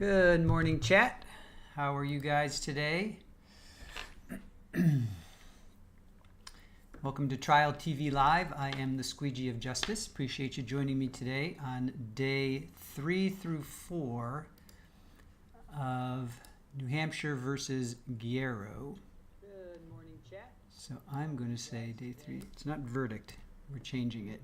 Good morning, chat. How are you guys today? Welcome to Trial TV Live. I am the Squeegee of Justice. Appreciate you joining me today on day 3 through 4 of New Hampshire versus Guerrero. Good morning, chat. So I'm going to say day 3. It's not verdict. We're changing it.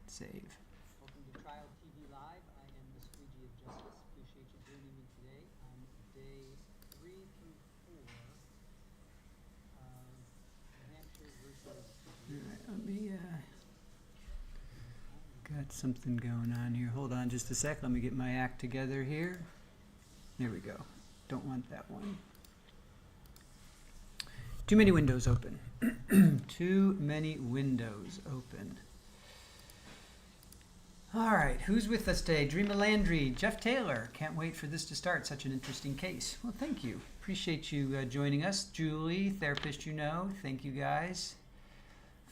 Save. Welcome to Trial TV Live. I am the Squeegee of Justice. Appreciate you joining me today on day 3 through 4 of New Hampshire versus Guerrero. All right, let me, got something going on here. Hold on just a sec. Let me get my act together here. There we go. Don't want that one. Too many windows open. Too many windows open. All right, who's with us today? Dreama Landry, Jeff Taylor. Can't wait for this to start. Such an interesting case. Well, thank you. Appreciate you joining us. Julie, therapist you know. Thank you, guys.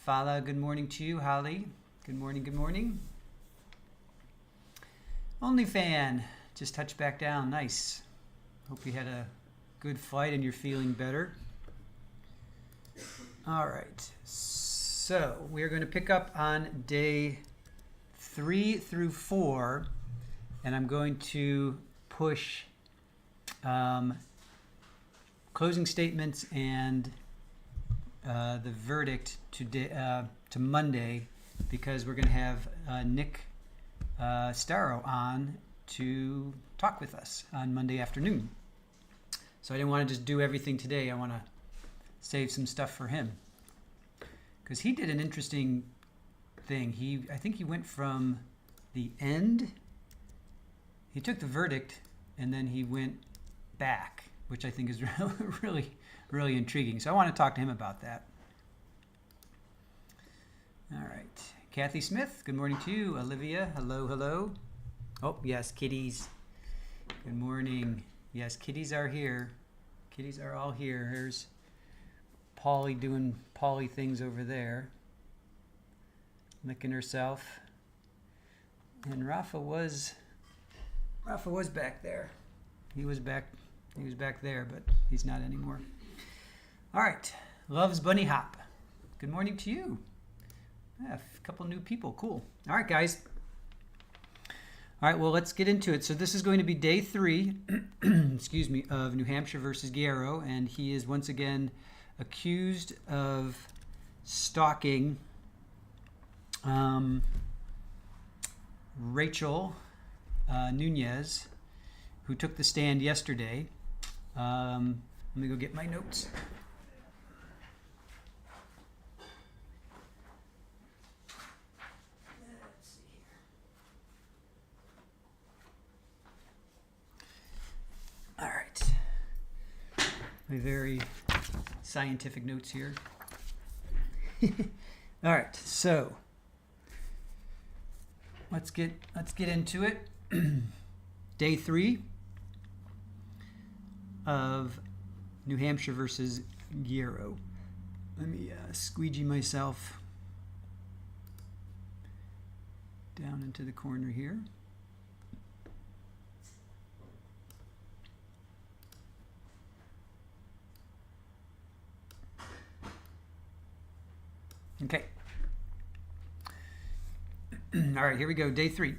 Fala, good morning to you. Holly, good morning, good morning. OnlyFans, just touched back down. Nice. Hope you had a good flight and you're feeling better. All right, so we're going to pick up on day 3 through 4, and I'm going to push closing statements and the verdict to Monday, because we're going to have Nick Starro on to talk with us on Monday afternoon. So I didn't want to just do everything today. I want to save some stuff for him, because he did an interesting thing. I think he went from the end. He took the verdict and then he went back, which I think is really, really intriguing. So I want to talk to him about that. All right, Kathy Smith, good morning to you. Olivia, hello, hello. Oh yes, kitties. Good morning. Yes, kitties are here. Kitties are all here. Here's Polly doing Polly things over there, licking herself. And Rafa was back there. He was back there, but he's not anymore. All right, Loves Bunny Hop, good morning to you. Yeah, a couple new people, cool. All right, guys. All right, well, let's get into it. So this is going to be day 3, excuse me, of New Hampshire versus Guerrero, and he is once again accused of stalking Rachel Nunez, who took the stand yesterday. Let me go get my notes. Let's see here. All right. My very scientific notes here. All right, so let's get into it. Day 3 of New Hampshire versus Guerrero. Let me squeegee myself down into the corner here. Okay. All right, here we go. Day 3.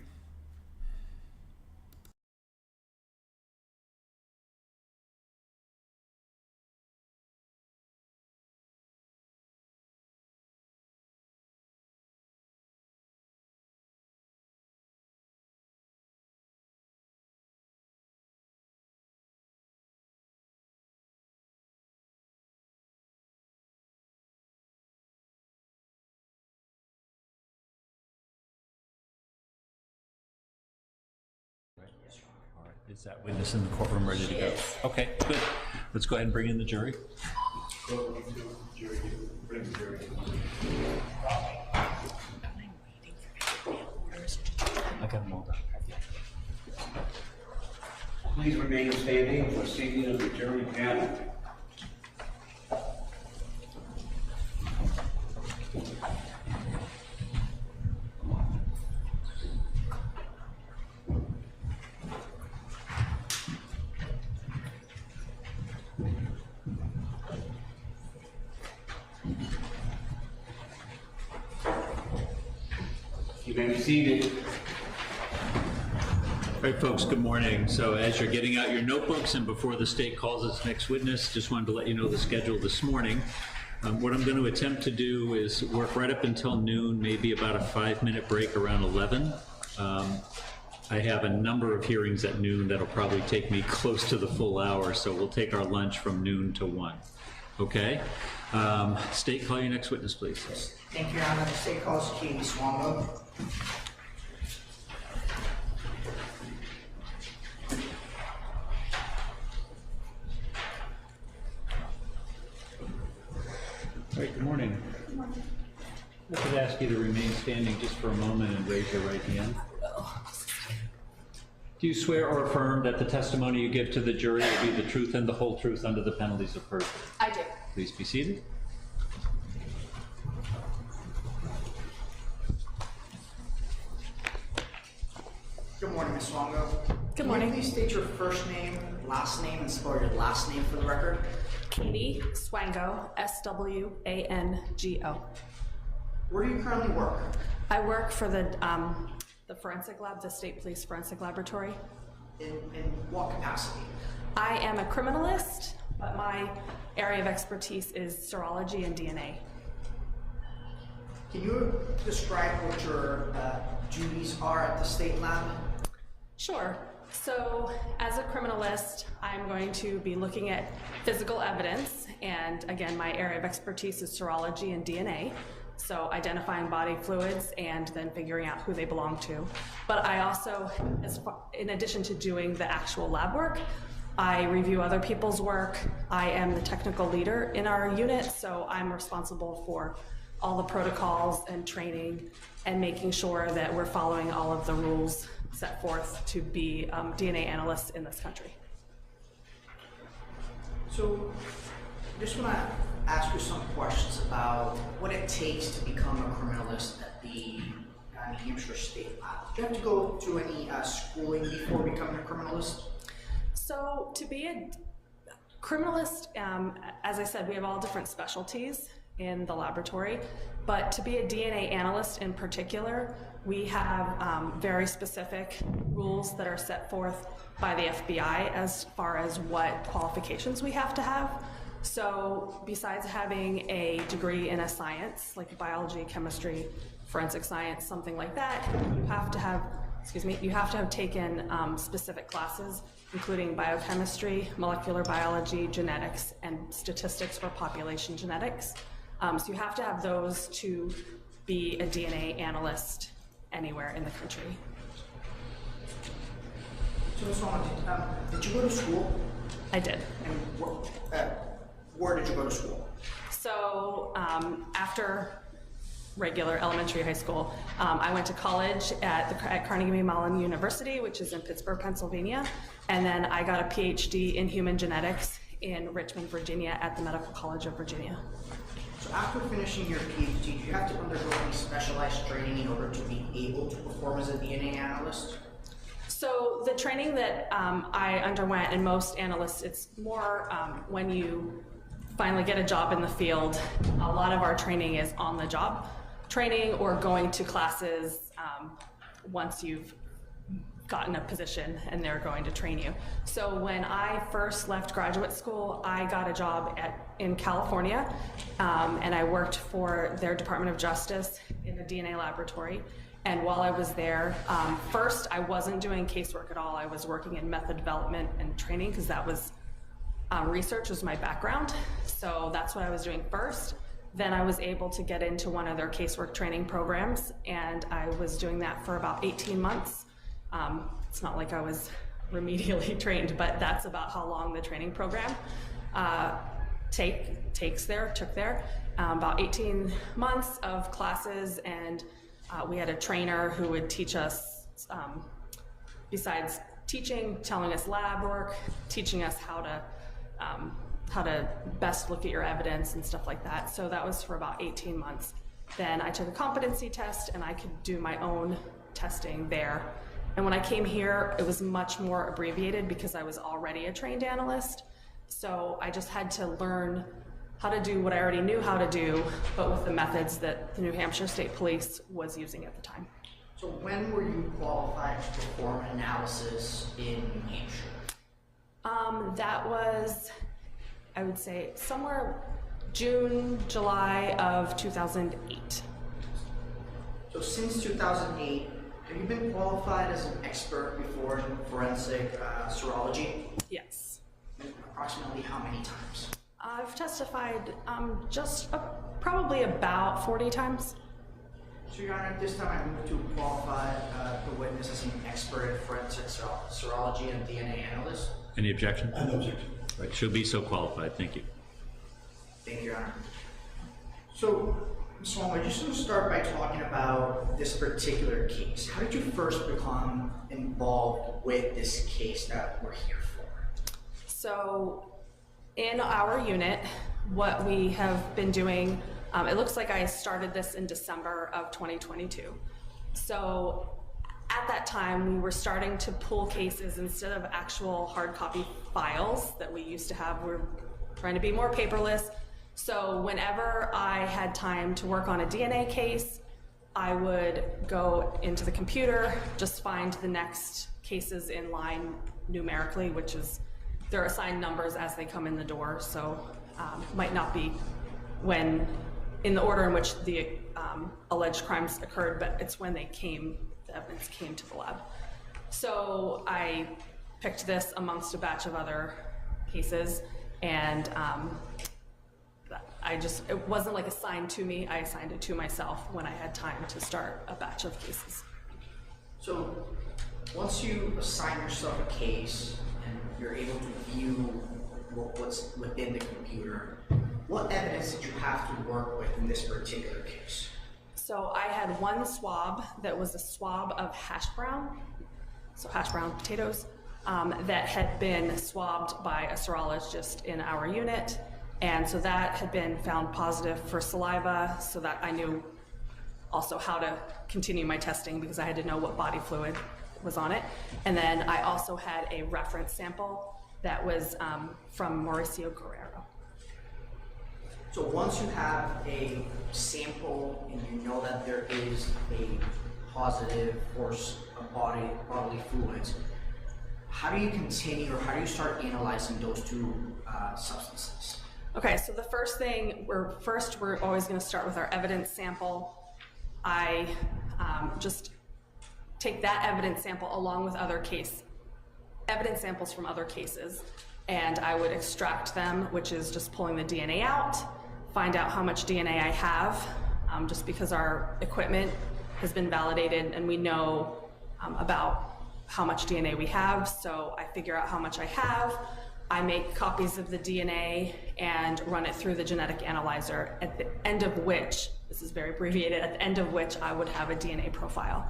All right. Is that witness in the courtroom ready to go? Okay, good. Let's go ahead and bring in the jury. I got them all done. Please remain standing for seating of the jury panel. may be seated. All right, folks, good morning. So as you're getting out your notebooks and before the state calls its next witness, just wanted to let you know the schedule this morning. What I'm going to attempt to do is work right up until noon, maybe about a 5-minute break around 11. I have a number of hearings at noon that'll probably take me close to the full hour, so we'll take our lunch from noon to 1. Okay? State, call your next witness, please. Thank you, Your Honor. The state calls Katie Swango. All right, good morning. Good morning. I could ask you to remain standing just for a moment and raise your right hand. Do you swear or affirm that the testimony you give to the jury will be the truth and the whole truth under the penalties of perjury? I do. Please be seated. Good morning, Ms. Swango. Good morning. Can you please state your first name, and spell your last name for the record? Katie Swango, S-W-A-N-G-O. Where do you currently work? I work for the forensic lab, the State Police Forensic Laboratory. In what capacity? I am a criminalist, but my area of expertise is serology and DNA. Can you describe what your duties are at the state lab? Sure. So as a criminalist, I'm going to be looking at physical evidence, and again, my area of expertise is serology and DNA. So identifying body fluids and then figuring out who they belong to. But I also, in addition to doing the actual lab work, I review other people's work. I am the technical leader in our unit, so I'm responsible for all the protocols and training and making sure that we're following all of the rules set forth to be DNA analysts in this country. So, I just want to ask you some questions about what it takes to become a criminalist at the New Hampshire State Lab. Do you have to go through any schooling before becoming a criminalist? So to be a criminalist, as I said, we have all different specialties in the laboratory, but to be a DNA analyst in particular, we have very specific rules that are set forth by the FBI as far as what qualifications we have to have. So besides having a degree in a science, like biology, chemistry, forensic science, something like that, you have to have, you have to have taken specific classes, including biochemistry, molecular biology, genetics, and statistics or population genetics. So you have to have those to be a DNA analyst anywhere in the country. So Ms. Swango, did you go to school? I did. And where did you go to school? So after regular elementary high school, I went to college at Carnegie Mellon University, which is in Pittsburgh, Pennsylvania, and then I got a PhD in human genetics in Richmond, Virginia at the Medical College of Virginia. So after finishing your PhD, do you have to undergo any specialized training in order to be able to perform as a DNA analyst? So the training that I underwent, and most analysts, it's more when you finally get a job in the field, a lot of our training is on the job training or going to classes once you've gotten a position and they're going to train you. So when I first left graduate school, I got a job in California, and I worked for their Department of Justice in the DNA laboratory. And while I was there, first I wasn't doing casework at all. I was working in method development and training because that was, research was my background. So that's what I was doing first. Then I was able to get into one of their casework training programs, and I was doing that for about 18 months. It's not like I was remedially trained, but that's about how long the training program took there. About 18 months of classes, and we had a trainer who would teach us, besides teaching, telling us lab work, teaching us how to best look at your evidence and stuff like that. So that was for about 18 months. Then I took a competency test, and I could do my own testing there. And when I came here, it was much more abbreviated because I was already a trained analyst. So I just had to learn how to do what I already knew how to do, but with the methods that the New Hampshire State Police was using at the time. So when were you qualified to perform analysis in New Hampshire? That was, I would say, somewhere June, July of 2008. So since 2008, have you been qualified as an expert before in forensic serology? Yes. Approximately how many times? I've testified probably about 40 times. So, Your Honor, at this time I move to qualify the witness as an expert in forensic serology and DNA analyst. Any objection? No objection. Right, she'll be so qualified, thank you. Thank you, Your Honor. So, Ms. Wong, I just want to start by talking about this particular case. How did you first become involved with this case that we're here for? So in our unit, what we have been doing, it looks like I started this in December of 2022. So at that time, we were starting to pull cases instead of actual hard copy files that we used to have. We're trying to be more paperless. So whenever I had time to work on a DNA case, I would go into the computer, just find the next cases in line numerically, which is, they're assigned numbers as they come in the door, so might not be when in the order in which the alleged crimes occurred, but it's when they came, the evidence came to the lab. So I picked this amongst a batch of other cases, and it wasn't like assigned to me, I assigned it to myself when I had time to start a batch of cases. So once you assign yourself a case and you're able to view what's within the computer, what evidence did you have to work with in this particular case? So I had one swab that was a swab of hash brown, so hash brown potatoes, that had been swabbed by a serologist in our unit. And so that had been found positive for saliva, so that I knew also how to continue my testing because I had to know what body fluid was on it. And then I also had a reference sample that was from Mauricio Guerrero. So once you have a sample and you know that there is a positive for bodily fluids, how do you continue or how do you start analyzing those two substances? Okay, so the first thing, we're always going to start with our evidence sample. I just take that evidence sample along with evidence samples from other cases, and I would extract them, which is just pulling the DNA out, find out how much DNA I have, just because our equipment has been validated and we know about how much DNA we have, so I figure out how much I have. I make copies of the DNA and run it through the genetic analyzer, at the end of which, this is very abbreviated, at the end of which I would have a DNA profile.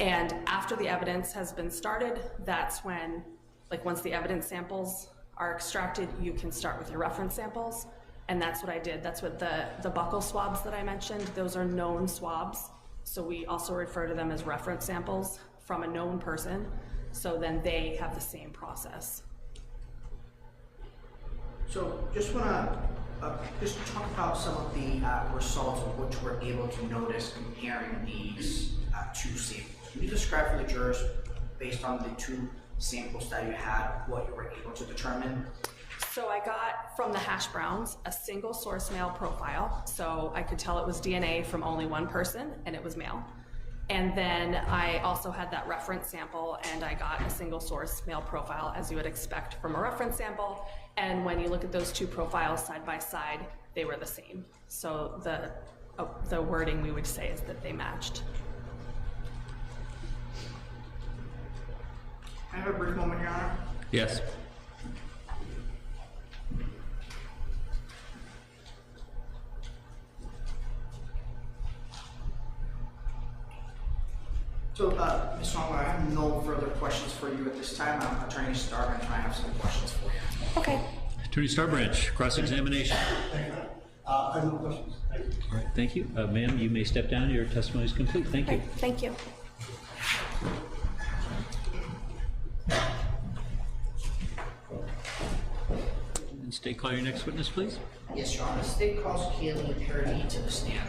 And after the evidence has been started, that's when, like once the evidence samples are extracted, you can start with your reference samples. And that's what I did. That's what the buccal swabs that I mentioned, those are known swabs. So we also refer to them as reference samples from a known person. So then they have the same process. So just want to just talk about some of the results of which we're able to notice comparing these two samples. Can you describe for the jurors, based on the two samples that you had, what you were able to determine? So I got from the hash browns a single source male profile. So I could tell it was DNA from only one person and it was male. And then I also had that reference sample and I got a single source male profile, as you would expect from a reference sample. And when you look at those two profiles side by side, they were the same. So the wording we would say is that they matched. Can I have a brief moment, Your Honor? Yes. So, Ms. Songwell, I have no further questions for you at this time. I'm Attorney Starbranch, and I have some questions for you. Okay. Attorney Starbranch, cross-examination. Thank you. I have no questions. Thank you. All right, thank you. Ma'am, you may step down. Your testimony is complete. Thank you. Okay, thank you. And state call your next witness, please. Yes, Your Honor. The state calls Kaylee Parody to the stand.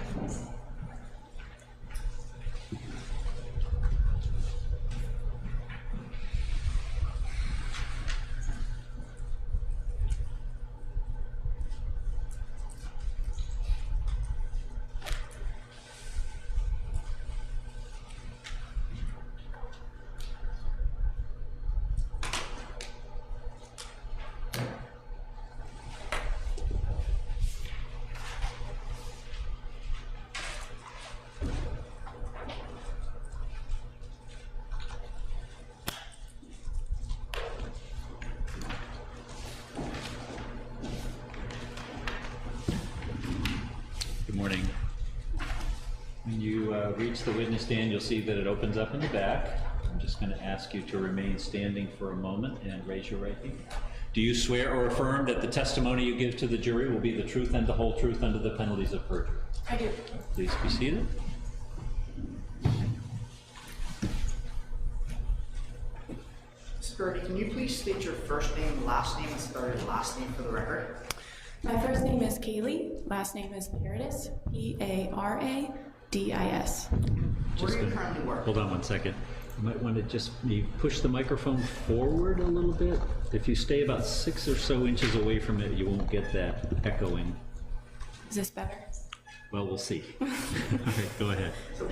reach the witness stand, you'll see that it opens up in the back. I'm just going to ask you to remain standing for a moment and raise your right hand. Do you swear or affirm that the testimony you give to the jury will be the truth and the whole truth under the penalties of perjury? I do. Please be seated. Ms. Birdie, can you please state your first name, last name, and spell your last name for the record? My first name is Kaylee, last name is Paradis, Paradis. Where do you currently work? Hold on one second. You might want to just maybe push the microphone forward a little bit. If you stay about 6 or so inches away from it, you won't get that echoing. Is this better? Well, we'll see. All right, go ahead. So,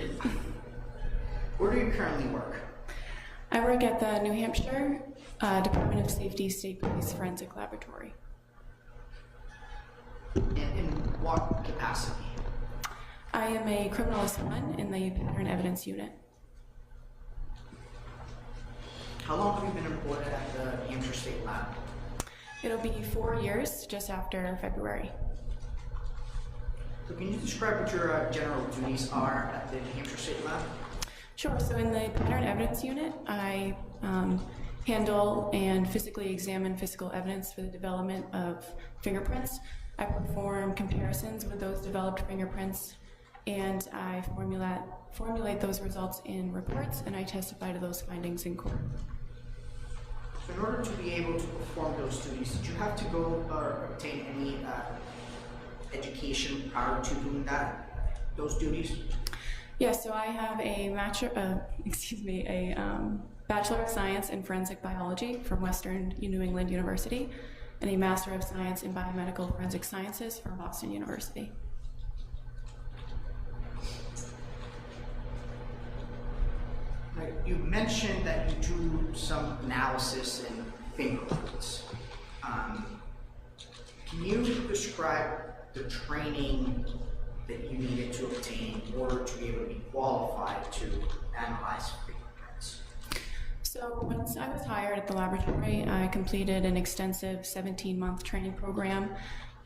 where do you currently work? I work at the New Hampshire Department of Safety State Police Forensic Laboratory. And in what capacity? I am a criminalist 1 in the Pattern Evidence Unit. How long have you been employed at the Hampshire State Lab? It'll be 4 years just after February. So can you describe what your general duties are at the Hampshire State Lab? Sure, so in the Pattern Evidence Unit, I handle and physically examine physical evidence for the development of fingerprints. I perform comparisons with those developed fingerprints, and I formulate those results in reports, and I testify to those findings in court. So in order to be able to perform those duties, did you have to go or obtain any education prior to doing those duties? Yes, so I have a Bachelor of Science in Forensic Biology from Western New England University, and a Master of Science in Biomedical Forensic Sciences from Boston University. Right. You mentioned that you do some analysis in fingerprints. Can you describe the training that you needed to obtain in order to be able to be qualified to analyze fingerprints? So once I was hired at the laboratory, I completed an extensive 17-month training program,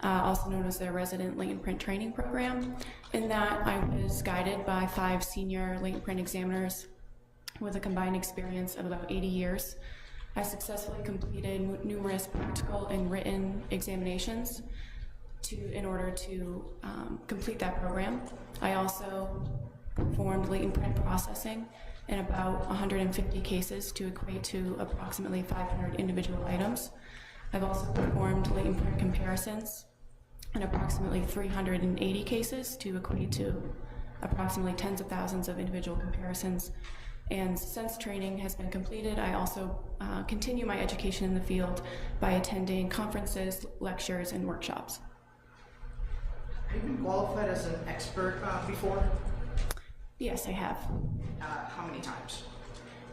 also known as the Resident Latent Print Training Program. In that, I was guided by 5 senior latent print examiners with a combined experience of about 80 years. I successfully completed numerous practical and written examinations in order to complete that program. I also performed latent print processing in about 150 cases to equate to approximately 500 individual items. I've also performed latent print comparisons in approximately 380 cases to equate to approximately tens of thousands of individual comparisons. And since training has been completed, I also continue my education in the field by attending conferences, lectures, and workshops. Have you been qualified as an expert before? Yes, I have. How many times?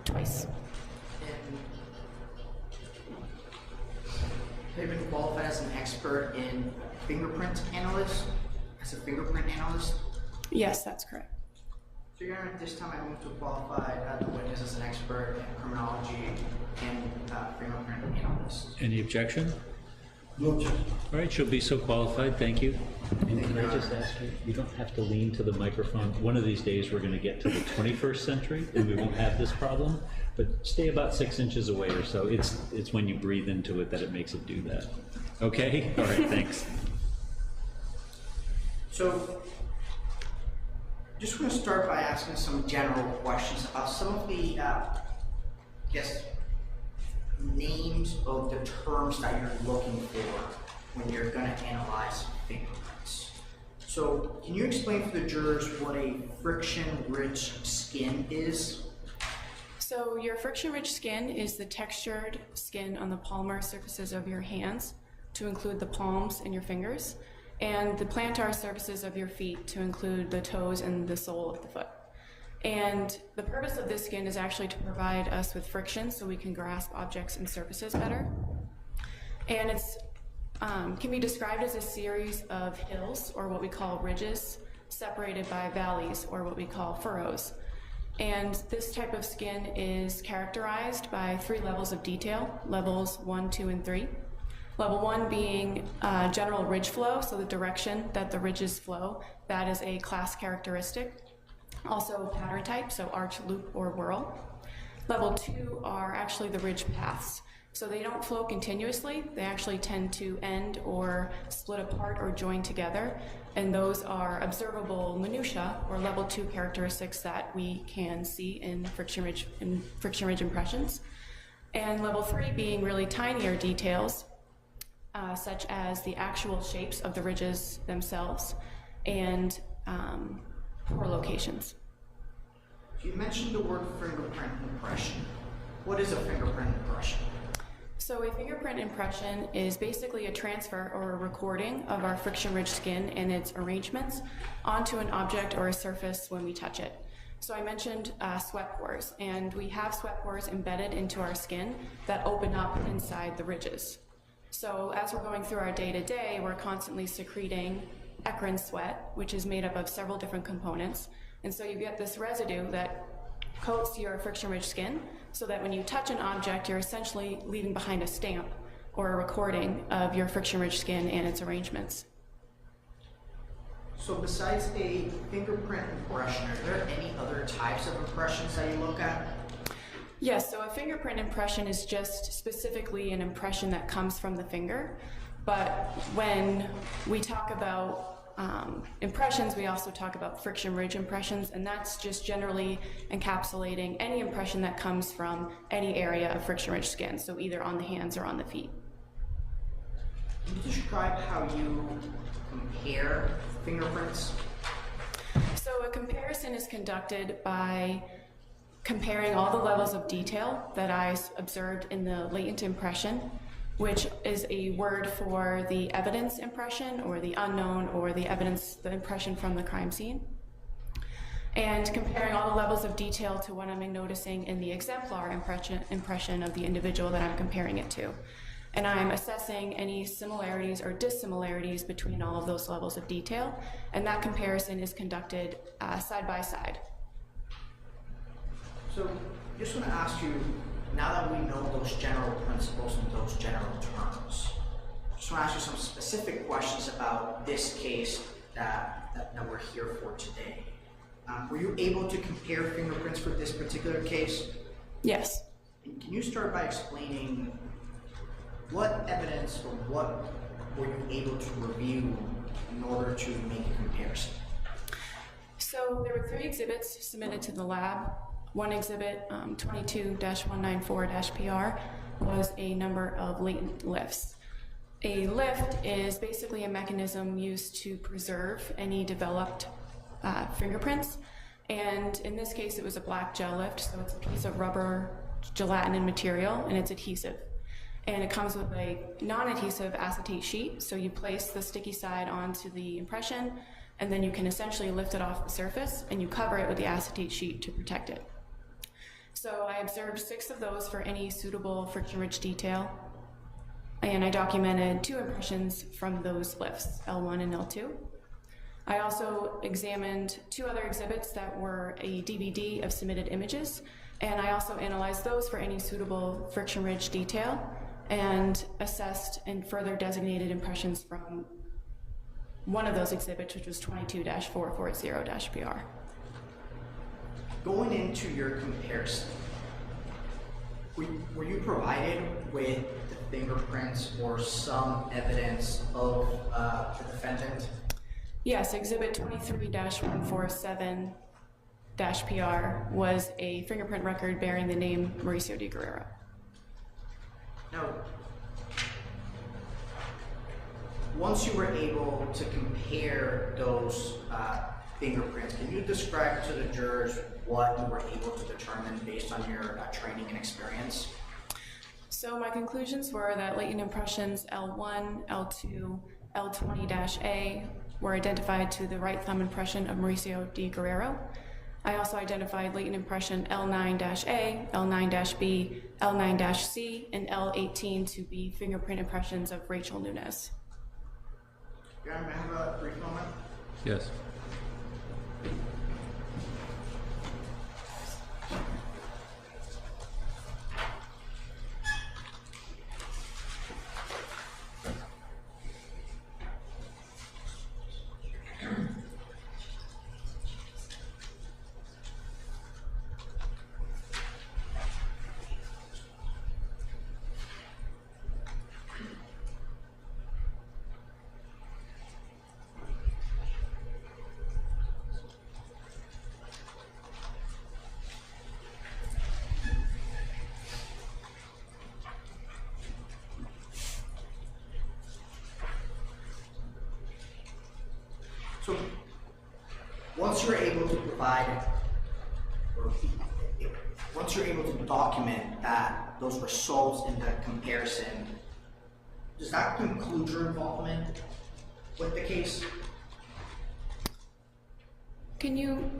Twice. And have you been qualified as an expert in fingerprint analyst? As a fingerprint analyst? Yes, that's correct. So Your Honor, at this time I move to qualify the witness as an expert in criminology and fingerprint analyst. Any objection? No objection. All right, she'll be so qualified, thank you. And can I just ask you, you don't have to lean to the microphone. One of these days we're going to get to the 21st century and we won't have this problem, but stay about 6 inches away or so. It's when you breathe into it that it makes it do that. Okay? All right, thanks. So, just want to start by asking some general questions about some of the, names of the terms that you're looking for when you're going to analyze fingerprints. So, can you explain for the jurors what a friction-rich skin is? So your friction-rich skin is the textured skin on the palmar surfaces of your hands, to include the palms and your fingers, and the plantar surfaces of your feet, to include the toes and the sole of the foot. And the purpose of this skin is actually to provide us with friction so we can grasp objects and surfaces better. And it's can be described as a series of hills, or what we call ridges, separated by valleys, or what we call furrows. And this type of skin is characterized by 3 levels of detail, levels 1, 2, and 3. Level 1 being general ridge flow, so the direction that the ridges flow, that is a class characteristic. Also pattern type, so arch, loop, or whirl. Level 2 are actually the ridge paths. So they don't flow continuously, they actually tend to end or split apart or join together, and those are observable minutia, or level 2 characteristics that we can see in friction ridge impressions. And level 3 being really tinier details, such as the actual shapes of the ridges themselves and pore locations. You mentioned the word fingerprint impression. What is a fingerprint impression? So a fingerprint impression is basically a transfer or a recording of our friction-ridged skin and its arrangements onto an object or a surface when we touch it. So I mentioned sweat pores, and we have sweat pores embedded into our skin that open up inside the ridges. So as we're going through our day-to-day, we're constantly secreting eccrine sweat, which is made up of several different components. And so you get this residue that coats your friction-ridged skin, so that when you touch an object, you're essentially leaving behind a stamp or a recording of your friction-ridged skin and its arrangements. So besides a fingerprint impression, are there any other types of impressions that you look at? Yes, so a fingerprint impression is just specifically an impression that comes from the finger, but when we talk about impressions, we also talk about friction ridge impressions, and that's just generally encapsulating any impression that comes from any area of friction ridge skin, so either on the hands or on the feet. Can you describe how you compare fingerprints? So a comparison is conducted by comparing all the levels of detail that I observed in the latent impression, which is a word for the evidence impression or the unknown or the evidence, the impression from the crime scene. And comparing all the levels of detail to what I'm noticing in the exemplar impression of the individual that I'm comparing it to. And I'm assessing any similarities or dissimilarities between all of those levels of detail, and that comparison is conducted side by side. So just want to ask you, now that we know those general principles and those general terms, I just want to ask you some specific questions about this case that we're here for today. Were you able to compare fingerprints for this particular case? Yes. And can you start by explaining what evidence or what were you able to review in order to make a comparison? So there were 3 exhibits submitted to the lab. One exhibit, 22-194-PR, was a number of latent lifts. A lift is basically a mechanism used to preserve any developed fingerprints, and in this case it was a black gel lift, so it's a piece of rubber gelatinous material and it's adhesive. And it comes with a non-adhesive acetate sheet, so you place the sticky side onto the impression, and then you can essentially lift it off the surface and you cover it with the acetate sheet to protect it. So I observed 6 of those for any suitable friction-rich detail, and I documented 2 impressions from those lifts, L1 and L2. I also examined 2 other exhibits that were a DVD of submitted images, and I also analyzed those for any suitable friction-rich detail and assessed and further designated impressions from one of those exhibits, which was 22-440-PR. Going into your comparison, were you provided with the fingerprints or some evidence of the defendant? Yes, exhibit 23-147-PR was a fingerprint record bearing the name Mauricio Guerrero. Now, once you were able to compare those fingerprints, can you describe to the jurors what you were able to determine based on your training and experience? So my conclusions were that latent impressions L1, L2, L20-A were identified to the right thumb impression of Mauricio D. Guerrero. I also identified latent impression L9-A, L9-B, L9-C, and L18 to be fingerprint impressions of Rachel Nunez. May I have a brief moment? Yes. once you're able to provide, or once you're able to document that those results in the comparison, does that conclude your involvement with the case? Can you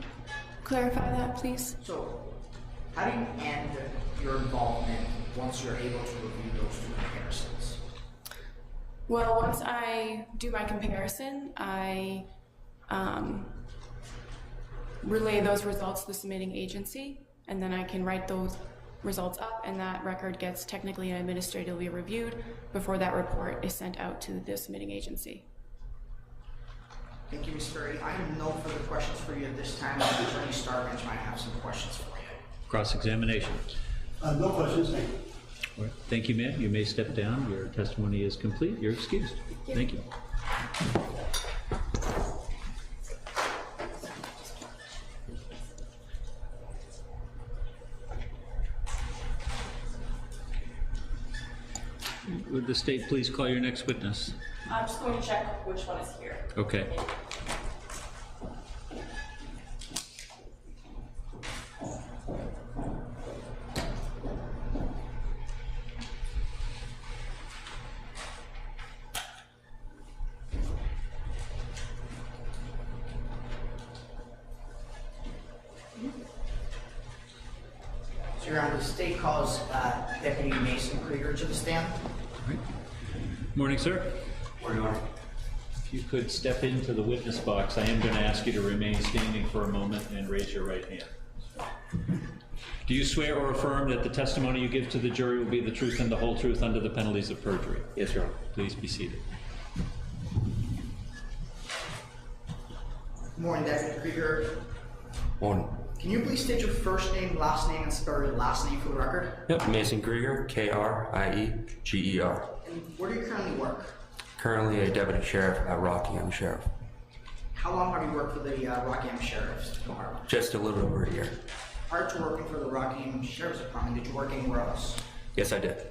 clarify that, please? So, how do you end your involvement once you're able to review those two comparisons? Well, once I do my comparison, I relay those results to the submitting agency, and then I can write those results up, and that record gets technically and administratively reviewed before that report is sent out to the submitting agency. Thank you, Ms. Ferry. I have no further questions for you at this time. Attorney Starbench might have some questions for you. Cross-examination. No questions, thank you. All right. Thank you, ma'am. You may step down. Your testimony is complete. You're excused. Thank you. Would the state please call your next witness? I'm just going to check which one is here. Okay. So, Your Honor, the state calls Deputy Mason Krieger to the stand. Morning, sir. Morning, Your Honor. If you could step into the witness box, I am going to ask you to remain standing for a moment and raise your right hand. Do you swear or affirm that the testimony you give to the jury will be the truth and the whole truth under the penalties of perjury? Yes, Your Honor. Please be seated. Good morning, Deputy Krieger. Morning. Can you please state your first name, last name, and spell your last name for the record? Yep, Mason Krieger, K-R-I-E-G-E-R. And where do you currently work? Currently a deputy sheriff at Rockingham Sheriff. How long have you worked for the Rockingham Sheriff's Department? Just a little over a year. Prior to working for the Rockingham Sheriff's Department, did you work anywhere else? Yes, I did.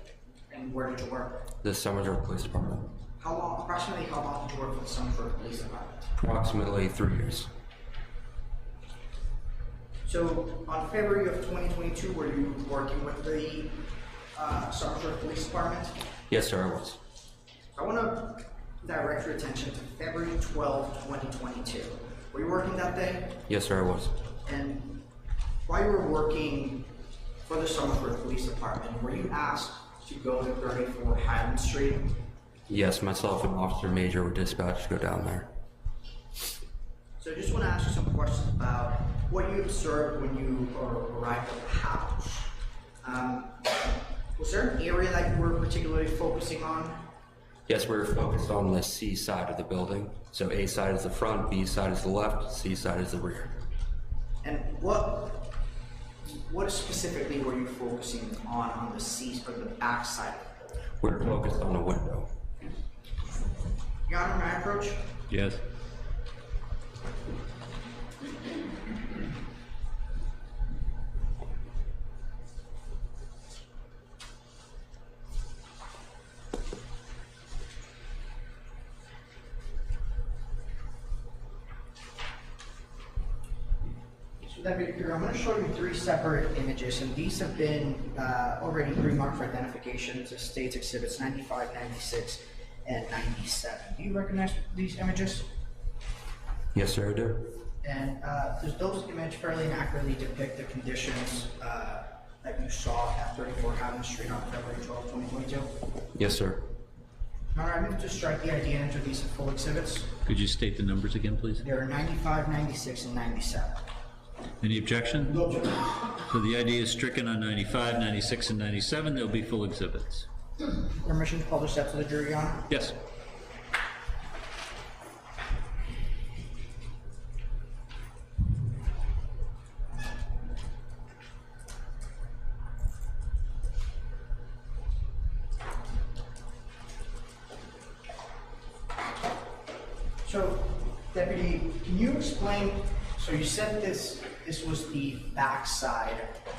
And where did you work? The Somersworth Police Department. Approximately how long did you work for the Somersworth Police Department? Approximately 3 years. So, on February of 2022, were you working with the Somersworth Police Department? Yes, sir, I was. I want to direct your attention to February 12, 2022. Were you working that day? Yes, sir, I was. And while you were working for the Somersworth Police Department, were you asked to go to 34 Highland Street? Yes, myself and Officer Major were dispatched to go down there. So I just want to ask you some questions about what you observed when you arrived at the house. Was there an area that you were particularly focusing on? Yes, we were focused on the C side of the building. So A side is the front, B side is the left, C side is the rear. And what specifically were you focusing on the C or the back side of the building? We were focused on the window. Your Honor, may I approach? Yes. Deputy Krieger, I'm going to show you 3 separate images, and these have been already pre-marked for identification as States Exhibits 95, 96, and 97. Do you recognize these images? Yes, sir, I do. And does those images fairly accurately depict the conditions that you saw at 34 Highland Street on February 12, 2022? Yes, sir. Your Honor, I move to strike the ID and enter these as full exhibits. Could you state the numbers again, please? There are 95, 96, and 97. Any objection? No objection. So the ID is stricken on 95, 96, and 97. They'll be full exhibits. Permission to publish that to the jury, Your Honor? Yes. So, Deputy, can you explain, so you said this was the back side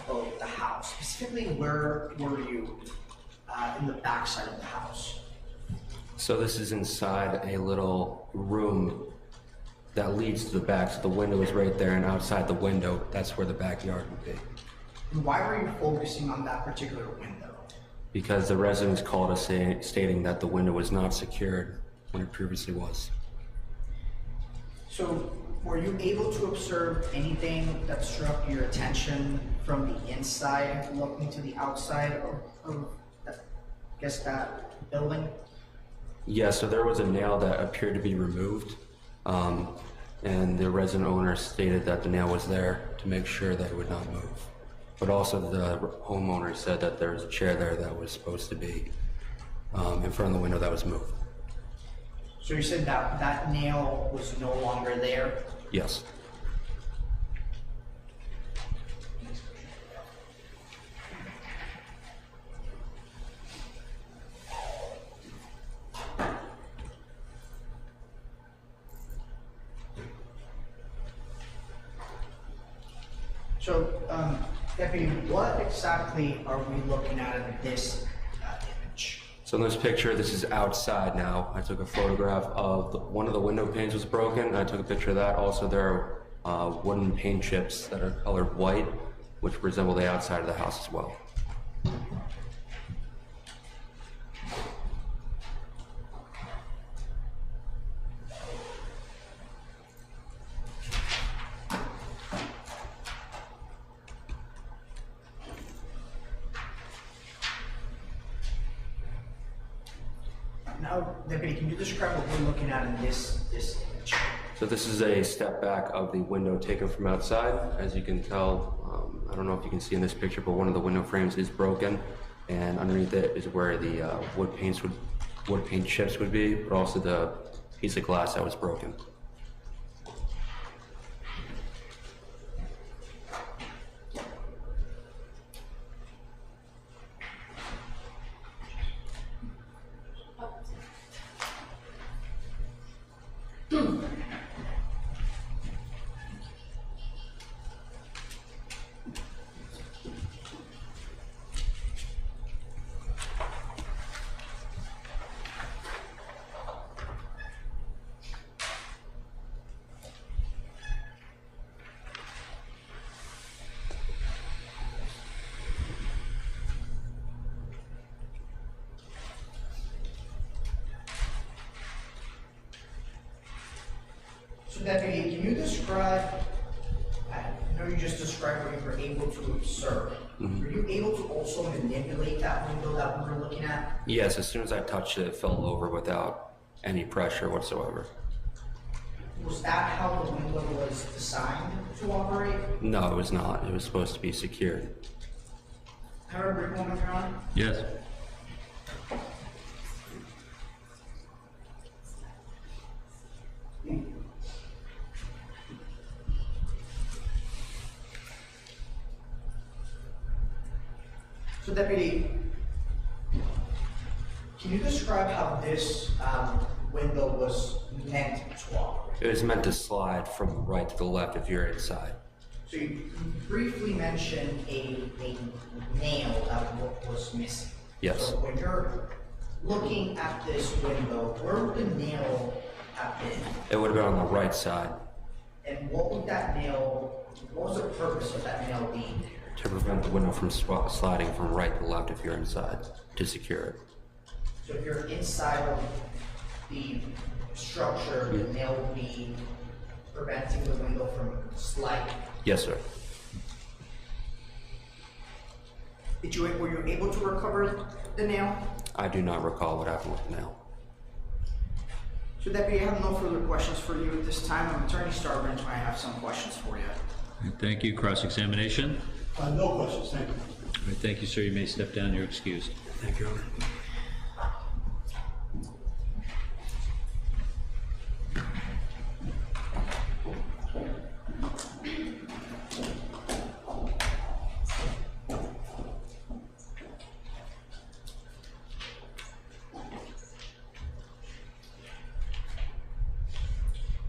of the house. Specifically, where were you in the back side of the house? So this is inside a little room that leads to the back. So the window is right there, and outside the window, that's where the backyard would be. And why were you focusing on that particular window? Because the residents called us stating that the window was not secured when it previously was. So were you able to observe anything that struck your attention from the inside looking to the outside of that, I guess, that building? Yeah, so there was a nail that appeared to be removed, and the resident owner stated that the nail was there to make sure that it would not move. But also the homeowner said that there was a chair there that was supposed to be in front of the window that was moved. So you said that that nail was no longer there? Yes. So, Deputy, what exactly are we looking at in this image? So in this picture, this is outside now. I took a photograph of one of the window panes was broken. I took a picture of that. Also, there are wooden paint chips that are colored white, which resemble the outside of the house as well. Now, Deputy, can you describe what we're looking at in this image? So this is a step back of the window taken from outside. As you can tell, I don't know if you can see in this picture, but one of the window frames is broken, and underneath it is where the wood paint chips would be, but also the piece of glass that was broken. So Deputy, can you describe, I know you just described what you were able to observe. Were you able to also manipulate that window that we were looking at? Yes, as soon as I touched it, it fell over without any pressure whatsoever. Was that how the window was designed to operate? No, it was not. It was supposed to be secured. Can I have a brief moment, Your Honor? Yes. So Deputy, can you describe how this window was meant to operate? It was meant to slide from the right to the left if you're inside. So you briefly mentioned a nail that was missing. Yes. So when you're looking at this window, where would the nail have been? It would have been on the right side And what would that nail, what was the purpose of that nail being there? to prevent the window from sliding from right to left if you're inside, to secure it. So if you're inside of the structure, the nail would be preventing the window from sliding. Yes, sir. Were you able to recover the nail? I do not recall what happened with the nail. So Deputy, I have no further questions for you at this time. Attorney Starbridge might have some questions for you. Thank you. Cross-examination. No questions, thank you. All right, thank you, sir. You may step down. You're excused. Thank you, Your Honor.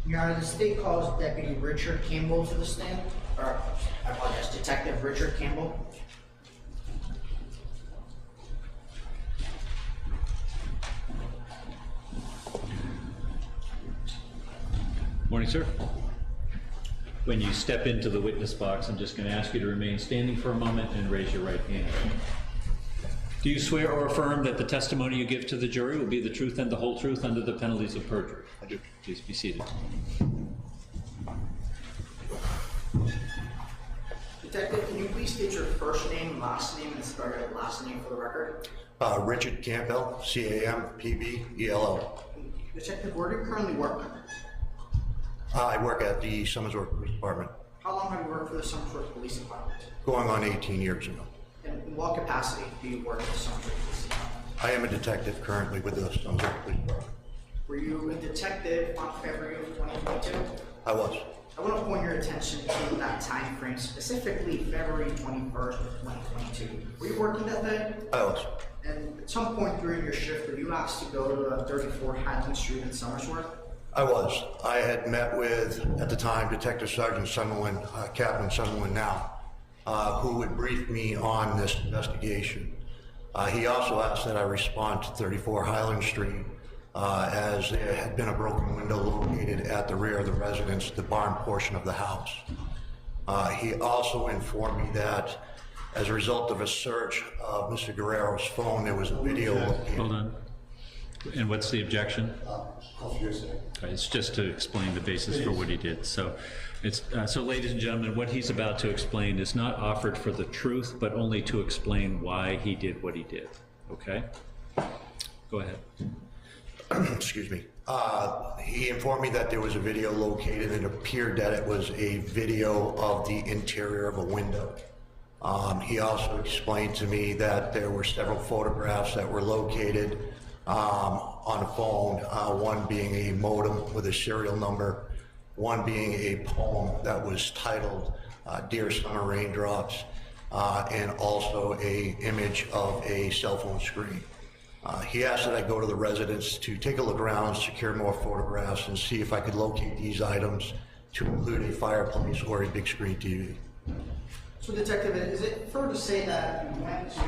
Your Honor, the state calls Deputy Richard Campbell to the stand. Or, I apologize, Detective Richard Campbell. Morning, sir. When you step into the witness box, I'm just going to ask you to remain standing for a moment and raise your right hand. Do you swear or affirm that the testimony you give to the jury will be the truth and the whole truth under the penalties of perjury? I do. Please be seated. Detective, can you please state your first name, last name, and spell your last name for the record? Richard Campbell, C-A-M-P-B-E-L-L. Detective, where do you currently work? I work at the Somersworth Police Department, How long have you worked for the Somersworth Police Department? going on 18 years now. And in what capacity do you work at the Somersworth Police Department? I am a detective currently with the Somersworth Police Department. Were you a detective on February of 2022? I was. I want to point your attention to that time frame, specifically February 21st of 2022. Were you working that day? I was. And at some point during your shift, were you asked to go to 34 Hampshire Street in Somersworth? I was. I had met with, at the time, Detective Sergeant Sunderland, Captain Sunderland now, who would brief me on this investigation. He also asked that I respond to 34 Highland Street, as there had been a broken window located at the rear of the residence, the barn portion of the house. He also informed me that as a result of a search of Mr. Guerrero's phone, there was a video located. Hold on. And what's the objection? It's just to explain the basis for what he did. So, so ladies and gentlemen, what he's about to explain is not offered for the truth, but only to explain why he did what he did. Okay? Go ahead. Excuse me. He informed me that there was a video located. It appeared that it was a video of the interior of a window. He also explained to me that there were several photographs that were located on a phone, one being a modem with a serial number, one being a poem that was titled Dear Summer Raindrops, and also a image of a cell phone screen. He asked that I go to the residence to take a look around, secure more photographs, and see if I could locate these items to include a fireplace or a big screen TV. So, Detective, is it fair to say that you went to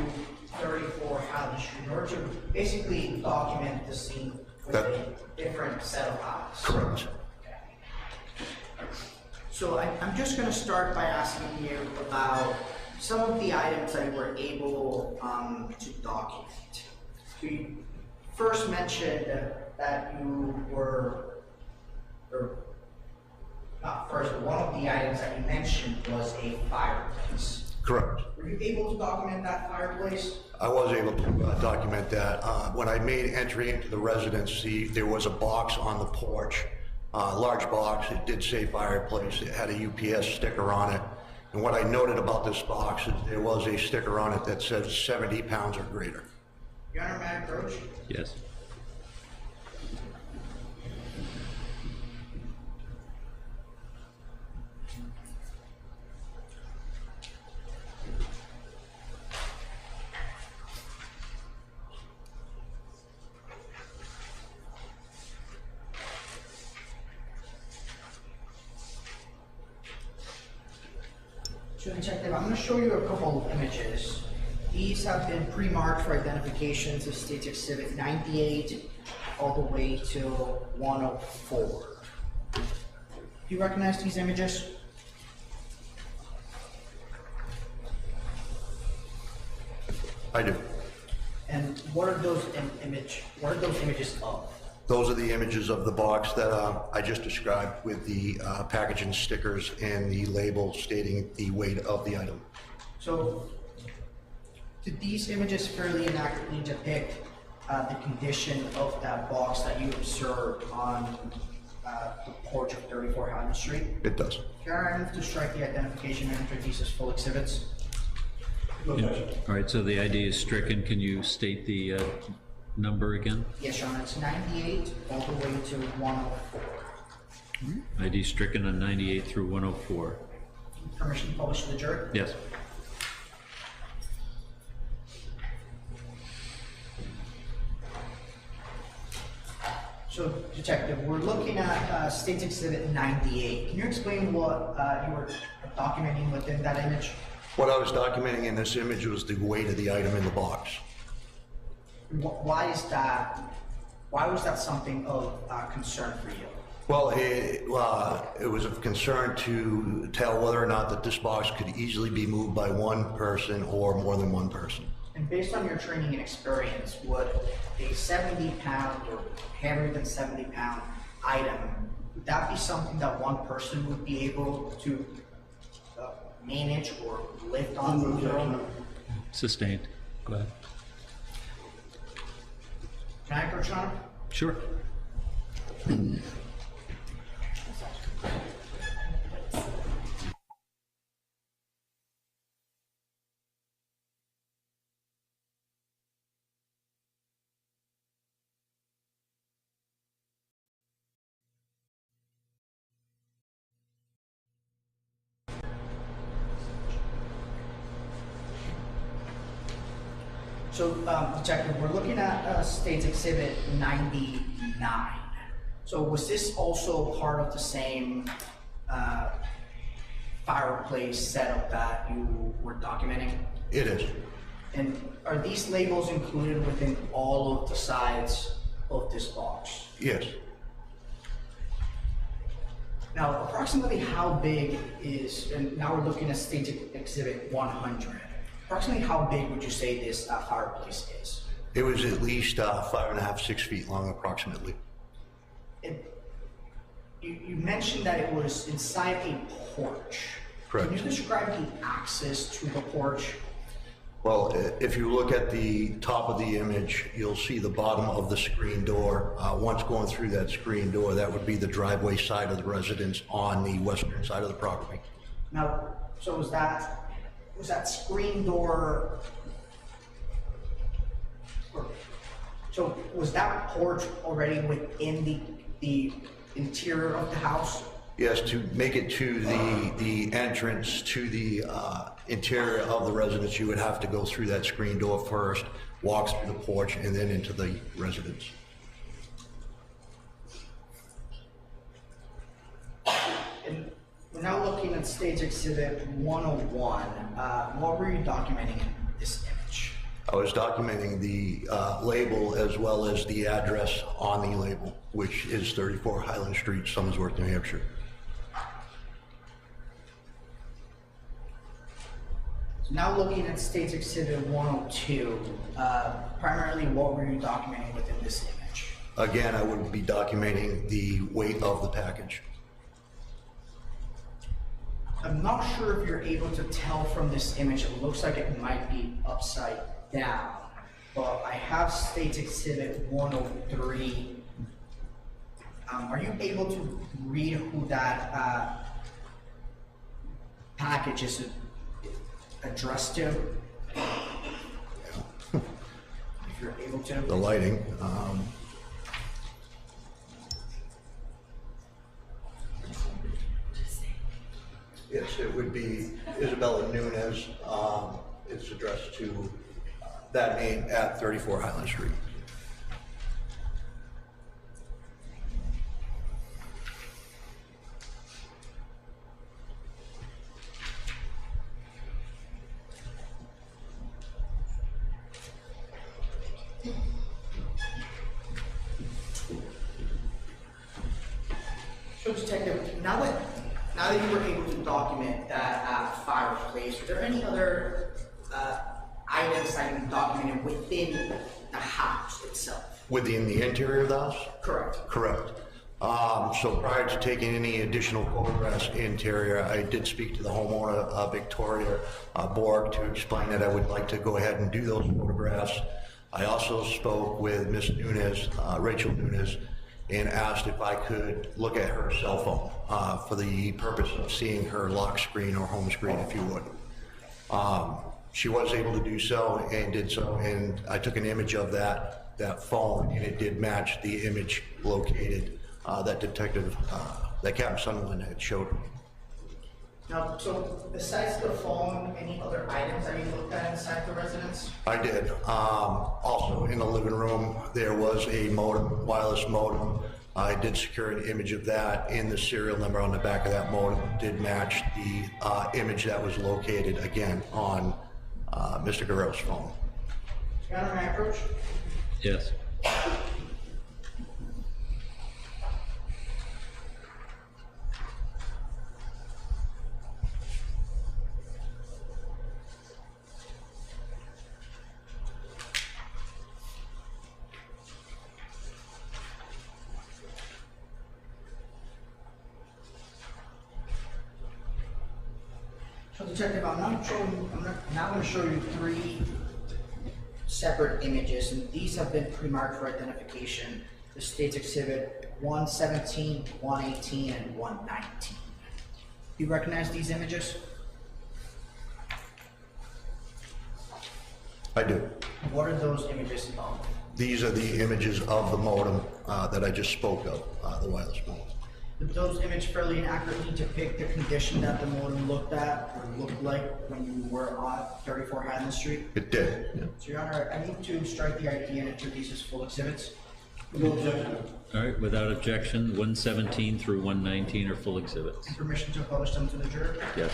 34 Highland Street in order to basically document the scene with a different set of eyes? Correct. Okay. So I'm just going to start by asking you about some of the items that you were able to document. So you first mentioned that you were, or not first, but one of the items that you mentioned was a fireplace. Correct. Were you able to document that fireplace? I was able to document that. When I made entry into the residence, there was a box on the porch, a large box. It did say fireplace. It had a UPS sticker on it. And what I noted about this box is there was a sticker on it that says 70 pounds or greater. Your Honor, may I approach? Yes. So, Detective, I'm going to show you a couple of images. These have been pre-marked for identifications of State Exhibit 98 all the way to 104. Do you recognize these images? I do. And what are those images of? Those are the images of the box that I just described with the packaging stickers and the label stating the weight of the item. So, did these images fairly inaccurately depict the condition of that box that you observed on the porch of 34 Hampshire Street? It does. Can I move to strike the identification and enter these as full exhibits? All right, so the ID is stricken. Can you state the number again? Yes, Your Honor, it's 98 all the way to 104. ID stricken on 98 through 104. Permission to publish to the jury? Yes. So, Detective, we're looking at State Exhibit 98. Can you explain what you were documenting within that image? What I was documenting in this image was the weight of the item in the box. Why is that? Why was that something of concern for you? Well, it was of concern to tell whether or not that this box could easily be moved by one person or more than one person. And based on your training and experience, would a 70-pound or heavier than 70-pound item, would that be something that one person would be able to manage or lift on their own? Sustained. Go ahead. Can I approach on? Sure. So, Detective, we're looking at State's Exhibit 99. So was this also part of the same fireplace setup that you were documenting? It is. And are these labels included within all of the sides of this box? Yes. Now, approximately how big is, and now we're looking at State's Exhibit 100, approximately how big would you say this fireplace is? It was at least 5.5, 6 feet long, approximately. You mentioned that it was inside a porch. Correct. Can you describe the access to the porch? Well, if you look at the top of the image, you'll see the bottom of the screen door. Once going through that screen door, that would be the driveway side of the residence on the western side of the property. Now, so was that screen door, so was that porch already within the interior of the house? Yes, to make it to the entrance to the interior of the residence, you would have to go through that screen door first, walk through the porch, and then into the residence. And we're now looking at State's Exhibit 101. What were you documenting in this image? I was documenting the label as well as the address on the label, which is 34 Highland Street, Somersworth, New Hampshire. So now looking at State's Exhibit 102, primarily what were you documenting within this image? Again, I would be documenting the weight of the package. I'm not sure if you're able to tell from this image. It looks like it might be upside down, but I have State's Exhibit 103. Are you able to read who that package is addressed to? If you're able to. The lighting. Yes, it would be Isabella Nunez. It's addressed to that name at 34 Highland Street. So, Detective, now that you were able to document that fireplace, are there any other items that you documented within the house itself? Within the interior of the house? Correct. Correct. So prior to taking any additional photographs interior, I did speak to the homeowner, Victoria Borg, to explain that I would like to go ahead and do those photographs. I also spoke with Miss Nunez, Rachel Nunez, and asked if I could look at her cell phone for the purpose of seeing her lock screen or home screen, if you would. She was able to do so and did so, and I took an image of that phone, and it did match the image located that detective, that Captain Sunderland had showed me. Now, so besides the phone, any other items that you looked at inside the residence? I did. Also in the living room, there was a modem, wireless modem. I did secure an image of that, and the serial number on the back of that modem did match the image that was located, again, on Mr. Guerrero's phone. Your Honor, may I approach? Yes. Detective, I'm now going to show you 3 separate images, and these have been pre-marked for identification. The state's exhibit 117, 118, and 119. You recognize these images? I do. What are those images of? These are the images of the modem that I just spoke of, the wireless modem. Did those images fairly accurately depict the condition that the modem looked at or looked like when you were on 34 Haddon Street? It did. Yeah. So, Your Honor, I move to strike the ID and enter these as full exhibits. No objection. All right, without objection, 117 through 119 are full exhibits. And permission to publish them to the jury? Yes.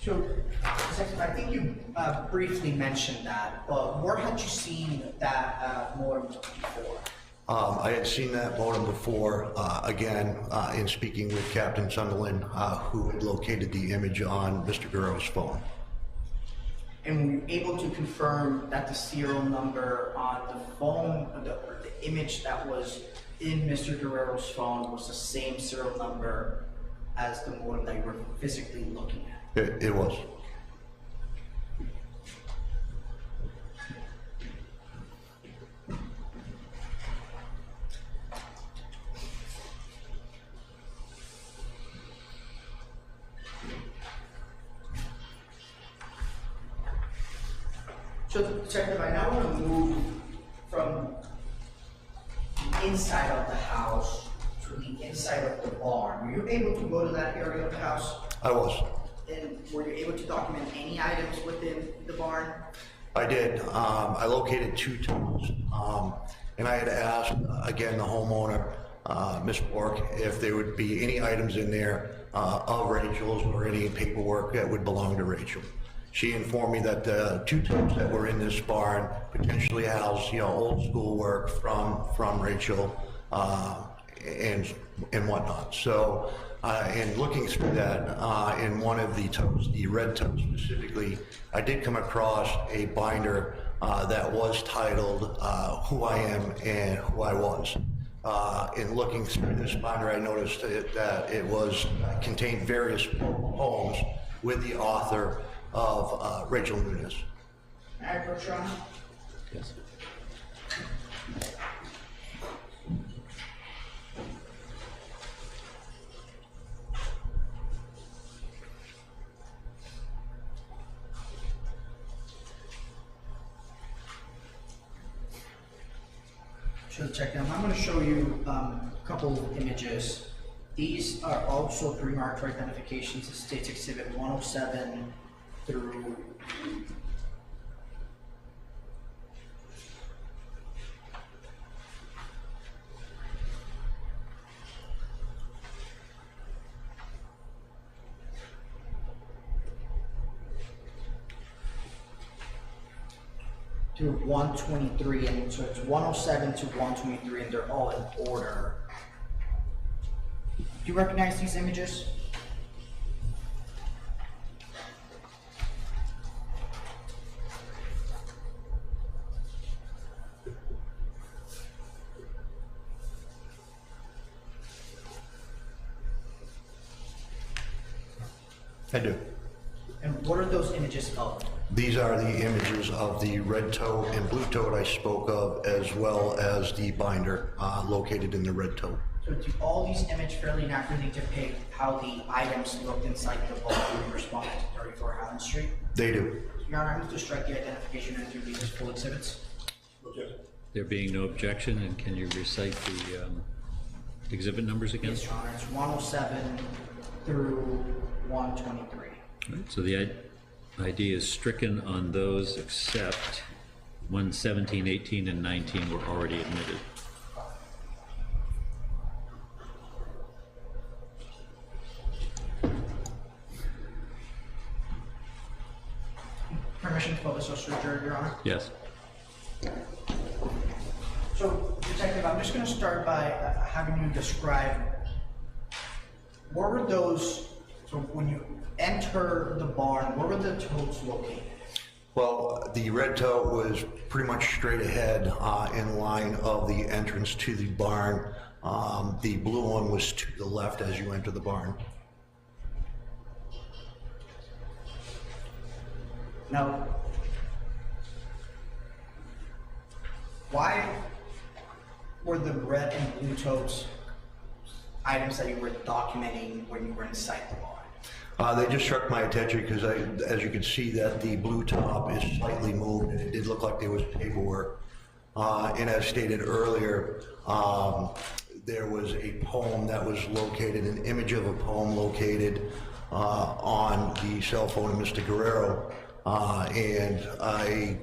So, Detective, I think you briefly mentioned that, but where had you seen that modem before? I had seen that modem before, again, in speaking with Captain Sunderland, who had located the image on Mr. Guerrero's phone. And were you able to confirm that the serial number on the phone, the image that was in Mr. Guerrero's phone was the same serial number as the modem that you were physically looking at? It was. So, Detective, I now want to move from the inside of the house to the inside of the barn. Were you able to go to that area of the house? I was. And were you able to document any items within the barn? I did. I located 2 totes, and I had asked, again, the homeowner, Ms. Bork, if there would be any items in there of Rachel's or any paperwork that would belong to Rachel. She informed me that the 2 totes that were in this barn potentially house, old school work from Rachel and whatnot. So, in looking through that, in one of the totes, the red tote specifically, I did come across a binder that was titled Who I Am and Who I Was. In looking through this binder, I noticed that it contained various poems with the author of Rachel Nunes. May I approach, Your Honor? Yes. So, check them. I'm going to show you a couple of images. These are also pre-marked for identifications. The State's Exhibit 107 through to 123, and so it's 107 to 123, and they're all in order. Do you recognize these images? I do. And what are those images of? These are the images of the red tote and blue tote I spoke of, as well as the binder located in the red tote. So do all these images fairly accurately depict how the items looked inside the vault in response to 34 Haddon Street? They do. Your Honor, I move to strike the identification and through these as full exhibits. There being no objection, and can you recite the exhibit numbers again? Yes, Your Honor, it's 107 through 123. All right, so the ID is stricken on those except 117, 18, and 19 were already admitted. Permission to publish those to the jury, Your Honor? Yes. So, Detective, I'm just going to start by having you describe where were those, so when you enter the barn, where were the totes located? Well, the red tote was pretty much straight ahead in line of the entrance to the barn. The blue one was to the left as you enter the barn. Now, why were the red and blue totes items that you were documenting when you were inside the barn? They just struck my attention because as you can see that the blue top is slightly moved and it did look like there was paperwork. And as stated earlier, there was a poem that was located, an image of a poem located on the cell phone of Mr. Guerrero. And I,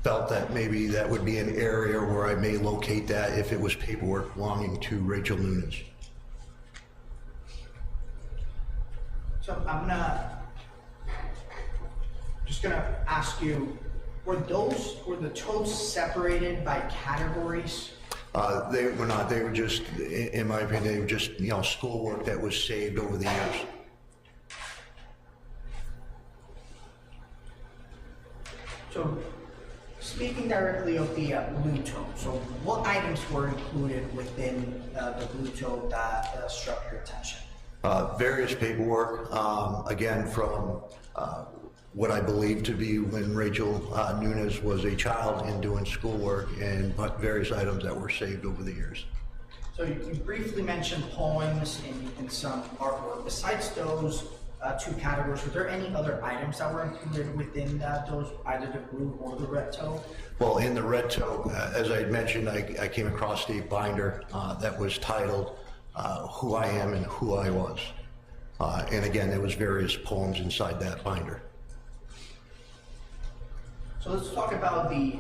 felt that maybe that would be an area where I may locate that if it was paperwork belonging to Rachel Nunes. So I'm just gonna ask you, were the totes separated by categories? They were not. They were just, in my opinion, they were just, schoolwork that was saved over the years. So, speaking directly of the blue tote, so what items were included within the blue tote that struck your attention? Various paperwork, again, from what I believe to be when Rachel Nunes was a child and doing schoolwork, and various items that were saved over the years. So you briefly mentioned poems and some artwork. Besides those two categories, were there any other items that were included within those, either the blue or the red tote? Well, in the red tote, as I had mentioned, I came across a binder that was titled Who I Am and Who I Was. And again, there was various poems inside that binder. So let's talk about the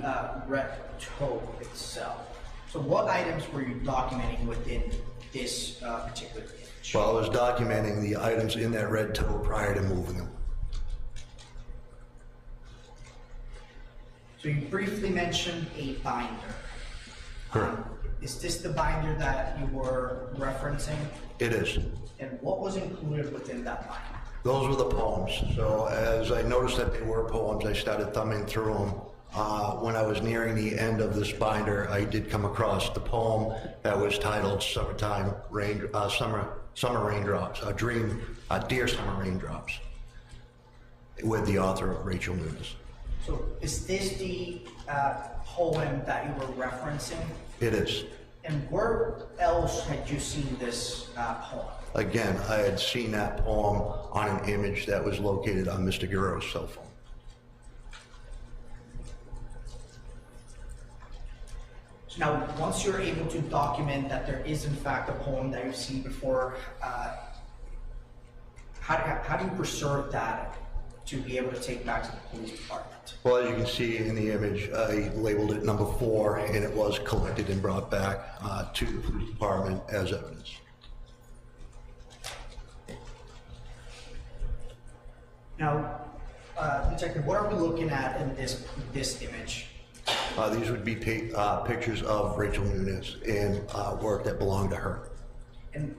red tote itself. So what items were you documenting within this particular image? Well, I was documenting the items in that red tote prior to moving them. So you briefly mentioned a binder. Correct. Is this the binder that you were referencing? It is. And what was included within that binder? Those were the poems. So as I noticed that they were poems, I started thumbing through them. When I was nearing the end of this binder, I did come across the poem that was titled "Summertime Rain, Summer Raindrops," Dear Summer Raindrops, with the author of Rachel Nunes. So is this the poem that you were referencing? It is. And where else had you seen this poem? Again, I had seen that poem on an image that was located on Mr. Guerrero's cell phone. So now, once you're able to document that there is in fact a poem that you've seen before, how do you preserve that to be able to take back to the police department? Well, as you can see in the image, I labeled it number 4, and it was collected and brought back to the police department as evidence. Now, Detective, what are we looking at in this image? These would be pictures of Rachel Nunes and work that belonged to her. And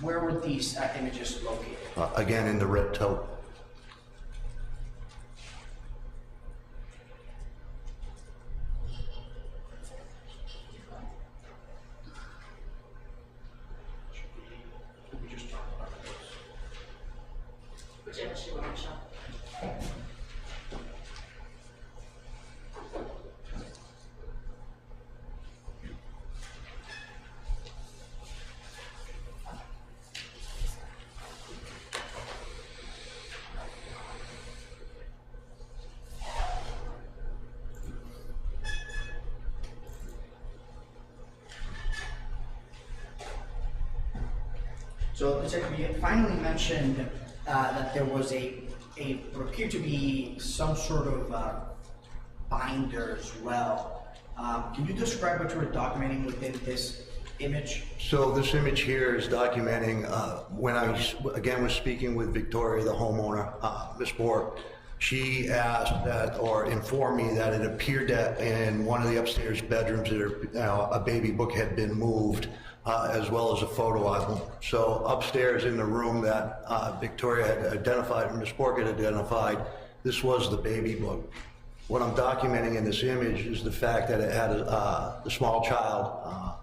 where were these images located? Again, in the red tote. Which image do you want to show? So, Detective, you finally mentioned that there was what appeared to be some sort of binder as well. Can you describe what you were documenting within this image? So this image here is documenting when I, again, was speaking with Victoria, the homeowner, Miss Bork. She asked that, or informed me that it appeared that in one of the upstairs bedrooms a baby book had been moved, as well as a photo album. So upstairs in the room that Victoria had identified, and Miss Bork had identified, this was the baby book. What I'm documenting in this image is the fact that it had the small child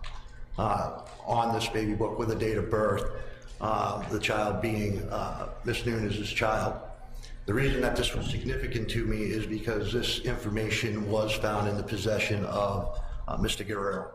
on this baby book with a date of birth, the child being Miss Nunes' child. The reason that this was significant to me is because this information was found in the possession of Mr. Guerrero.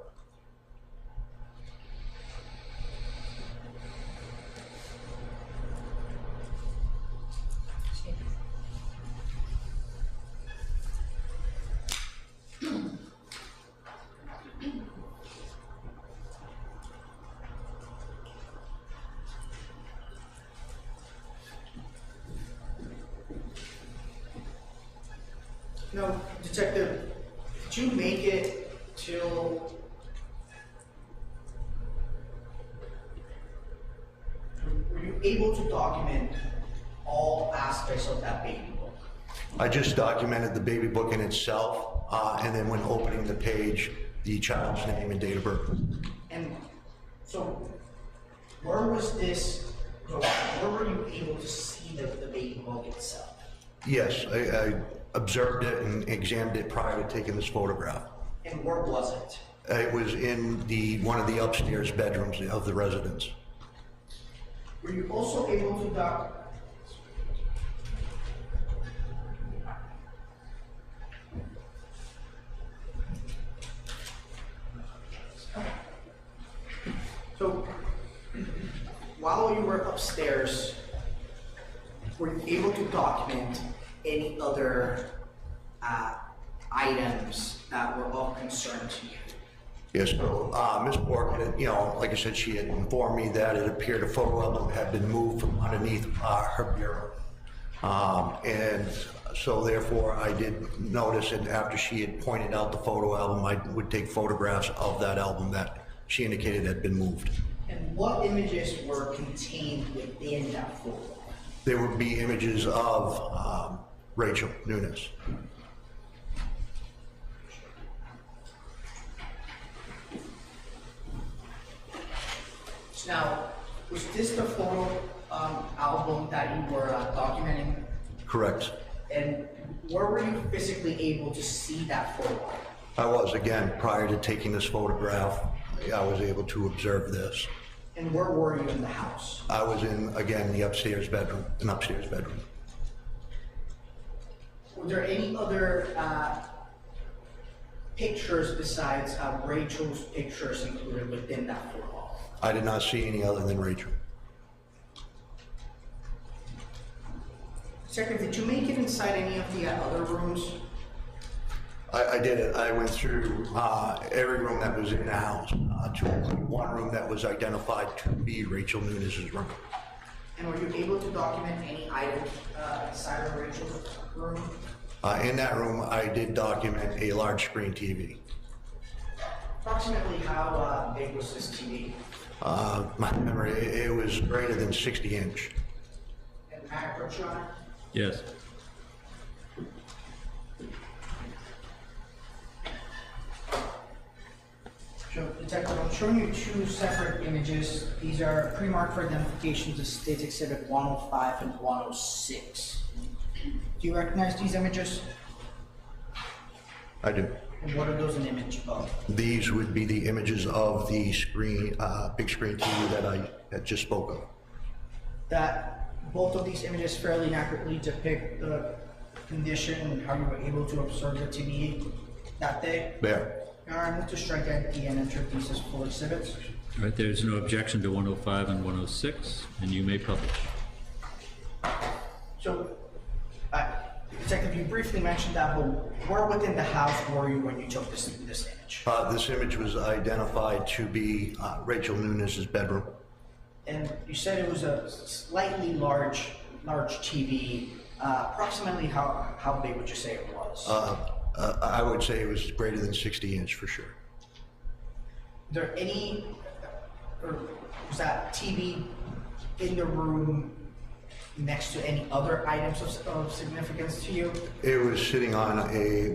No, Detective, did you make it till were you able to document all aspects of that baby book? I just documented the baby book in itself, and then when opening the page, the child's name and date of birth. And so, where was this? So where were you able to see the baby book itself? Yes, I observed it and examined it prior to taking this photograph. And where was it? It was in one of the upstairs bedrooms of the residence. Were you also able to So, while you were upstairs, were you able to document any other items that were of concern to you? Yes, so Ms. Bork, like I said, she had informed me that it appeared a photo album had been moved from underneath her bureau. And so therefore I did notice, and after she had pointed out the photo album, I would take photographs of that album that she indicated had been moved. And what images were contained within that photo? There would be images of Rachel Nunes. Now, was this the photo album that you were documenting? Correct. And where were you physically able to see that photo? I was, again, prior to taking this photograph, I was able to observe this. And where were you in the house? I was in, again, the upstairs bedroom, an upstairs bedroom. Were there any other pictures besides Rachel's pictures included within that photo? I did not see any other than Rachel. Secretary, did you make it inside any of the other rooms? I did it. I went through every room that was in the house to include one room that was identified to be Rachel Nunes' room. And were you able to document any items inside of Rachel's room? In that room, I did document a large screen TV. Approximately how big was this TV? My memory, it was greater than 60 inch. And may I approach you on it? Yes. So, Detective, I'm showing you two separate images. These are pre-marked for identifications of States Exhibit 105 and 106. Do you recognize these images? I do. And what are those an image of? These would be the images of the screen, big screen TV that I had just spoke of. That both of these images fairly accurately depict the condition and how you were able to observe the TV that day? There. All right, move to strike ID and enter these as full exhibits. All right, there's no objection to 105 and 106, and you may publish. So, Detective, you briefly mentioned that, but where within the house were you when you took this image? This image was identified to be Rachel Nunes' bedroom. And you said it was a slightly large TV. Approximately how big would you say it was? I would say it was greater than 60 inch for sure. There any, or was that TV in the room next to any other items of significance to you? It was sitting on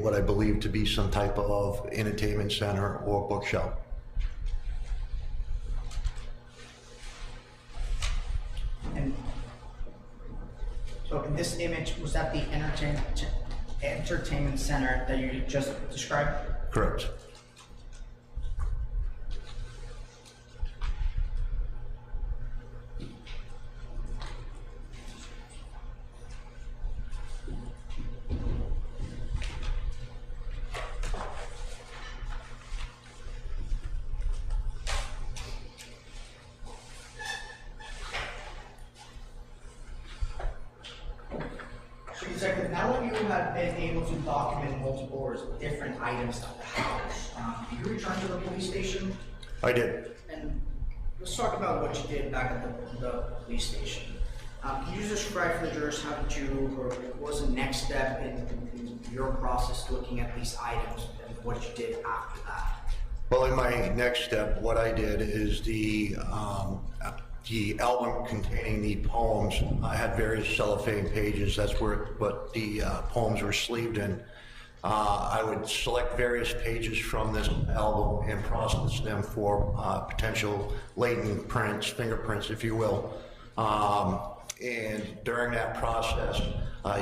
what I believe to be some type of entertainment center or bookshelf. And so in this image, was that the entertainment entertainment center that you just described? Correct. Detective, now that you have been able to document multiple or different items of the house, did you return to the police station? I did. And let's talk about what you did back at the police station. Can you describe for the jurors how did you, or what was the next step in your process looking at these items and what you did after that? Well, in my next step, what I did is the album containing the poems had various cellophane pages. That's what the poems were sleeved in. I would select various pages from this album and process them for potential latent prints, fingerprints, if you will. And during that process,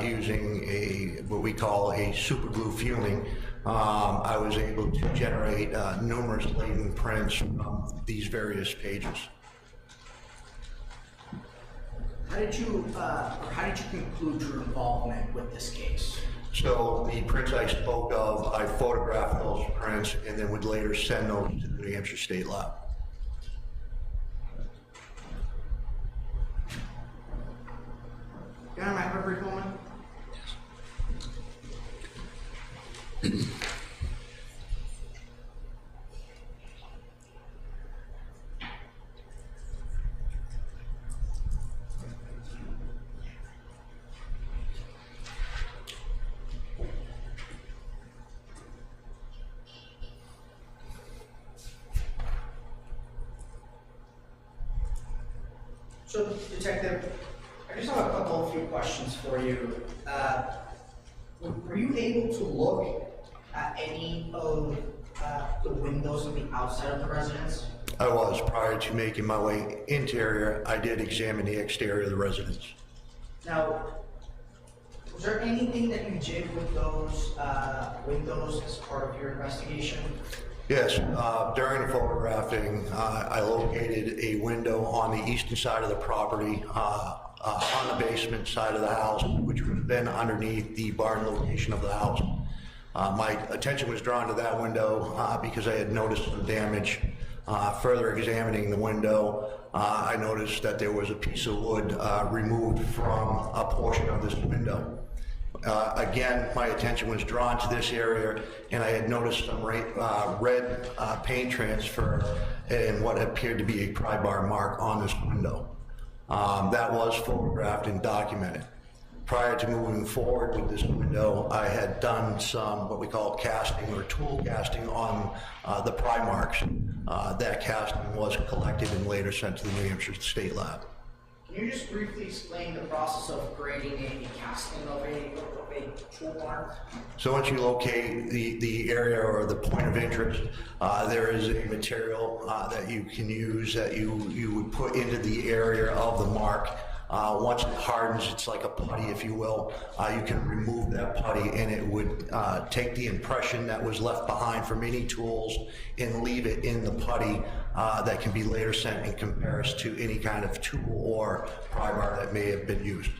using what we call a super glue fuming, I was able to generate numerous latent prints from these various pages. How did you conclude your involvement with this case? So the prints I spoke of, I photographed those prints and then would later send those to the New Hampshire State Lab. Can I have a brief moment? So, Detective, I just have a few questions for you. Were you able to look at any of the windows on the outside of the residence? I was. Prior to making my way interior, I did examine the exterior of the residence. Now, was there anything that you did with those windows as part of your investigation? Yes, during the photographing, I located a window on the eastern side of the property, on the basement side of the house, which would have been underneath the barn location of the house. My attention was drawn to that window because I had noticed some damage. Further examining the window, I noticed that there was a piece of wood removed from a portion of this window. Again, my attention was drawn to this area, and I had noticed some red paint transfer and what appeared to be a pry bar mark on this window. That was photographed and documented. Prior to moving forward with this window, I had done some what we call casting or tool casting on the pry marks. That casting was collected and later sent to the New Hampshire State Lab. Can you just briefly explain the process of creating a casting of a tool mark? So once you locate the area or the point of interest, there is a material that you can use that you would put into the area of the mark. Once it hardens, it's like a putty, if you will. You can remove that putty and it would take the impression that was left behind from any tools and leave it in the putty that can be later sent in comparison to any kind of tool or pry bar that may have been used.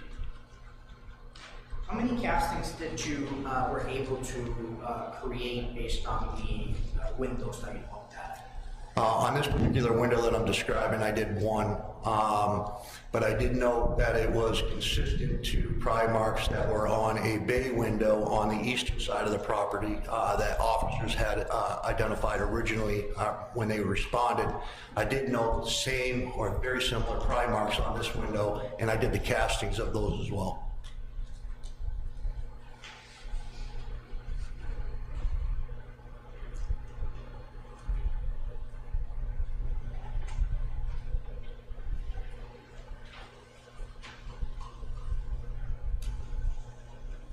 How many castings did you were able to create based on the windows that you looked at? On this particular window that I'm describing, I did one, but I did note that it was consistent to pry marks that were on a bay window on the eastern side of the property that officers had identified originally when they responded. I did note the same or very similar pry marks on this window, and I did the castings of those as well.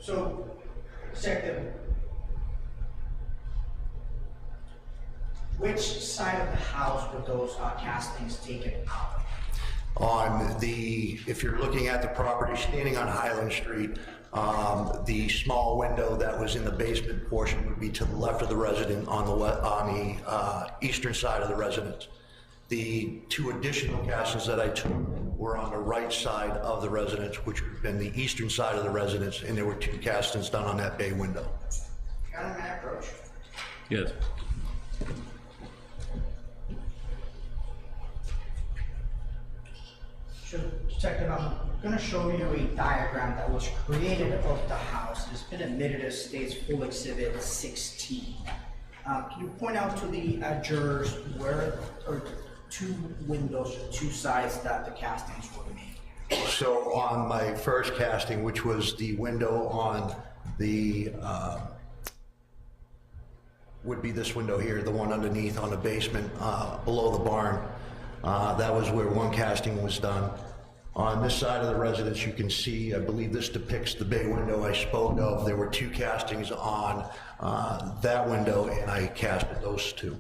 So, Detective, which side of the house were those castings taken out? If you're looking at the property standing on Highland Street, the small window that was in the basement portion would be to the left of the resident on the eastern side of the residence. The two additional castings that I took were on the right side of the residence, which would have been the eastern side of the residence, and there were two castings done on that bay window. Got a map approach. Yes. So, Detective, I'm going to show you a diagram that was created of the house. It's been admitted as State's Full Exhibit 16. Can you point out to the jurors where, or two windows, two sides that the castings were made? So on my first casting, which was the window on the, would be this window here, the one underneath on the basement, below the barn. That was where one casting was done. On this side of the residence, you can see, I believe this depicts the bay window I spoke of. There were two castings on that window, and I casted those two.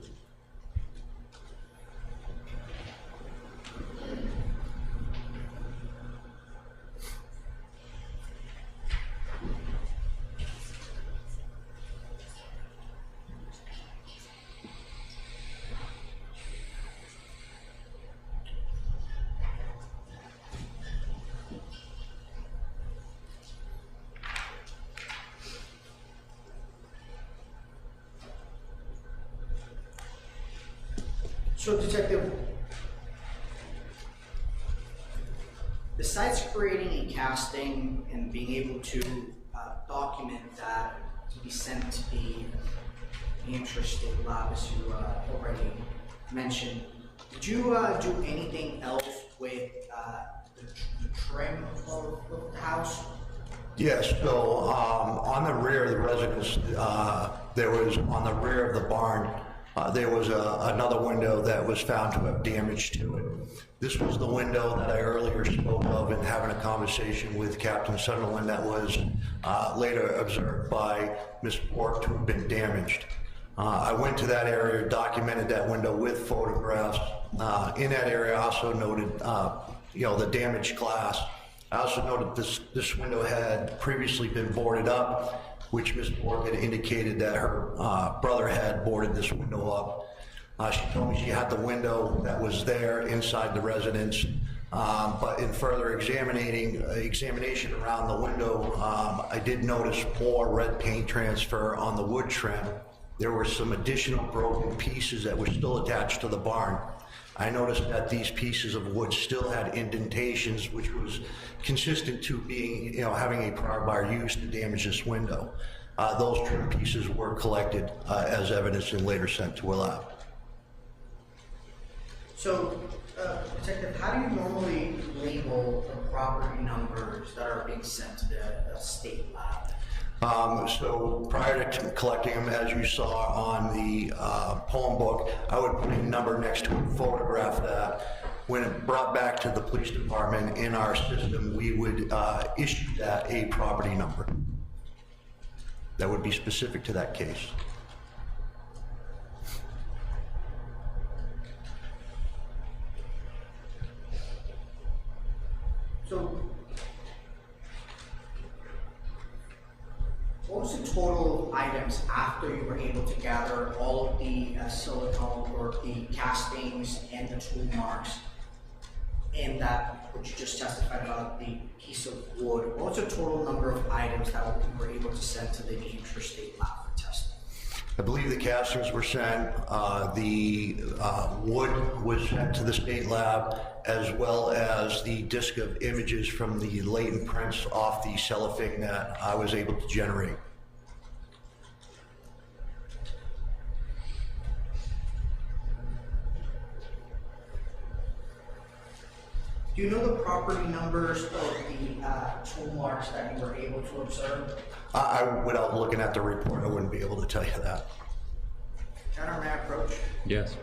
So, Detective, besides creating a casting and being able to document that to be sent to the Hampshire State Lab, as you already mentioned, did you do anything else with the trim of the house? Yes, so on the rear of the residence, there was, on the rear of the barn, there was another window that was found to have damage to it. This was the window that I earlier spoke of in having a conversation with Captain Sunderland that was later observed by Ms. Bork to have been damaged. I went to that area, documented that window with photographs. In that area, I also noted, the damaged glass. I also noted this window had previously been boarded up, which Ms. Bork had indicated that her brother had boarded this window up. She told me she had the window that was there inside the residence, but in further examination around the window, I did notice more red paint transfer on the wood trim. There were some additional broken pieces that were still attached to the barn. I noticed that these pieces of wood still had indentations, which was consistent to being, having a prior buyer used to damage this window. Those trim pieces were collected as evidence and later sent to a lab. So, Detective, how do you normally label the property numbers that are being sent to the state lab? So prior to collecting them, as you saw on the poem book, I would put a number next to it, photograph that. When it brought back to the police department in our system, we would issue that a property number that would be specific to that case. So, what was the total items after you were able to gather all of the silicone or the castings and the tool marks and that which you just testified about, the piece of wood? What was the total number of items that you were able to send to the Hampshire State Lab for testing? I believe the castings were sent, the wood was sent to the state lab, as well as the disc of images from the latent prints off the cellophane that I was able to generate. Do you know the property numbers of the tool marks that you were able to observe? Without looking at the report, I wouldn't be able to tell you that. General, may I approach? Yes.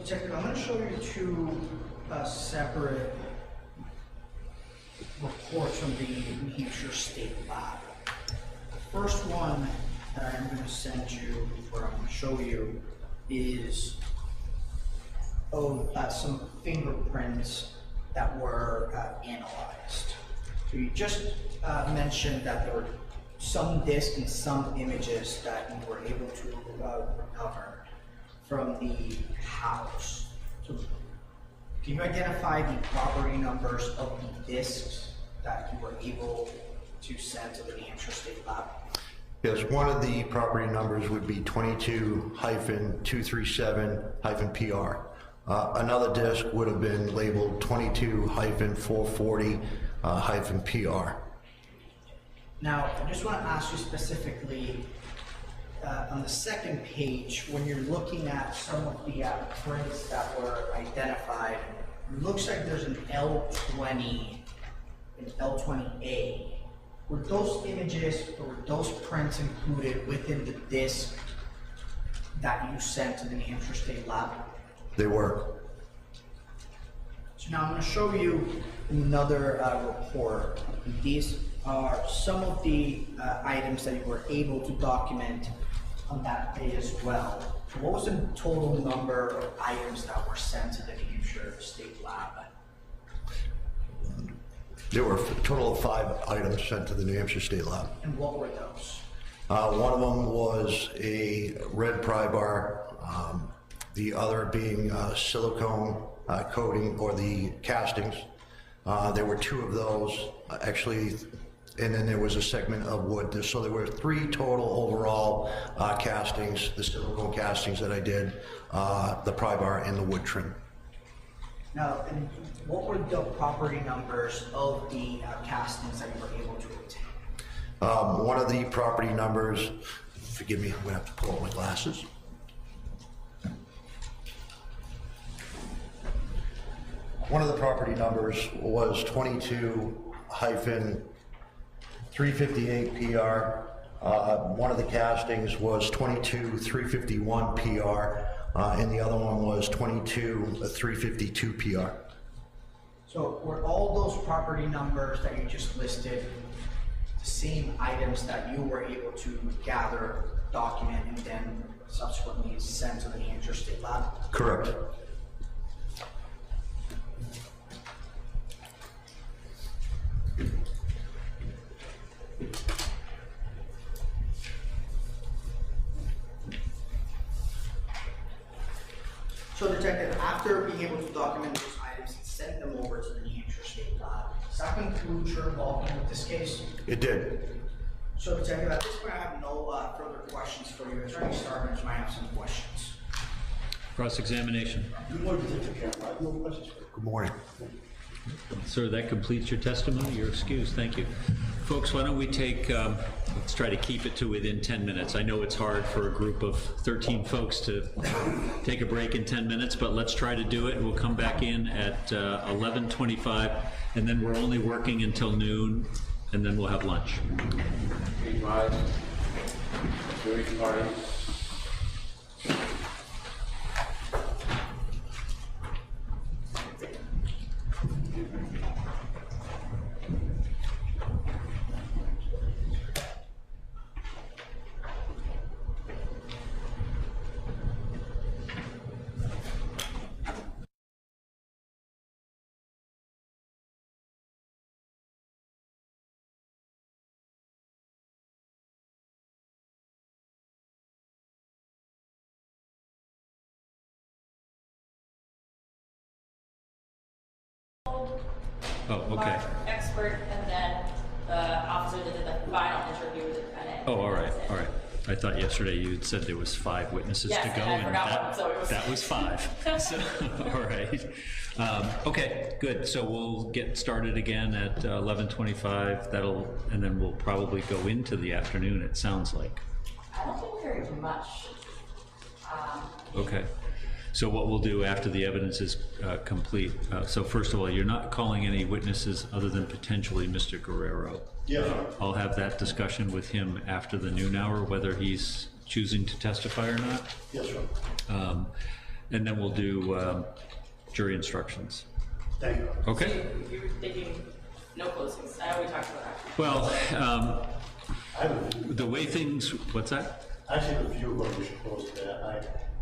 Detective, I'm going to show you two separate reports from the New Hampshire State Lab. The first one that I'm going to send you, or I'm going to show you, is some fingerprints that were analyzed. So you just mentioned that there were some discs and some images that you were able to recover from the house. So can you identify the property numbers of the discs that you were able to send to the New Hampshire State Lab? Yes, one of the property numbers would be 22-237-PR. Another disc would have been labeled 22-440-PR. Now, I just want to ask you specifically, on the second page, when you're looking at some of the prints that were identified, it looks like there's an L20, an L20A. Were those images or were those prints included within the disc that you sent to the New Hampshire State Lab? They were. So now I'm going to show you another report. These are some of the items that you were able to document on that day as well. So what was the total number of items that were sent to the New Hampshire State Lab? There were a total of 5 items sent to the New Hampshire State Lab. And what were those? One of them was a red pry bar, the other being silicone coating or the castings. There were 2 of those actually, and then there was a segment of wood. So there were 3 total overall castings, the silicone castings that I did, the pry bar and the wood trim. Now, and what were the property numbers of the castings that you were able to obtain? One of the property numbers, forgive me, I'm going to have to pull up my glasses. One of the property numbers was 22-358-PR. One of the castings was 22-351-PR, and the other one was 22-352-PR. So were all those property numbers that you just listed the same items that you were able to gather, document, and then subsequently send to the New Hampshire State Lab? Correct. So, Detective, after being able to document those items and send them over to the New Hampshire State Lab, does that conclude your involvement with this case? It did. So, Detective, at this point, I have no further questions for you. Attorney Starvins might have some questions. Cross-examination. Good morning. Sir, that completes your testimony. You're excused. Thank you. Folks, why don't we take, let's try to keep it to within 10 minutes. I know it's hard for a group of 13 folks to take a break in 10 minutes, but let's try to do it. We'll come back in at 11:25, and then we're only working until noon, and then we'll have lunch. Oh, okay. Expert, and then the officer that did the final interview with the defendant. Oh, all right, all right. I thought yesterday you had said there was 5 witnesses Yes, to go, and I forgot one, so it was- that was 5. So, all right. Okay, good. So we'll get started again at 11:25. And then we'll probably go into the afternoon. It sounds like. I don't think very much. Okay. So what we'll do after the evidence is complete. So first of all, you're not calling any witnesses other than potentially Mr. Guerrero. Yes, sir. I'll have that discussion with him after the noon hour, whether he's choosing to testify or not. Yes, sir. and then we'll do jury instructions. Thank you. Okay? You were thinking no closings. I know we talked about that. Well, I have a few, the way things, what's that? actually have a few what we should close today.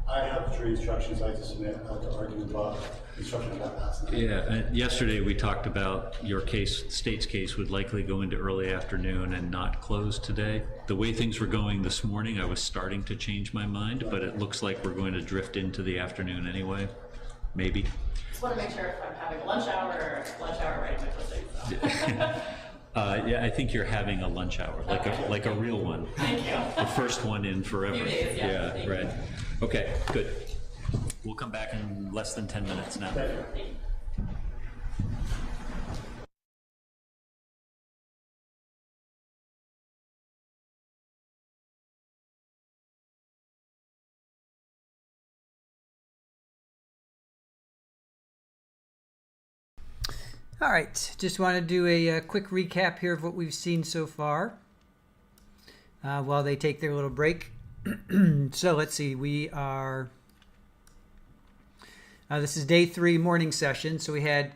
I have jury instructions I have to submit, to argue about instruction I got last night. Yeah, yesterday we talked about your case, state's case would likely go into early afternoon and not close today. The way things were going this morning, I was starting to change my mind, but it looks like we're going to drift into the afternoon anyway, maybe. Just want to make sure if I'm having a lunch hour writing my closing. So. Yeah, I think you're having a lunch hour, like a real one. Thank you. The first one in forever. Few days, yeah. Thank Right. Okay, good. We'll come back in less than 10 minutes now. All right, just want to do a quick recap here of what we've seen so far while they take their little break. So let's see, we are, this is day 3 morning session. So we had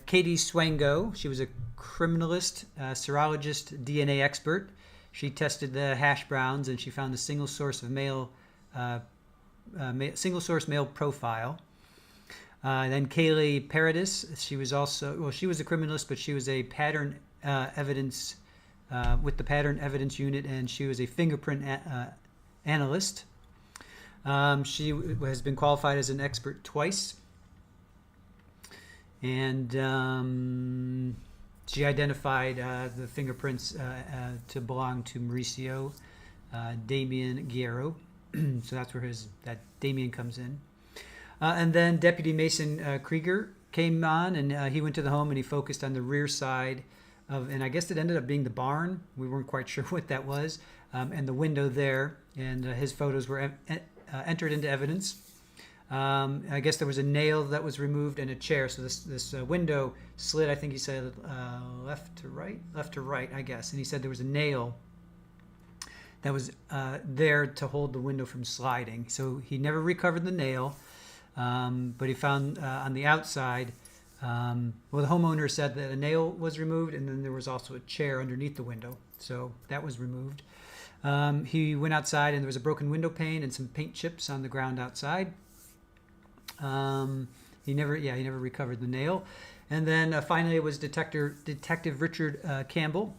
Katie Swango. She was a criminalist, serologist, DNA expert. She tested the hash browns and she found a single source male profile. Then Kaylee Paradis, she was also, well, she was a criminalist, but she was a pattern evidence with the pattern evidence unit, and she was a fingerprint analyst. She has been qualified as an expert twice, and she identified the fingerprints to belong to Mauricio Guerrero. So that's where that Damien comes in. And then Deputy Mason Krieger came on, and he went to the home and he focused on the rear side of, and I guess it ended up being the barn. We weren't quite sure what that was, and the window there. And his photos were entered into evidence. I guess there was a nail that was removed and a chair. So this window slid, I think he said, left to right, I guess. And he said there was a nail that was there to hold the window from sliding. So he never recovered the nail. But he found on the outside, well, the homeowner said that a nail was removed, and then there was also a chair underneath the window, so that was removed. He went outside, and there was a broken window pane and some paint chips on the ground outside. He never recovered the nail. And then finally, it was Detective Richard Campbell,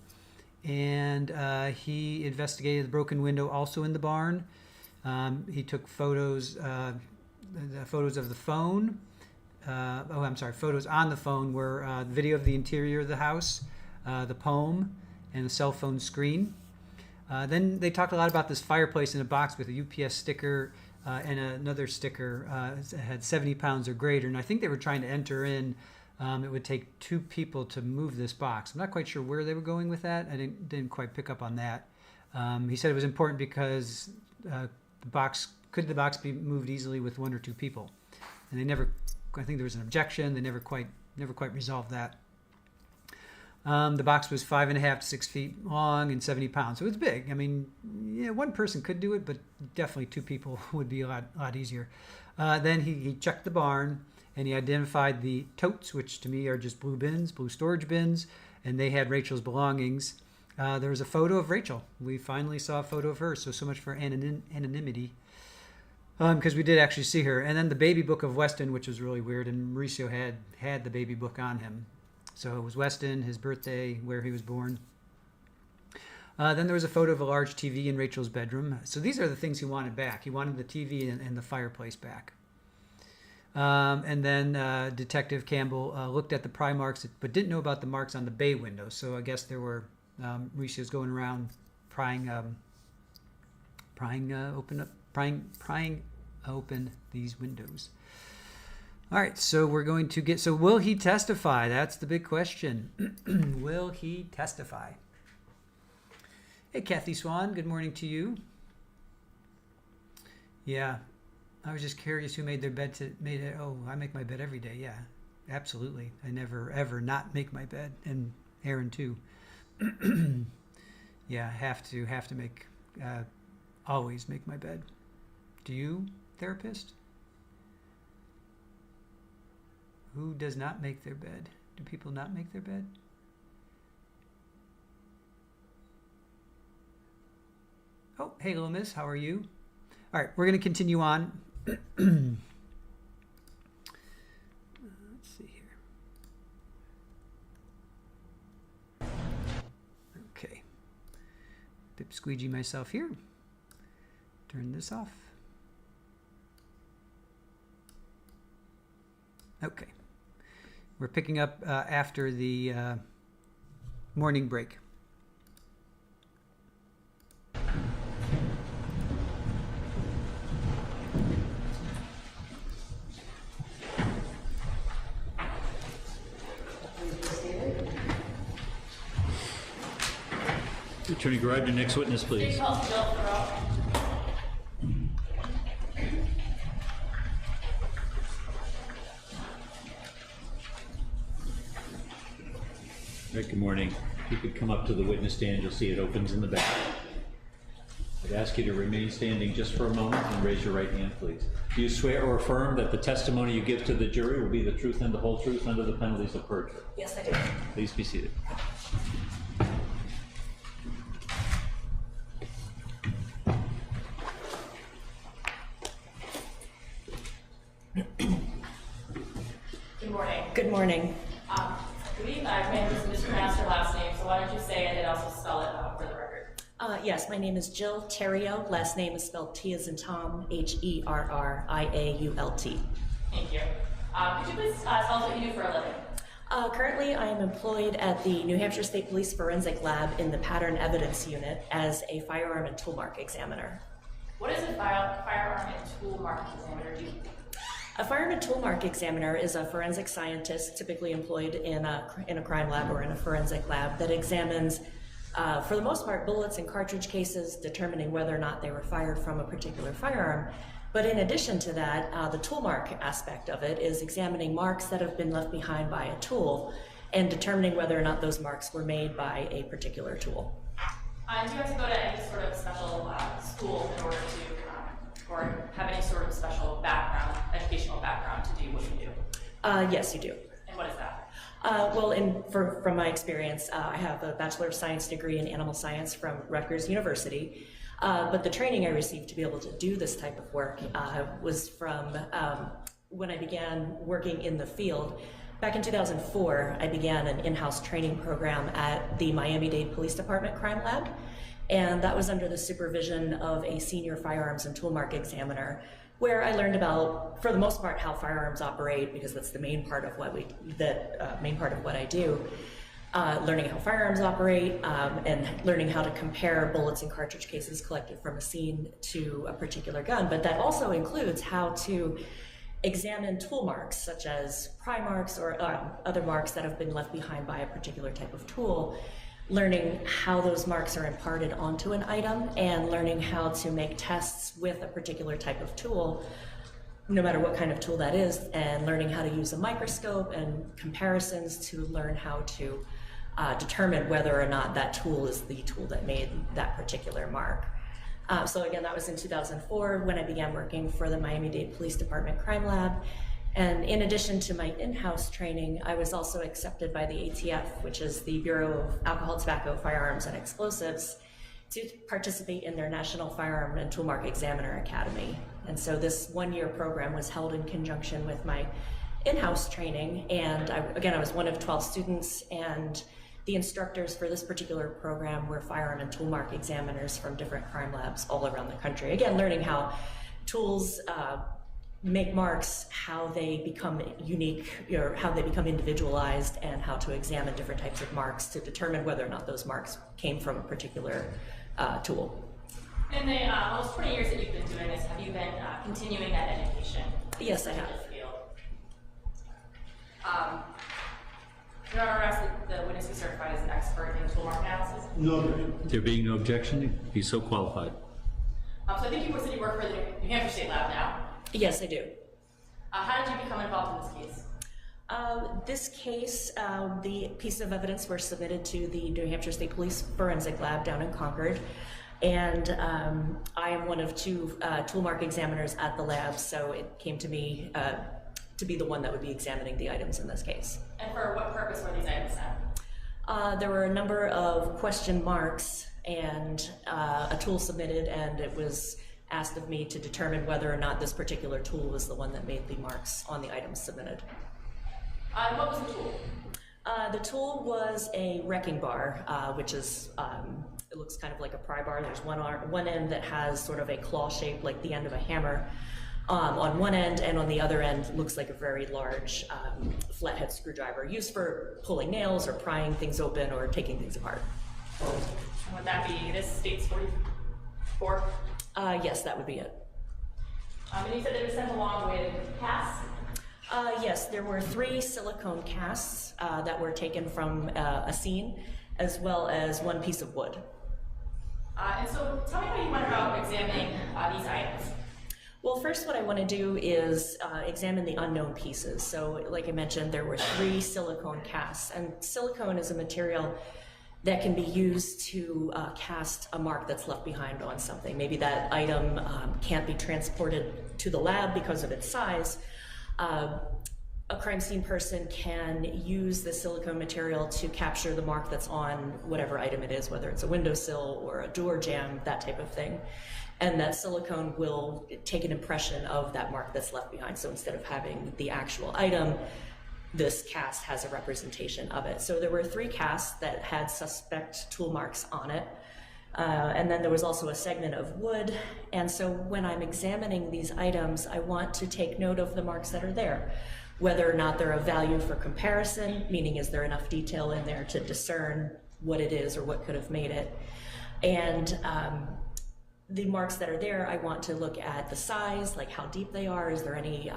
and he investigated the broken window also in the barn. He took photos. The photos of the phone. Photos on the phone were video of the interior of the house, the poem, and the cell phone screen. Then they talked a lot about this fireplace in a box with a UPS sticker and another sticker that had 70 pounds or greater. And I think they were trying to enter in, it would take 2 people to move this box. I'm not quite sure where they were going with that. I didn't quite pick up on that. He said it was important because could the box be moved easily with 1 or 2 people? And they never, I think there was an objection. They never quite resolved that. The box was 5.5 to 6 feet long and 70 pounds. So it's big. I mean, yeah, 1 person could do it, but definitely 2 people would be a lot easier. Then he checked the barn and he identified the totes, which to me are just blue storage bins, and they had Rachel's belongings. There was a photo of Rachel. We finally saw a photo of her. So much for anonymity. Because we did actually see her. And then the baby book of Weston, which was really weird, and Mauricio had the baby book on him. So it was Weston, his birthday, where he was born. Then there was a photo of a large TV in Rachel's bedroom. So these are the things he wanted back. He wanted the TV and the fireplace back. And then Detective Campbell looked at the pry marks, but didn't know about the marks on the bay window. So I guess there were, Mauricio's going around prying open these windows. All right, so we're going to so will he testify? That's the big question. Will he testify? Hey, Kathy Swan, good morning to you. Yeah, I was just curious who made their bed oh, I make my bed every day. Yeah, absolutely. I never ever not make my bed, and Aaron too. Yeah, have to make always make my bed. Do you, therapist? Who does not make their bed? Do people not make their bed? Oh, hey, little miss, how are you? All right, we're going to continue on. Let's see here. Okay. Dip squeegee myself here. Turn this off. Okay. We're picking up after the morning break. Attorney Garrard, your next witness, please. State calls Jill Thoreau. All right, good morning. If you could come up to the witness stand, you'll see it opens in the back. I'd ask you to remain standing just for a moment and raise your right hand, please. Do you swear or affirm that the testimony you give to the jury will be the truth and the whole truth under the penalties of perjury? Yes, I do. Please be seated. Good morning. Good morning. I believe I may have mispronounced your last name, so why don't you say it and also spell it for the record? Yes, my name is Jill Terrio. Last name is spelled T as in Tom, Herriault. Thank you. Could you please tell us what you do for a living? Currently, I am employed at the New Hampshire State Police Forensic Lab in the Pattern Evidence Unit as a firearm and tool mark examiner. What does a firearm and tool mark examiner do? A firearm and tool mark examiner is a forensic scientist typically employed in a crime lab or in a forensic lab that examines, for the most part, bullets and cartridge cases, determining whether or not they were fired from a particular firearm. But in addition to that, the tool mark aspect of it is examining marks that have been left behind by a tool and determining whether or not those marks were made by a particular tool. Do you have to go to any sort of special school in order to, or have any sort of special background, educational background to do what you do? Yes, you do. And what is that? Well, from my experience, I have a Bachelor of Science degree in Animal Science from Rutgers University. But the training I received to be able to do this type of work was from when I began working in the field. Back in 2004, I began an in-house training program at the Miami-Dade Police Department Crime Lab. And that was under the supervision of a senior firearms and tool mark examiner, where I learned about, for the most part, how firearms operate, because that's the main part of what I do. Learning how firearms operate and learning how to compare bullets and cartridge cases collected from a scene to a particular gun. But that also includes how to examine tool marks, such as pry marks or other marks that have been left behind by a particular type of tool, learning how those marks are imparted onto an item, and learning how to make tests with a particular type of tool, no matter what kind of tool that is, and learning how to use a microscope and comparisons to learn how to determine whether or not that tool is the tool that made that particular mark. So again, that was in 2004 when I began working for the Miami-Dade Police Department Crime Lab. And in addition to my in-house training, I was also accepted by the ATF, which is the Bureau of Alcohol, Tobacco, Firearms, and Explosives, to participate in their National Firearm and Tool Mark Examiner Academy. And so this one-year program was held in conjunction with my in-house training. And I was one of 12 students, and the instructors for this particular program were firearm and tool mark examiners from different crime labs all around the country. Again, learning how tools make marks, how they become unique, or how they become individualized, and how to examine different types of marks to determine whether or not those marks came from a particular tool. In the almost 20 years that you've been doing this, have you been continuing that education? Yes, I have. Your Honor, asked the witness be certified as an expert in tool mark analysis? No. There being no objection, he's so qualified. So I think you said you work for the New Hampshire State Lab now. Yes, I do. How did you become involved in this case? This case, the pieces of evidence were submitted to the New Hampshire State Police Forensic Lab down in Concord. And I am one of two tool mark examiners at the lab, so it came to me to be the one that would be examining the items in this case. And for what purpose were these items sent? There were a number of question marks and a tool submitted, and it was asked of me to determine whether or not this particular tool was the one that made the marks on the items submitted. What was the tool? The tool was a wrecking bar, which is, it looks kind of like a pry bar. There's one end that has sort of a claw shape like the end of a hammer on one end, and on the other end looks like a very large flathead screwdriver used for pulling nails or prying things open or taking things apart. And would that be this state's 44? Yes, that would be it. And you said they were sent along with casts? Yes, there were 3 silicone casts that were taken from a scene, as well as 1 piece of wood. And so tell me how you went about examining these items. Well, first what I want to do is examine the unknown pieces. So like I mentioned, there were 3 silicone casts, and silicone is a material that can be used to cast a mark that's left behind on something. Maybe that item can't be transported to the lab because of its size. A crime scene person can use the silicone material to capture the mark that's on whatever item it is, whether it's a windowsill or a door jamb, that type of thing. And that silicone will take an impression of that mark that's left behind. So instead of having the actual item, this cast has a representation of it. So there were 3 casts that had suspect tool marks on it. And then there was also a segment of wood. And so when I'm examining these items, I want to take note of the marks that are there, whether or not they're of value for comparison, meaning is there enough detail in there to discern what it is or what could have made it. And the marks that are there, I want to look at the size, like how deep they are. Is there any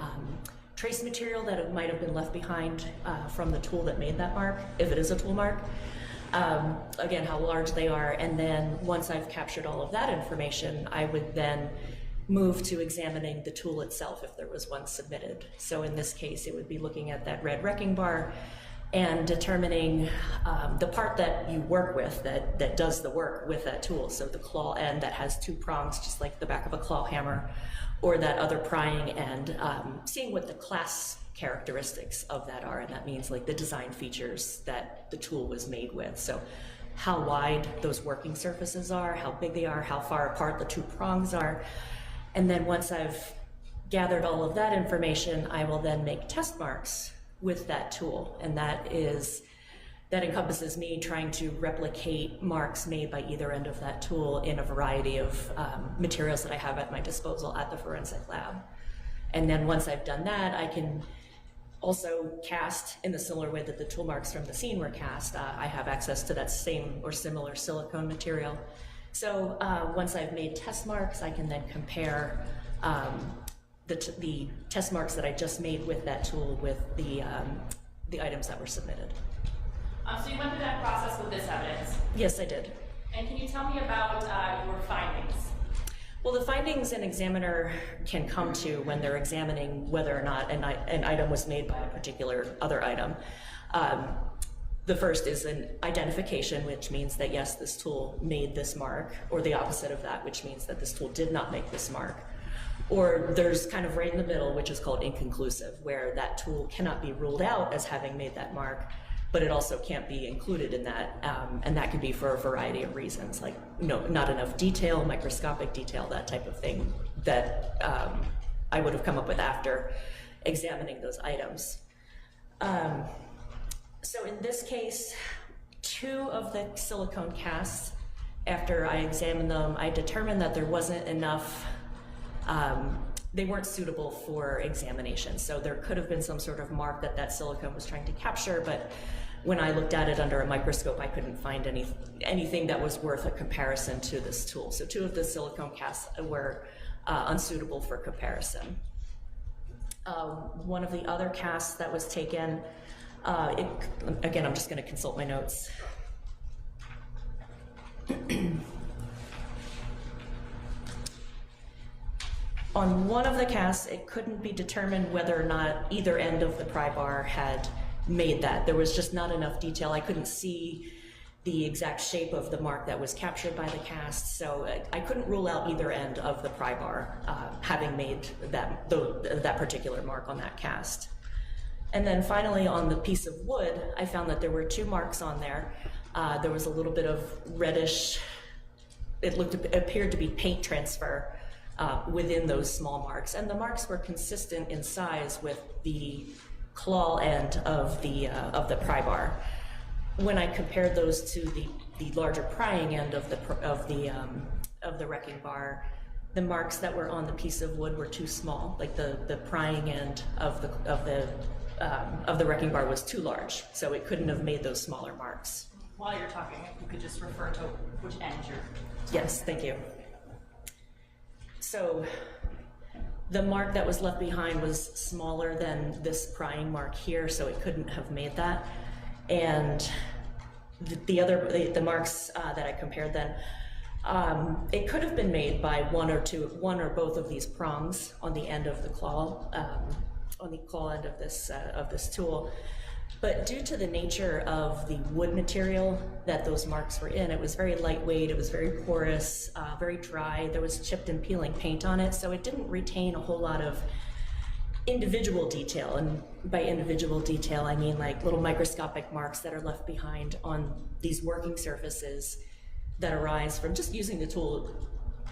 trace material that might have been left behind from the tool that made that mark, if it is a tool mark? Again, how large they are, and then once I've captured all of that information, I would then move to examining the tool itself if there was one submitted. So in this case, it would be looking at that red wrecking bar and determining the part that you work with that does the work with that tool. So the claw end that has 2 prongs, just like the back of a claw hammer, or that other prying end, seeing what the class characteristics of that are, and that means like the design features that the tool was made with. So how wide those working surfaces are, how big they are, how far apart the 2 prongs are. And then once I've gathered all of that information, I will then make test marks with that tool. And that encompasses me trying to replicate marks made by either end of that tool in a variety of materials that I have at my disposal at the forensic lab. And then once I've done that, I can also cast in the similar way that the tool marks from the scene were cast. I have access to that same or similar silicone material. So once I've made test marks, I can then compare the test marks that I just made with that tool with the items that were submitted. So you went through that process with this evidence? Yes, I did. And can you tell me about your findings? Well, the findings an examiner can come to when they're examining whether or not an item was made by a particular other item. The first is an identification, which means that yes, this tool made this mark, or the opposite of that, which means that this tool did not make this mark. Or there's kind of right in the middle, which is called inconclusive, where that tool cannot be ruled out as having made that mark, but it also can't be included in that, and that can be for a variety of reasons, like not enough detail, microscopic detail, that type of thing that I would have come up with after examining those items. So in this case, 2 of the silicone casts, after I examined them, I determined that there wasn't enough, they weren't suitable for examination. So there could have been some sort of mark that silicone was trying to capture, but when I looked at it under a microscope, I couldn't find anything that was worth a comparison to this tool. So 2 of the silicone casts were unsuitable for comparison. One of the other casts that was taken, again, I'm just going to consult my notes. On one of the casts, it couldn't be determined whether or not either end of the pry bar had made that. There was just not enough detail. I couldn't see the exact shape of the mark that was captured by the cast, so I couldn't rule out either end of the pry bar, having made that particular mark on that cast. And then finally on the piece of wood, I found that there were 2 marks on there. There was a little bit of reddish, it appeared to be paint transfer within those small marks, and the marks were consistent in size with the claw end of the pry bar. When I compared those to the larger prying end of the wrecking bar, the marks that were on the piece of wood were too small. Like the prying end of the wrecking bar was too large, so it couldn't have made those smaller marks. While you're talking, if you could just refer to which end you're... Yes, thank you. So the mark that was left behind was smaller than this prying mark here, so it couldn't have made that. And the marks that I compared then, it could have been made by one or both of these prongs on the end of the claw, on the claw end of this tool. But due to the nature of the wood material that those marks were in, it was very lightweight, it was very porous, very dry. There was chipped and peeling paint on it, so it didn't retain a whole lot of individual detail. And by individual detail, I mean like little microscopic marks that are left behind on these working surfaces that arise from just using the tool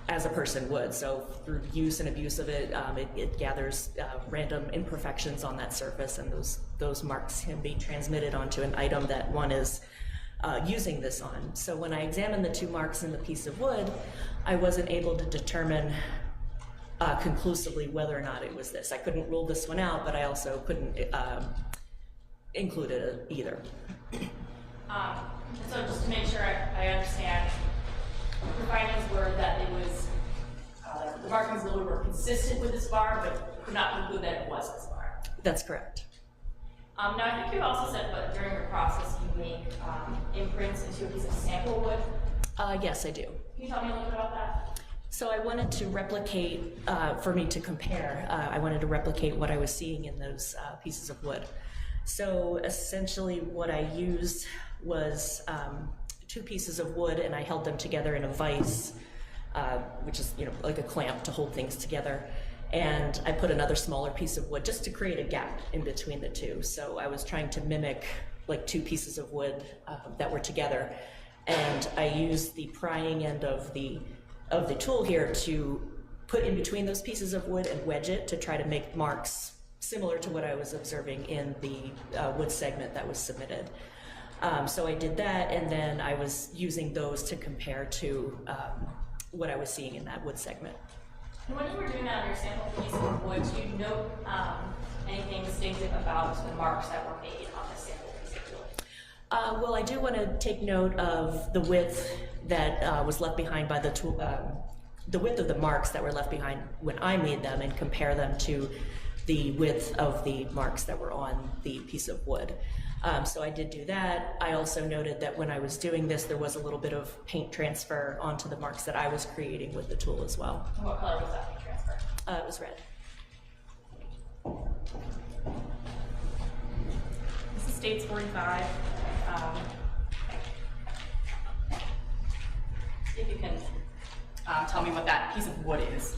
as a person would. So through use and abuse of it, it gathers random imperfections on that surface, and those marks can be transmitted onto an item that one is using this on. So when I examined the 2 marks in the piece of wood, I wasn't able to determine conclusively whether or not it was this. I couldn't rule this one out, but I also couldn't include it either. So just to make sure I understand, the findings were that it was, the markings of the wood were consistent with this bar, but could not conclude that it was this bar. That's correct. Now I think you also said that during your process you make imprints into a piece of sample wood. Yes, I do. Can you tell me a little bit about that? So I wanted to replicate, for me to compare, I wanted to replicate what I was seeing in those pieces of wood. So essentially what I used was 2 pieces of wood, and I held them together in a vise, which is, you know, like a clamp to hold things together. And I put another smaller piece of wood just to create a gap in between the 2. So I was trying to mimic like 2 pieces of wood that were together. And I used the prying end of the tool here to put in between those pieces of wood and wedge it to try to make marks similar to what I was observing in the wood segment that was submitted. So I did that, and then I was using those to compare to what I was seeing in that wood segment. And when you were doing that on your sample piece of wood, do you note anything distinctive about the marks that were made on the sample piece of wood? Well, I do want to take note of the width that was left behind by the tool, the width of the marks that were left behind when I made them, and compare them to the width of the marks that were on the piece of wood. So I did do that. I also noted that when I was doing this, there was a little bit of paint transfer onto the marks that I was creating with the tool as well. And what color was that paint transfer? It was red. This is States 45. If you can tell me what that piece of wood is.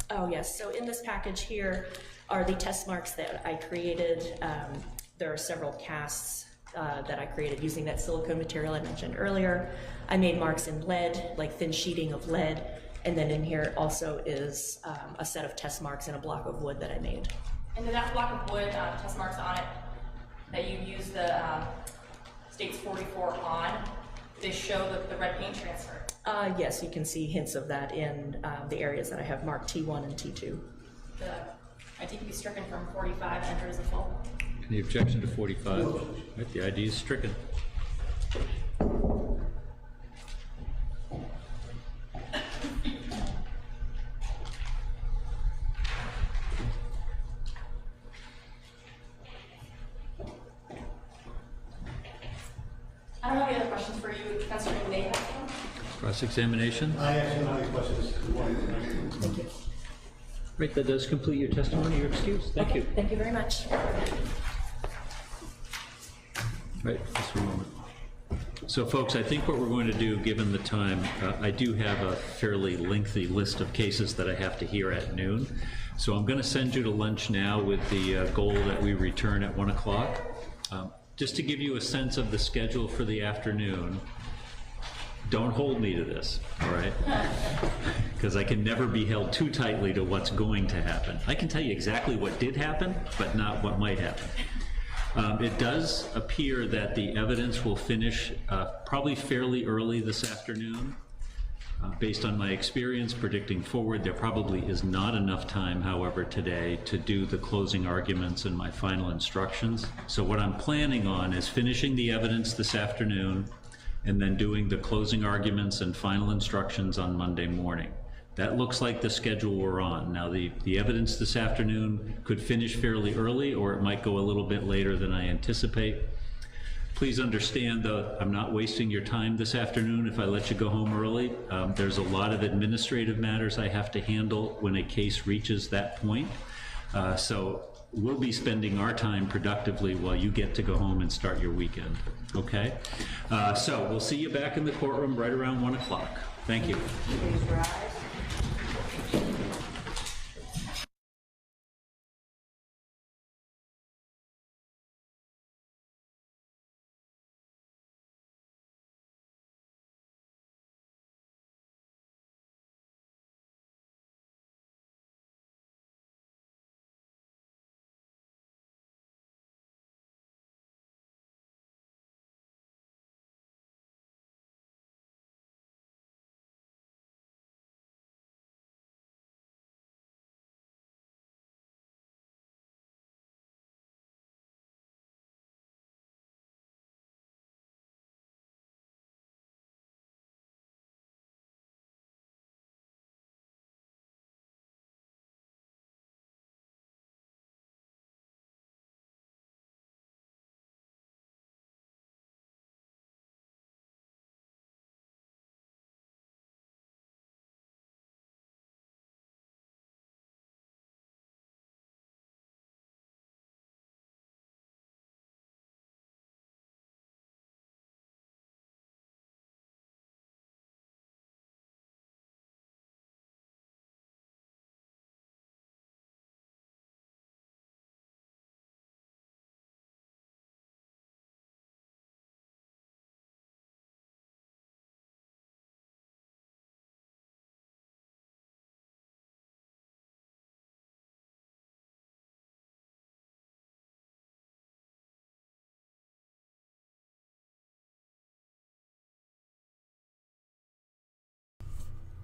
Oh yes, so in this package here are the test marks that I created. There are several casts that I created using that silicone material I mentioned earlier. I made marks in lead, like thin sheeting of lead, and then in here also is a set of test marks in a block of wood that I made. And then that block of wood, test marks on it, that you used the States 44 on, they show the red paint transfer. Yes, you can see hints of that in the areas that I have marked T1 and T2. The ID can be stricken from 45 and entered as a full. Any objection to 45? Right, the ID is stricken. I don't have any other questions for you, Councilor May. Cross-examination? I actually don't have any questions. Thank you. Right, that does complete your testimony. You're excused. Thank you. Thank you very much. Right, just a moment. So folks, I think what we're going to do, given the time, I do have a fairly lengthy list of cases that I have to hear at noon. So I'm going to send you to lunch now with the goal that we return at 1 o'clock. Just to give you a sense of the schedule for the afternoon, don't hold me to this, all right? Because I can never be held too tightly to what's going to happen. I can tell you exactly what did happen, but not what might happen. It does appear that the evidence will finish probably fairly early this afternoon. Based on my experience predicting forward, there probably is not enough time, however, today to do the closing arguments and my final instructions. So what I'm planning on is finishing the evidence this afternoon and then doing the closing arguments and final instructions on Monday morning. That looks like the schedule we're on. Now, the evidence this afternoon could finish fairly early, or it might go a little bit later than I anticipate. Please understand, though, I'm not wasting your time this afternoon if I let you go home early. There's a lot of administrative matters I have to handle when a case reaches that point. So we'll be spending our time productively while you get to go home and start your weekend, okay? So we'll see you back in the courtroom right around 1 o'clock. Thank you.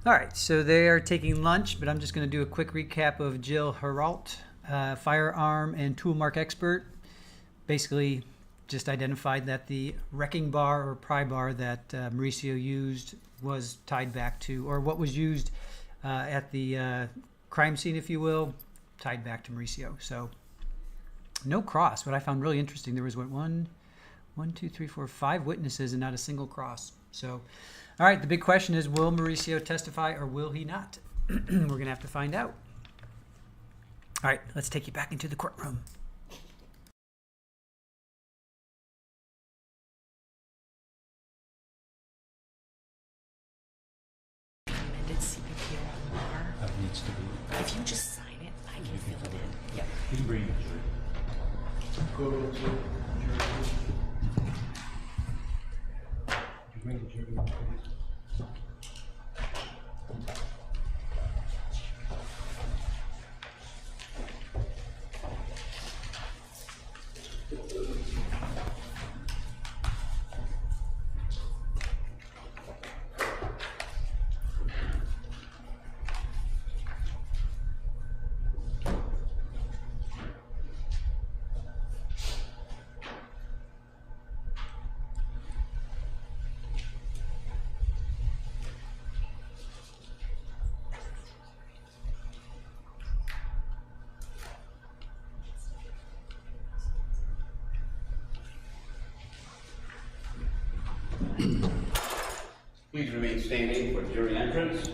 All right, so they are taking lunch, but I'm just going to do a quick recap of Jill Heralt, firearm and tool mark expert. Basically, just identified that the wrecking bar or pry bar that Mauricio used was tied back to, or what was used at the crime scene, if you will, tied back to Mauricio. So no cross. What I found really interesting, there was one, two, three, four, 5 witnesses and not a single cross. So, all right, the big question is, will Mauricio testify or will he not? We're going to have to find out. All right, let's take you back into the courtroom. Recommended CPP on bar. That needs to be. If you just sign it, I can fill it in. Yep. You can bring it. Go to jury. You bring the jury, please. Please remain standing for jury entrance.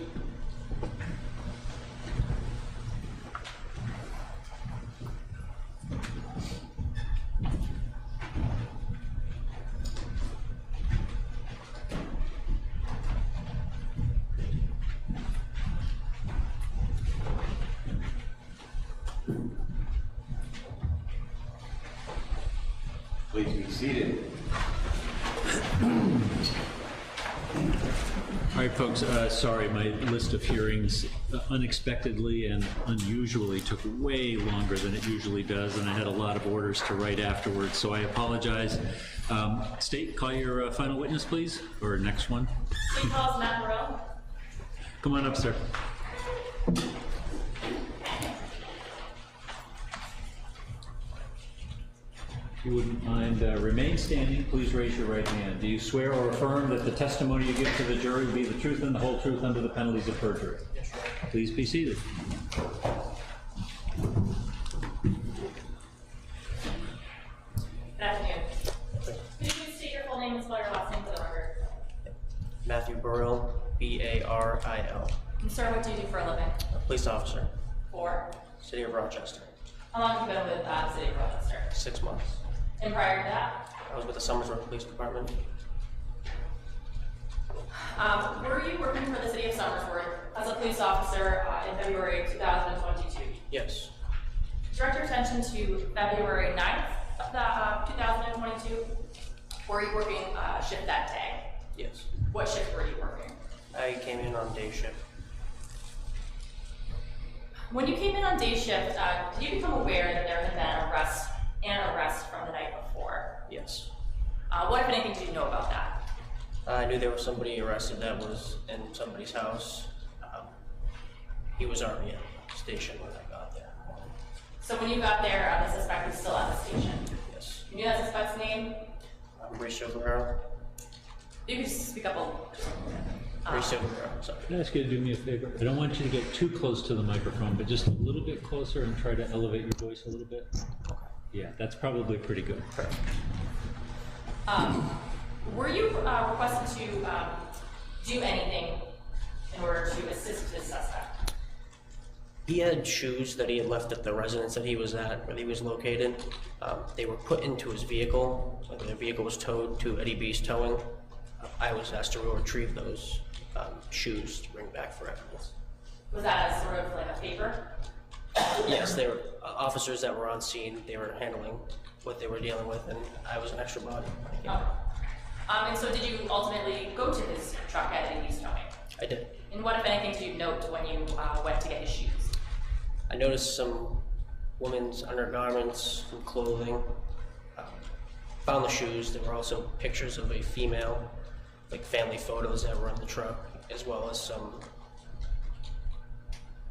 Please be seated. All right, folks, sorry, my list of hearings unexpectedly and unusually took way longer than it usually does, and I had a lot of orders to write afterwards, so I apologize. State, call your final witness, please, or next one. Please call us Matt Burrell. Come on up, sir. If you wouldn't mind, remain standing, please raise your right hand. Do you swear or affirm that the testimony you give to the jury will be the truth and the whole truth under the penalties of perjury? Yes, sir. Please be seated. Good afternoon. Could you please state your full name and spell your last name for the record? Matthew Burrill, B-A-R-I-L. And sir, what do you do for a living? A police officer, For? City of Rochester. How long have you been with the City of Rochester? 6 months. And prior to that? I was with the Somersworth Police Department. Were you working for the City of Somersworth as a police officer in February 2022? Yes. Direct your attention to February 9th of 2022. Were you working shift that day? Yes. What shift were you working? I came in on day shift. When you came in on day shift, did you become aware that there had been an arrest from the night before? Yes. What, if anything, did you know about that? I knew there was somebody arrested that was in somebody's house. He was already at the station when I got there. So when you got there, the suspect was still at the station. Yes. You knew that suspect's name? Mauricio Guerrero. You could just speak up a little. Mauricio Guerrero, sorry. Can I ask you to do me a favor? I don't want you to get too close to the microphone, but just a little bit closer and try to elevate your voice a little bit. Yeah, that's probably pretty good. Perfect. Were you requested to do anything in order to assist this suspect? He had shoes that he had left at the residence that he was at, where he was located. They were put into his vehicle. The vehicle was towed to Eddie B's towing. I was asked to retrieve those shoes to bring back for evidence. Was that as sort of like a favor? Yes, they were officers that were on scene. They were handling what they were dealing with, and I was an extra body. Oh. And so did you ultimately go to his truck at Eddie B's towing? I did. And what, if anything, did you note when you went to get his shoes? I noticed some women's undergarments, some clothing. Found the shoes. There were also pictures of a female, like family photos that were in the truck, as well as some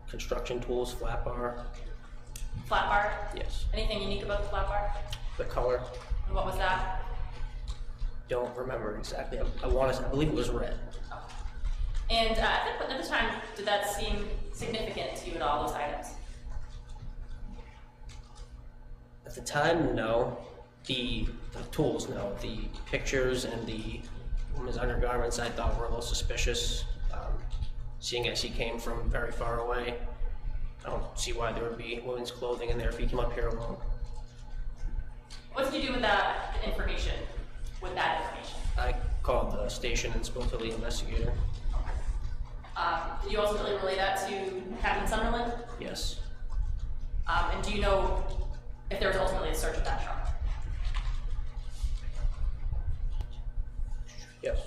construction tools, flat bar. Flat bar? Yes. Anything unique about the flat bar? The color, And what was that? don't remember exactly. I believe it was red. Oh. And at the time, did that seem significant to you at all, those items? At the time, no. The tools, no. The pictures and the women's undergarments I thought were a little suspicious. Seeing as he came from very far away, I don't see why there would be women's clothing in there if he came up here alone. What did you do with that information? I called the station and spoke to the investigator. Did you ultimately relay that to Captain Sunderland? Yes. And do you know if there was ultimately a search of that truck? Yes.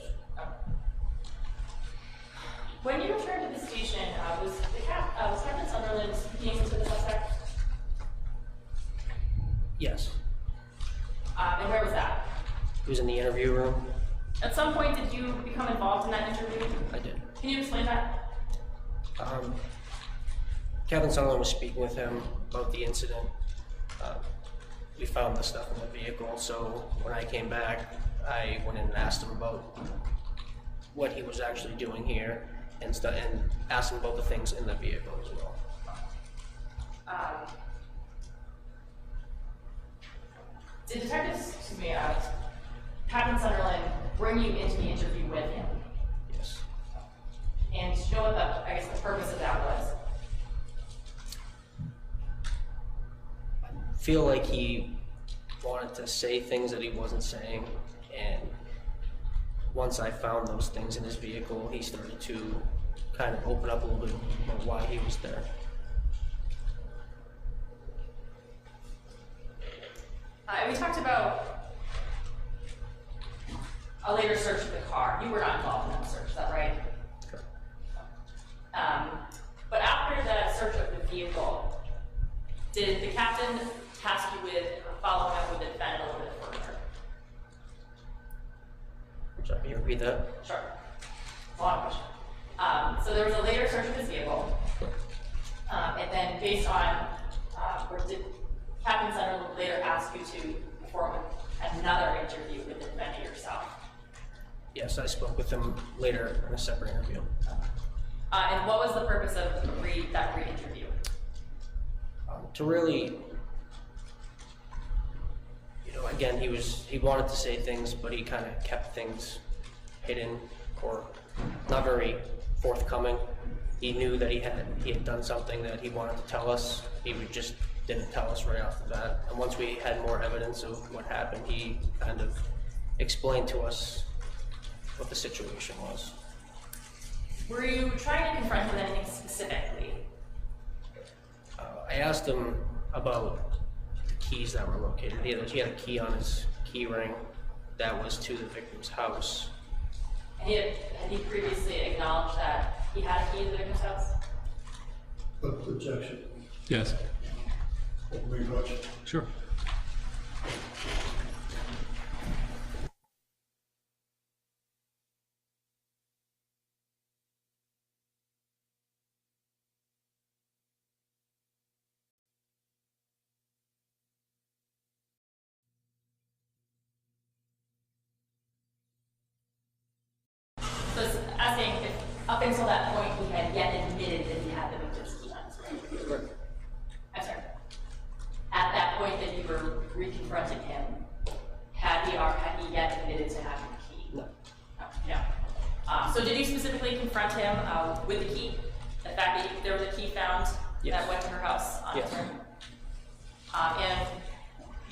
When you returned to the station, was Captain Sunderland speaking to the suspect? Yes. And where was that? He was in the interview room. At some point, did you become involved in that interview? I did. Can you explain that? Captain Sunderland was speaking with him about the incident. We found the stuff in the vehicle, so when I came back, I went in and asked him about what he was actually doing here and asked him about the things in the vehicle as well. Did Captain Sunderland bring you into the interview with him? Yes. And do you know what the purpose of that was? I feel like he wanted to say things that he wasn't saying, and once I found those things in his vehicle, he started to kind of open up a little bit about why he was there. We talked about a later search of the car. You were not involved in that search, is that right? Correct. But after the search of the vehicle, did the captain task you with following up with the defendant a little bit further? Sorry, can you repeat that? Sure. Long question. So there was a later search of his vehicle, and then based on, or did Captain Sunderland later ask you to perform another interview with the defendant yourself? Yes, I spoke with him later in a separate interview. And what was the purpose of that re-interview? To really, again, he wanted to say things, but he kind of kept things hidden or not very forthcoming. He knew that he had done something that he wanted to tell us. He just didn't tell us right off the bat. And once we had more evidence of what happened, he kind of explained to us what the situation was. Were you trying to confront him with anything specifically? I asked him about the keys that were located. He had a key on his key ring that was to the victim's house. And had he previously acknowledged that he had a key to the victim's house? Objection. Yes. Rewatch. Sure. So it's asking if up until that point he had yet admitted that he had the victim's key on his ring. I'm sorry. At that point that you were reconfronting him, had he yet admitted to having the key? No. No. So did you specifically confront him with the key? The fact that there was a key found that went to her house on his ring? And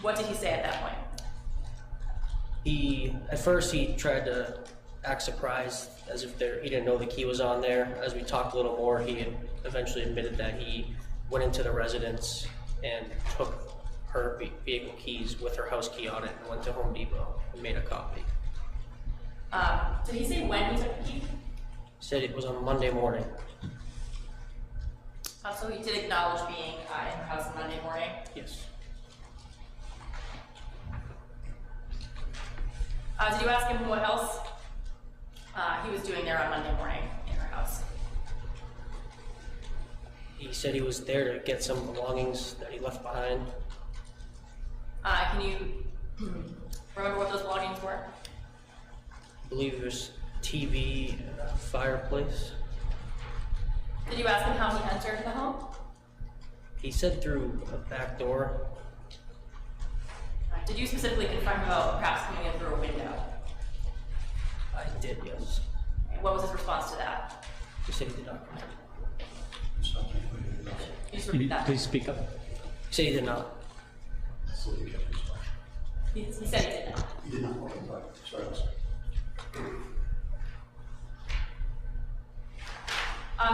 what did he say at that point? At first he tried to act surprised, as if he didn't know the key was on there. As we talked a little more, he had eventually admitted that he went into the residence and took her vehicle keys with her house key on it and went to Home Depot and made a copy. Did he say when he took the key? He said it was on Monday morning. So he did acknowledge being in her house on Monday morning? Yes. Did you ask him what else he was doing there on Monday morning in her house? He said he was there to get some belongings that he left behind. Can you remember what those belongings were? I believe it was TV and a fireplace. Did you ask him how he entered the home? He said through a back door. Did you specifically confront him about perhaps coming in through a window? I did, yes. And what was his response to that? He said he did not. Can you just repeat that? Please speak up. He said he did not. He said he did not. He did not. Okay, sorry.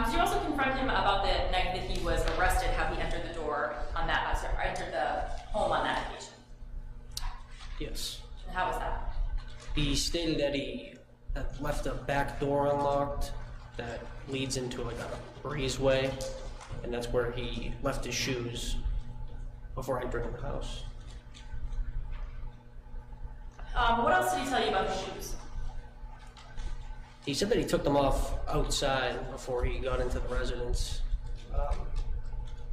Did you also confront him about the night that he was arrested, how he entered the door on that, entered the home on that occasion? Yes. And how was that? He stated that he had left a back door unlocked that leads into like a breezeway, and that's where he left his shoes before entering the house. What else did he tell you about his shoes? He said that he took them off outside before he got into the residence.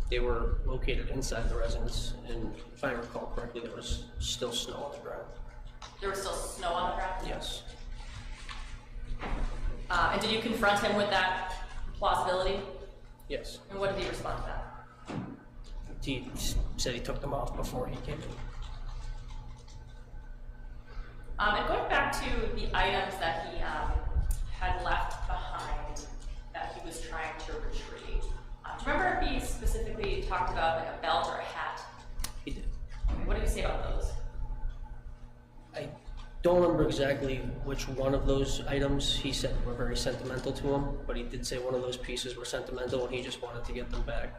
They were located inside the residence, and if I recall correctly, there was still snow on the ground. There was still snow on the ground? Yes. And did you confront him with that plausibility? Yes. And what did he respond to that? He said he took them off before he came in. And going back to the items that he had left behind that he was trying to retrieve, do you remember if he specifically talked about like a belt or a hat? He did. Okay, what did he say about those? I don't remember exactly which one of those items he said were very sentimental to him, but he did say one of those pieces were sentimental and he just wanted to get them back.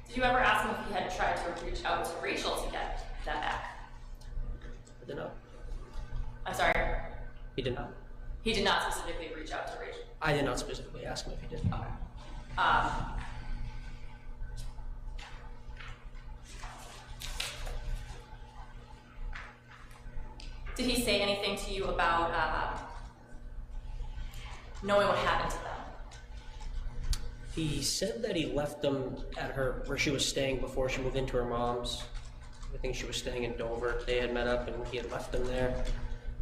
Did you ever ask him if he had tried to reach out to Rachel to get that back? I did not. I'm sorry? He did not. He did not specifically reach out to Rachel. I did not specifically ask him if he did. Okay. Did he say anything to you about knowing what happened to them? He said that he left them at her, where she was staying before she moved into her mom's. I think she was staying in Dover. They had met up and he had left them there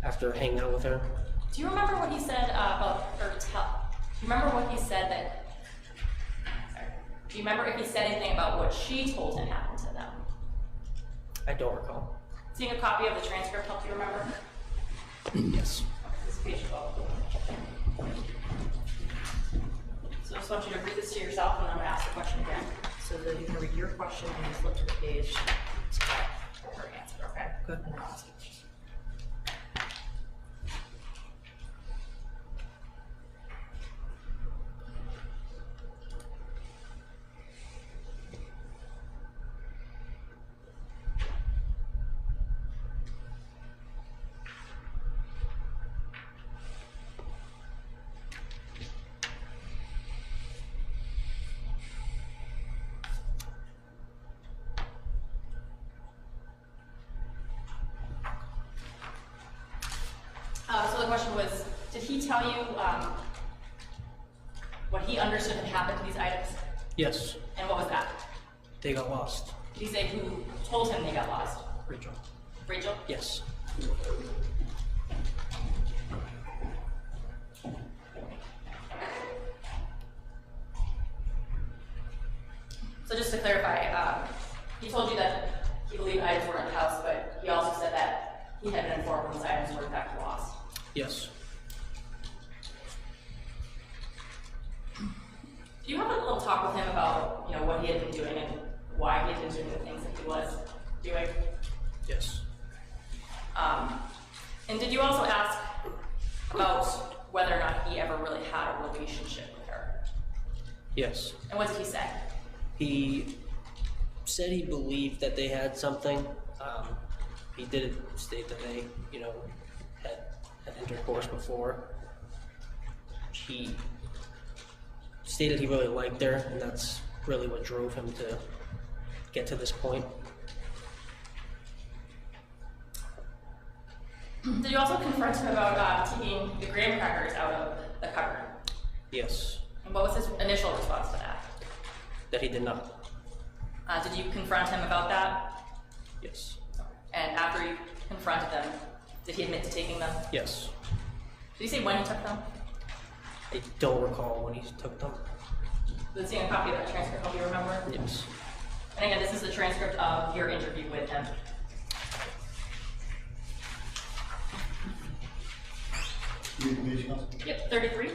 after hanging out with her. Do you remember what he said about, do you remember what he said that, sorry, do you remember if he said anything about what she told him happened to them? I don't recall. Seeing a copy of the transcript help you remember? Yes. This is page 12. So I just want you to read this to yourself and I'm going to ask the question again. So that you can read your question and just flip to the page. Her answer, okay? Good. And I'll ask you. So the question was, did he tell you what he understood had happened to these items? Yes. And what was that? They got lost. Did he say who told him they got lost? Rachel. Rachel? Yes. So just to clarify, he told you that he believed items were in the house, but he also said that he had been informed those items were in fact lost. Yes. Do you have a little talk with him about, you know, what he had been doing and why he had been doing the things that he was doing? Yes. And did you also ask about whether or not he ever really had a relationship with her? Yes. And what did he say? He said he believed that they had something. He did state that they, you know, had intercourse before. He stated he really liked her, and that's really what drove him to get to this point. Did you also confront him about taking the graham crackers out of the cupboard? Yes. And what was his initial response to that? That he did not. Did you confront him about that? Yes. And after you confronted them, did he admit to taking them? Yes. Did he say when he took them? I don't recall when he took them. Did seeing a copy of that transcript help you remember? Yes. And again, this is the transcript of your interview with him. Yep, 33.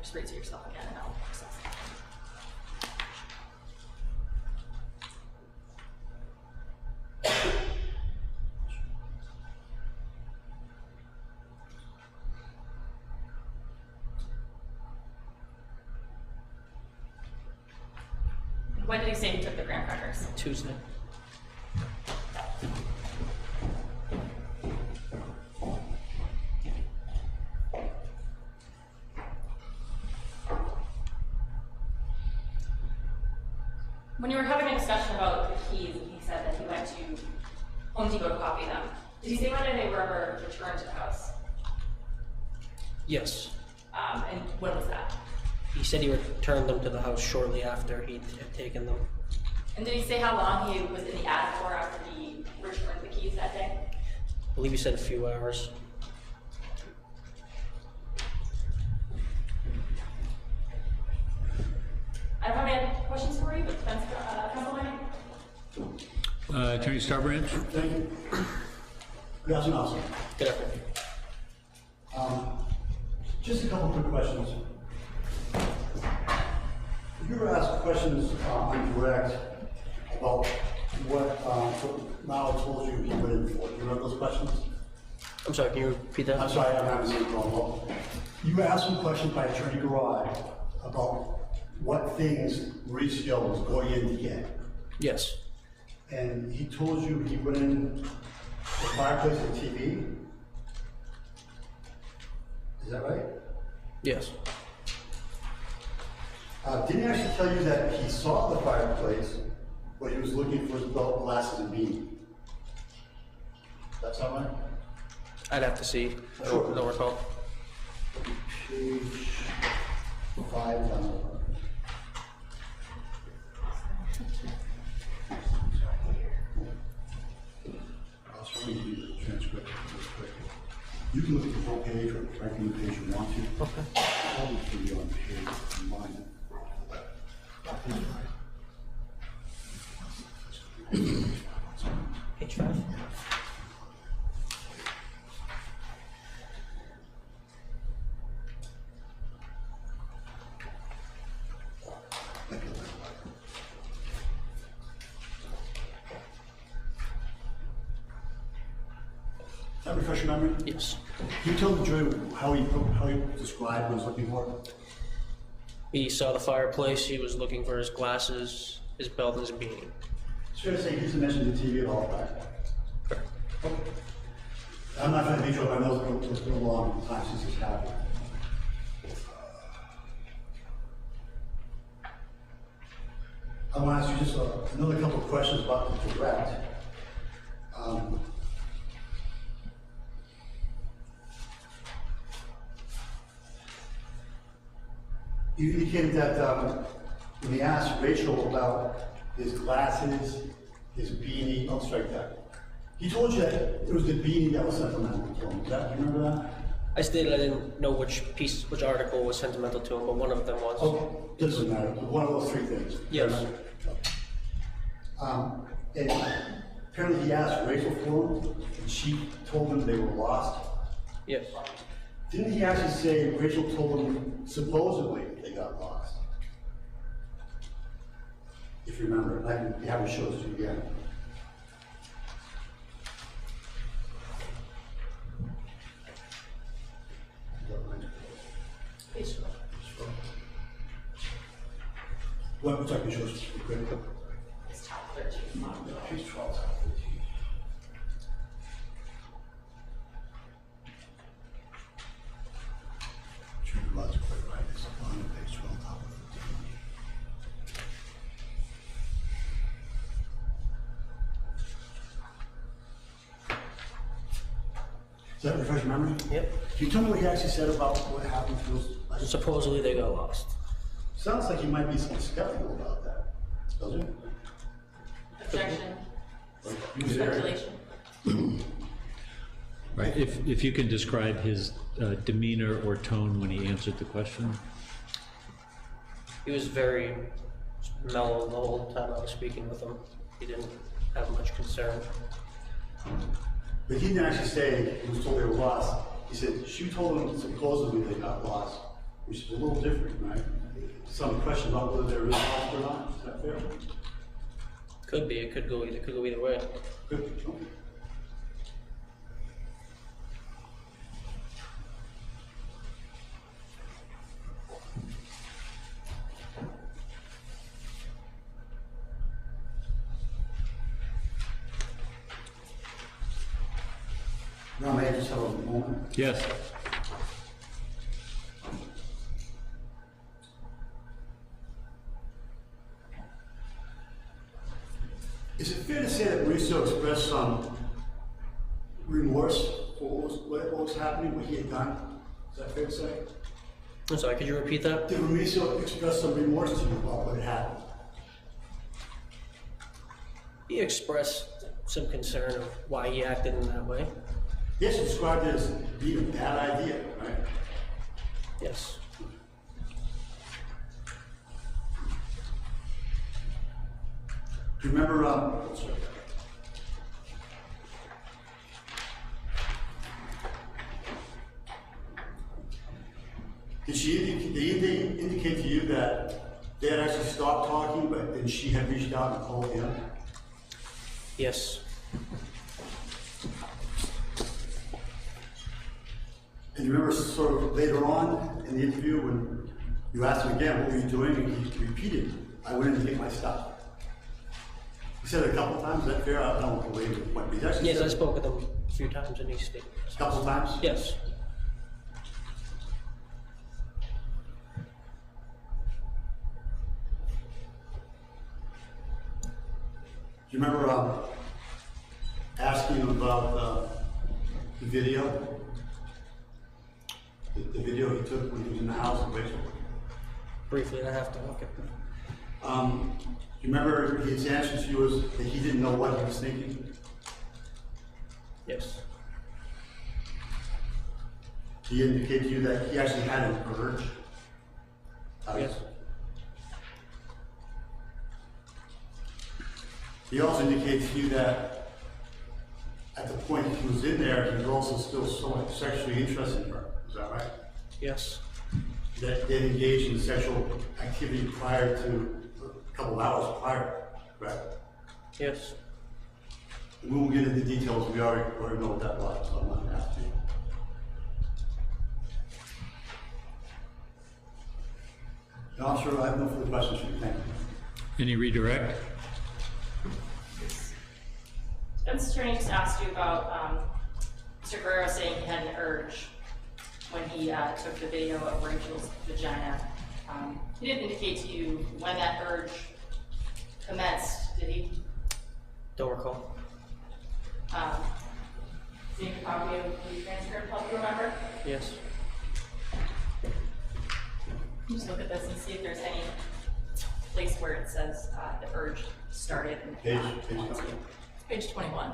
Just read to yourself again and I'll process it. When did he say he took the graham crackers? Tuesday. When you were having a discussion about the keys, he said that he went to Home Depot to copy them. Did he say whether they were ever returned to the house? Yes. And when was that? He said he returned them to the house shortly after he had taken them. And did he say how long he was in the attic for after he returned the keys that day? I believe he said a few hours. I don't have any questions for you, but defense counsel, Attorney Starbranch? Thank you. Good afternoon, officer. Good afternoon. Just a couple quick questions. If you were asked questions incorrect about what Mao told you he went in for, do you remember those questions? I'm sorry, can you repeat that? I'm sorry, I'm having something wrong. You were asked some questions by Attorney Garage about what things Mauricio was going in to get. Yes. And he told you he went in the fireplace and TV? Is that right? Yes. Didn't he actually tell you that he saw the fireplace, but he was looking for his belt, glasses, and beanie? That's how right? I'd have to see. Sure. I don't recall. Page 5 down the I'll show you the transcript real quick. You can look at the whole page or right from the page you want to. Okay. Probably should be on page 1. Page 5. That refresh your memory? Yes. Can you tell the jury how he described what he was looking for? He saw the fireplace. He was looking for his glasses, his belt, and his beanie. It's fair to say he doesn't mention the TV at all, right? Okay. I'm not trying to be sure, but I know it's been a long time since this happened. I want to ask you just another couple of questions about the direct. You indicated that when he asked Rachel about his glasses, his beanie, I'll strike that. He told you that it was the beanie that was sentimental to him. Do you remember that? I stated I didn't know which article was sentimental to him, but one of them was. Oh, doesn't matter. One of those three things. Yes. And apparently he asked Rachel for them, and she told him they were lost. Yes. Didn't he actually say Rachel told him supposedly they got lost? If you remember, I can have it show it to you again. What type of shows? It's top 13. Page 12. Lots of quick right. It's on page 12, top of 13. Does that refresh your memory? Yep. Can you tell me what he actually said about what happened to those? Supposedly they got lost. Sounds like he might be skeptical about that, doesn't it? Objection. He was there. Speculation. Right, if you can describe his demeanor or tone when he answered the question. He was very mellow the whole time I was speaking with him. He didn't have much concern. But he didn't actually say he was told they were lost. He said she told him supposedly they got lost, which is a little different, right? Some question about whether they're really lost or not. Is that fair? Could be. It could go either way. Good. Okay. Now, may I just have a moment? Yes. Is it fair to say that Mauricio expressed some remorse for what was happening, what he had done? Is that fair to say? I'm sorry, could you repeat that? Did Mauricio express some remorse to you about what had happened? He expressed some concern of why he acted in that way. Yes, you described it as being a bad idea, right? Yes. Do you remember, did they indicate to you that they had actually stopped talking, but then she had reached out and called him? Yes. And you remember sort of later on in the interview when you asked him again, what were you doing? And he repeated, I went in to get my stuff. said it a couple times, is that fair? I don't believe it. What, he actually Yes, said I it spoke with him a few times and he stated. a couple times? Yes. Do you remember asking him about the video? The video he took when he was in the house with Rachel? Briefly, I have to look at them. Do you remember his answer to you was that he didn't know what he was thinking? Yes. He indicated to you that he actually had an urge? Yes. He also indicated to you that at the point he was in there, he was also still somewhat sexually interested in her. Is that right? Yes. That they engaged in sexual activity prior to a couple of hours prior, right? Yes. We won't get into details. We already know what that was, so I'm not going to ask you. Officer, I have no further questions for you. Thank you. Any redirect? Defense attorney just asked you about Mr. Guerrero saying he had an urge when he took the video of Rachel's vagina. He didn't indicate to you when that urge commenced, did he? Don't recall. Do you have a copy of the transcript, help you remember? Yes. Just look at this and see if there's any place where it says the urge started. Page Page 21.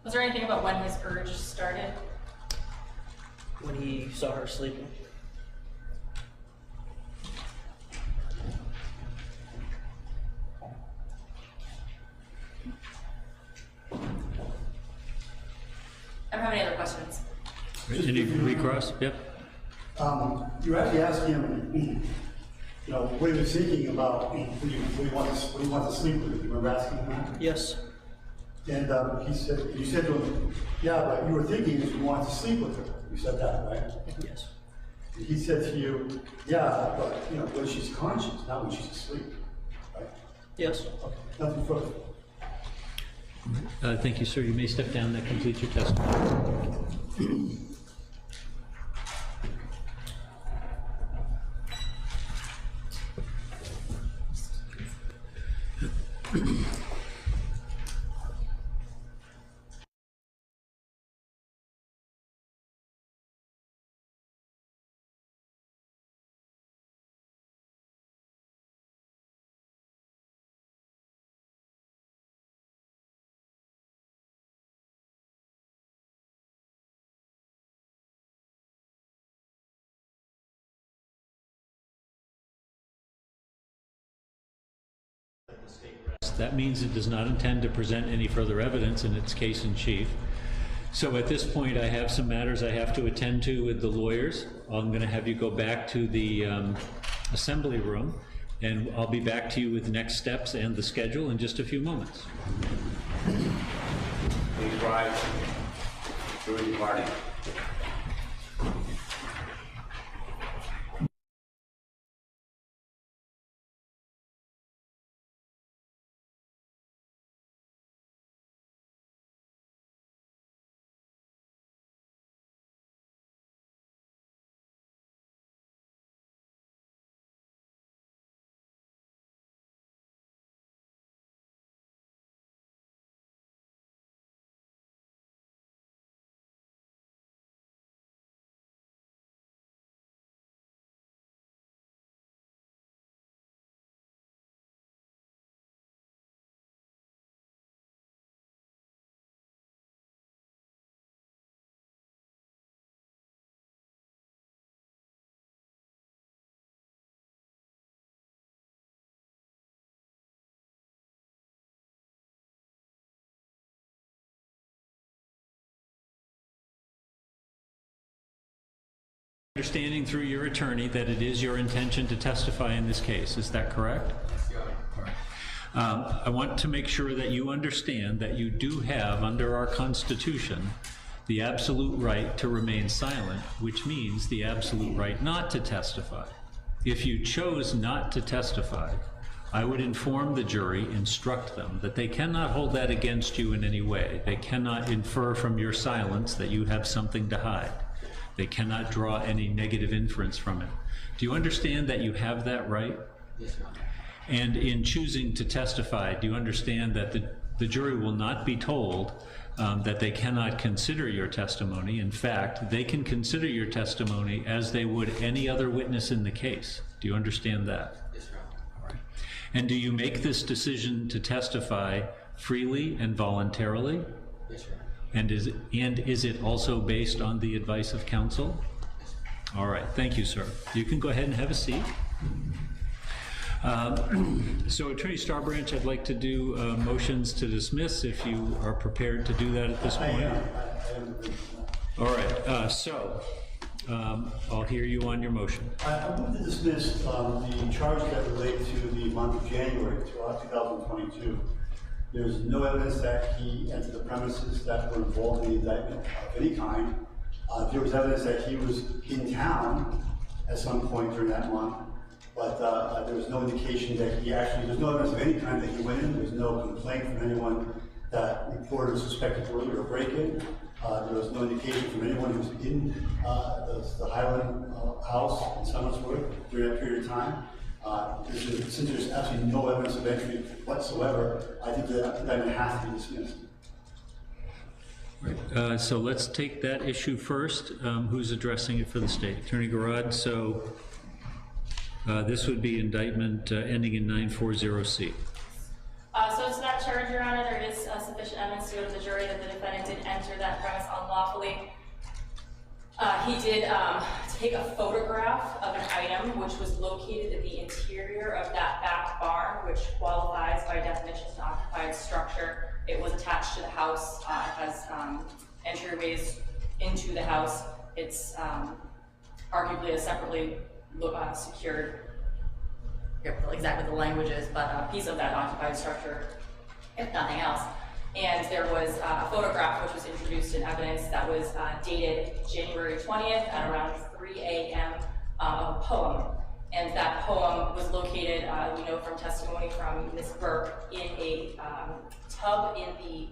Was there anything about when his urge started? When he saw her sleeping. I don't have any other questions. Any recross? Yep. You're actually asking him, you know, what he was thinking about when he wanted to sleep with you. You remember asking him that? Yes. And he said, you said to him, yeah, but you were thinking that you wanted to sleep with her. You said that, right? Yes. And he said to you, yeah, but, you know, when she's conscious, not when she's asleep, right? Yes. Okay, nothing further. Thank you, sir. You may step down. That completes your testimony. That means it does not intend to present any further evidence in its case in chief. So at this point, I have some matters I have to attend to with the lawyers. I'm going to have you go back to the assembly room, and I'll be back to you with next steps and the schedule in just a few moments. Please rise during the party. Understanding through your attorney that it is your intention to testify in this case. Is that correct? I want to make sure that you understand that you do have, under our Constitution, the absolute right to remain silent, which means the absolute right not to testify. If you chose not to testify, I would inform the jury, instruct them, that they cannot hold that against you in any way. They cannot infer from your silence that you have something to hide. They cannot draw any negative inference from it. Do you understand that you have that right? Yes, Your Honor. And in choosing to testify, do you understand that the jury will not be told that they cannot consider your testimony? In fact, they can consider your testimony as they would any other witness in the case. Do you understand that? Yes, Your Honor. All right. And do you make this decision to testify freely and voluntarily? Yes, Your Honor. And is it also based on the advice of counsel? All right, thank you, sir. You can go ahead and have a seat. So Attorney Starbranch, I'd like to do motions to dismiss if you are prepared to do that at this point. I am. All right, I'll hear you on your motion. I move to dismiss the charge that relate to the month of January 2022. There's no evidence that he entered the premises that were involved in the indictment of any kind. There was evidence that he was in town at some point during that month, but there was no indication that there's no evidence of any kind that he went in. There's no complaint from anyone that reported a suspected burglary or break-in. There was no indication from anyone who was in the Highland house in Somersworth during that period of time. Since there's absolutely no evidence of entry whatsoever, I think that indictment has to be dismissed. Right. So let's take that issue first. Who's addressing it for the state? Attorney Garrod. So this would be indictment ending in 940C. So to that charge, Your Honor, there is sufficient evidence to go to the jury that the defendant did enter that premise unlawfully. He did take a photograph of an item which was located in the interior of that back barn, which qualifies by definition as an occupied structure. It was attached to the house, has entryways into the house. It's arguably a separately secured, I forget exactly the language is, but a piece of that occupied structure, if nothing else. And there was a photograph which was introduced in evidence that was dated January 20th at around 3 a.m. Of a poem. And that poem was located, we know from testimony from Ms. Burke, in a tub in the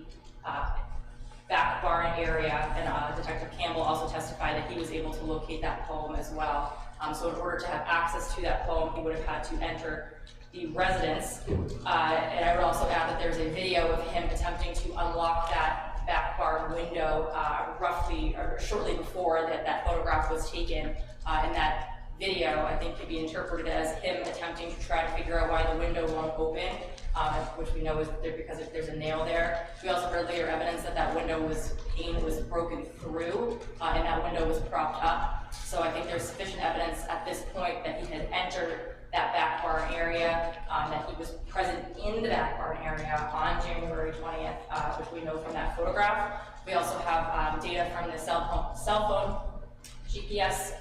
back barn area. And Detective Campbell also testified that he was able to locate that poem as well. So in order to have access to that poem, he would have had to enter the residence. And I would also add that there's a video of him attempting to unlock that back barn window roughly or shortly before that photograph was taken. And that video, I think, could be interpreted as him attempting to try to figure out why the window won't open, which we know is there because there's a nail there. We also heard later evidence that that window pane was broken through, and that window was propped up. So I think there's sufficient evidence at this point that he had entered that back barn area, that he was present in the back barn area on January 20th, which we know from that photograph. We also have data from the cell phone GPS,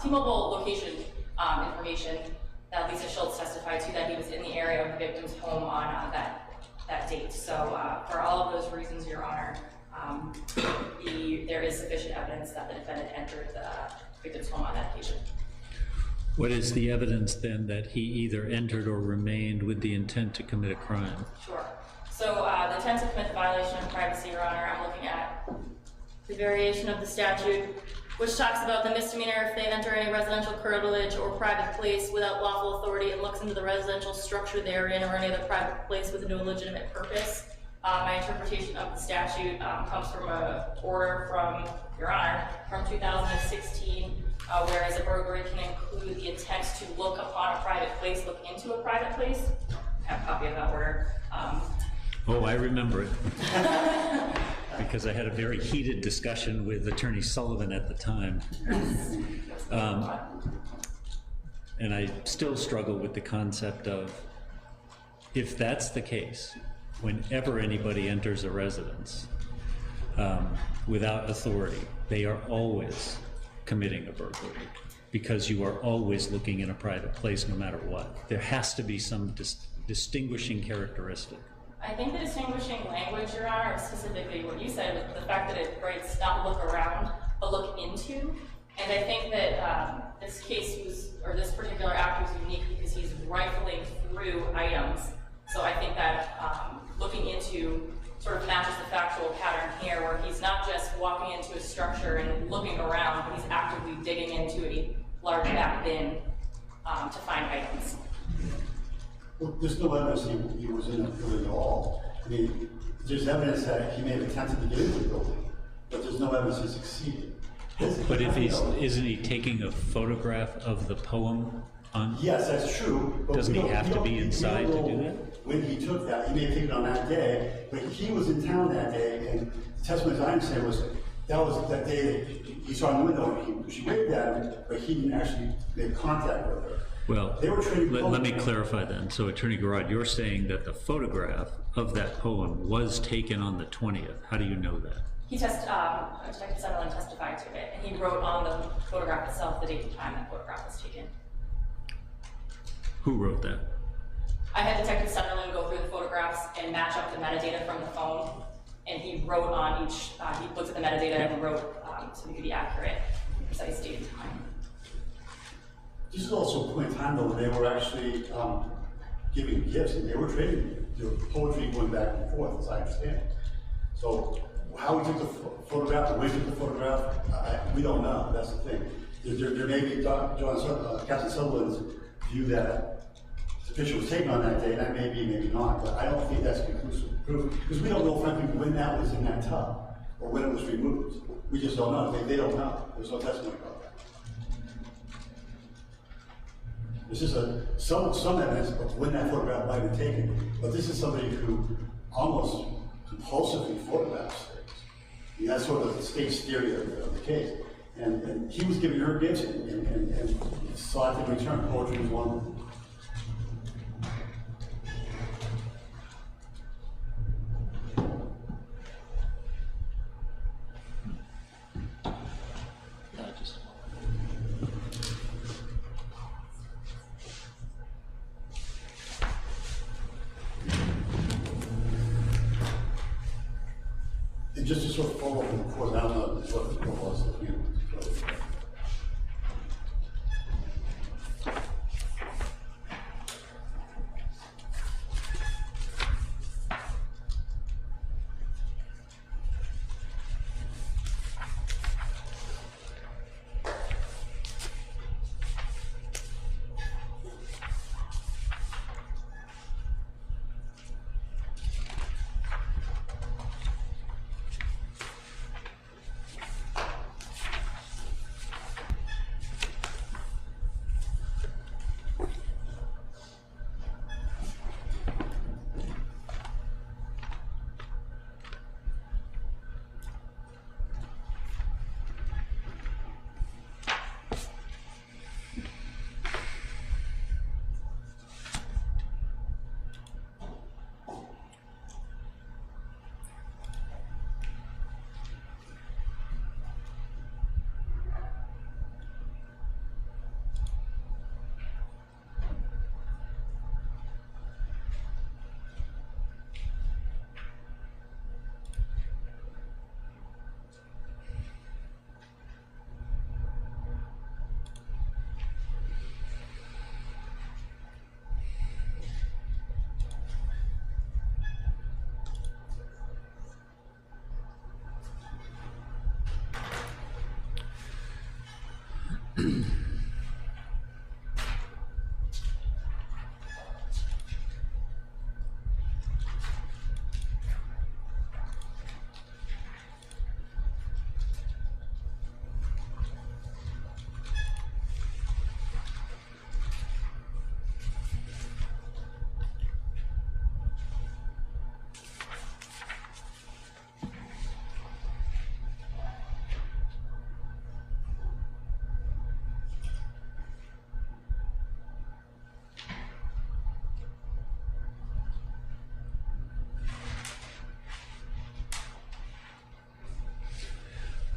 T-Mobile location information that Lisa Schultz testified to, that he was in the area of the victim's home on that date. So for all of those reasons, Your Honor, there is sufficient evidence that the defendant entered the victim's home on that occasion. What is the evidence then that he either entered or remained with the intent to commit a crime? Sure. So the intent to commit the violation of privacy, Your Honor, I'm looking at the variation of the statute, which talks about the misdemeanor if they enter any residential curtilage or private place without lawful authority and looks into the residential structure therein or any other private place with no legitimate purpose. My interpretation of the statute comes from an order from Your Honor from 2016, whereas a burglary can include the intent to look upon a private place, look into a private place. I have a copy of that order. Oh, I remember it. Because I had a very heated discussion with Attorney Sullivan at the time. And I still struggle with the concept of, if that's the case, whenever anybody enters a residence without authority, they are always committing a burglary, because you are always looking in a private place no matter what. There has to be some distinguishing characteristic. I think the distinguishing language, Your Honor, is specifically what you said, the fact that it writes not look around, but look into. And I think that this case was, or this particular act was unique because he's rifling through items. So I think that looking into sort of matches the factual pattern here, where he's not just walking into a structure and looking around, but he's actively digging into a large back bin to find items. Well, there's no evidence he was in a building at all. I mean, there's evidence that he may have attempted to get into the building, but there's no evidence he succeeded. But if isn't he taking a photograph of the poem on? Yes, that's true. But doesn't he have to be inside to do that? When he took that, he may have taken it on that day, but he was in town that day, and the testimony I understand was that day that he saw in the window, and she waved at him, but he didn't actually make contact with her. Well, they were let me clarify then. So, Attorney Garrod, you're saying that the photograph of that poem was taken on the 20th. How do you know that? Detective Sunderland testified to it, and he wrote on the photograph itself the date and time that photograph was taken. Who wrote that? I had Detective Sunderland go through the photographs and match up the metadata from the phone, and he wrote on each, he looked at the metadata and wrote so he could be accurate, precise date and time. This is also a point in time, though, where they were actually giving gifts, and they were trading poetry going back and forth, as I understand. So, how he took the photograph, the way he took the photograph, we don't know. That's the thing. There may be Captain Sutherland's view that the picture was taken on that day, and that may be, maybe not. But I don't think that's conclusive proof, because we don't know, frankly, when that was in that tub or when it was removed. We just don't know. They don't know. There's no testimony about that. This is some evidence of when that photograph might have been taken, but this is somebody who almost compulsively photographs things. I mean, that's sort of the state's theory of the case. And he was giving her gifts and sought in return. Poetry was one of them. And just to sort of follow up on the course, I don't know what the court was.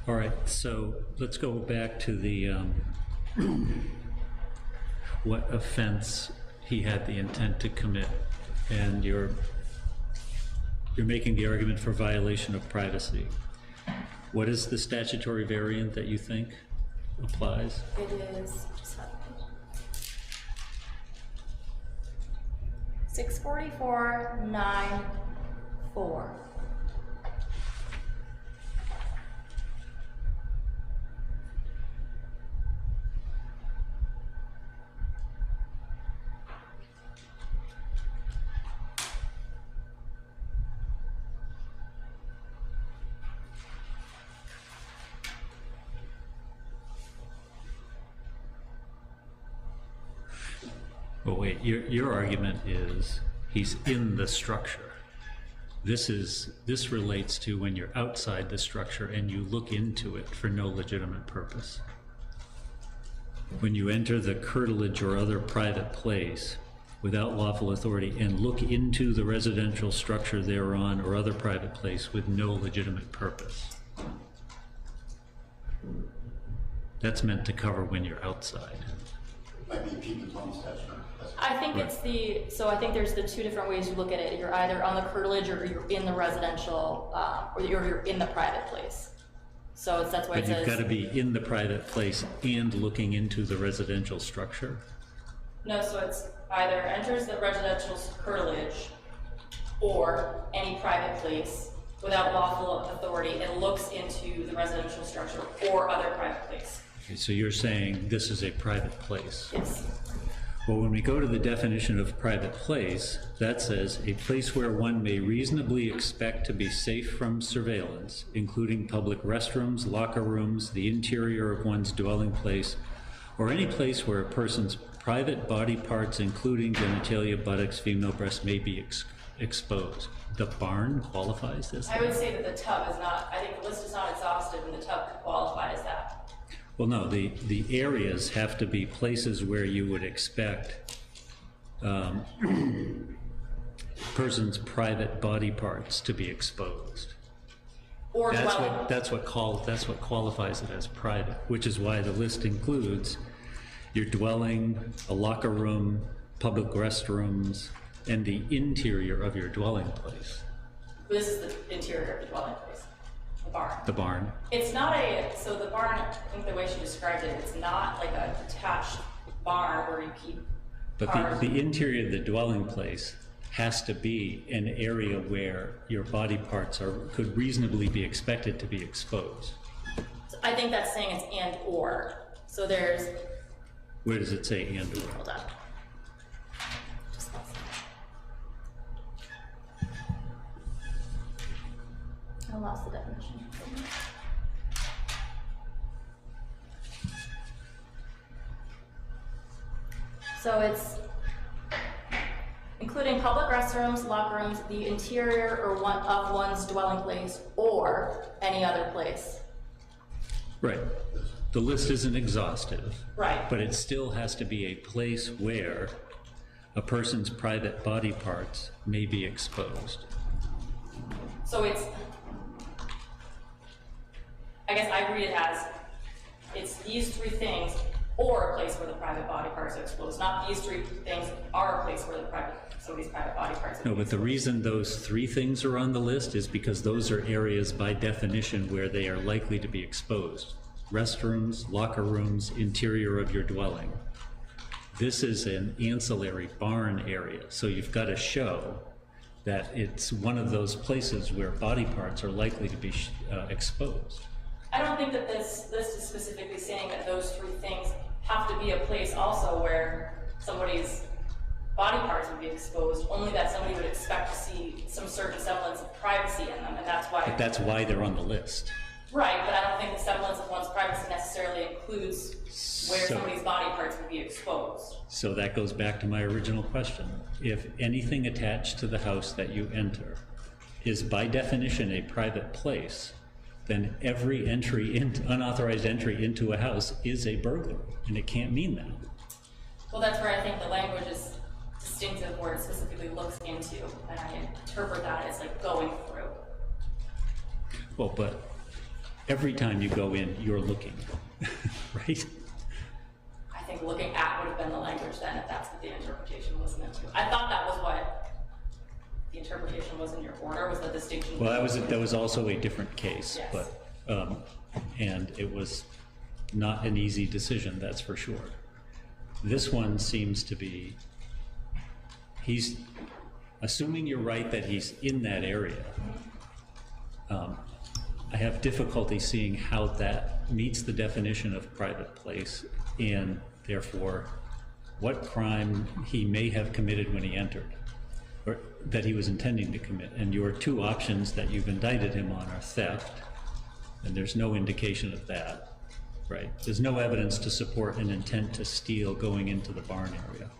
All right, so let's go back to the, what offense he had the intent to commit. And you're making the argument for violation of privacy. What is the statutory variant that you think applies? It is 644-9-4. But wait, your argument is he's in the structure. This relates to when you're outside the structure and you look into it for no legitimate purpose. When you enter the curtilage or other private place without lawful authority and look into the residential structure thereon or other private place with no legitimate purpose. That's meant to cover when you're outside. Might be Pete Tom's statute. I think it's I think there's the two different ways you look at it. You're either on the curtilage or you're in the residential, or you're in the private place. So that's why it But says. you've got to be in the private place and looking into the residential structure. No, so it's either enters the residential curtilage or any private place without lawful authority and looks into the residential structure or other private place. Okay, so you're saying this is a private place. Yes. Well, when we go to the definition of private place, that says a place where one may reasonably expect to be safe from surveillance, including public restrooms, locker rooms, the interior of one's dwelling place, or any place where a person's private body parts, including genitalia, buttocks, female breasts, may be exposed. The barn qualifies as that? I would say that the tub is not, I think the list is not exhaustive and the tub could qualify as that. Well, no, the areas have to be places where you would expect person's private body parts to be exposed. Or That's what qualifies it as private, which is why the list includes your dwelling, a locker room, public restrooms, and the interior of your dwelling place. This is the interior of the dwelling place, the barn. The barn. It's not so the barn, I think the way she described it, it's not like a detached barn where you keep But cars. the interior of the dwelling place has to be an area where your body parts could reasonably be expected to be exposed. So I think that's saying it's and or. So there's, Where does it say and or? hold on. Just one second. I lost the definition. So it's including public restrooms, locker rooms, the interior or of one's dwelling place, or any other place. Right. The list isn't exhaustive. Right. But it still has to be a place where a person's private body parts may be exposed. So it's, I guess I read it as, it's these three things or a place where the private body parts are exposed. Not these three things are a place where somebody's private body parts are No, but the reason those three things are on the list is because those are areas by definition where they are likely to be exposed. Restrooms, locker rooms, interior of your dwelling. This is an ancillary barn area, so you've got to show that it's one of those places where body parts are likely to be exposed. I don't think that this list is specifically saying that those three things have to be a place also where somebody's body parts would be exposed, only that somebody would expect to see some certain semblance of privacy in them, and that's why. But that's why they're on the list. Right, but I don't think the semblance of one's privacy necessarily includes where somebody's body parts would be exposed. So that goes back to my original question. If anything attached to the house that you enter is by definition a private place, then every unauthorized entry into a house is a burglary, and it can't mean that. Well, that's where I think the language is distinctive, where it specifically looks into, and I interpret that as like going through. Well, but every time you go in, you're looking, right? I think looking at would have been the language then, if that's what the interpretation was meant to. I thought that was what the interpretation was in your order, was the distinction. Well, that was also a different case, Yes. but, and it was not an easy decision, that's for sure. This one seems to be, he's, assuming you're right that he's in that area, I have difficulty seeing how that meets the definition of private place, and therefore what crime he may have committed when he entered, or that he was intending to commit. And your two options that you've indicted him on are theft, and there's no indication of that, right? There's no evidence to support an intent to steal going into the barn area.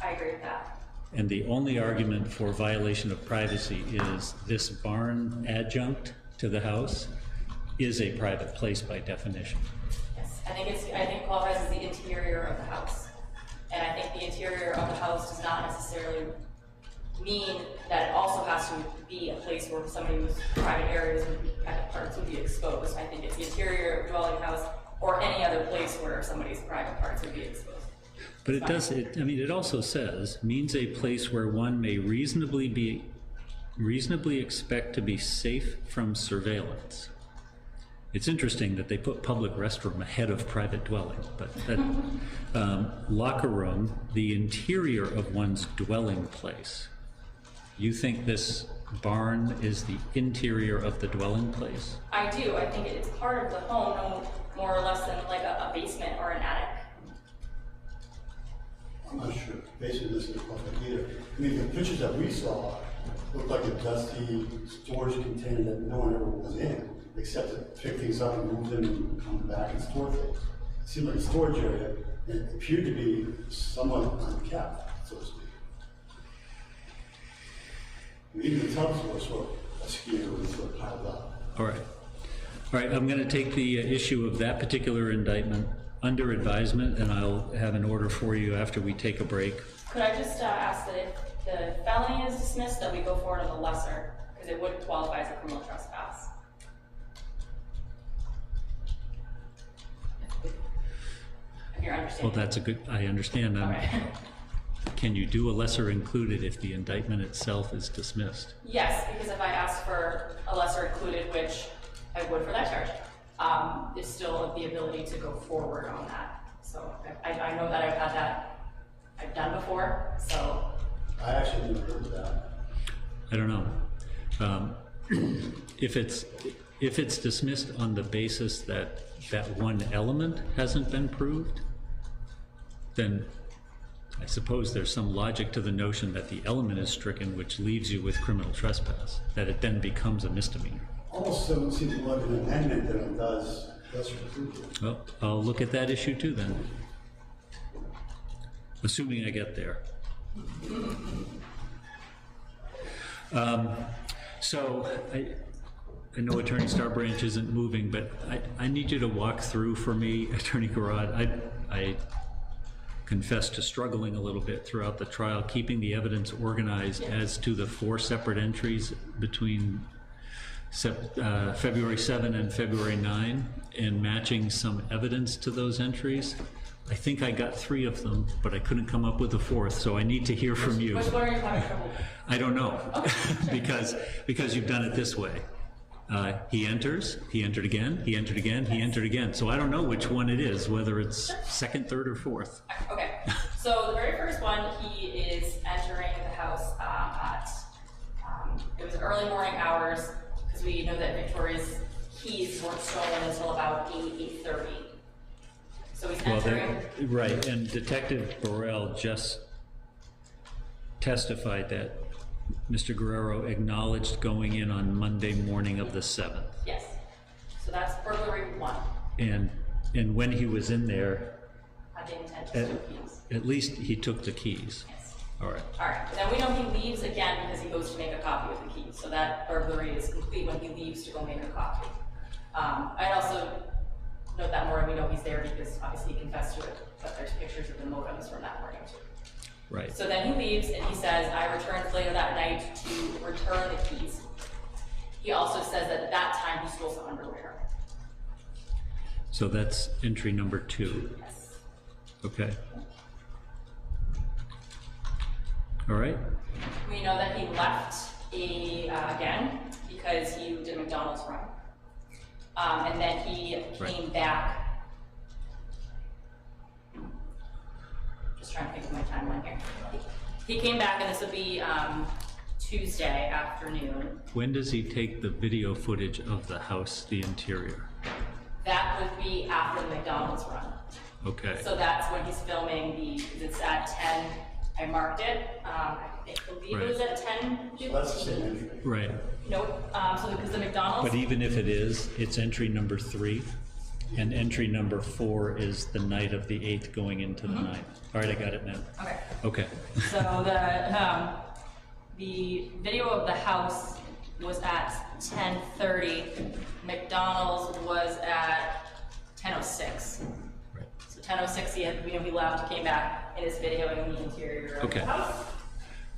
I agree with that. And the only argument for violation of privacy is this barn adjunct to the house is a private place by definition. Yes, I think it qualifies as the interior of the house. And I think the interior of the house does not necessarily mean that it also has to be a place where somebody whose private areas would be, private parts would be exposed. I think it's the interior of dwelling house or any other place where somebody's private parts would be exposed. But it does, it also says, means a place where one may reasonably expect to be safe from surveillance. It's interesting that they put public restroom ahead of private dwelling, but that, locker room, the interior of one's dwelling place. You think this barn is the interior of the dwelling place? I do. I think it's part of the home, no more or less than like a basement or an attic. I'm not sure. Basically, this is public either. I mean, the pictures that we saw looked like a dusty storage container that no one ever was in, except to pick things up and move them and come back and store things. It seemed like a storage area, and it appeared to be somewhat unkept, so to speak. And even the tubs were sort of askew and sort of piled up. All right, I'm going to take the issue of that particular indictment under advisement, and I'll have an order for you after we take a break. Could I just ask that if the felony is dismissed, that we go forward on the lesser, because it would qualify as a criminal trespass? If you're understanding. Well, that's a good, I understand. All right. Can you do a lesser included if the indictment itself is dismissed? Yes, because if I ask for a lesser included, which I would for that charge, it's still the ability to go forward on that. So I know that I've done before, so. I actually never heard of that. I don't know. If it's dismissed on the basis that that one element hasn't been proved, then I suppose there's some logic to the notion that the element is stricken, which leaves you with criminal trespass, that it then becomes a misdemeanor. Almost seems more like an amendment than it does lesser included. Well, I'll look at that issue too then, assuming I get there. So I know Attorney Starbranch isn't moving, but I need you to walk through for me, Attorney Garrod. I confess to struggling a little bit throughout the trial, keeping the evidence organized as to the 4 separate entries between February 7 and February 9, and matching some evidence to those entries. I think I got 3 of them, but I couldn't come up with a 4th, so I need to hear from you. Which one are you having trouble with? I don't know, Okay. because you've done it this way. He enters, he entered again, he entered again, he entered again. So I don't know which one it is, whether it's 2nd, 3rd, or 4th. Okay, so the very first one, he is entering the house it was early morning hours, because we know that Victoria's keys weren't stolen until about 8:30. So he's entering. Right, and Detective Burrell just testified that Mr. Guerrero acknowledged going in on Monday morning of the 7th. Yes, so that's burglary 1. And when he was in there, Had the intent to steal keys. at least he took the keys. Yes. All right. All right, then we know he leaves again because he goes to make a copy of the keys. So that burglary is complete when he leaves to go make a copy. I'd also note that more, we know he's there because obviously he confessed to it, but there's pictures of the modems from that morning too. Right. So then he leaves and he says, I returned later that night to return the keys. He also says that at that time he stole some underwear. So that's entry number 2. Yes. Okay. All right. We know that he left again because he did a McDonald's run. And then he came back. Just trying to think of my timeline here. He came back, and this would be Tuesday afternoon. When does he take the video footage of the house, the interior? That would be after the McDonald's run. Okay. So that's when he's filming it's at 10. I marked it. I believe it was at 10:15. That's the same entry. Right. No, so because the McDonald's. But even if it is, it's entry number 3, and entry number 4 is the night of the 8th going into the 9th. All right, I got it now. Okay. Okay. So the video of the house was at 10:30. McDonald's was at 10:06. Right. So 10:06, he left, came back, and is videoing the interior of Okay. the house.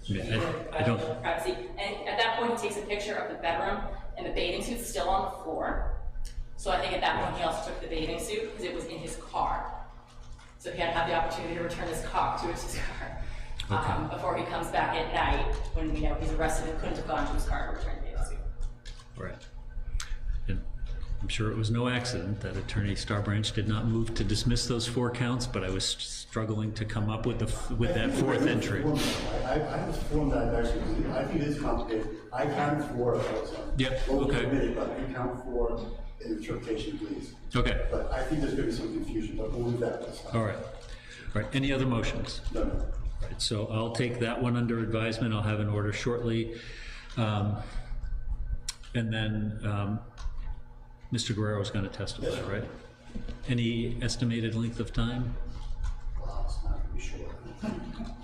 Yeah, I don't. Privacy. And at that point, he takes a picture of the bedroom, and the bathing suit's still on the floor. So I think at that point, he also took the bathing suit because it was in his car. So he had to have the opportunity to return his cock to his car Okay. before he comes back at night when we know he's arrested and couldn't have gone to his car to return the bathing suit. Right. And I'm sure it was no accident that Attorney Starbranch did not move to dismiss those 4 counts, but I was struggling to come up with that 4th entry. I was formed that actually, I think it is complicated. I count 4. Yep, okay. Admitted, but you count 4 in interpretation, please. Okay. But I think there's going to be some confusion, but we'll leave that aside. All right. All right. Any other motions? No, no. Right, so I'll take that one under advisement. I'll have an order shortly. And then Mr. Guerrero is going to testify, right? Any estimated length of time? Well, it's not going to be short.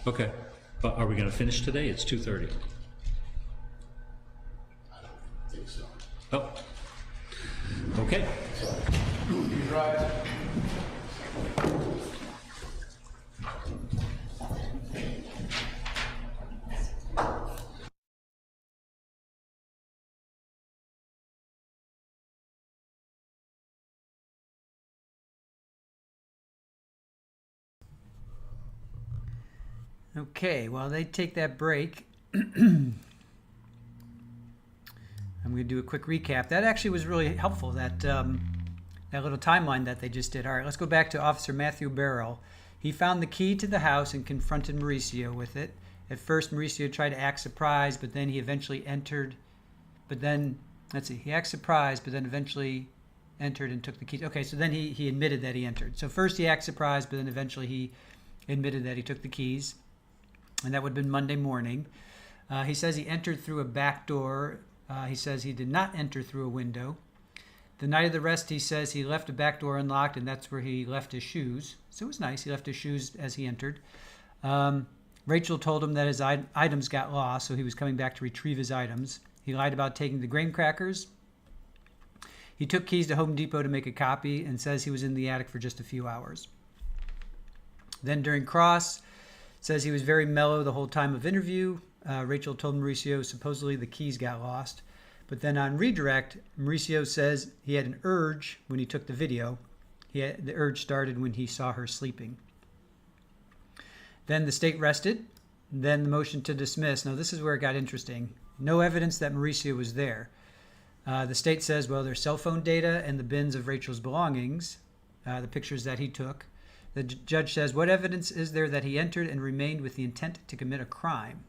Okay. But are we going to finish today? It's 2:30. I don't think so. Oh. Okay. Right. Okay, while they take that break, I'm going to do a quick recap. That actually was really helpful, that little timeline that they just did. All right, let's go back to Officer Matthew Barrell. He found the key to the house and confronted Mauricio with it. At first, Mauricio tried to act surprised, but then he eventually entered. But then, let's see, he acted surprised, but then eventually entered and took the keys. Okay, so then he admitted that he entered. So first he acted surprised, but then eventually he admitted that he took the keys. And that would have been Monday morning. He says he entered through a back door. He says he did not enter through a window. The night of the arrest, he says he left a back door unlocked, and that's where he left his shoes. So it was nice. He left his shoes as he entered. Rachel told him that his items got lost, so he was coming back to retrieve his items. He lied about taking the graham crackers. He took keys to Home Depot to make a copy and says he was in the attic for just a few hours. Then during cross, says he was very mellow the whole time of interview. Rachel told Mauricio supposedly the keys got lost. But then on redirect, Mauricio says he had an urge when he took the video. The urge started when he saw her sleeping. Then the state rested. Then the motion to dismiss. Now this is where it got interesting. No evidence that Mauricio was there. The state says, well, there's cell phone data and the bins of Rachel's belongings, the pictures that he took. The judge says, what evidence is there that he entered and remained with the intent to commit a crime?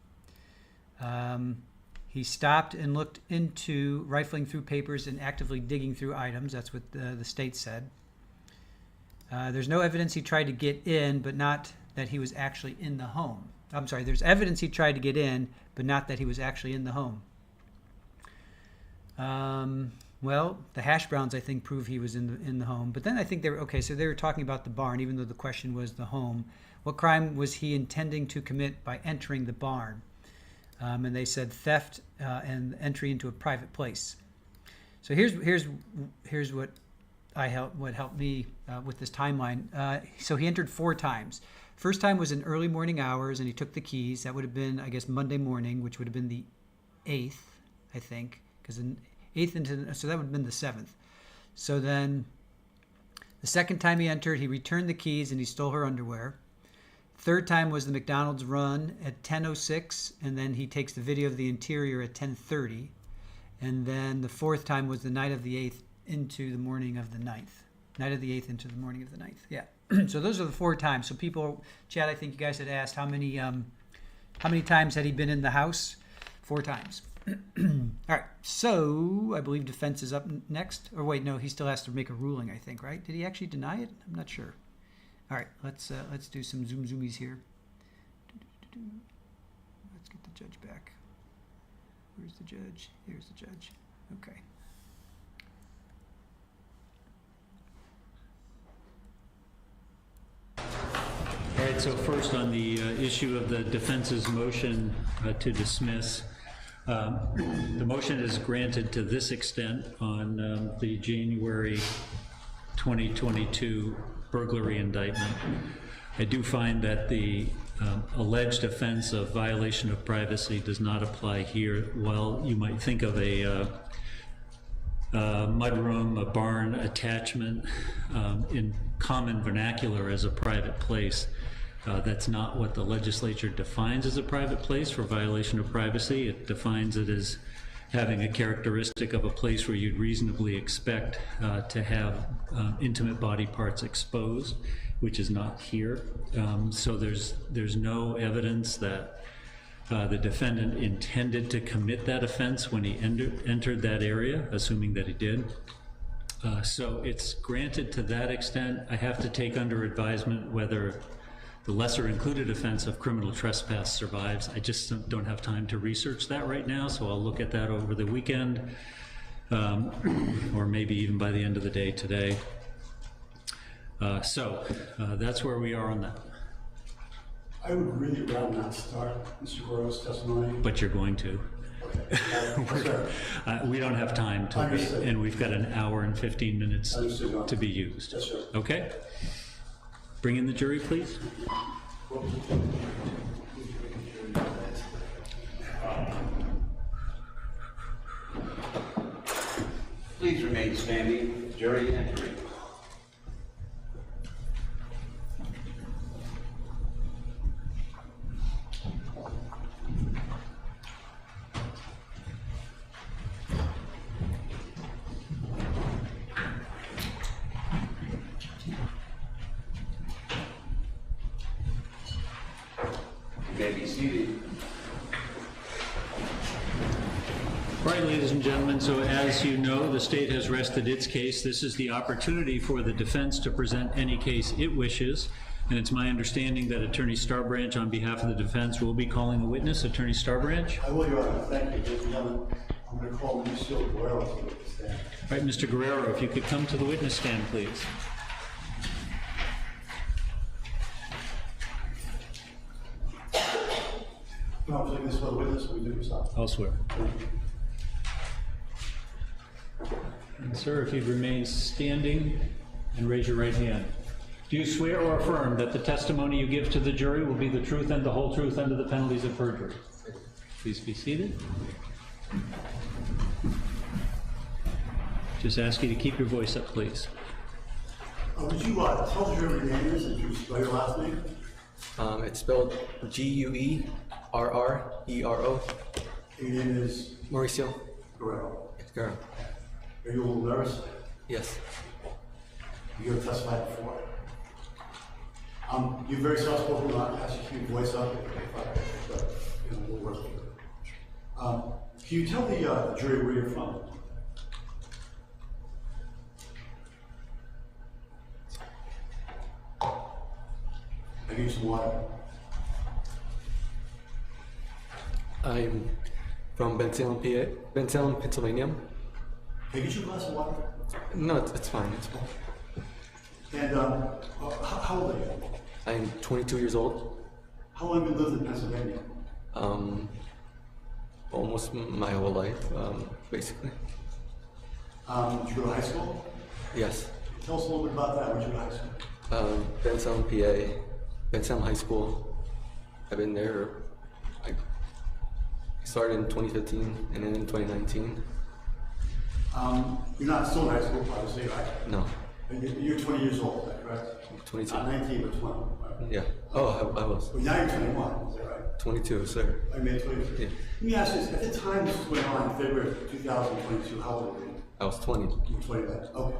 He stopped and looked into rifling through papers and actively digging through items. That's what the state said. There's no evidence he tried to get in, but not that he was actually in the home. I'm sorry, there's evidence he tried to get in, but not that he was actually in the home. Well, the hash browns, I think, prove he was in the home. But then I think they were, okay, so they were talking about the barn, even though the question was the home. What crime was he intending to commit by entering the barn? And they said theft and entry into a private place. So here's what helped me with this timeline. So he entered 4 times. First time was in early morning hours, and he took the keys. That would have been, I guess, Monday morning, which would have been the 8th, I think, because the 8th so that would have been the 7th. So then The second time he entered, he returned the keys and he stole her underwear. Third time was the McDonald's run at 10:06, and then he takes the video of the interior at 10:30. And then the fourth time was the night of the 8th into the morning of the 9th. Night of the 8th into the morning of the 9th. Yeah. So those are the 4 times. So people, Chad, I think you guys had asked how many times had he been in the house? 4 times. All right. So I believe defense is up next. Or wait, no, he still has to make a ruling, I think, right? Did he actually deny it? I'm not sure. All right, let's do some zoomies here. Let's get the judge back. Where's the judge? Here's the judge. Okay. All right, so first on the issue of the defense's motion to dismiss, the motion is granted to this extent on the January 2022 burglary indictment. I do find that the alleged offense of violation of privacy does not apply here. While you might think of a mudroom, a barn attachment in common vernacular as a private place, that's not what the legislature defines as a private place for violation of privacy. It defines it as having a characteristic of a place where you'd reasonably expect to have intimate body parts exposed, which is not here. So there's no evidence that the defendant intended to commit that offense when he entered that area, assuming that he did. So it's granted to that extent. I have to take under advisement whether the lesser included offense of criminal trespass survives. I just don't have time to research that right now, so I'll look at that over the weekend, or maybe even by the end of the day today. So that's where we are on that. I would really rather not start Mr. Guerrero's testimony. But you're going to. Okay. We don't have time to wait, and we've got an hour and 15 minutes to be used. Yes, sir. Okay? Bring in the jury, please. Please remain standing. Jury entering. You may be seated. All right, ladies and gentlemen, so as you know, the state has rested its case. This is the opportunity for the defense to present any case it wishes, and it's my understanding that Attorney Starbranch, on behalf of the defense, will be calling a witness. Attorney Starbranch? I will, Your Honor. Thank you. Ladies and gentlemen, I'm going to call Mauricio Guerrero to the witness stand. All right, Mr. Guerrero, if you could come to the witness stand, please. No, I'm taking this for the witness, we do yourself. I'll swear. And sir, if you'd remain standing and raise your right hand. Do you swear or affirm that the testimony you give to the jury will be the truth and the whole truth under the penalties of perjury? Please be seated. Just ask you to keep your voice up, please. Would you tell the jury your name is and you spell your last name? It's spelled Guerrero. Your name is Mauricio Guerrero. Guerrero. Are you a little nervous? Yes. You're going to testify before. You're very soft-spoken. I'll ask you to keep your voice up. We'll work with it. Can you tell the jury where you're from? I give you some water. I'm from Bensalem, Pennsylvania. Can I get you a glass of water? No, it's fine. It's fine. And how old are you? I'm 22 years old. How long have you lived in Pennsylvania? Almost my whole life, basically. Did you go to high school? Yes. Tell us a little bit about that. Where'd you go to high school? Bensalem, PA. Bensalem High School. I've been there. I started in 2015 and then in 2019. You're not still in high school, obviously, right? No. And you're 20 years old, is that correct? 22. Not 19, but 20. Right? Yeah. Oh, I was. Well, now you're 21, is that right? 22, sir. I made 22. Yeah. Let me ask you this, at the time this was going on, in February of 2022, how old were you? I was 20. You were 20 then, okay.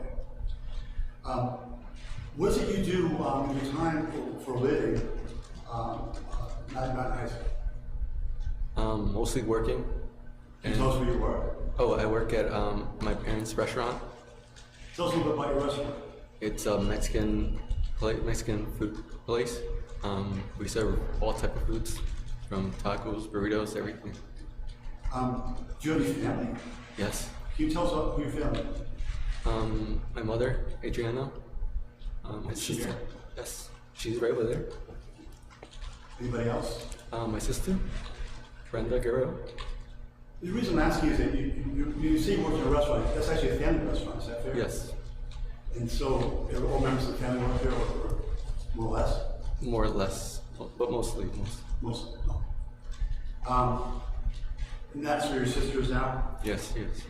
What is it you do in your time for a living, not in high school? Mostly working. Can you tell us where you work? Oh, I work at my parents' restaurant. Tell us a little bit about your restaurant. It's a Mexican food place. We serve all type of foods, from tacos, burritos, everything. Do you have any family? Yes. Can you tell us who your family is? My mother, Adriana. My She's sister. here? Yes, she's right over there. Anybody else? My sister, Brenda Guerrero. The reason I'm asking is that you say you work in a restaurant. That's actually a family restaurant, is that fair? Yes. And so, are all members of the family work there, or more or less? More or less, but mostly. Mostly, no. And that's where your sister is now? Yes, yes.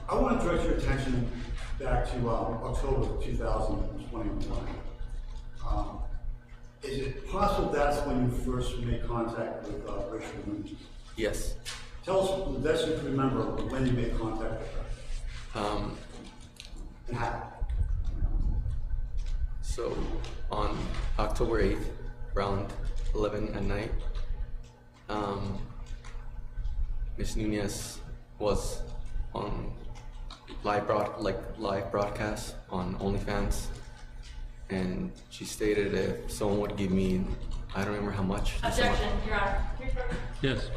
I want to direct your attention back to October 2021. Is it possible that's when you first made contact with Rachel Moon? Yes. Tell us the best you can remember when you made contact with her. And how? So on October 8th, around 11 at night, Miss Nunez was on live broadcast on OnlyFans, and she stated if someone would give me, I don't remember how much. Objection, Your Honor. Yes.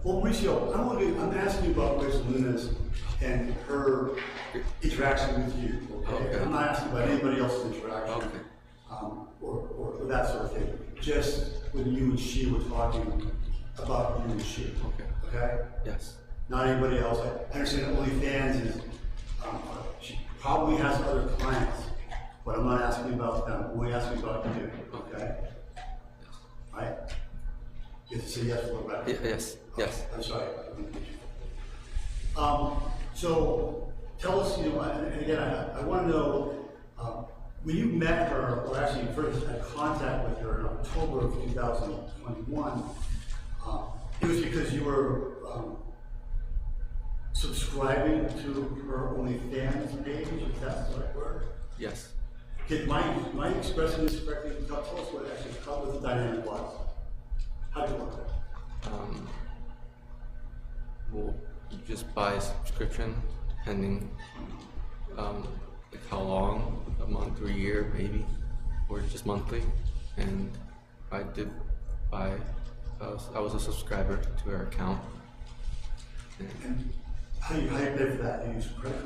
Well, Mauricio, I'm asking you about Rachel Nunez and her interaction with you, okay? Okay. I'm not asking about anybody else's interaction, Okay. or that sort of thing. Just when you and she were talking about you and she, Okay. okay? Yes. Not anybody else. I understand that OnlyFans is, she probably has other clients, but I'm not asking about them. I'm only asking about you, okay? Right? You have to say yes or no. Yes. Yes. I'm sorry. So tell us, and again, I want to know, when you met her, or actually first had contact with her in October of 2021, it was because you were subscribing to her OnlyFans page, if that's the right word? Yes. Am I expressing this correctly? Tell us what the dynamic was. How did it work? Well, you just buy a subscription, depending like how long, a month or a year maybe, or just monthly. And I did buy, I was a subscriber to her account. And how do you pay for that? Do you use a credit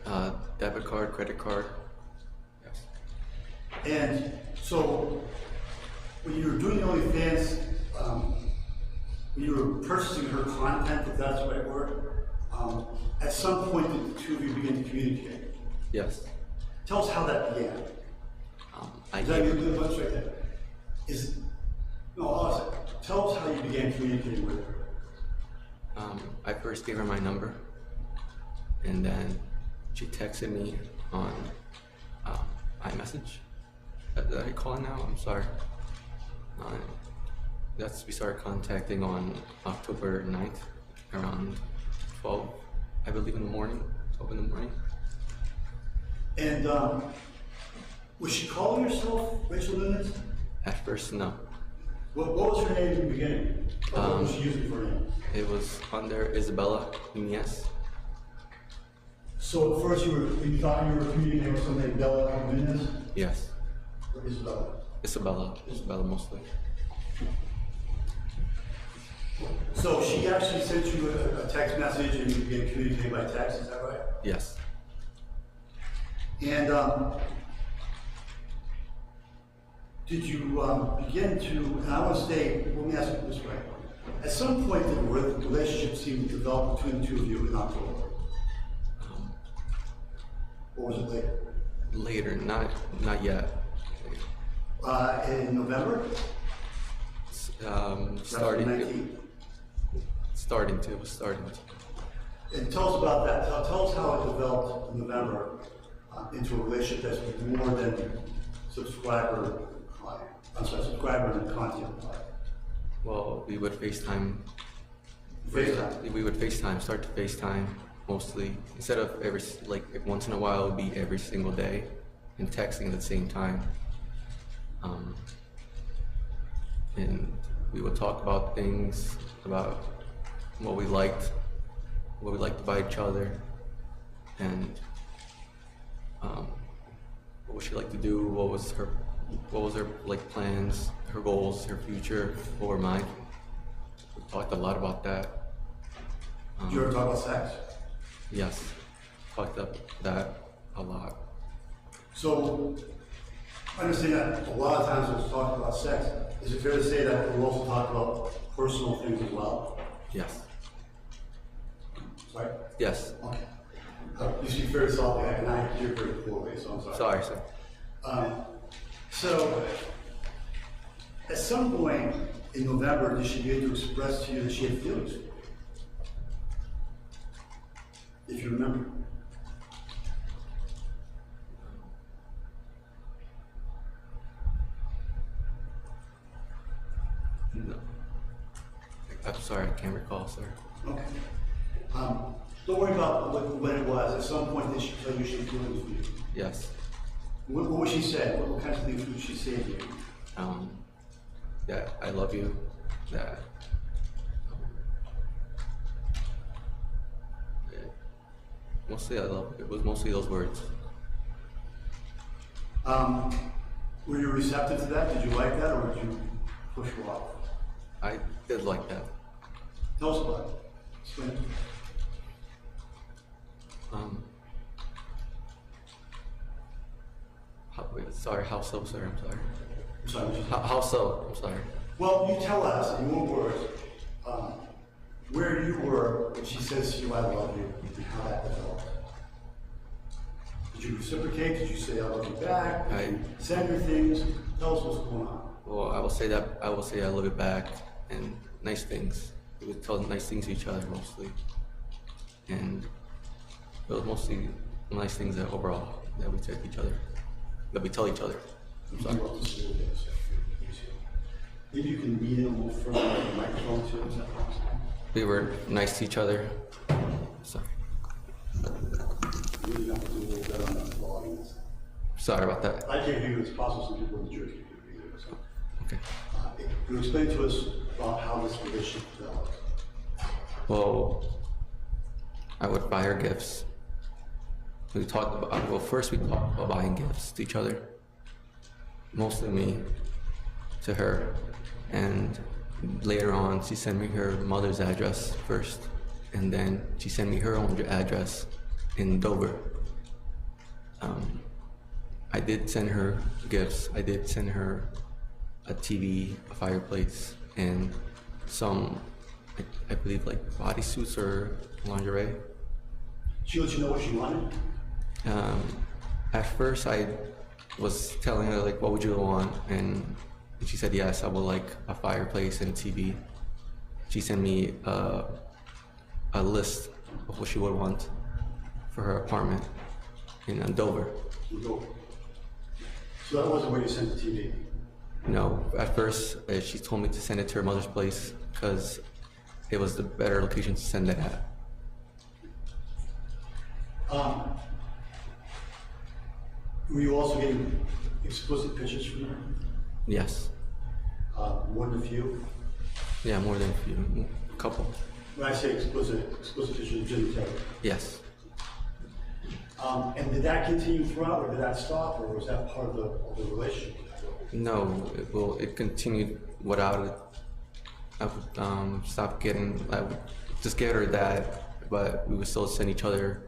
card? Debit card, credit card. Yes. And so when you were doing the OnlyFans when you were purchasing her content, if that's the right word, at some point did the two of you begin to communicate? Yes. Tell us how that began. I Is that gave, your right there? Tell us how you began communicating with her. I first gave her my number, and then she texted me on iMessage. Did I call it now? I'm sorry. We started contacting on October 9th, around 12, I believe, in the morning, 12 in the morning. And was she calling herself Rachel Nunes? At first, no. What was her name in the beginning? What was she using for a name? It was under Isabella Nunez. So at first you thought you were communicating with somebody, Bella Nunes? Yes. Or Isabella? Isabella mostly. So she actually sent you a text message and you began communicating by text, is that right? Yes. And did you begin to, and I want to say, let me ask you this way. At some point did the relationship seem to develop between the two of you in October? Or was it later? Later, not yet. In November? Starting to. And tell us about that. Tell us how it developed in November into a relationship that's more than subscriber and content. Well, we would FaceTime. We would FaceTime, start to FaceTime mostly. Instead of once in a while, it would be every single day, and texting at the same time. And we would talk about things, about what we liked about each other, and what would she like to do, what was her plans, her goals, her future, what were mine. We talked a lot about that. Did you ever talk about sex? Yes, talked about that a lot. So, I understand that a lot of times when we talk about sex, is it fair to say that we'll also talk about personal things as well? Yes. Sorry? Yes. Okay. You speak very softly, and I hear very poorly, so I'm sorry. Sorry, sir. So, at some point in November, did she begin to express to you that she had feelings? If you remember. No. I'm sorry, I can't recall, sir. Okay. Don't worry about when it was. At some point, did she tell you she had feelings for you? Yes. What was she saying? What kinds of things would she say to you? That I love you, that mostly I love you. It was mostly those words. Were you receptive to that? Did you like that, or did you push her off? I did like that. Tell us about it. Explain it. How so, sir? I'm sorry. I'm sorry. How so? I'm sorry. Well, you tell us in your words where you were when she says to you, "I love you," and how that developed. Did you reciprocate? Did you say, "I love you" back? Send her things. Tell us what's going on. Well, I will say I love you back, and nice things. We would tell nice things to each other mostly, and it was mostly nice things that overall that we tell each other. That we tell each other. I'm sorry. Maybe you can lean in a little further on the microphone too. Is that possible? We were nice to each other. Sorry. You really have to do a little better on that volume. Sorry about that. I can't hear you. It's possible some people in the church can hear you. So. Okay. Can you explain to us about how this relationship developed? Well, I would buy her gifts. First we talked about buying gifts to each other. Mostly me to her. And later on, she sent me her mother's address first. And then she sent me her own address in Dover. I did send her gifts. I did send her a TV, a fireplace, and some I believe like bodysuits or lingerie. She let you know what she wanted? At first I was telling her like, what would you want? And she said, yes, I would like a fireplace and a TV. She sent me a list of what she would want for her apartment in Dover. So that wasn't where you sent the TV? No, at first she told me to send it to her mother's place because it was the better location to send it at. Were you also getting explicit pictures from her? Yes. More than a few? Yeah, more than a few, a couple. When I say explicit pictures, genitalia. Yes. And did that continue throughout, or did that stop, or was that part of the relationship? No, it continued without it. I would stop getting, I would just get her that, but we would still send each other.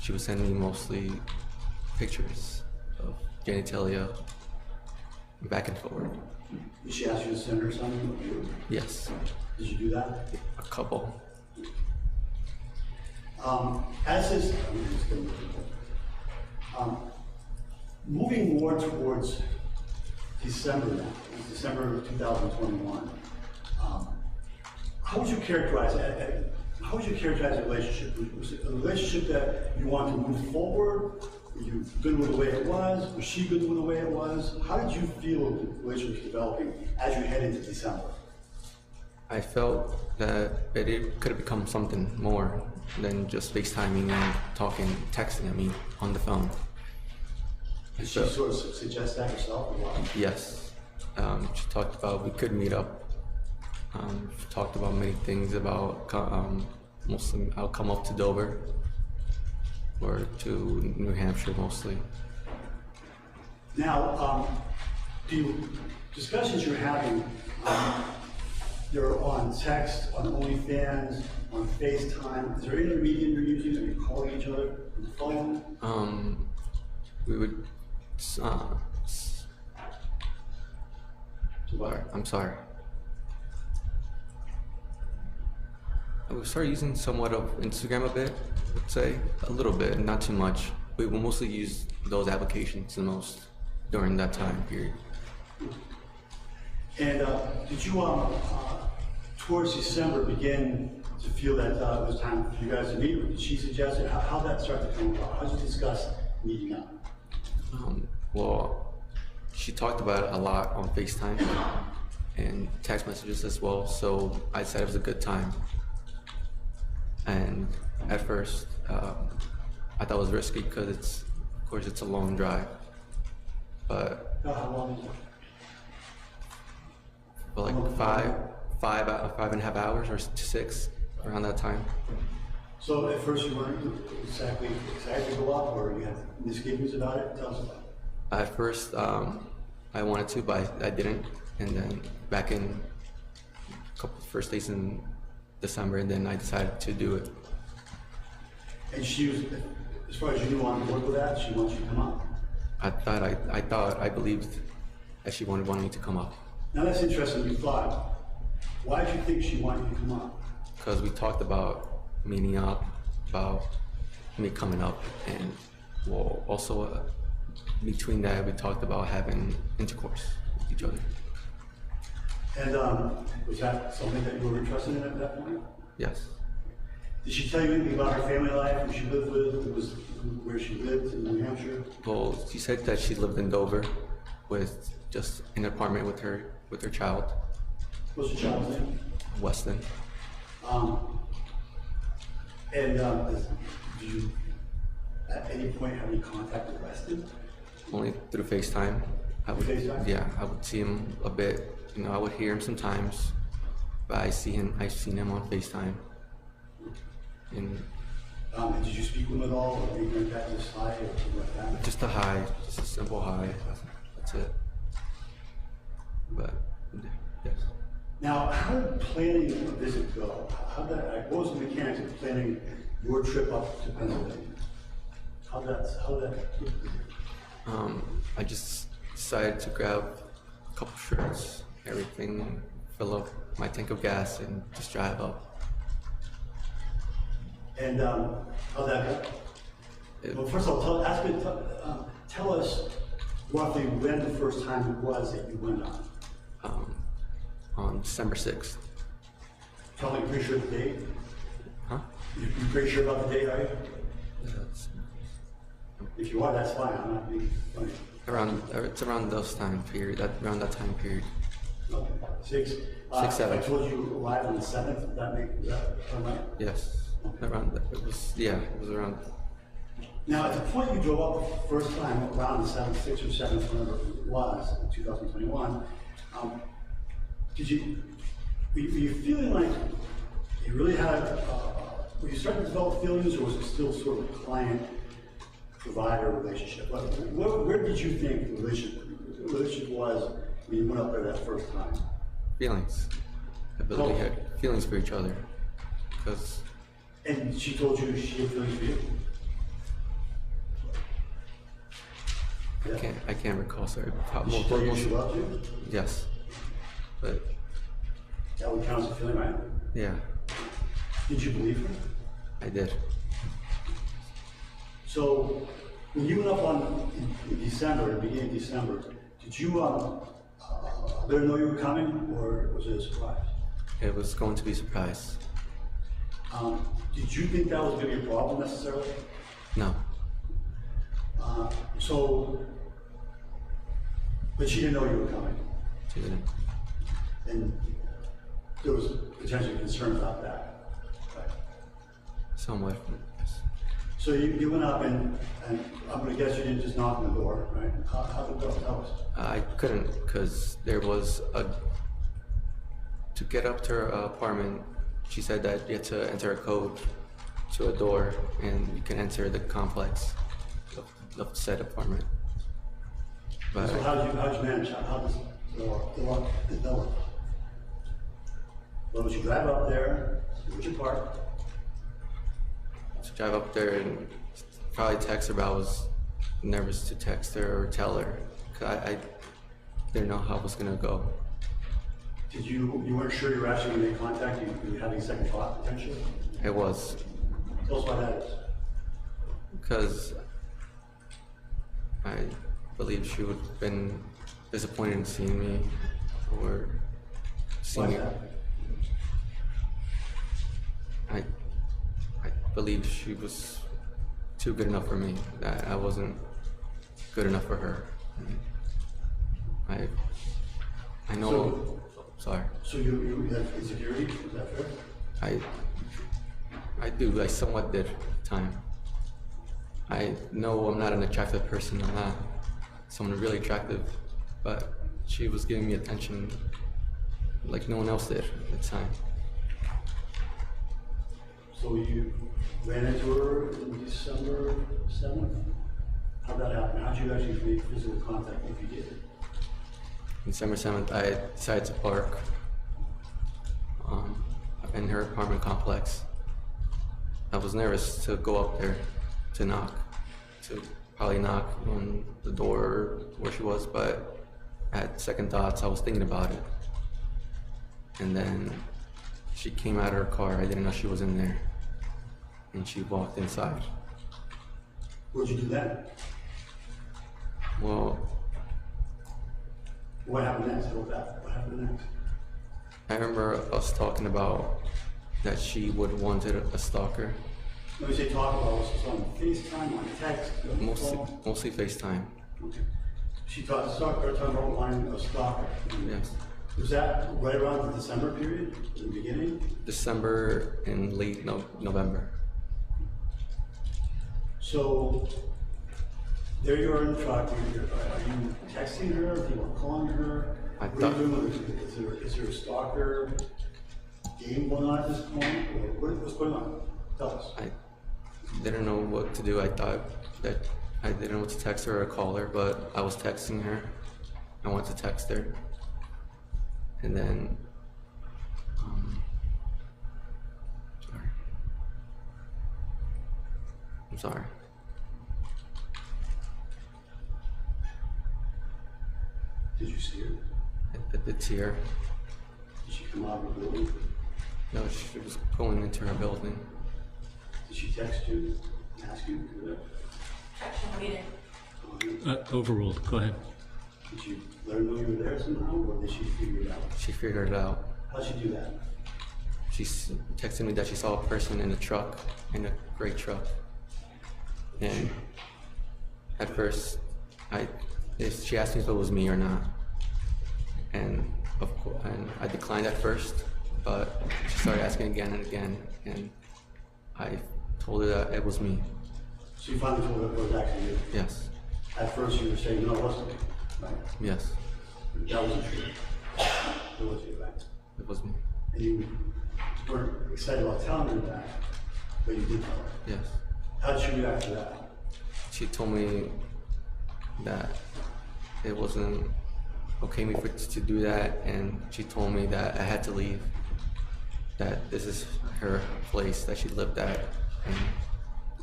She would send me mostly pictures of genitalia, back and forward. Did she ask you to send her something? Or you? Yes. Did you do that? A couple. As is, moving more towards December now, it's December of 2021. How would you characterize it? How would you characterize the relationship? Was it a relationship that you want to move forward? Were you good with the way it was? Was she good with the way it was? How did you feel the relationship was developing as you head into December? I felt that it could have become something more than just FaceTiming and talking, texting, on the phone. Did she sort of suggest that herself or what? Yes. She talked about we could meet up. She talked about many things about mostly I'll come up to Dover or to New Hampshire mostly. Now, the discussions you're having, they're on text, on OnlyFans, on FaceTime. Is there any other medium you're using? Are you calling each other on the phone? We would. I'm sorry. We started using somewhat of Instagram a bit, I'd say. A little bit, not too much. We will mostly use those applications the most during that time period. And did you, towards December, begin to feel that it was time for you guys to meet? Or did she suggest it? How did that start to come about? How did you discuss meeting up? Well, she talked about it a lot on FaceTime and text messages as well, so I said it was a good time. And at first, I thought it was risky because of course, it's a long drive. But How long is it? for like five and a half hours or 6 around that time. So at first you weren't exactly excited to go up, or you had misgivings about it? Tell us about it. At first, I wanted to, but I didn't. And then back in a couple first days in December, and then I decided to do it. And she was, as far as you knew, on board with that? She wants you to come up? I believed that she wanted me to come up. Now that's interesting, you thought. Why did you think she wanted you to come up? Because we talked about meeting up, about me coming up, and well, also between that we talked about having intercourse with each other. And was that something that you were interested in at that point? Yes. Did she tell you anything about her family life, who she lived with, where she lived in New Hampshire? Well, she said that she lived in Dover with just an apartment with her child. What's your child's name? Weston. Did you at any point have any contact with Weston? Only through FaceTime. FaceTime? Yeah, I would see him a bit. I would hear him sometimes, but I've seen him on FaceTime. And did you speak with him at all, or anything like that, just hi, or something like that? just a hi, just a simple hi. That's it. But yes. Now, how did planning a visit go? What was the mechanics of planning your trip up to Pennsylvania? How did that? I just decided to grab a couple shirts, everything fill up my tank of gas and just drive up. And how'd that go? Well, first of all, tell us roughly when the first time it was that you went on December 6th. Tell me, pretty sure the date? Huh? You're pretty sure about the date, are you? Yes. If you are, that's fine. I'm not being funny. It's around those time period. Around that time period. Okay. 6, 7. I told you arrived on the 7th. Is that right? Yes. Around that. It was around. Now, at the point you drove up the first time, around the 7th, 6th or 7th, whenever it was, in 2021, were you feeling like you really had, were you starting to develop feelings, or was it still sort of a client-provider relationship? Where did you think the relationship was when you went up there that first time? Feelings. I believe we had feelings for each other. Because. And she told you she had feelings for you? Yeah. I can't recall, sorry. She told you she loved you? Yes. But. That would count as a feeling, right? Yeah. Did you believe her? I did. So, when you went up in December, the beginning of December, did you let her know you were coming, or was it a surprise? It was going to be a surprise. Did you think that was going to be a problem necessarily? No. But she didn't know you were coming. She didn't. And there was potentially concern about that. Right? Somewhat. Yes. So you went up and I'm going to guess you didn't just knock on the door, right? How did that tell us? I couldn't, because there was to get up to her apartment, she said that you had to enter a code to a door and you can enter the complex of said apartment. But so how did you manage? How does the lock develop? Well, would you drive up there? Would you park? to drive up there and probably text her, but I was nervous to text her or tell her, because I didn't know how it was gonna go. Did you weren't sure you were actually going to make contact? You were having a second thought potentially? It was. Tell us why that is. Because I believe she would have been disappointed in seeing me or seeing Why is that? I believe she was too good enough for me, that I wasn't good enough for her. And I know. Sorry. So you have insecurity? Is that fair? I do. I somewhat did at the time. I know I'm not an attractive person. I'm not someone really attractive, but she was giving me attention like no one else did at the time. So you ran into her in December 7th? How'd that happen? How'd you actually make physical contact if you did? December 7th, I decided to park in her apartment complex. I was nervous to go up there to probably knock on the door where she was, but I had second thoughts. I was thinking about it. And then she came out of her car. I didn't know she was in there. And she walked inside. What'd you do then? Well, what happened next? What happened next? I remember us talking about that she would wanted a stalker. When you say talk about, was this on FaceTime, on text? Mostly FaceTime. Okay. She talked talking about wanting a stalker. Yes. Was that right around the December period, in the beginning? December and late November. So, there you are in the truck. Are you texting her? Do you want to call her? What are you doing with her? Is there a stalker game going on at this point? Or what's going on? Tell us. I didn't know what to do. I thought that I didn't know what to text her or call her, but I was texting her. I wanted to text her. And then, sorry. I'm sorry. Did you see her? I did see her. Did come out of the building? No, she was going into her building. Did she text you and ask you to do that? Section leader. Overruled. Go ahead. Did you let her know you were there somehow, or did she figure it out? She figured it out. How'd she do that? She texted me that she saw a person in a truck, in a gray truck. And at first, she asked me if it was me or not. And of course, I declined at first, but she started asking again and again, and I told her that it was me. So you finally told her it was actually you? Yes. At first you were saying, no, it wasn't me, right? Yes. That wasn't true. It was you, right? It was me. And you weren't excited about telling her that, but you did tell her. Yes. How did she react to that? She told me that it wasn't okay me to do that, and she told me that I had to leave, that this is her place that she lived at, and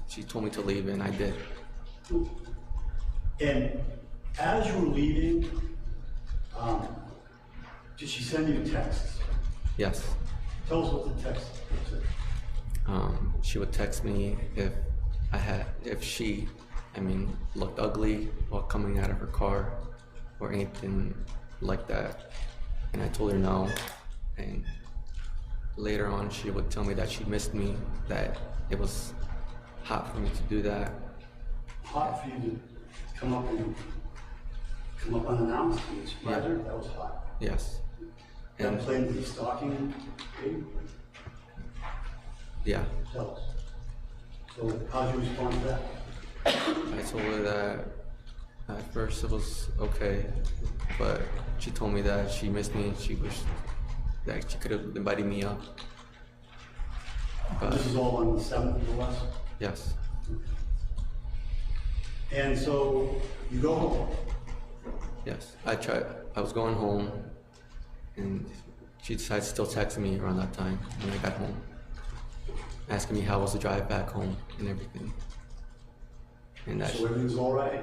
she told me to leave, and I did. And as you were leaving, did she send you texts? Yes. Tell us what the text said. She would text me if she looked ugly while coming out of her car or anything like that. And I told her no. And later on, she would tell me that she missed me, that it was hot for me to do that. Hot for you to come up unannounced and surprise her? That was hot. Yes. That played into the stalking game? Yeah. Tell us. So how'd you respond to that? I told her that at first it was okay, but she told me that she missed me and she wished that she could have invited me up. But This is all on the 7th of the West? yes. And so you go home. Yes. I was going home, and she decided to still text me around that time when I got home, asking me how was the drive back home and everything. And that So everything's all right?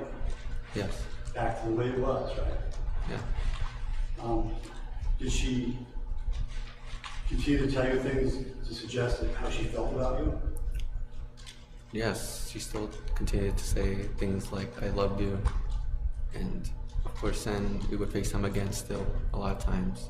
yes. Back to the way it was, right? Yeah. Did she continue to tell you things to suggest that how she felt about you? Yes, she still continued to say things like, I loved you. And of course, then we would FaceTime again still a lot of times.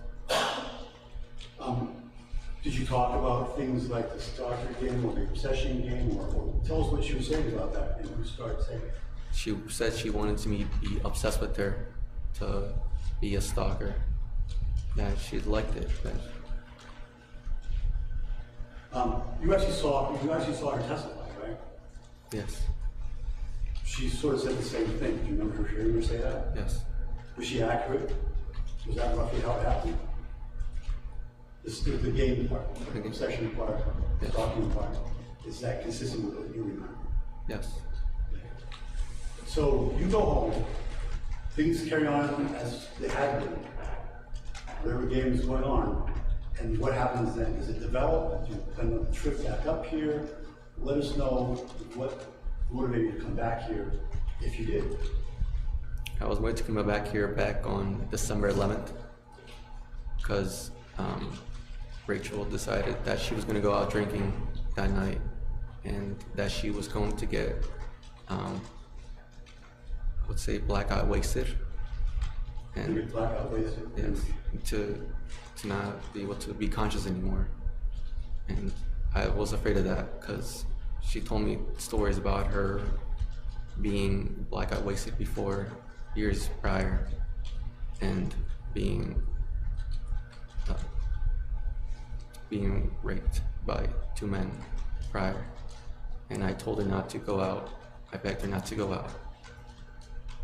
Did you talk about things like the Stalker game or the obsession game, or tell us what she was saying about that and who started saying it? She said she wanted to be obsessed with her, to be a stalker, that she liked it. But you actually saw her testify, right? yes, She sort of said the same thing. Do you remember hearing her say that? yes, Was she accurate? Was that roughly how it happened? The game part, the obsession part, the Yes. talking part, is that consistent with what you remember? yes. So you go home, things carry on as they had been, whatever game is going on, and what happens then? Does it develop? Do you plan on the trip back up here? Let us know what motivated you to come back here, if you did. I was waiting to come back here back on December 11th, because Rachel decided that she was going to go out drinking that night, and that she was going to get, I would say, blackout wasted. You And get blackout wasted? yes, to not be able to be conscious anymore. And I was afraid of that, because she told me stories about her being blackout wasted before, years prior, and being raped by 2 men prior. And I told her not to go out. I begged her not to go out,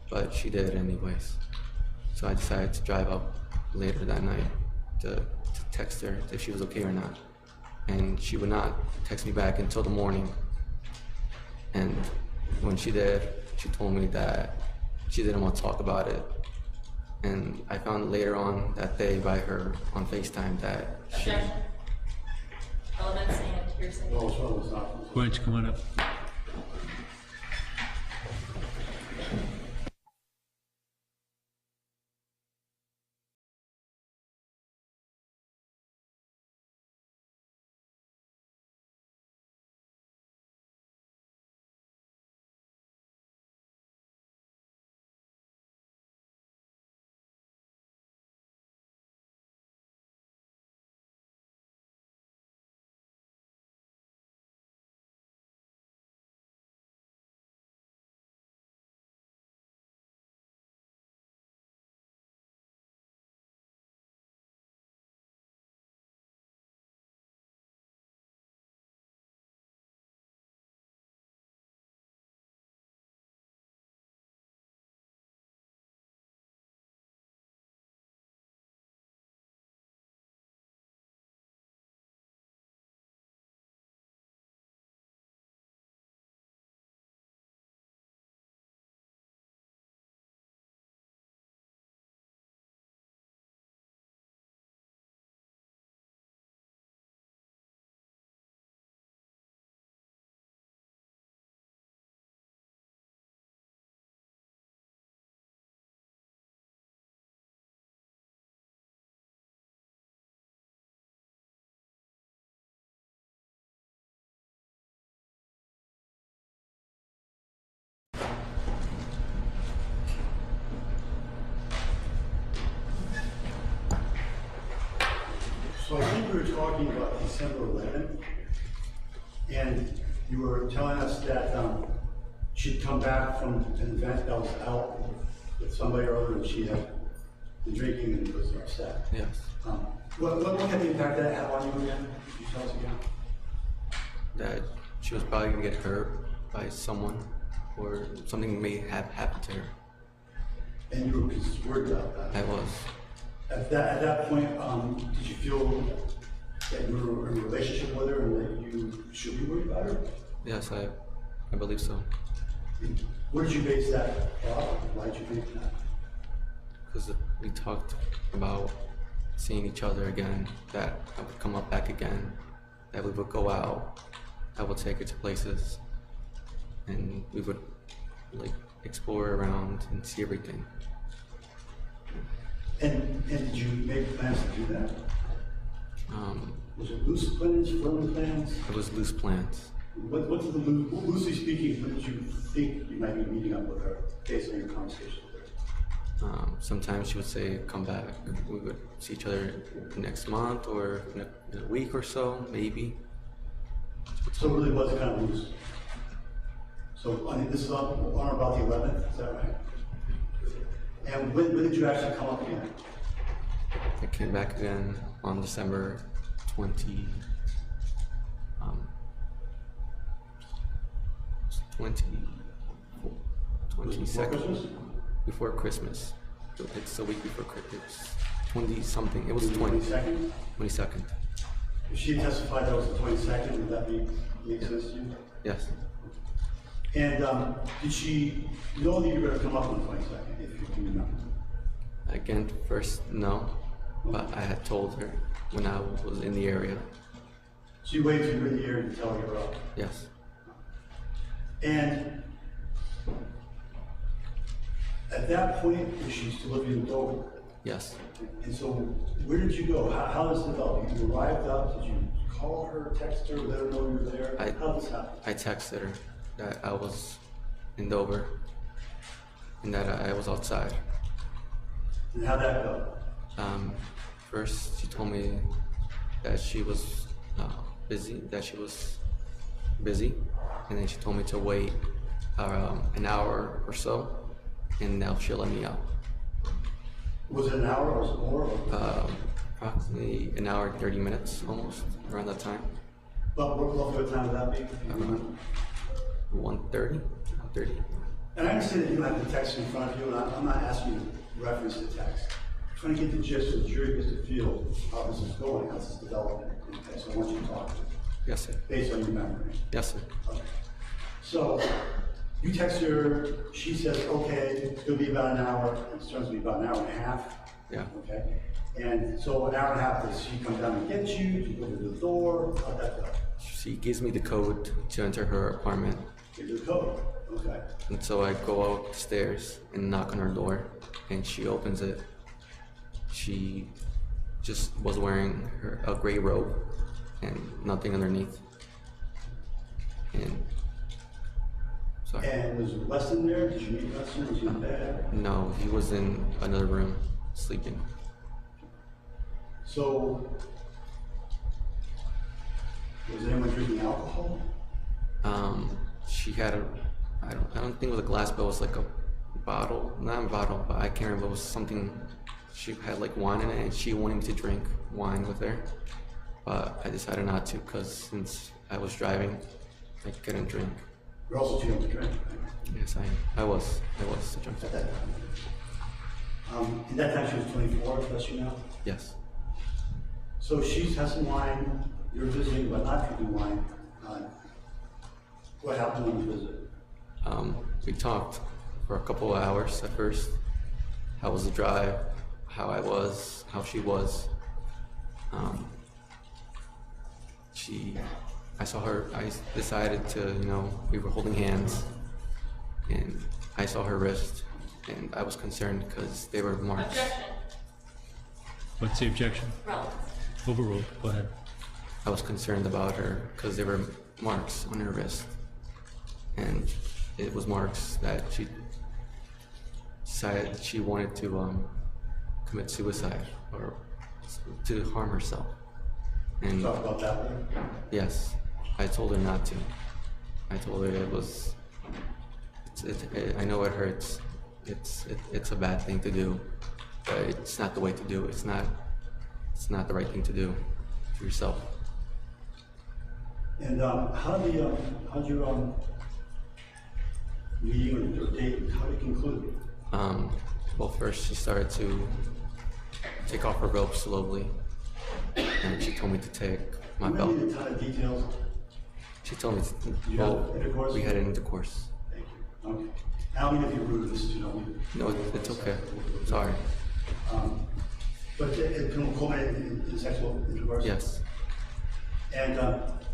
but she did anyways. So I decided to drive up later that night to text her if she was okay or not. And she would not text me back until the morning. And when she did, she told me that she didn't want to talk about it. And I found later on that day by her on FaceTime that she... Objection. Elements and hearsay. Well, it's one of those documents. Why don't you come on up? So I think we were talking about December 11th, and you were telling us that she'd come back from an event that was out with somebody or other, and she had been drinking and was upset. Yes. What kind of impact did that have on you again? Can you tell us again? That she was probably gonna get hurt by someone, or something may have happened to her. And you were worried about that? I was. At that point, did you feel that you were in a relationship with her and that you should be worried about her? Yes, I believe so. Where did you base that off? Why did you think that? Because we talked about seeing each other again, that I would come up back again, that we would go out, I would take her to places, and we would like explore around and see everything. And did you make plans to do that? Was it loose plans, firm plans? It was loose plans. What's the loosely speaking, when did you think you might be meeting up with her based on your conversation with her? Sometimes she would say, come back. We would see each other next month or in a week or so, maybe. So it really was kind of loose. So this is on about the 11th, is that right? And when did you actually come up again? I came back again on December 22nd. Before Christmas. It's a week before Christmas. 20-something. It was 22nd? 22nd. If she testified that was the 22nd, would that make sense to you? Yes. And did she know that you were going to come up on the 22nd, if you can remember? Again, first, no. But I had told her when I was in the area. So you waited till you were in the area to tell her you were up? Yes. And at that point, was she still living in Dover? Yes. And so, where did you go? How does it develop? You arrived up, did you call her, text her, let her know you were there? How did this happen? I texted her that I was in Dover and that I was outside. And how'd that go? First, she told me that she was busy, and then she told me to wait an hour or so, and now she'll let me out. Was it an hour or was it more? Approximately an hour and 30 minutes, almost, around that time. But what time would that be? 1:30. And I understand that you don't have the text in front of you, and I'm not asking you to reference the text. I'm trying to get the gist so the jury gets to feel how this is going, how this is developing. Okay, so I want you to talk to. Yes, sir. Based on your memory. Yes, sir. Okay. So you text her, she says, okay, it's gonna be about an hour, it turns to be about an hour and a half. Yeah. Okay. And so an hour and a half, does she come down and get you? Do you go to the door? How'd that go? She gives me the code to enter her apartment. Give you the code. Okay. And so I go out the stairs and knock on her door, and she opens it. She just was wearing a gray robe and nothing underneath. And sorry. And was Weston there? Did you meet Weston? Was he in bed? No, he was in another room sleeping. So, was anyone drinking alcohol? She had I don't think it was a glass, but it was like a bottle, not a bottle, but I can't remember, it was something, she had like wine in it, and she wanted me to drink wine with her, but I decided not to, because since I was driving, I couldn't drink. You're also too young to drink, right? Yes, I was a drunk. At that time. In that time she was 24, plus you know? Yes. So she's had some wine, you're visiting but not drinking wine. What happened on the visit? We talked for a couple of hours at first. How was the drive? How I was? How she was? I saw her. I decided to, we were holding hands, and I saw her wrist, and I was concerned because they were marks. Objection. What's the objection? Relevant. Overruled. Go ahead. I was concerned about her because there were marks on her wrist, and it was marks that she decided she wanted to commit suicide or to harm herself. And Talk about that later. yes, I told her not to. I told her I know it hurts. It's a bad thing to do, but it's not the way to do it. It's not the right thing to do for yourself. And how'd your meeting or date, how did it conclude? Well, first she started to take off her rope slowly, and she told me to take my belt. You need a ton of details. She told me You had intercourse? we had an intercourse. Thank you. Okay. I don't mean to be rude, this is, No, it's okay. Sorry. But it culminated in sexual intercourse? Yes. And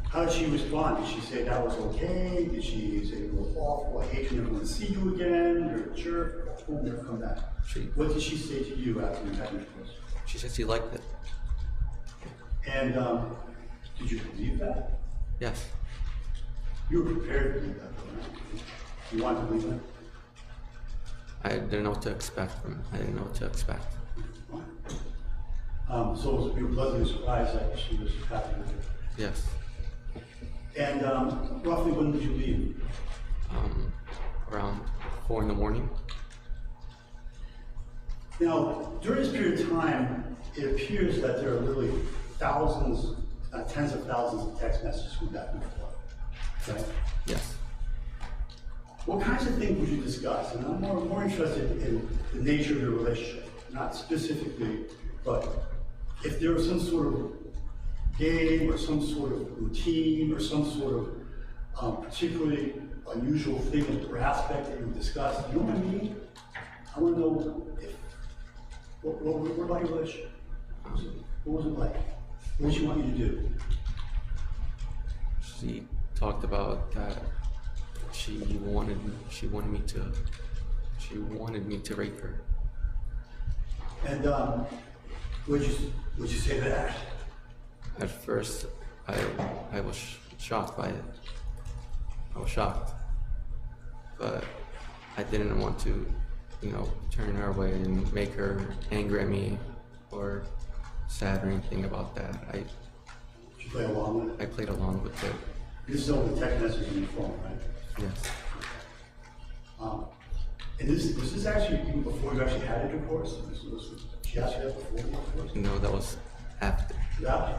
how did she respond? Did she say that was okay? Did she say it was awful? I hate to never want to see you again. You're a jerk. We'll never come back. What did she say to you after you had intercourse? She said she liked it. And did you believe that? Yes. You were prepared to believe that, though, right? You wanted to believe that? I didn't know what to expect from it. I didn't know what to expect. So you were pleasantly surprised that she was happy with it. Yes. And roughly when did you leave? Around 4 in the morning. Now, during this period of time, it appears that there are literally thousands, tens of thousands of text messages from back and forth. Right? Yes. What kinds of things would you discuss? And I'm more interested in the nature of your relationship, not specifically, but if there was some sort of game or some sort of routine or some sort of particularly unusual thing or aspect that you discussed, you know what I mean? I want to know what about your relationship? What was it like? What did she want you to do? She talked about that she wanted me to rape her. And would you say that? At first, I was shocked by it. I was shocked, but I didn't want to, turn her away and make her angry at me or sad or anything about that. Did you play along with it? I played along with it. This is over the text message on your phone, right? Yes. And was this actually even before you actually had intercourse? She asked you that before the intercourse? No, that was after. Yeah.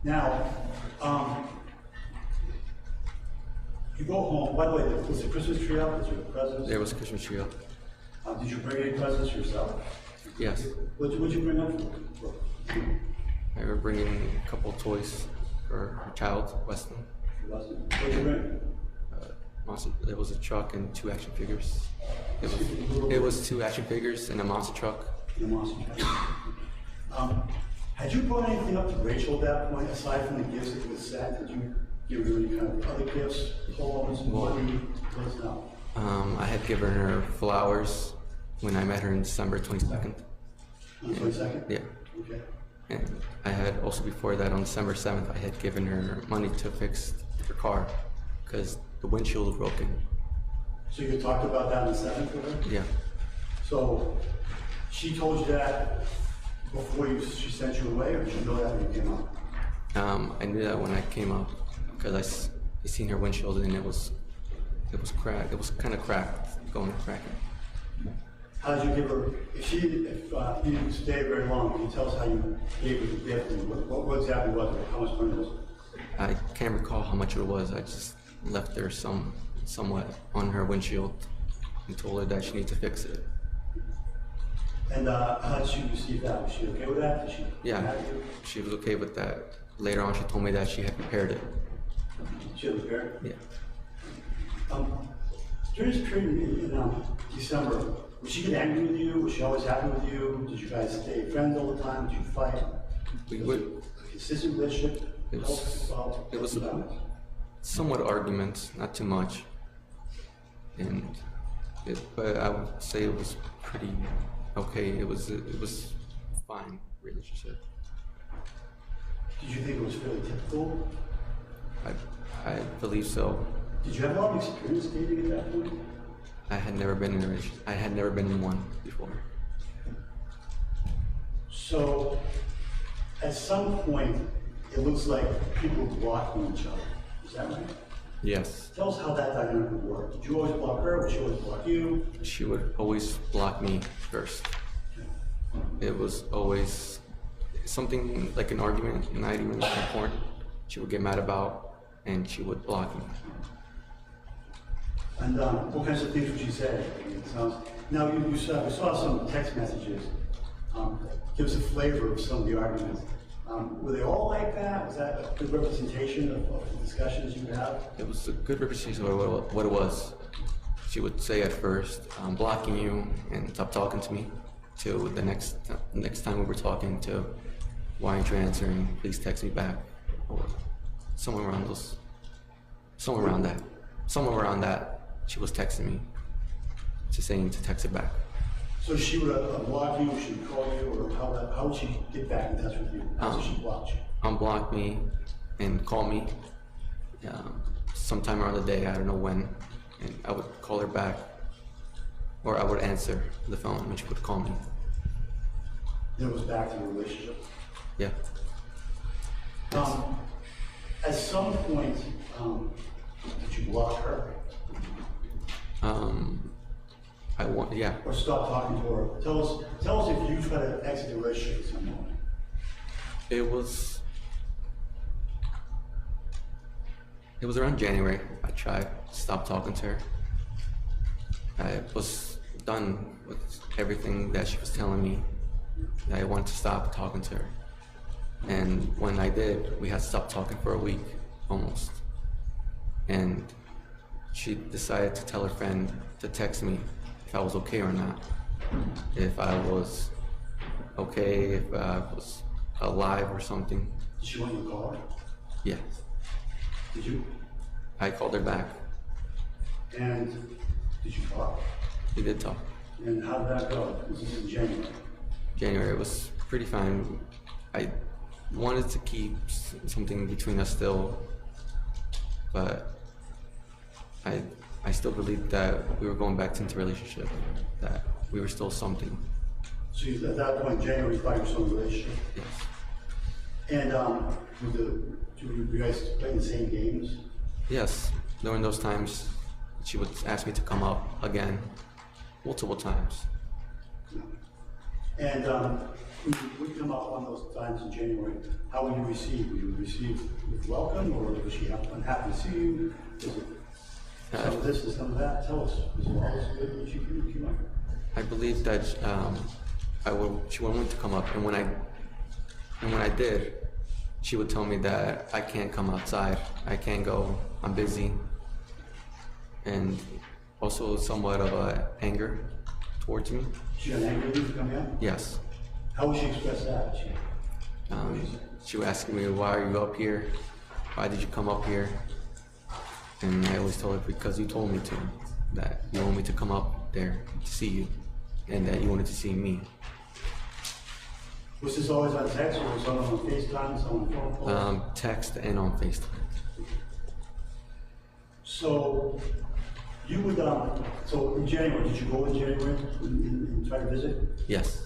Now, you go home. By the way, was the Christmas tree up? Was there presents? There was a Christmas tree up. Did you bring any presents yourself? Yes. What'd you bring up for? I remember bringing a couple of toys for her child, Weston. What'd you bring? There was a truck and 2 action figures. It was 2 action figures and a monster truck. The monster truck. Had you brought anything up to Rachel at that point, aside from the gifts that you had sent? Did you give her any kind of other gifts, poems, money? Let us know. I had given her flowers when I met her on December 22nd. On the 22nd? Yeah. Okay. And I had also before that on December 7th, I had given her money to fix her car because the windshield was broken. So you talked about that on the 7th with her? Yeah. So she told you that before she sent you away, or did you know that when you came up? I knew that when I came up because I seen her windshield and it was cracked. It was kind of cracked, going to crack it. How did you give her, if you didn't stay very long, can you tell us how you gave her the gift and what exactly was it? How much money was it? I can't recall how much it was. I just left there somewhat on her windshield and told her that she needs to fix it. And how did she receive that? Was she okay with that? Yeah, she was okay with that. Later on, she told me that she had prepared it. She had prepared? Yeah. During this period in December, would she get angry with you? Was she always happy with you? Did you guys stay friends all the time? Did you fight? We would. A consistent relationship? It was somewhat arguments, not too much. But I would say it was pretty okay. It was fine relationship. Did you think it was fairly typical? I believe so. Did you have a lot of experience dating at that point? I had never been in a relationship. I had never been in one before. So, at some point, it looks like people blocking each other. Is that right? Yes. Tell us how that dynamic would work. Did you always block her? Would she always block you? She would always block me first. It was always something like an argument, not even important. She would get mad about, and she would block me. And what kinds of things would she say? I mean, it sounds, now, we saw some text messages. Give us a flavor of some of the arguments. Were they all like that? Was that a good representation of the discussions you have? It was a good representation of what it was. She would say at first, I'm blocking you, and stop talking to me, till the next time we were talking, to why aren't you answering? Please text me back, or somewhere around that. She was texting me, just saying to text it back. So she would block you, she would call you, or how would she get back in touch with you after she blocked you? Unblock me and call me sometime around the day, I don't know when, and I would call her back, or I would answer the phone when she would call me. Then it was back to the relationship? Yeah. At some point, did you block her? Yeah. Or stop talking to her? Tell us if you try to exit the relationship at some point. It was around January. I tried to stop talking to her. I was done with everything that she was telling me. I wanted to stop talking to her. And when I did, we had to stop talking for a week, almost. And she decided to tell her friend to text me if I was okay or not. If I was okay, if I was alive or something. Did she want you to call her? Yes. Did you? I called her back. And did you talk? We did talk. And how did that go? Was this in January? January, it was pretty fine. I wanted to keep something between us still, but I still believed that we were going back into a relationship, that we were still something. So at that point, January, you thought you were still in a relationship? Yes. And do you guys play the same games? Yes. During those times, she would ask me to come up again, multiple times. And when you would come up on those times in January, how were you received? Were you received with welcome, or was she unhappy to see you? Was it some of this and some of that? Tell us. Was it all good when she came up? I believe that she wanted me to come up, and when I did, she would tell me that I can't come outside, I can't go, I'm busy, and also somewhat of anger towards me. She got angry with you to come in? Yes. How would she express that? She would ask me, why are you up here? Why did you come up here? And I always told her, because you told me to, that you want me to come up there to see you, and that you wanted to see me. Was this always on text, or was it on FaceTime, on phone call? Text and on FaceTime. So you would, so in January, did you go in January and try to visit? Yes.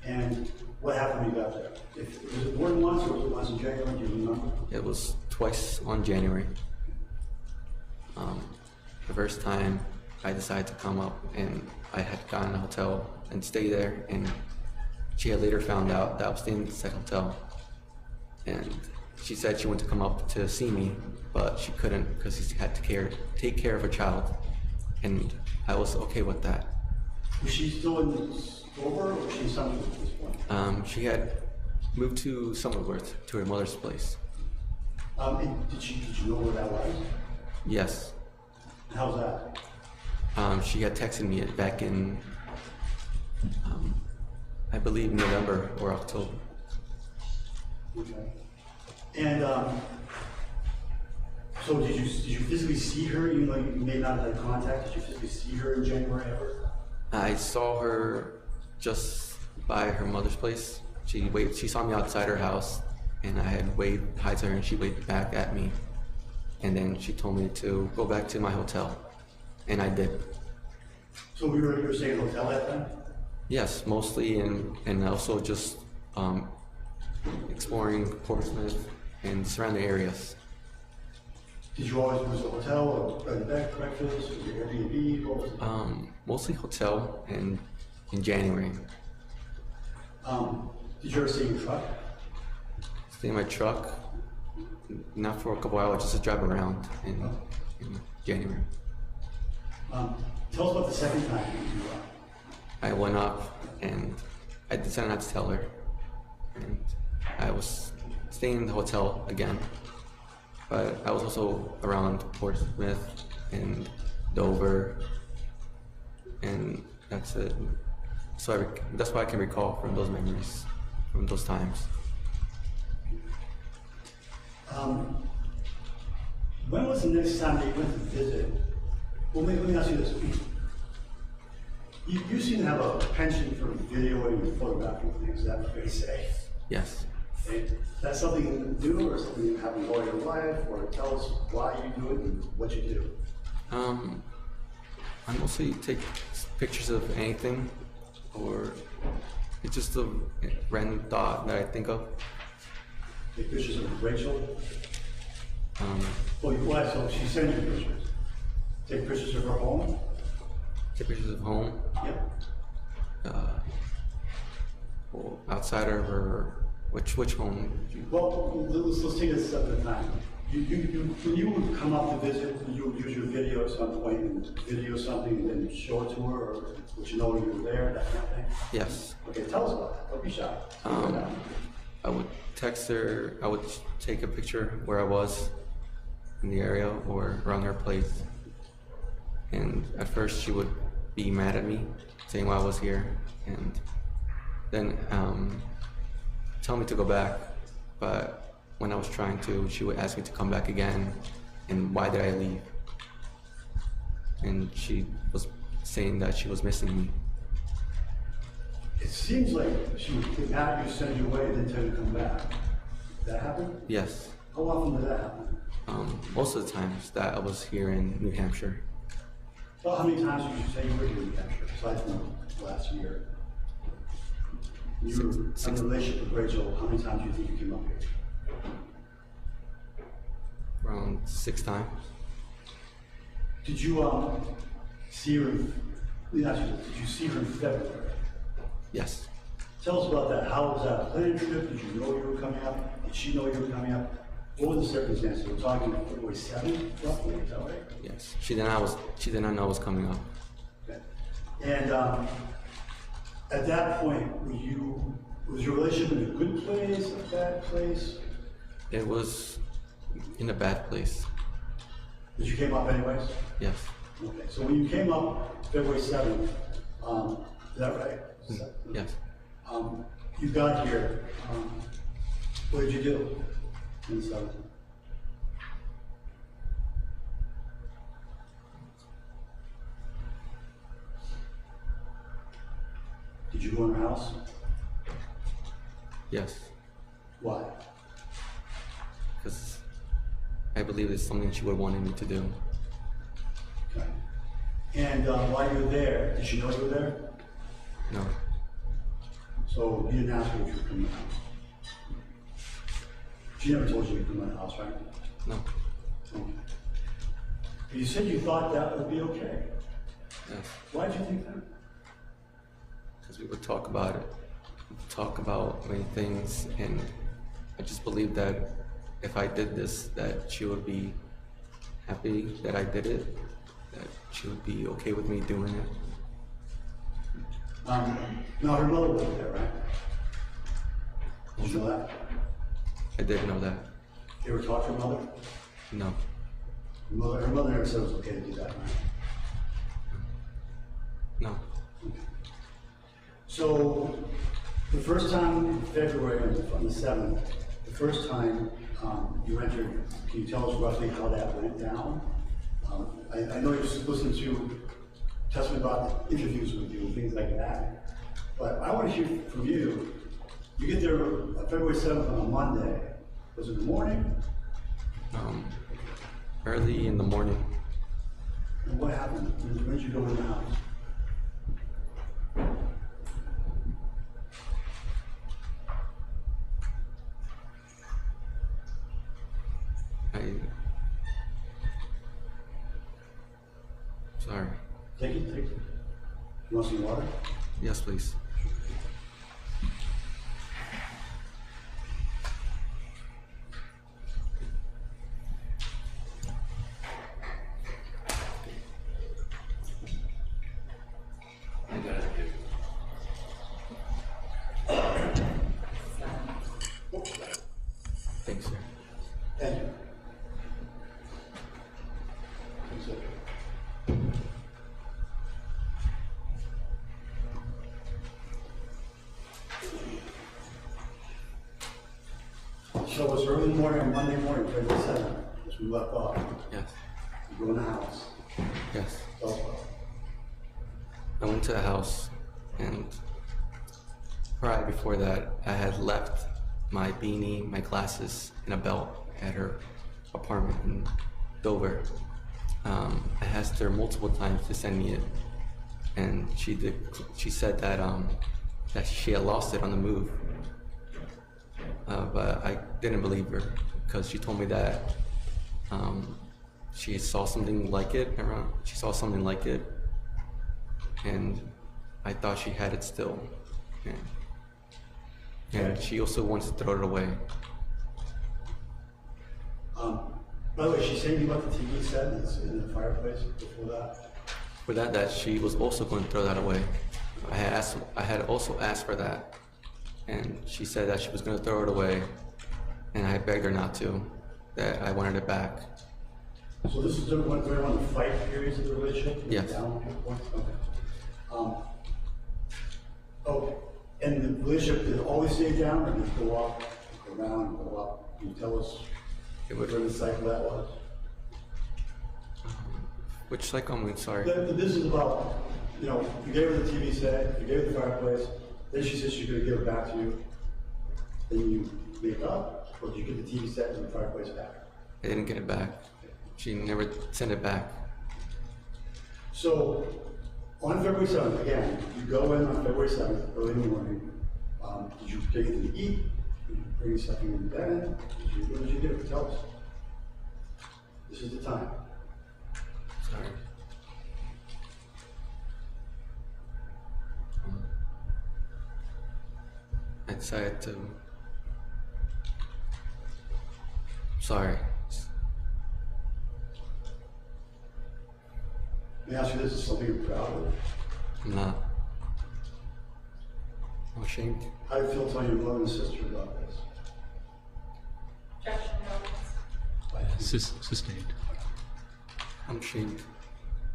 And what happened when you got there? Was it more than once, or was it once in January? Do you remember? It was twice on January. The first time I decided to come up, and I had gotten a hotel and stay there, and she had later found out that I was staying in the second hotel. And she said she wanted to come up to see me, but she couldn't because she had to take care of her child. And I was okay with that. Was she still in Dover, or was she in Somersworth at this point? She had moved to Somersworth, to her mother's place. And did you know where that was? Yes. How's that? She had texted me back in, I believe, November or October. Okay. And so did you physically see her, even though you may not have had contact? Did you physically see her in January ever? I saw her just by her mother's place. She saw me outside her house, and I had waved hi to her, and she waved back at me. And then she told me to go back to my hotel, and I did. So you were staying at a hotel that time? Yes, mostly, and also just exploring Portsmouth and surrounding areas. Did you always use a hotel or bed and breakfast or Airbnb? What was it? Mostly hotel and in January. Did you ever stay in your truck? Stay in my truck, not for a couple hours, just to drive around in January. Tell us about the second time you I went up and I decided not to tell her. And I was staying in the hotel again, but I was also around Portsmouth and Dover, and that's it. So that's what I can recall from those memories, from those times. When was the next time that you went to visit? Well, let me ask you this. You seem to have a penchant for videoing and photographing things, is that fair to say? Yes. Is that something you do, or something you have in your life, or tell us why you do it and what you do? I mostly take pictures of anything, or it's just a random thought that I think of. Take pictures of Rachel? Well, your wife, so she sent you pictures. Take pictures of her home? Take pictures of home. Yep. Well, outside of her, which home? Well, let's take it a step at a time. When you would come up to visit, you would use your video at some point and video something and then show it to her, or would you know you were there, that kind of thing? Yes. Okay, tell us about that. Don't be shy. I would text her, I would take a picture where I was in the area or around her place. And at first she would be mad at me, saying why I was here, and then tell me to go back. But when I was trying to, she would ask me to come back again, and why did I leave? And she was saying that she was missing me. It seems like she would get mad at you, send you away, and then tell you to come back. Did that happen? Yes. How often did that happen? Most of the times that I was here in New Hampshire. Well, how many times did you say you were in New Hampshire, aside from last year? You were in a relationship with Rachel, how many times do you think you came up here? Around 6 times. Did you see her, let me ask you this, did you see her in February? Yes. Tell us about that. How was that a planned trip? Did you know you were coming up? Did she know you were coming up? What were the circumstances? We're talking February 7th, roughly, is that right? Yes. She did not know I was coming up. Okay. And at that point, was your relationship in a good place, a bad place? It was in a bad place. But you came up anyways? Yes. Okay, so when you came up February 7th, is that right? Yes. You got here, what did you do in the 7th? Did you go in her house? Yes. Why? Because I believe it's something she would wanted me to do. Okay. And while you were there, did she know you were there? No. So you didn't ask her if you were coming out? She never told you you were coming out of the house, right? No. Okay. But you said you thought that would be okay. Yes. Why did you think that? Because we would talk about it. We would talk about many things, and I just believed that if I did this, that she would be happy that I did it, that she would be okay with me doing it. Now her mother wasn't there, right? Did you know that? I did know that. You ever talked to her mother? No. Her mother never said it was okay to do that, right? No. So, the first time in February on the 7th, the first time you entered, can you tell us roughly how that went down? I know you listened to testimony about interviews with you and things like that, but I want to hear from you. You get there February 7th on a Monday. Was it in the morning? Early in the morning. And what happened? When did you go in the house? Sorry. Take it, take it. You want some water? Yes, please. Thanks, sir. Thank you. That's it. So it was early morning on Monday morning, February 7th, as we left off. Yes. You go in the house. Yes. So, I went to the house, and prior before that, I had left my beanie, my glasses, and a belt at her apartment in Dover. I asked her multiple times to send me it, and she did. She said that that she had lost it on the move, but I didn't believe her because she told me that she saw something like it around. She saw something like it, and I thought she had it still. And she also wants to throw it away. by the way, she's saying about the TV set that's in the fireplace before that. For that she was also going to throw that away. I had also asked for that, and she said that she was going to throw it away, and I begged her not to, that I wanted it back. So this is during one of the fight periods of the relationship? Yes. Down points? Okay. And the relationship, did it always stay down, or did it go up, go down, go up? Can you tell us where the cycle that was? Which cycle? I'm sorry. This is about, you gave her the TV set, you gave her the fireplace, then she said she's gonna give it back to you. Then you make up, or did you get the TV set and the fireplace back? I didn't get it back. She never sent it back. So, on February 7th, again, you go in on February 7th, early in the morning. Did you take anything to eat? Did you bring something in bed? What did you do? Tell us. This is the time. Sorry. I decided to. Sorry. Let me ask you this, is something you're proud of? I'm not. I'm ashamed. How do you feel telling your mother and sister about this? Sustained. I'm ashamed.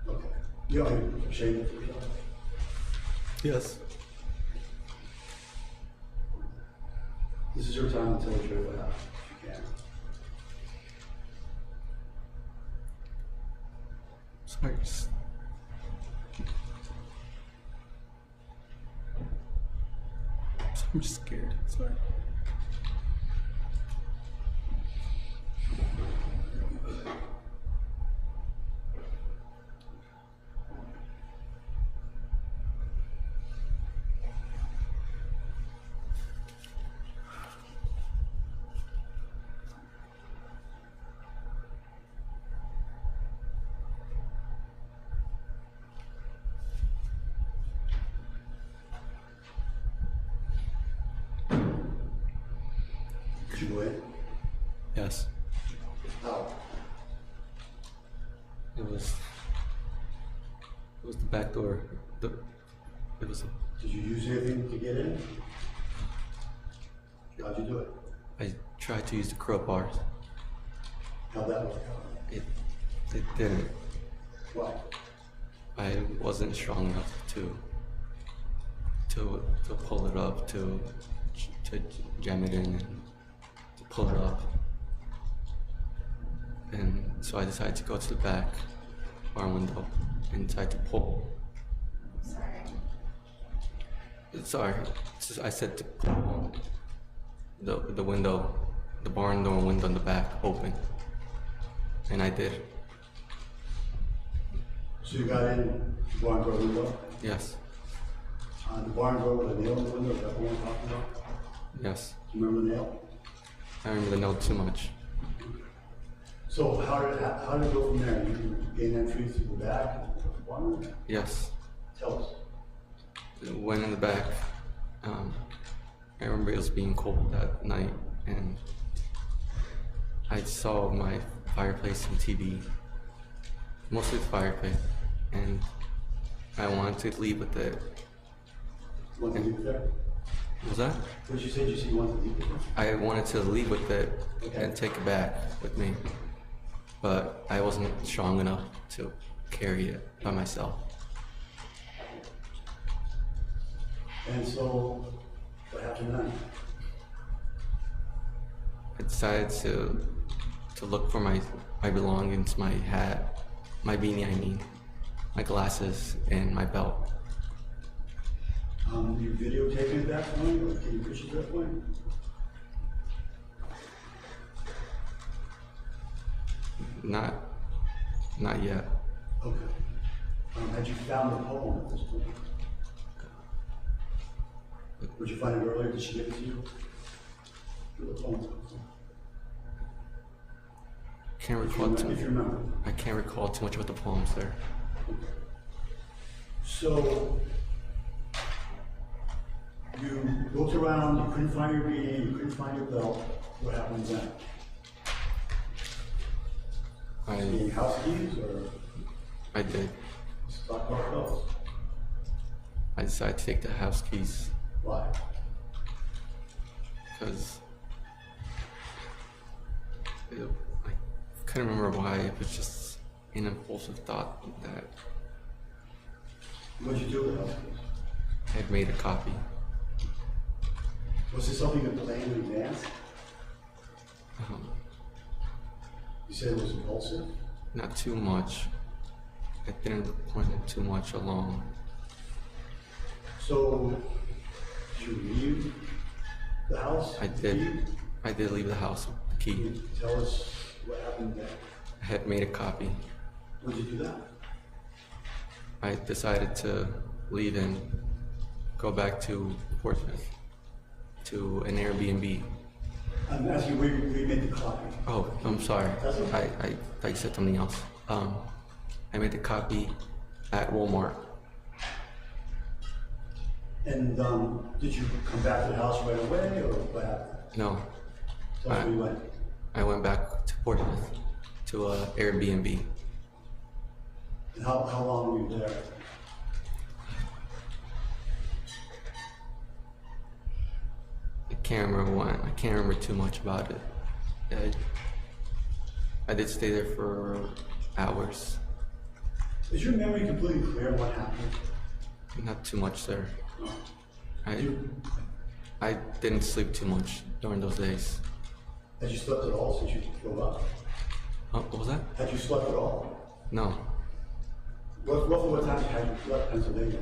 Okay. You're ashamed of yourself? Yes. This is your time to tell the truth what happened, if you can. Sorry. I'm just scared. Sorry. Did you win? Yes. How? It was the back door. It was. Did you use anything to get in? How'd you do it? I tried to use the crowbars. How'd that work out? It didn't. Why? I wasn't strong enough to pull it up, to jam it in and to pull it up. And so I decided to go to the back bar window and decide to pull. Sorry, I said to pull the window, the barn door window in the back open, and I did. So you got in the barn door window? Yes. The barn door with a nail in the window, is that the one I'm talking about? Yes. Do you remember the nail? I remember the note too much. So how did it go from there? You gain entry through the back, the front? Yes. Tell us. Went in the back. I remember it was being cold that night, and I saw my fireplace and TV, mostly the fireplace, and I wanted to leave with it. You want to leave it there? What was that? What did you say? Did you say you wanted to leave it there? I wanted to leave with it Okay. and take it back with me, but I wasn't strong enough to carry it by myself. And so, what happened then? I decided to look for my belongings, my hat, my beanie, I mean, my glasses, and my belt. You videotaping at that point, or taking pictures at that point? Not yet. Okay. Had you found the poem at this point? Did you find it earlier? Did she give it to you? The poem. Can't recall too. If you remember. I can't recall too much about the poems there. So, you looked around, you couldn't find your beanie, you couldn't find your belt. What happened then? Any house keys or I did. stock car belts? I decided to take the house keys Why? because I couldn't remember why. It was just an impulsive thought that What'd you do with the house keys? I had made a copy. Was this something you planned in advance? You said it was impulsive? Not too much. I didn't plan it too much along. So, did you leave the house? I did. I did leave the house with the Can key. you tell us what happened then? I had made a copy. When did you do that? I decided to leave and go back to Portsmouth to an Airbnb. I'm asking where you made the copy. Oh, I'm sorry. That's okay. I thought you said something else. I made the copy at Walmart. And did you come back to the house right away, or what happened? No, Tell us where you went. I went back to Portsmouth to a Airbnb. And how long were you there? I can't remember when. I can't remember too much about it. I did stay there for hours. Is your memory completely clear what happened? Not too much there. No. I didn't sleep too much during those days. Had you slept at all since you drove up? What was that? Had you slept at all? No. Roughly what time had you left Pennsylvania?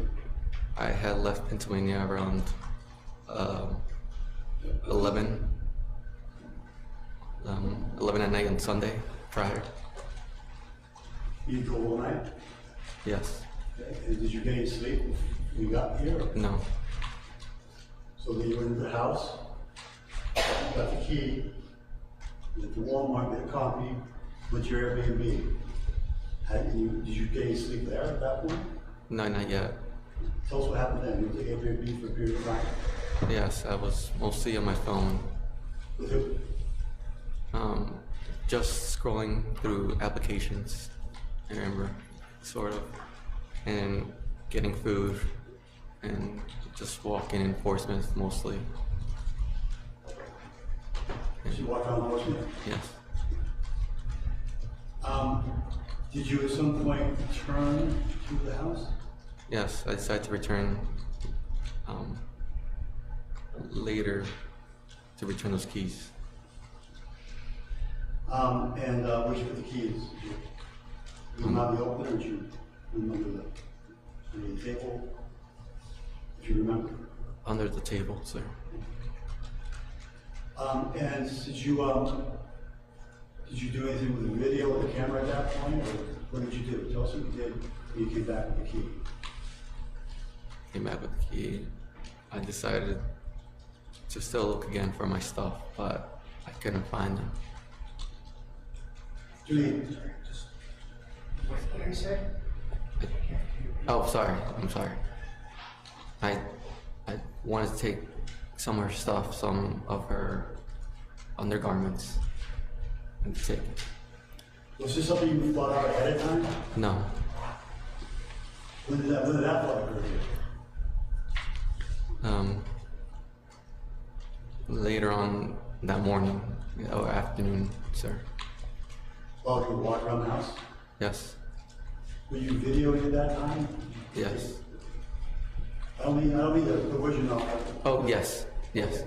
I had left Pennsylvania around 11 at night on Sunday prior. You drove all night? Yes. Okay. And did you get any sleep when you got here? No. So then you went into the house, got the key, went to Walmart, get a copy, went to your Airbnb. Did you get any sleep there at that point? No, not yet. Tell us what happened then. You went to Airbnb for a period of time. Yes, I was mostly on my phone. With who? Just scrolling through applications, I remember, sort of, and getting food, and just walking in Portsmouth mostly. Did you walk around Portsmouth? Yes. Did you at some point return to the house? Yes, I decided to return later to return those keys. And where'd you put the keys? Did you leave them out in the opener, or did you leave them under the table? If you remember. Under the table, sir. And did you do anything with the video or the camera at that point, or what did you do? Tell us what you did when you came back with the key. Came back with the key. I decided to still look again for my stuff, but I couldn't find them. Julian, What did he say? Oh, sorry. I'm sorry. I wanted to take some of her stuff, some of her undergarments, and take it. was this something you thought out ahead of time? No. When did that thought occur to you? Later on that morning or afternoon, sir. While you were walking around the house? Yes. Were you videoing at that time? Yes. I don't mean the original. Oh, yes. Yes.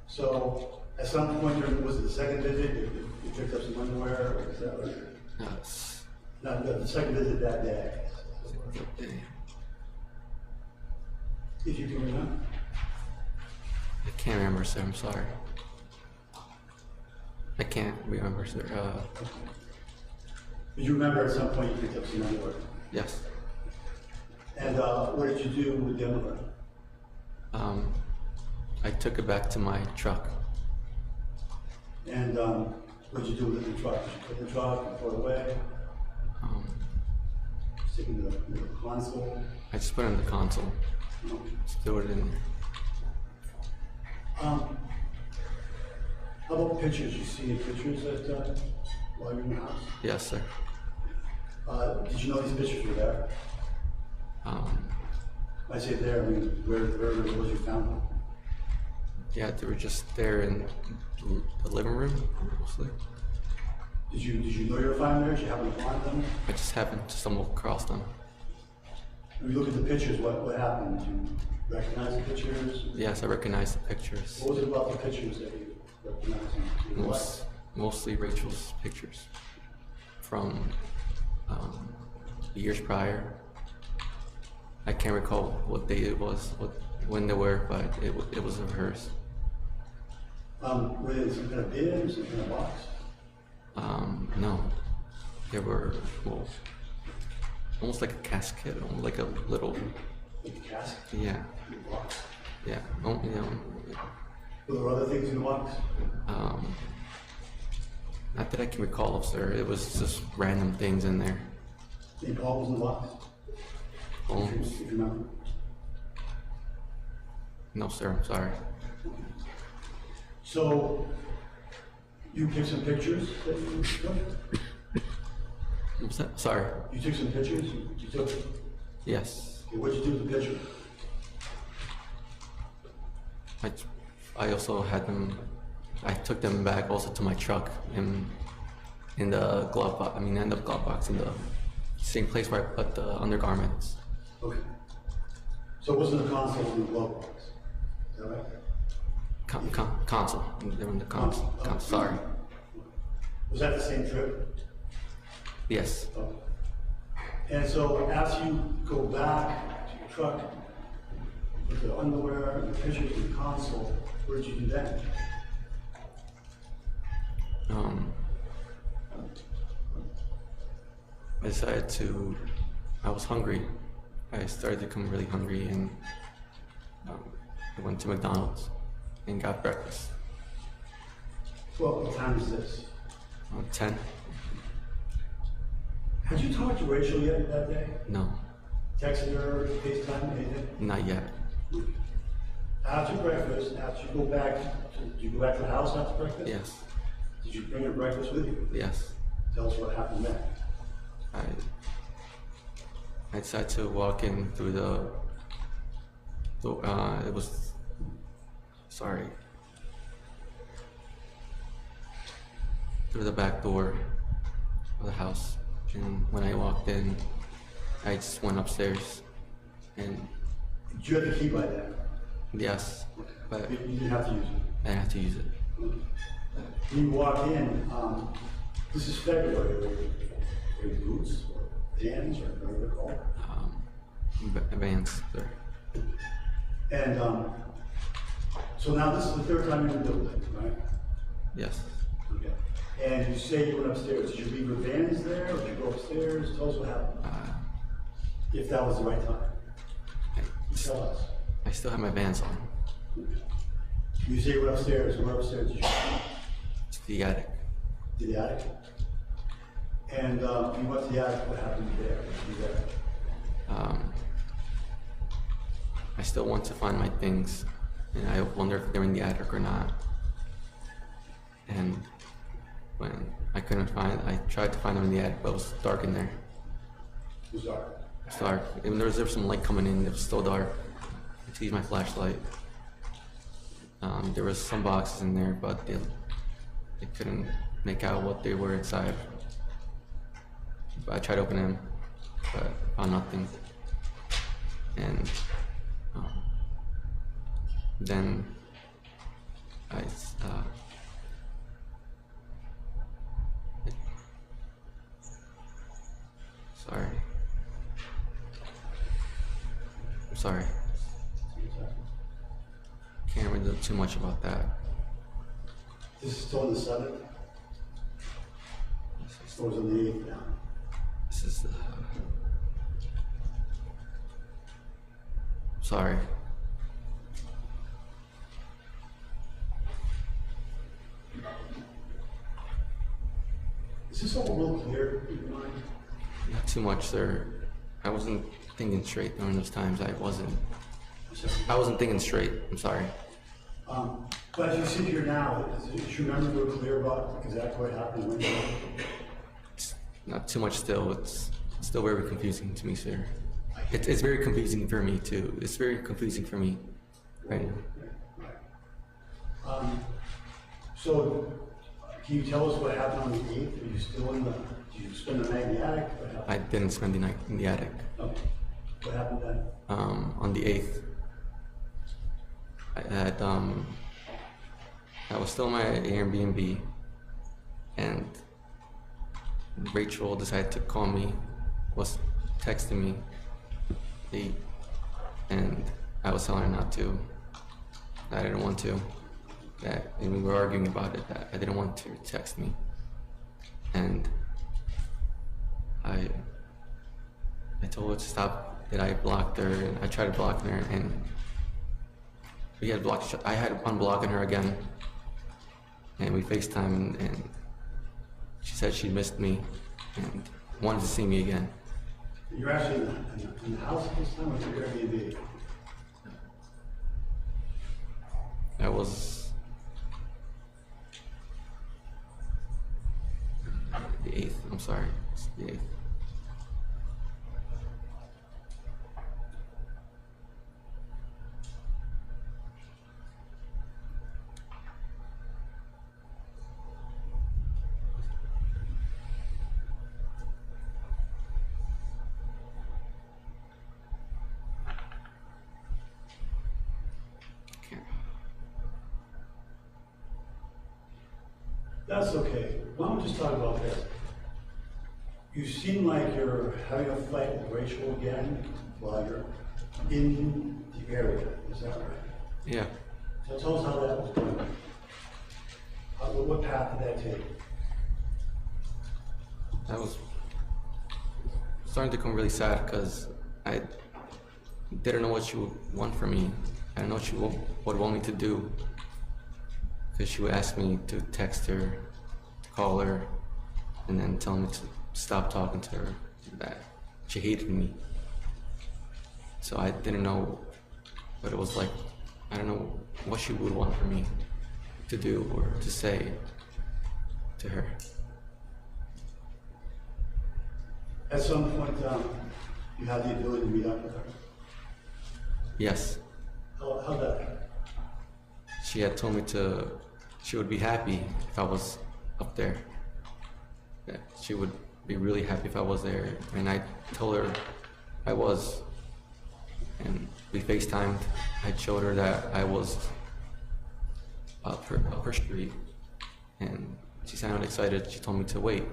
So, at some point during, was it the second visit, you picked up some underwear, or is that right? Yes. Not the second visit that day, if you can remember. I can't remember, sir. I'm sorry. I can't remember, sir. But you remember at some point you picked up some underwear. Yes. And what did you do with the underwear? I took it back to my truck. And what did you do with the truck? Did you put the truck and throw it away? Stick it in the console? I just put it in the console. No. Just threw it in there. How about pictures? You see any pictures that while you're in the house? Yes, sir. Did you know these pictures were there? I say there, I mean, where was you found them? Yeah, they were just there in the living room, mostly. Did you know you were finding there? Did you happen to find them? I just happened to stumble across them. When you look at the pictures, what happened? Did you recognize the pictures? Yes, I recognize the pictures. What was it about the pictures that you recognized? Mostly Rachel's pictures from years prior. I can't recall what date it was, when they were, but it was of hers. Were they in some kind of bin or some kind of box? No. They were, well, almost like a casket, almost like a little. Like a casket? Yeah. In a box? Yeah. Were there other things in the box? Not that I can recall of, sir. It was just random things in there. Any poems in the box? Poems? If you remember. No, sir. I'm sorry. So, you took some pictures that you took? Sorry. You took some pictures? You took? Yes. Okay, what'd you do with the picture? I also had them. I took them back also to my truck in the glove box. I mean, in the glove box, in the same place where I put the undergarments. Okay. So it wasn't a console in the glove box? Is that right? Console. They're in the console. Sorry. Was that the same trip? Yes. Okay. And so as you go back to your truck, with the underwear and the pictures in the console, what did you do then? I decided to. I was hungry. I started to become really hungry, and I went to McDonald's and got breakfast. Well, what time is this? 10. Had you talked to Rachel yet that day? No, Texted her, FaceTime, anything? not yet. After breakfast, after you go back, did you go back to the house after breakfast? Yes. Did you bring her breakfast with you? Yes. Tell us what happened then. I decided to walk in through it was, sorry, through the back door of the house. And when I walked in, I just went upstairs and. Did you have the key by then? Yes, but You didn't have to use it. I had to use it. When you walk in, this is February, were you boots or Vans or whatever they're called? Vans, sir. And so now this is the third time you're in the building, right? Yes. Okay. And you say you went upstairs. Did you leave your Vans there or did you go upstairs? Tell us what happened. If that was the right time. You tell us. I still have my Vans on. You say you went upstairs. Where upstairs did you go? It's the attic. To the attic? And you went to the attic, what happened there? You there? I still want to find my things, and I wonder if they're in the attic or not. And when I couldn't find, I tried to find them in the attic, but it was dark in there. It was dark. It's dark. Even there was some light coming in, it was still dark. I had to use my flashlight. There was some boxes in there, but they couldn't make out what they were inside. But I tried to open them, but found nothing. And then I'm sorry. Can't really do too much about that. This is still on the 7th? Or is it on the 8th now? This is sorry. Is this all real clear in your mind? Not too much, sir. I wasn't thinking straight during those times. I wasn't thinking straight. I'm sorry. But as you sit here now, is your memory real clear about exactly what happened when you were? It's not too much still. It's still very confusing to me, sir. It's very confusing for me too. It's very confusing for me right now. Right. So, can you tell us what happened on the 8th? Are you still in the, did you spend the night in the attic? What happened? I didn't spend the night in the attic. Okay. What happened then? On the 8th, I was still in my Airbnb, and Rachel decided to call me, was texting me, and I was telling her not to, that I didn't want to, and we were arguing about it, that I didn't want to text me, and I told her to stop, that I blocked her, and I tried to block her, and I had unblocking her again, and we FaceTime, and she said she missed me and wanted to see me again. You're actually in the house at this time, or your Airbnb? I was the 8th, I'm sorry, it's the 8th. That's okay. Why don't we just talk about this? You seem like you're having a fight with Rachel again while you're in the area. Is that right? Yeah. So tell us how that was going. What path did that take? I was starting to become really sad because I didn't know what she would want from me. I didn't know what she would want me to do. Because she would ask me to text her, to call her, and then tell me to stop talking to her, that she hated me. So I didn't know what it was like. I don't know what she would want for me to do or to say to her. At some point, you had the ability to meet up with her. Yes. How'd that? She had told me she would be happy if I was up there. That she would be really happy if I was there. And I told her I was. And we FaceTimed. I showed her that I was up her street. And she sounded excited. She told me to wait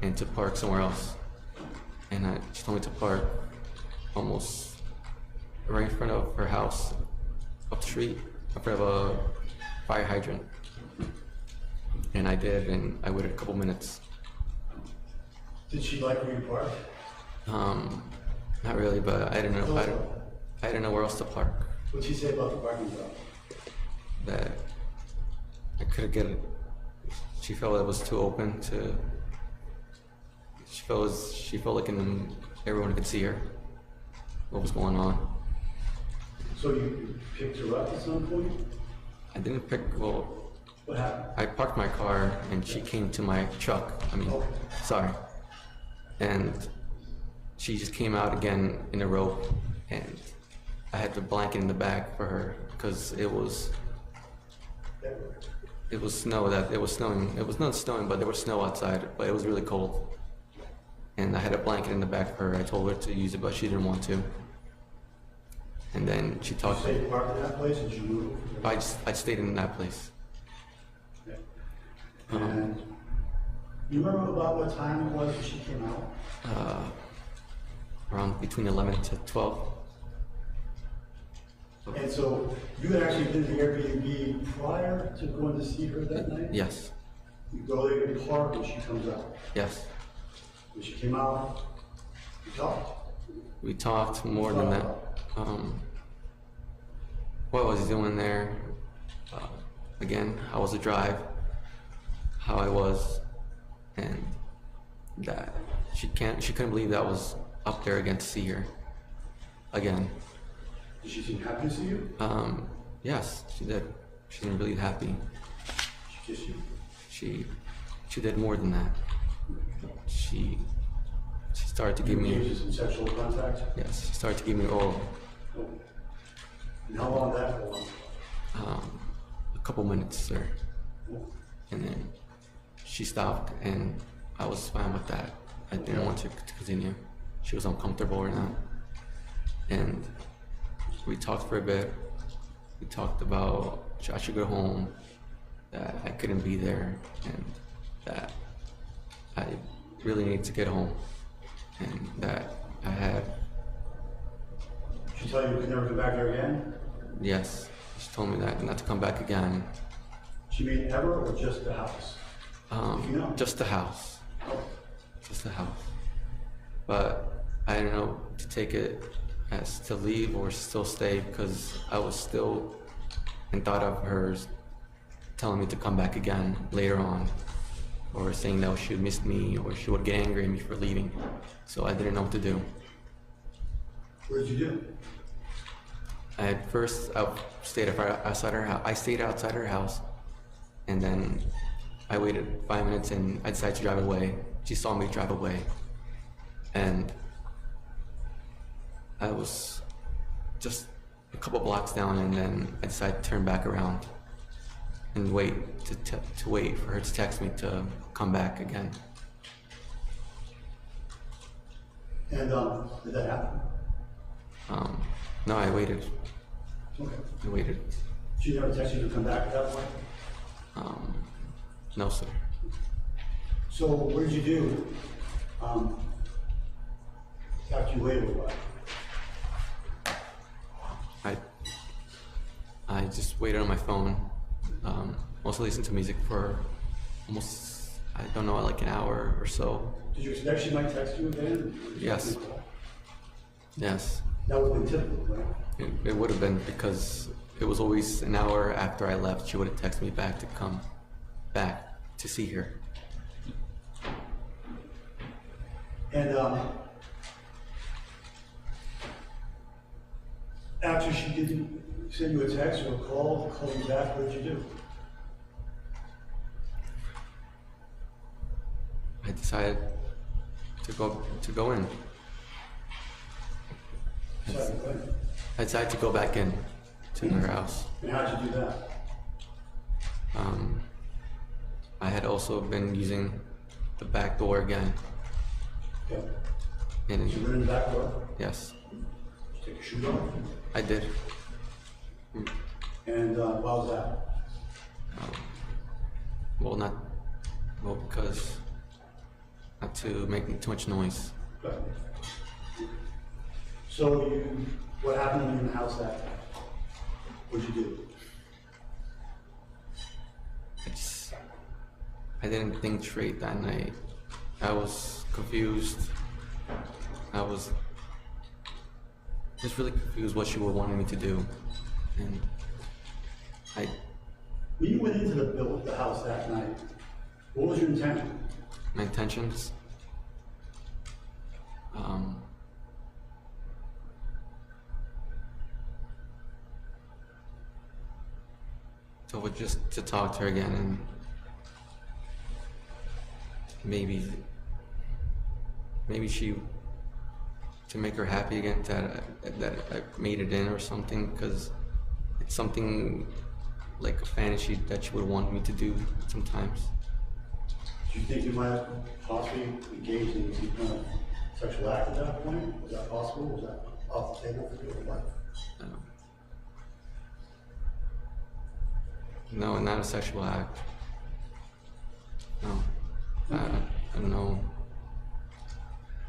and to park somewhere else. And she told me to park almost right in front of her house, up the street, in front of a fire hydrant. And I did, and I waited a couple minutes. Did she like where you parked? Not really, but I didn't know. I didn't know where else to park. What did she say about the parking job? That I couldn't get it. She felt it was too open to. she felt like everyone could see her, what was going on. So you picked her up at some point? I didn't pick, well, What happened? I parked my car and she came to my truck, sorry. And she just came out again in a rope, and I had the blanket in the back for her because it was snowing. It was not snowing, but there was snow outside, but it was really cold. And I had a blanket in the back for her. I told her to use it, but she didn't want to. And then she talked. Did you stay parked in that place, or did you move? I stayed in that place. Yeah. And you remember about what time it was when she came out? Around between 11 to 12. And so you had actually been to the Airbnb prior to going to see her that night? Yes. You go there, you park, and she comes out. Yes. When she came out, you talked. We talked more than that. What was he doing there? Again, how was the drive? How I was, and that she couldn't believe that I was up there again to see her again. Did she seem happy to see you? Yes, she did. She seemed really happy. She kissed you? She did more than that. She started to give me. Engaged in some sexual contact? Yes, she started to give me oral. Oh. And how long did that go on? A couple minutes, sir. Oh. And then she stopped, and I was fine with that. I didn't want to continue. She was uncomfortable or not. And we talked for a bit. We talked about I should go home, that I couldn't be there, and that I really need to get home, and that I had. She tell you could never come back there again? Yes, she told me that not to come back again. She mean ever, or just the house? You know? Just the house. Just the house. But I didn't know to take it as to leave or still stay, because I was still in thought of her telling me to come back again later on, or saying that she would miss me, or she would get angry at me for leaving. So I didn't know what to do. What did you do? I stayed outside her house. I stayed outside her house, and then I waited 5 minutes, and I decided to drive away. She saw me drive away, and I was just a couple blocks down, and then I decided to turn back around and wait to wait for her to text me to come back again. And did that happen? No, I waited. Okay. I waited. She never texted you to come back at that point? No, sir. So what did you do after you waited a while? I just waited on my phone. Mostly listened to music for almost, I don't know, like an hour or so. Did you expect she might text you again? Yes. Yes. That would have been typical, right? It would have been, because it was always an hour after I left, she would have texted me back to come back to see her. And after she didn't send you a text or a call you back, what did you do? I decided to go in. I decided to go back in to her house. And how did you do that? I had also been using the back door again. Okay. And You went in the back door? yes, Take your shoes off? I did. And why was that? Because not to make too much noise. Okay. So what happened when you were in the house that night? What'd you do? I didn't think straight that night. I was confused. I was just really confused what she would want me to do. And When you went into the house that night, what was your intention? my intentions, So just to talk to her again and maybe she, to make her happy again that I made it in or something, because it's something like a fantasy that she would want me to do sometimes. Do you think you might have possibly engaged in some kind of sexual act at that point? Was that possible? Was that off the table for you or what? No, not a sexual act. No. I don't know.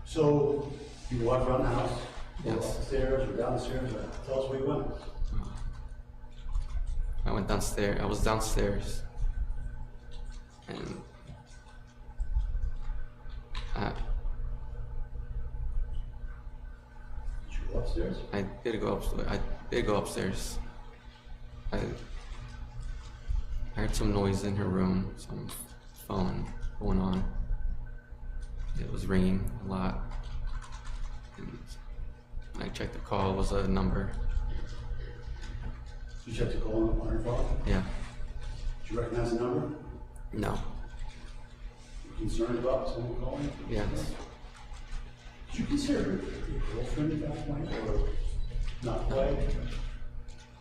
So, you walked around the house? Yes. Up the stairs or down the stairs? Tell us where you went. I went downstairs. I was downstairs. And Did you go upstairs? I did go upstairs. I did go upstairs. I heard some noise in her room, some phone going on. It was ringing a lot. And when I checked the call, it was a number. You checked the call on her phone? Yeah. Did you recognize the number? No. You concerned about someone calling? Yes. Did you consider her your girlfriend at that point or not quite?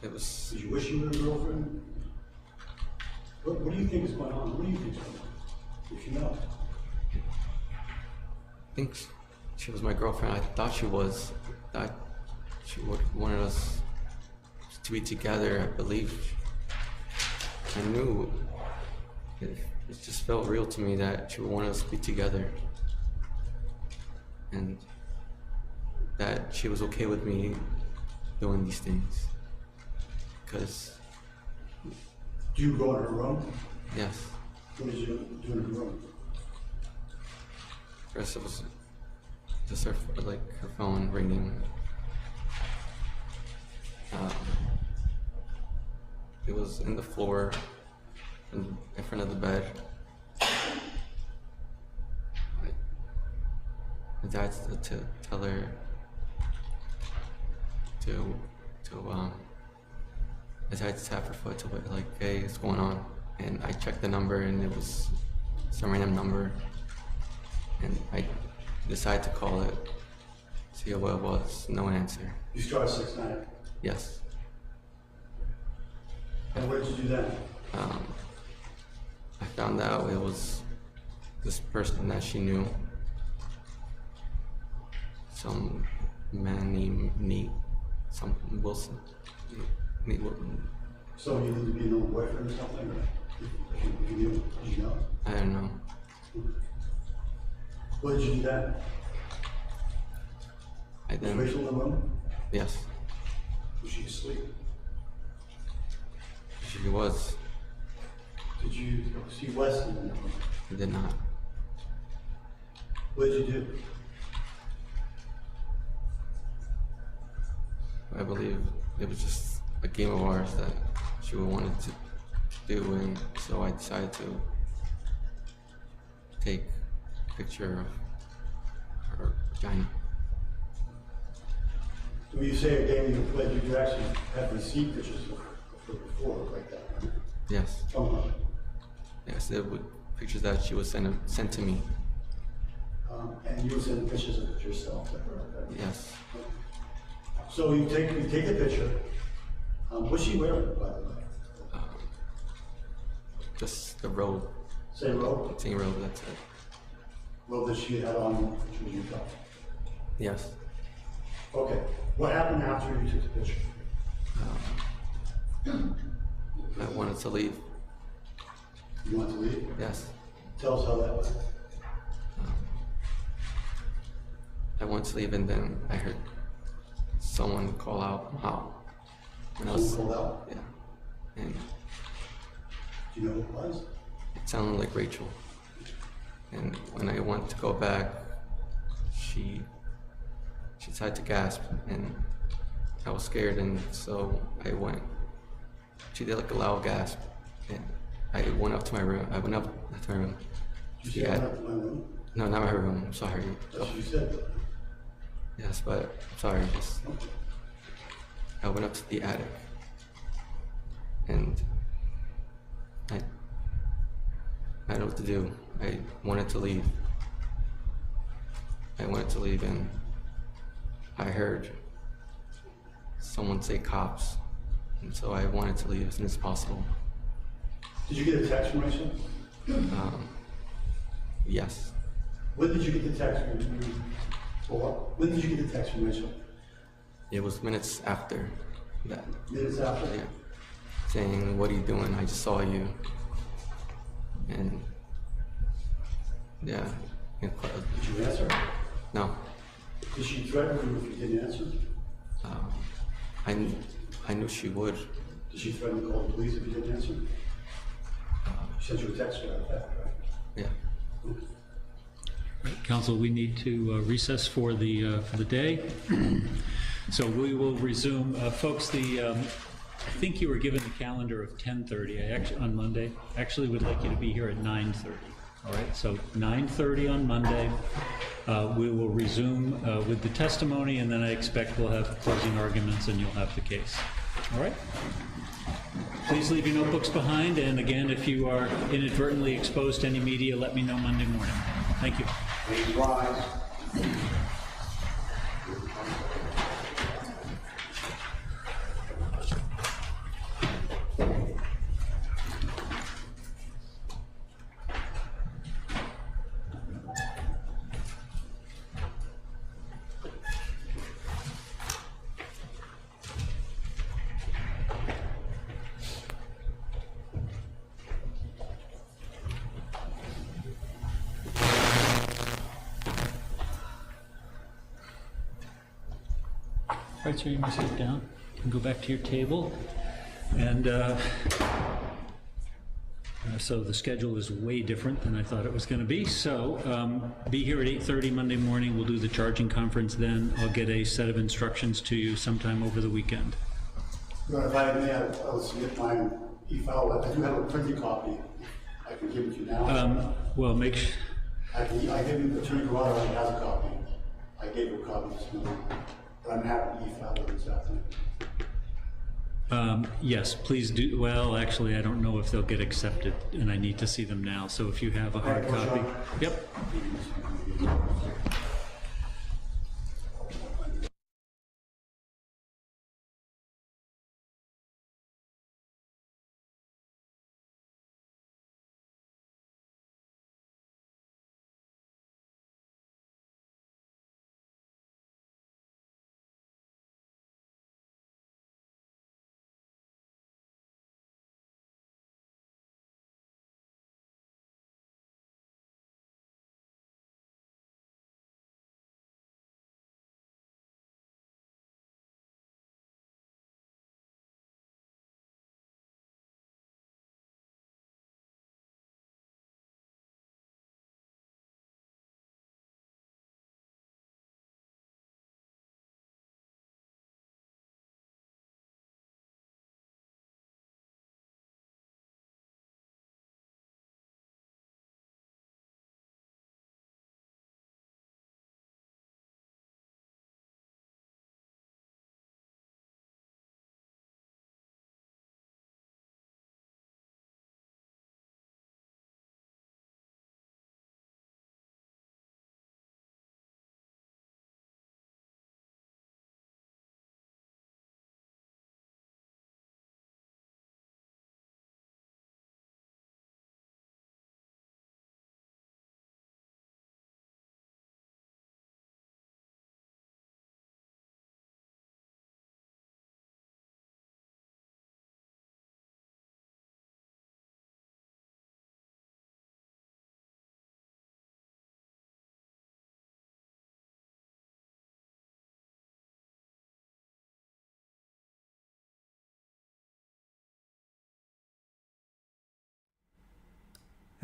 It was. Did you wish you were a girlfriend? What do you think is going on? What do you think is going on? If you know. I think she was my girlfriend. I thought she was. That she wanted us to be together. I believe. I knew. It just felt real to me that she wanted us to be together, and that she was okay with me doing these things. Because. Do you go in her room? Yes. What did you do in her room? First it was just her phone ringing. It was in the floor, in front of the bed. My dad to tell her I tried to tap her foot to like, hey, what's going on? And I checked the number and it was some random number. And I decided to call it, see what it was. No answer. You started 6'9". Yes. And what did you do then? I found out it was this person that she knew. Some man named Nate, something Wilson. Nate Wilson. So you need to be an old boyfriend or something? Or if you knew, did you know? I don't know. What did you do then? I didn't. Was Rachel in the room? Yes. Was she asleep? She was. Did you see Wes in the room? I did not. What did you do? I believe it was just a game of ours that she wanted to do, and so I decided to take a picture of her vagina. When you say a game you played, you actually have receipt pictures of her before, like that, right? Yes. From her. Yes, it would pictures that she was sent to me. And you send pictures of yourself to her. Okay? Yes. So you take the picture. What's she wearing, by the way? Just the robe. Same robe? Same robe, that's it. Robe that she had on when you got. Yes. Okay. What happened after you took the picture? I wanted to leave. You want to leave? Yes. Tell us how that went. I wanted to leave, and then I heard someone call out, "Wow!" And Someone called out? Yeah. And Do you know who it was? it sounded like Rachel. And when I went to go back, she tried to gasp, and I was scared, and so I went. She did like a loud gasp, and I went up to my room. I went up to my room. Did you say I went up to my room? No, not my room. I'm sorry. That's what you said. Yes, but sorry, just I went up to the attic and I don't know what to do. I wanted to leave. And I heard someone say cops, and so I wanted to leave as soon as possible. Did you get a text from Rachel? Yes. When did you get the text from When did you get the text from Rachel? It was minutes after that. Minutes after? Yeah. Saying, what are you doing? I just saw you. And yeah. Did you answer? No. Did she threaten you if you didn't answer? I knew she would. Did she threaten to call the police if you didn't answer? She sent you a text about that, right? Yeah. Right, Council, we need to recess for the day. So we will resume. Folks, I think you were given the calendar of 10:30 on Monday. Actually would like you to be here at 9:30. All right, so 9:30 on Monday. We will resume with the testimony, and then I expect we'll have closing arguments and you'll have the case. All right? Please leave your notebooks behind, and again, if you are inadvertently exposed to any media, let me know Monday morning. Thank you. Please rise. All right, so you may sit down and go back to your table. And so the schedule is way different than I thought it was going to be. So be here at 8:30 Monday morning. We'll do the charging conference then. I'll get a set of instructions to you sometime over the weekend. If I may, I'll submit my e-file. I do have a printed copy. I can give it to you now. Well, make sure. I gave Attorney Guerrero has a copy. I gave her a copy this morning. But I'm happy to e-file it this afternoon. Yes, please do. Well, actually, I don't know if they'll get accepted, and I need to see them now. So if you have a hard copy. Yep.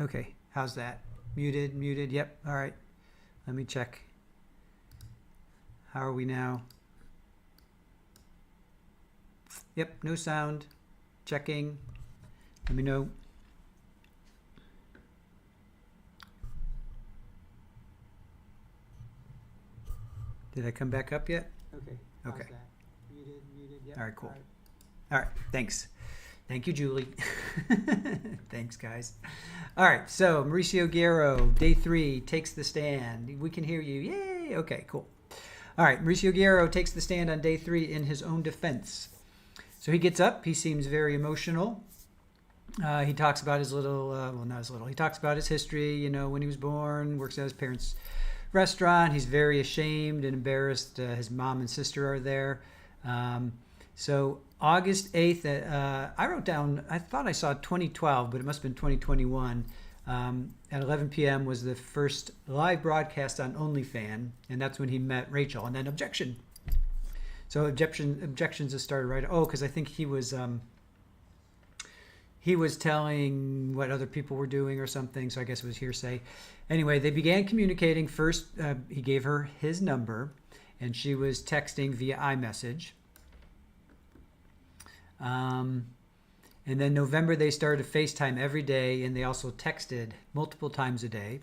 Okay, how's that? Muted, yep, all right. Let me check. How are we now? Yep, no sound. Checking. Let me know. Did I come back up yet? Okay. Okay. Muted, yep. All right, cool. All right, thanks. Thank you, Julie. Thanks, guys. All right, so Mauricio Guerrero, day 3, takes the stand. We can hear you. Yay! Okay, cool. All right, Mauricio Guerrero takes the stand on day 3 in his own defense. So he gets up. He seems very emotional. He talks about his little, well, not his little. He talks about his history, you know, when he was born, works at his parents' restaurant. He's very ashamed and embarrassed. His mom and sister are there. So August 8th, I wrote down, I thought I saw 2012, but it must have been 2021. At 11 p.m. was the first live broadcast on OnlyFans, and that's when he met Rachel. And then objection. So objections have started right. Oh, because I think he was telling what other people were doing or something, so I guess it was hearsay. Anyway, they began communicating. First, he gave her his number, and she was texting via iMessage. And then November, they started to FaceTime every day, and they also texted multiple times a day.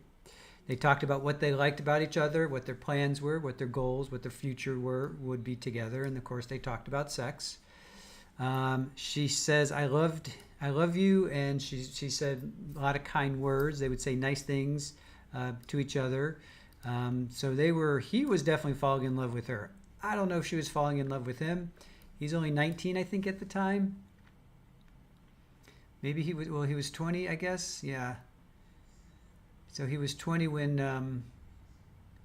They talked about what they liked about each other, what their plans were, what their goals, what their future would be together, and of course, they talked about sex. She says, I love you, and she said a lot of kind words. They would say nice things to each other. So he was definitely falling in love with her. I don't know if she was falling in love with him. He's only 19, I think, at the time. Maybe he was 20, I guess. Yeah. So he was 20 when,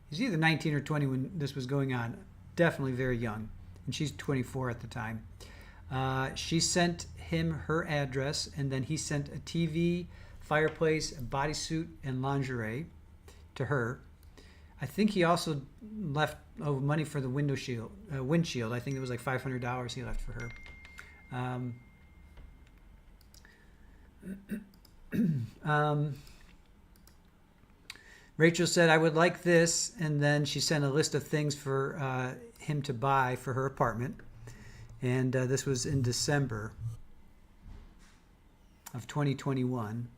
he's either 19 or 20 when this was going on. Definitely very young. And she's 24 at the time. She sent him her address, and then he sent a TV, fireplace, a bodysuit, and lingerie to her. I think he also left money for the windshield. I think it was like $500 he left for her. Rachel said, I would like this, and then she sent a list of things for him to buy for her apartment. And this was in December of 2021.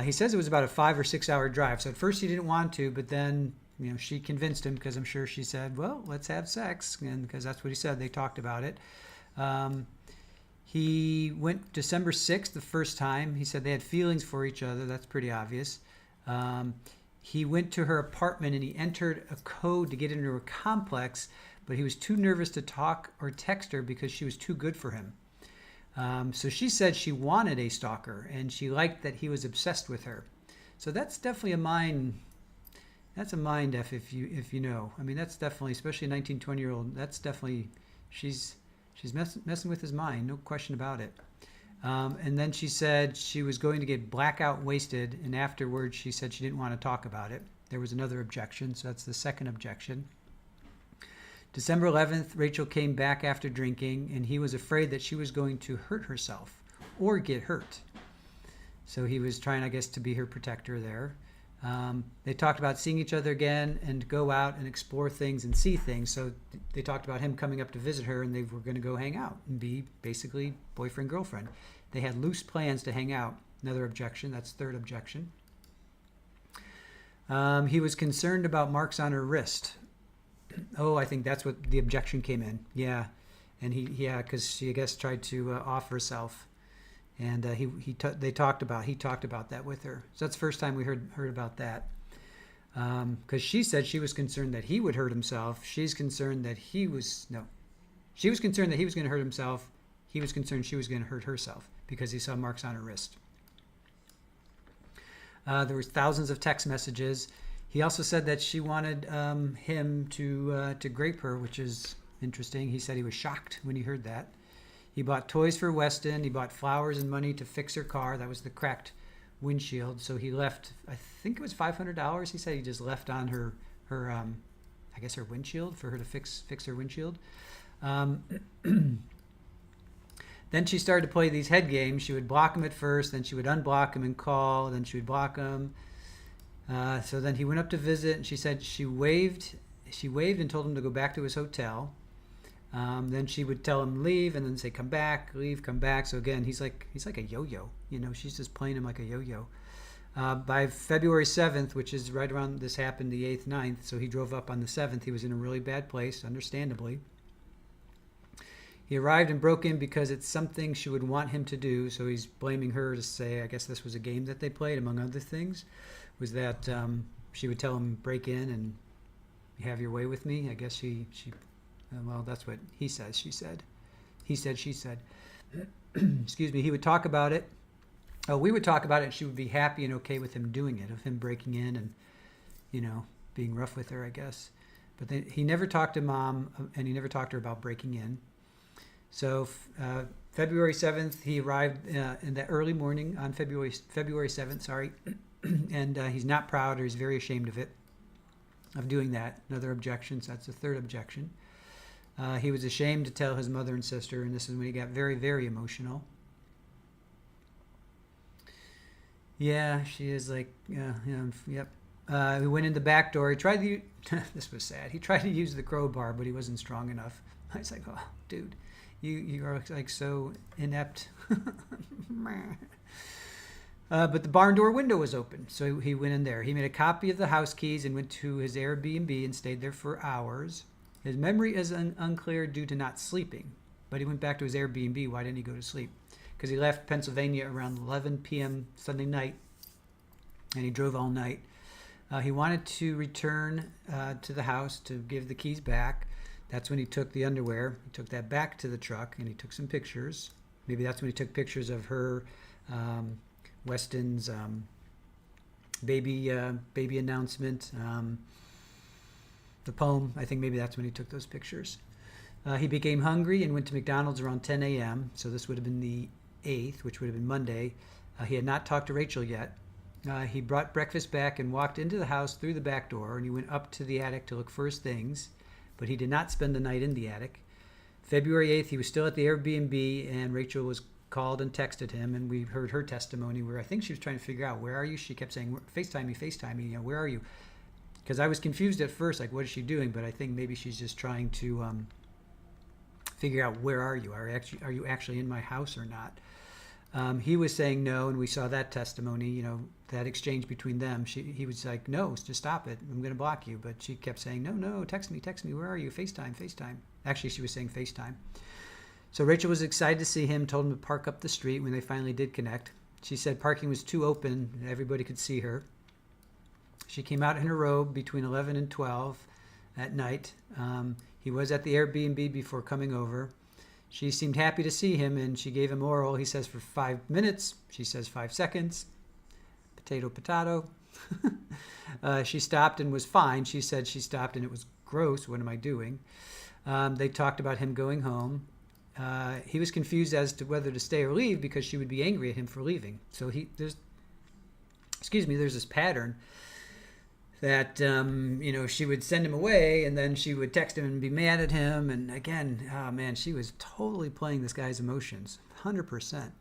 He says it was about a 5 or 6 hour drive. So at first he didn't want to, but then she convinced him, because I'm sure she said, well, let's have sex, and because that's what he said. They talked about it. He went December 6th the first time. He said they had feelings for each other. That's pretty obvious. He went to her apartment and he entered a code to get into her complex, but he was too nervous to talk or text her because she was too good for him. So she said she wanted a stalker, and she liked that he was obsessed with her. So that's definitely a mind. That's a mind F if you know. I mean, that's definitely, especially a 19, 20-year-old. That's definitely, she's messing with his mind, no question about it. And then she said she was going to get blackout wasted, and afterwards she said she didn't want to talk about it. There was another objection, so that's the second objection. December 11th, Rachel came back after drinking, and he was afraid that she was going to hurt herself or get hurt. So he was trying, I guess, to be her protector there. They talked about seeing each other again and go out and explore things and see things. So they talked about him coming up to visit her, and they were going to go hang out and be basically boyfriend, girlfriend. They had loose plans to hang out. Another objection. That's third objection. He was concerned about marks on her wrist. Oh, I think that's what the objection came in. Yeah. And because she, I guess, tried to off herself. And he talked about that with her. So that's the first time we heard about that. Because she said she was concerned that he would hurt himself. She was concerned that he was going to hurt himself. He was concerned she was going to hurt herself because he saw marks on her wrist. There was thousands of text messages. He also said that she wanted him to grape her, which is interesting. He said he was shocked when he heard that. He bought toys for Weston. He bought flowers and money to fix her car. That was the cracked windshield. So he left, I think it was $500. He said he just left on her I guess her windshield for her to fix her windshield. Then she started to play these head games. She would block him at first, then she would unblock him and call, then she would block him. So then he went up to visit, and she said she waved and told him to go back to his hotel. Then she would tell him leave, and then say come back, leave, come back. So again, he's like a yo-yo. She's just playing him like a yo-yo. By February 7th, which is right around this happened, the 8th, 9th, so he drove up on the 7th. He was in a really bad place, understandably. He arrived and broke in because it's something she would want him to do, so he's blaming her to say, I guess this was a game that they played, among other things, was that she would tell him, break in and have your way with me. I guess she well, that's what he says, she said. He said, she said. Excuse me. He would talk about it. Oh, we would talk about it, and she would be happy and okay with him doing it, of him breaking in and, being rough with her, I guess. But then he never talked to Mom, and he never talked to her about breaking in. So February 7th, he arrived in the early morning on February 7th, sorry. And he's not proud, or he's very ashamed of doing that. Another objection, so that's the third objection. He was ashamed to tell his mother and sister, and this is when he got very, very emotional. Yeah, she is like, yep. He went in the back door. He tried to, this was sad. He tried to use the crowbar, but he wasn't strong enough. I was like, oh, dude, you are like so inept. But the barn door window was open, so he went in there. He made a copy of the house keys and went to his Airbnb and stayed there for hours. His memory is unclear due to not sleeping, but he went back to his Airbnb. Why didn't he go to sleep? Because he left Pennsylvania around 11 p.m. Sunday night, and he drove all night. He wanted to return to the house to give the keys back. That's when he took the underwear. He took that back to the truck, and he took some pictures. Maybe that's when he took pictures of her, Weston's baby announcement, the poem. I think maybe that's when he took those pictures. He became hungry and went to McDonald's around 10 a.m., so this would have been the 8th, which would have been Monday. He had not talked to Rachel yet. He brought breakfast back and walked into the house through the back door, and he went up to the attic to look for his things, but he did not spend the night in the attic. February 8th, he was still at the Airbnb, and Rachel was called and texted him, and we heard her testimony where I think she was trying to figure out, where are you? She kept saying, FaceTime me, where are you? Because I was confused at first, like, what is she doing? But I think maybe she's just trying to figure out, where are you? Are you actually in my house or not? He was saying no, and we saw that testimony, that exchange between them. He was like, no, just stop it. I'm going to block you. But she kept saying, no, text me. Where are you? FaceTime. Actually, she was saying FaceTime. So Rachel was excited to see him, told him to park up the street when they finally did connect. She said parking was too open and everybody could see her. She came out in her robe between 11 and 12 at night. He was at the Airbnb before coming over. She seemed happy to see him, and she gave him oral. He says for 5 minutes. She says 5 seconds. Potato. She stopped and was fine. She said she stopped and it was gross. What am I doing? They talked about him going home. He was confused as to whether to stay or leave because she would be angry at him for leaving. So there's this pattern that, she would send him away and then she would text him and be mad at him. And again, oh man, she was totally playing this guy's emotions, 100%.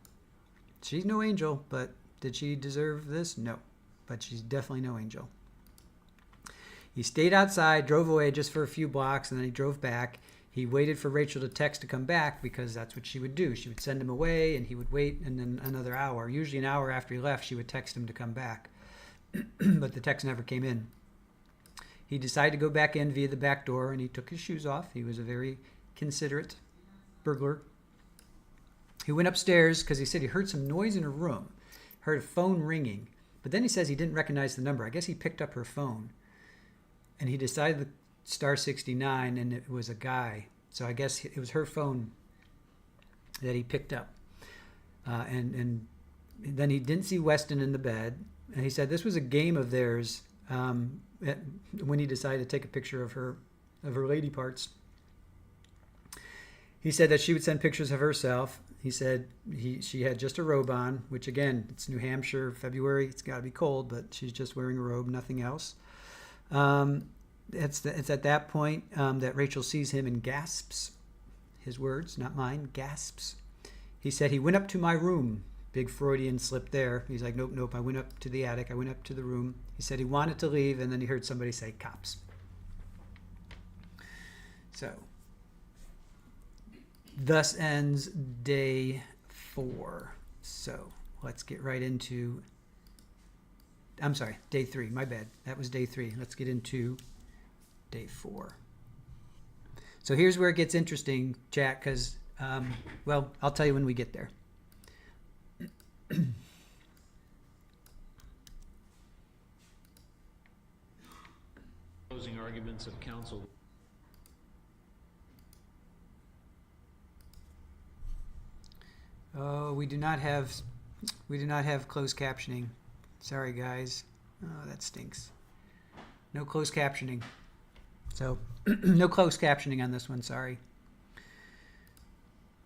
She's no angel, but did she deserve this? No, but she's definitely no angel. He stayed outside, drove away just for a few blocks, and then he drove back. He waited for Rachel to text to come back because that's what she would do. She would send him away and he would wait, and then another hour, usually an hour after he left, she would text him to come back. But the text never came in. He decided to go back in via the back door, and he took his shoes off. He was a very considerate burglar. He went upstairs because he said he heard some noise in her room, heard a phone ringing, but then he says he didn't recognize the number. I guess he picked up her phone, and he decided the star 69, and it was a guy. So I guess it was her phone that he picked up. And then he didn't see Weston in the bed. And he said this was a game of theirs when he decided to take a picture of her lady parts. He said that she would send pictures of herself. He said she had just a robe on, which again, it's New Hampshire, February. It's got to be cold, but she's just wearing a robe, nothing else. It's at that point that Rachel sees him and gasps. His words, not mine, gasps. He said he went up to my room. Big Freudian slip there. He's like, nope, I went up to the attic. I went up to the room. He said he wanted to leave, and then he heard somebody say, cops. So, thus ends day 4. So, let's get right into I'm sorry, day 3, my bad. That was day 3. Let's get into day 4. So here's where it gets interesting, chat, because, well, I'll tell you when we get there. Closing arguments of counsel. Oh, we do not have closed captioning. Sorry, guys. Oh, that stinks. No closed captioning. So, no closed captioning on this one, sorry.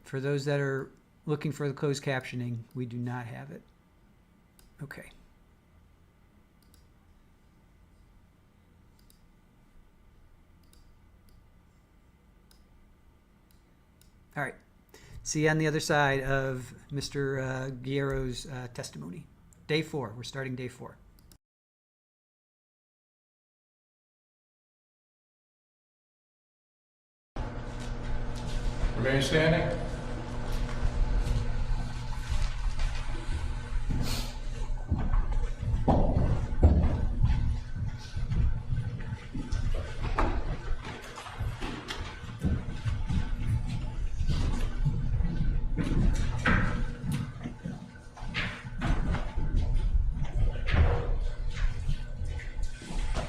For those that are looking for the closed captioning, we do not have it. Okay. All right. See you on the other side of Mr. Guerrero's testimony. Day 4. We're starting day 4. Remain standing.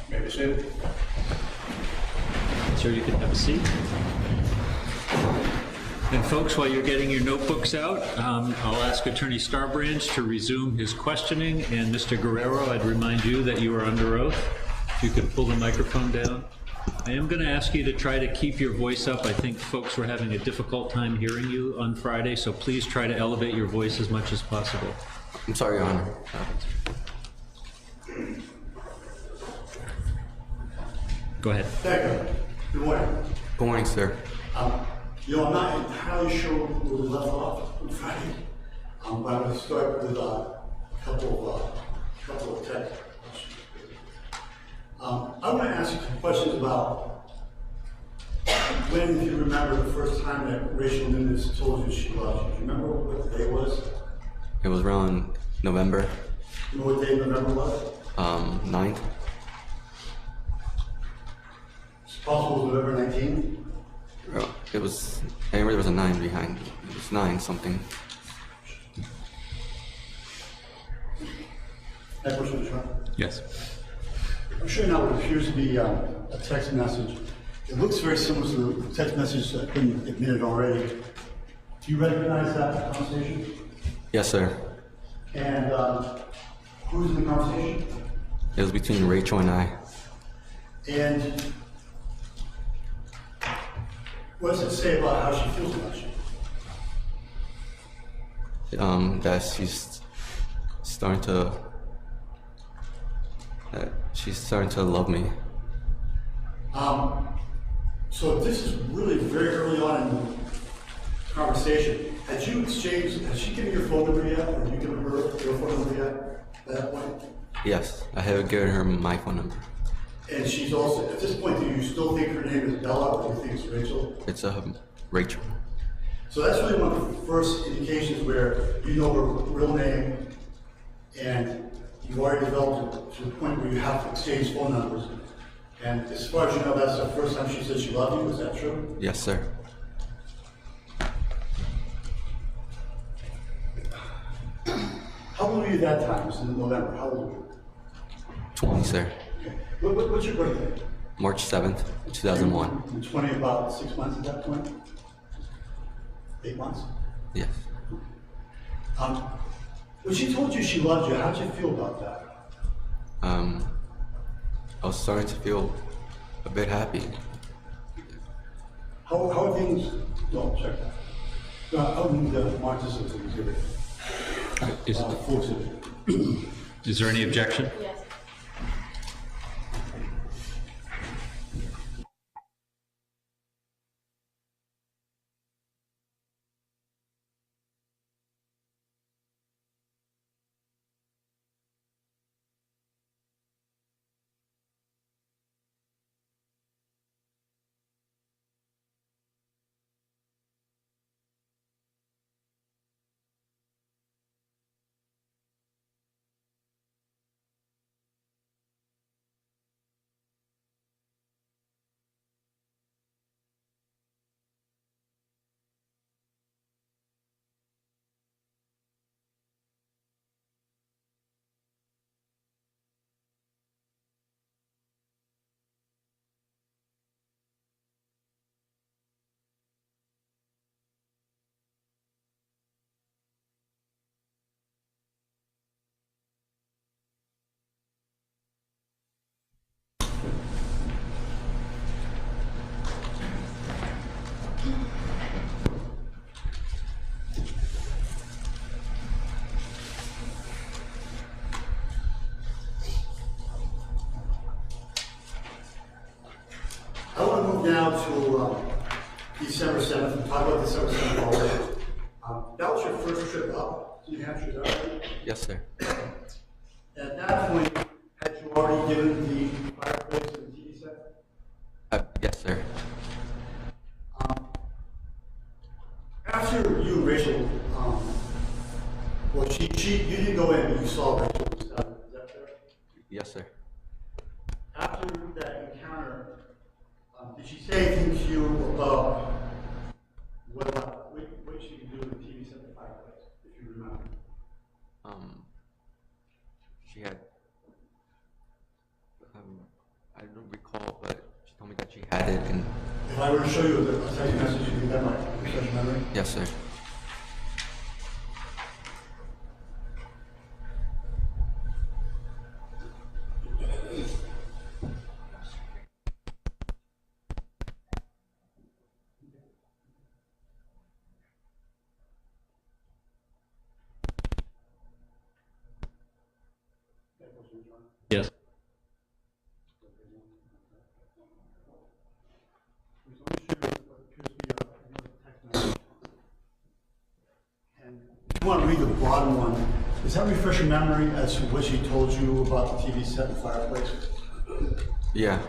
Maybe sit. Sir, you can have a seat. And folks, while you're getting your notebooks out, I'll ask Attorney Starbranch to resume his questioning. And Mr. Guerrero, I'd remind you that you are under oath. If you could pull the microphone down. I am going to ask you to try to keep your voice up. I think folks were having a difficult time hearing you on Friday, so please try to elevate your voice as much as possible. I'm sorry, Your Honor. Go ahead. Thank you. Good morning. Good morning, sir. You know, I'm not entirely sure where we left off on Friday, but I'm going to start with a couple of tech questions. I want to ask you some questions about when, if you remember, the first time that Rachel Nunes told you she loved you. Do you remember what the day was? It was around November. You know what day November was? 9th. It's possible November 19th? It was, I remember there was a 9 behind. It was 9 something. That question was right. Yes. I'm sure now what appears to be a text message. It looks very similar to the text message that's been admitted already. Do you recognize that conversation? Yes, sir. And who's in the conversation? It was between Rachel and I. And what does it say about how she feels about you? That she's starting to love me. So this is really very early on in the conversation. Has she given your phone number yet? Or have you given her your phone number yet at that point? Yes, I have given her my phone number. And she's also, at this point, do you still think her name is Bella, or do you think it's Rachel? It's Rachel. So that's really one of the first indications where you know her real name, and you've already developed it to the point where you have to exchange phone numbers. And as far as you know, that's the first time she said she loved you. Is that true? Yes, sir. How old were you at that time? It was in November. How old were you? 20, sir. Okay. What's your birthday? March 7th, 2001. You're 20, about 6 months at that point? 8 months? Yes. When she told you she loved you, how did you feel about that? I was starting to feel a bit happy. How are things? No, check that. How are things March the 6th of exhibit? Is there any objection? Yes. I want to move now to December 7th, and talk about December 7th already. That was your first trip up to New Hampshire, is that right? Yes, sir. At that point, had you already given the fireplace and the TV set? Yes, sir. After you and Rachel, well, you didn't go in, but you saw Rachel was done, is that fair? Yes, sir. After that encounter, did she say anything to you about what she could do with the TV set and fireplace, if you remember? She had, I don't recall, but she told me that she had it and... If I were to show you a text message, you think that might refresh your memory? Yes, sir. Yes. And if you want to read the bottom one, does that refresh your memory as to what she told you about the TV set and fireplace? Yeah.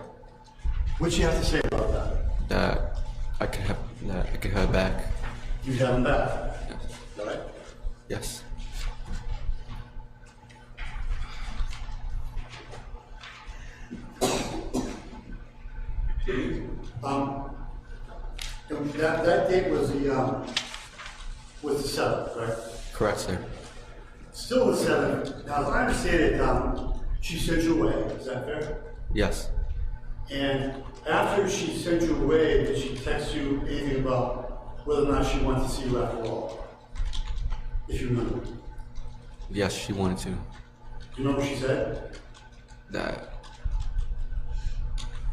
What'd she have to say about that? That I could have it back. You'd have them back? Yes. Right? Yes. That date was the 7th, right? Correct, sir. Still the 7th. Now, as I understand it, she sent you away. Is that fair? Yes. And after she sent you away, did she text you anything about whether or not she wanted to see you after all? If you remember. Do Yes, she wanted to. you remember what she said? That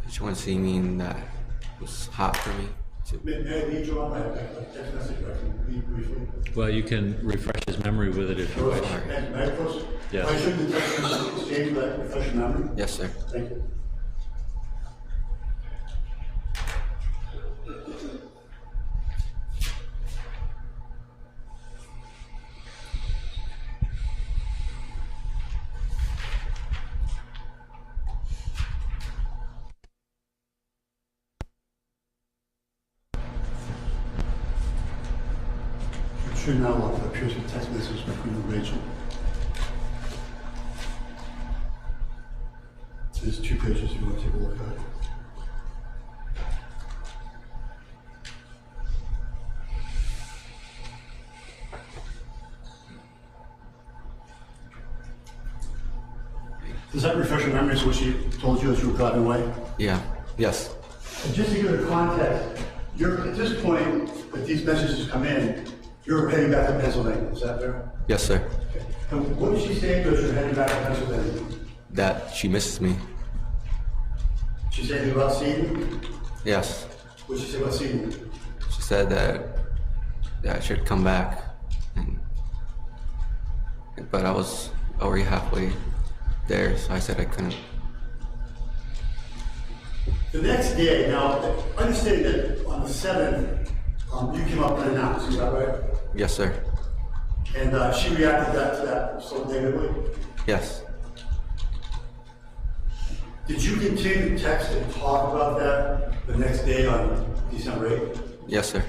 she wanted to see me and that it was hot for me. May I lead you on? I text message I can read briefly. Well, you can refresh his memory with it if you wish. May I close? Yes. I should the text message exchange that refresh your memory? Yes, sir. Thank you. Sure now what appears with text message between you and Rachel. There's 2 pages you want to take a look at. Does that refresh your memory as what she told you as you were driving away? Yeah. Yes. And just to give it a context, you're at this point that these messages come in, you're heading back to Pennsylvania, is that fair? Yes, sir. And what did she say as you're heading back to Pennsylvania? That she misses me. She said anything about seeing you? Yes. What did she say about seeing you? She said that I should come back, but I was already halfway there, so I said I couldn't. The next day, now, understand that on the 7th, you came up unannounced, is that right? Yes, sir. And she reacted to that so negatively? Yes. Did you continue to text and talk about that the next day on December 8th? Yes, sir.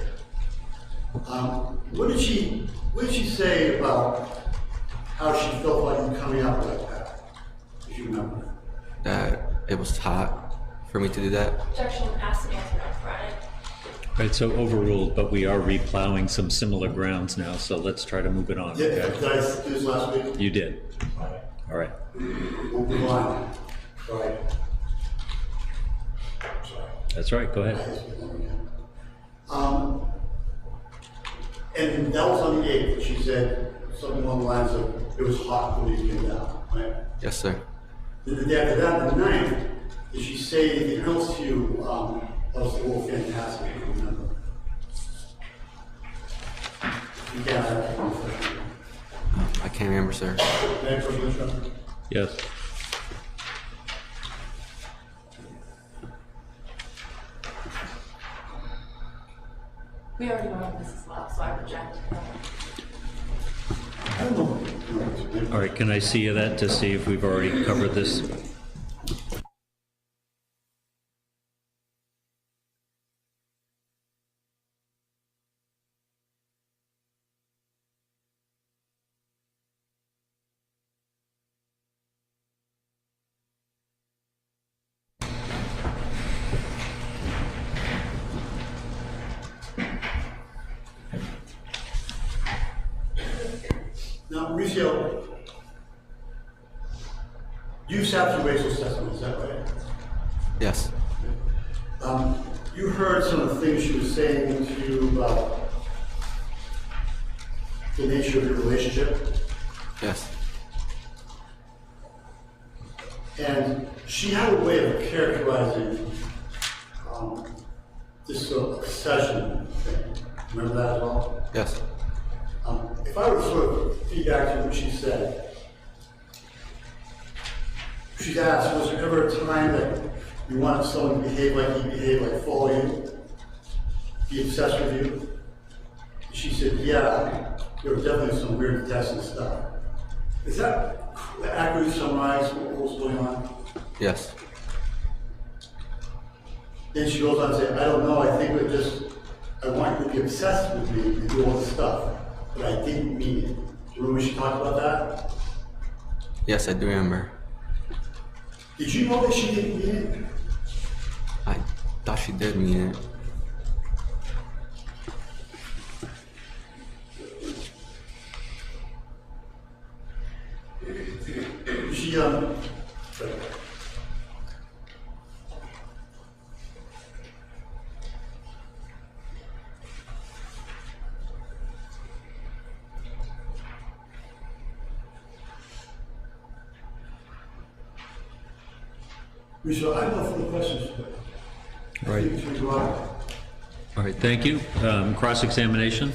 What did she say about how she felt about you coming up like that, if you remember? That it was hot for me to do that. Objection, asked and answered on Friday. Right, so overruled, but we are replowing some similar grounds now, so let's try to move it on. Yeah, Okay? did I do this last week? You did. All right. We'll move on. Sorry. That's right, go ahead. And that was on the 8th, she said something along the lines of, it was hot when you came down, right? Yes, sir. Then the day after that, the 9th, did she say anything else to you, that was all fantastic, if you remember? Yeah, I can't remember, sir. Next question. Yes. We already voted on this as well, so I reject. I don't know. All right, can I see that to see if we've already covered this? Now, Mauricio, you sat through Rachel's testimony, is that right? Yes. You heard some of the things she was saying to you about the nature of your relationship, Yes. and she had a way of characterizing this sort of obsession thing. Remember that as well? Yes. If I were to sort of feedback to what she said, she's asked, was there ever a time that you wanted someone to behave like he behaved, like follow you, be obsessed with you? She said, yeah, there were definitely some weird tests and stuff. Is that accurately summarize what was going on? Yes. Then she goes on to say, I don't know, I think it just, I want you to be obsessed with me and do all this stuff, but I didn't mean it. Do you remember when she talked about that? Yes, I do remember. Did you know that she didn't mean it? I thought she did mean it. She, Michelle, I have no further questions. All right. I think we go on. All right, thank you. Cross-examination?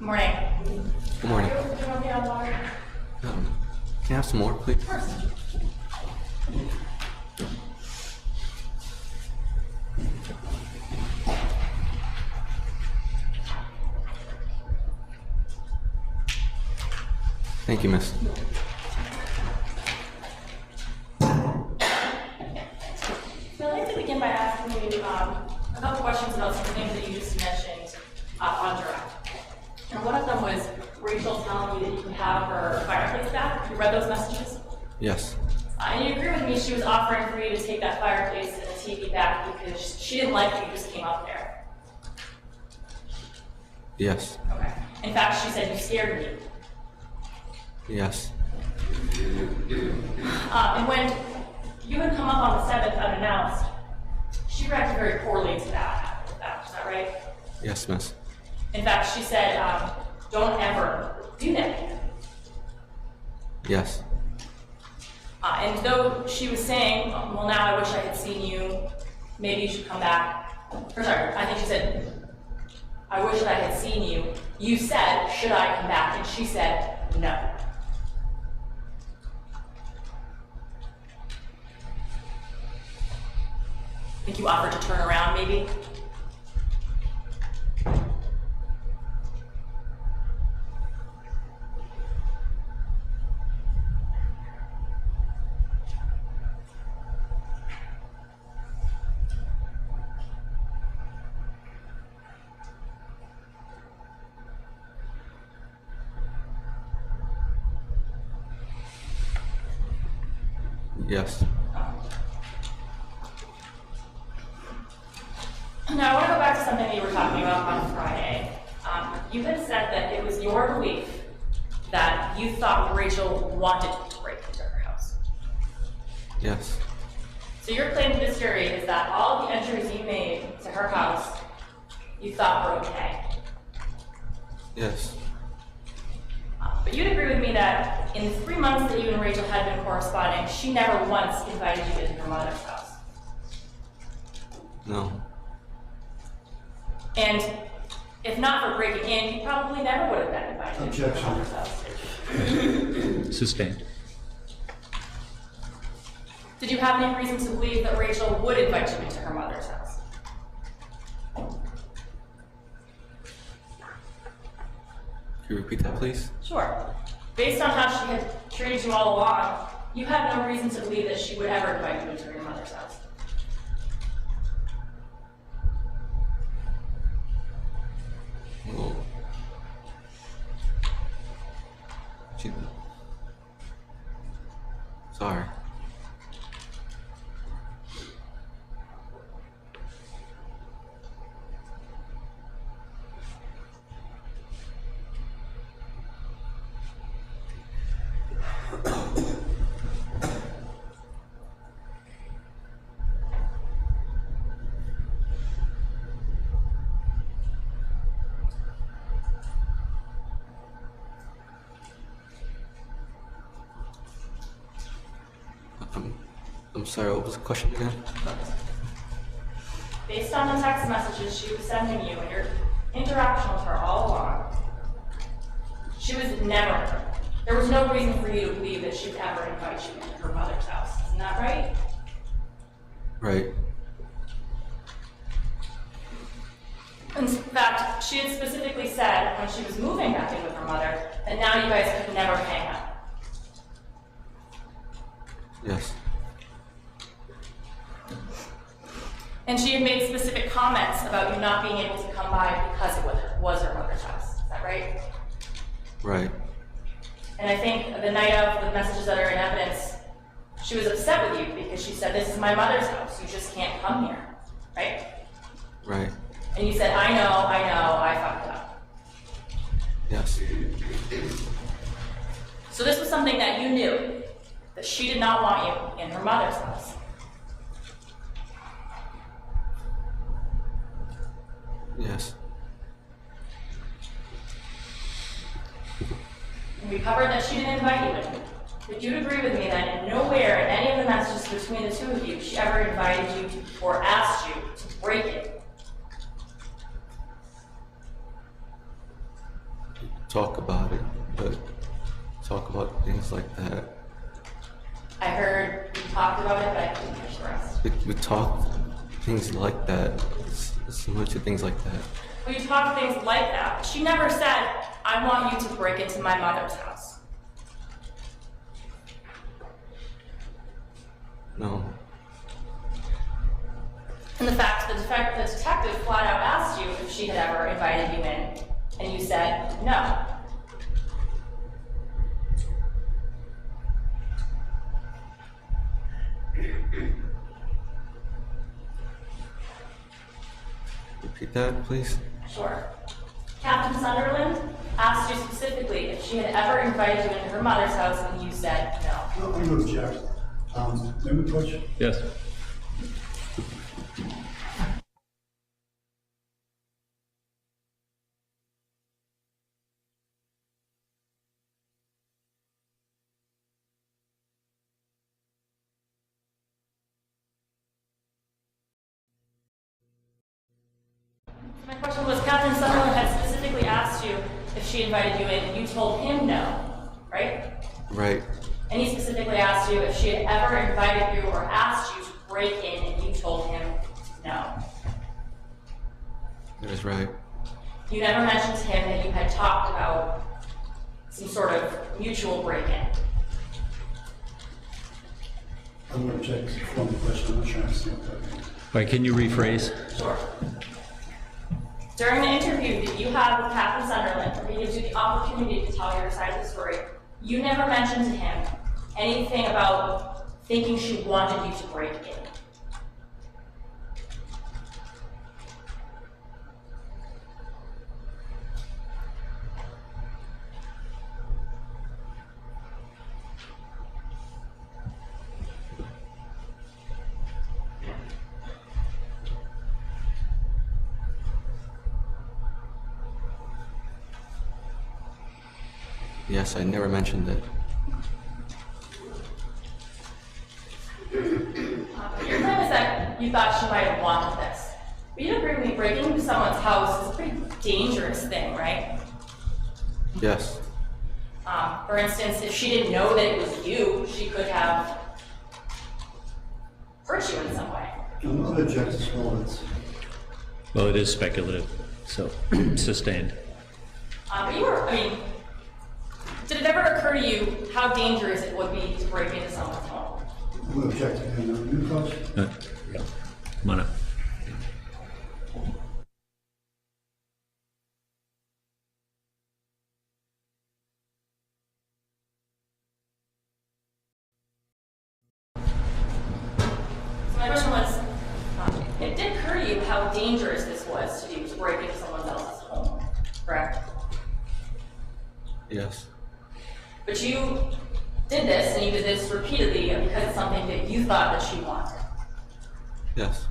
Morning. Good morning. Can I have some more, please? Of course. Thank you, miss. So I'd like to begin by asking you a couple questions about some things that you just mentioned on direct. And one of them was Rachel telling you that you could have her fireplace back. You read those messages? Yes. And you agree with me, she was offering for you to take that fireplace and the TV back because she didn't like that you just came up there. Yes. Okay. In fact, she said you scared me. Yes. And when you had come up on the 7th unannounced, she reacted very poorly to that. Is that right? Yes, miss. In fact, she said, don't ever do that again. Yes. And though she was saying, well, now I wish I had seen you, maybe you should come back. Or sorry, I think she said, I wish that I had seen you. You said, should I come back? And she said, no. I think you offered to turn around, maybe? Yes. Now, I want to go back to something that you were talking about on Friday. You had said that it was your belief that you thought Rachel wanted to break into her house. Yes. So your claim to this jury is that all the entries you made to her house, you thought were okay. Yes. But you'd agree with me that in the 3 months that you and Rachel had been corresponding, she never once invited you into her mother's house. No. And if not for breaking in, you probably never would have been invited into her Objection. mother's house. Sustained. Did you have any reason to believe that Rachel would invite you into her mother's house? Can you repeat that, please? Sure. Based on how she had treated you all along, you had no reason to believe that she would ever invite you into your mother's house. Well, she... Sorry. I'm sorry, what was the question again? Based on the text messages she was sending you and your interaction with her all along, she was never, there was no reason for you to believe that she would ever invite you into her mother's house. Isn't that right? Right. In fact, she had specifically said when she was moving back in with her mother that now you guys could never hang out. Yes. And she had made specific comments about you not being able to come by because it was her mother's house. Is that right? Right. And I think the night of the messages that are in evidence, she was upset with you because she said, "This is my mother's house. You just can't come here." Right? Right. And you said, I know, I fucked up." Yes. So this was something that you knew, that she did not want you in her mother's house. Yes. And we covered that she didn't invite you in. But you'd agree with me that nowhere in any of the messages between the two of you, she ever invited you to, or asked you to break it. Talk about it, but talk about things like that. I heard you talked about it, but I couldn't catch the rest. We talk things like that. It's similar to things like that. Well, you talked things like that. She never said, "I want you to break into my mother's house." No. And the fact that the detective flat out asked you if she had ever invited you in, and you said no. Repeat that, please. Sure. Captain Sunderland asked you specifically if she had ever invited you into her mother's house, and you said no. I'm going to object. Let me push. Yes. My question was, Captain Sunderland had specifically asked you if she invited you in, and you told him no, right? Right. And he specifically asked you if she had ever invited you or asked you to break in, and you told him no. That is right. You never mentioned to him that you had talked about some sort of mutual break-in. I'm going to object from the question. I'm not sure I understand what that means. All right, can you rephrase? Sure. During the interview that you had with Captain Sunderland, where he gives you the opportunity to tell your side of the story, you never mentioned to him anything about thinking she wanted you to break in? Yes, I never mentioned it. Your claim is that you thought she might have wanted this. But you'd agree with me, breaking into someone's house is a pretty dangerous thing, right? Yes. For instance, if she didn't know that it was you, she could have hurt you in some way. I'm not objecting to smallness. Well, it is speculative, so sustained. But you were, I mean, did it ever occur to you how dangerous it would be to break into someone's home? I'm objecting to you, coach. Yeah. Come on up. So my question was, it did occur to you how dangerous this was to do, to break into someone else's home, correct? Yes. But you did this, and you did this repeatedly because it's something that you thought that she wanted. Yes.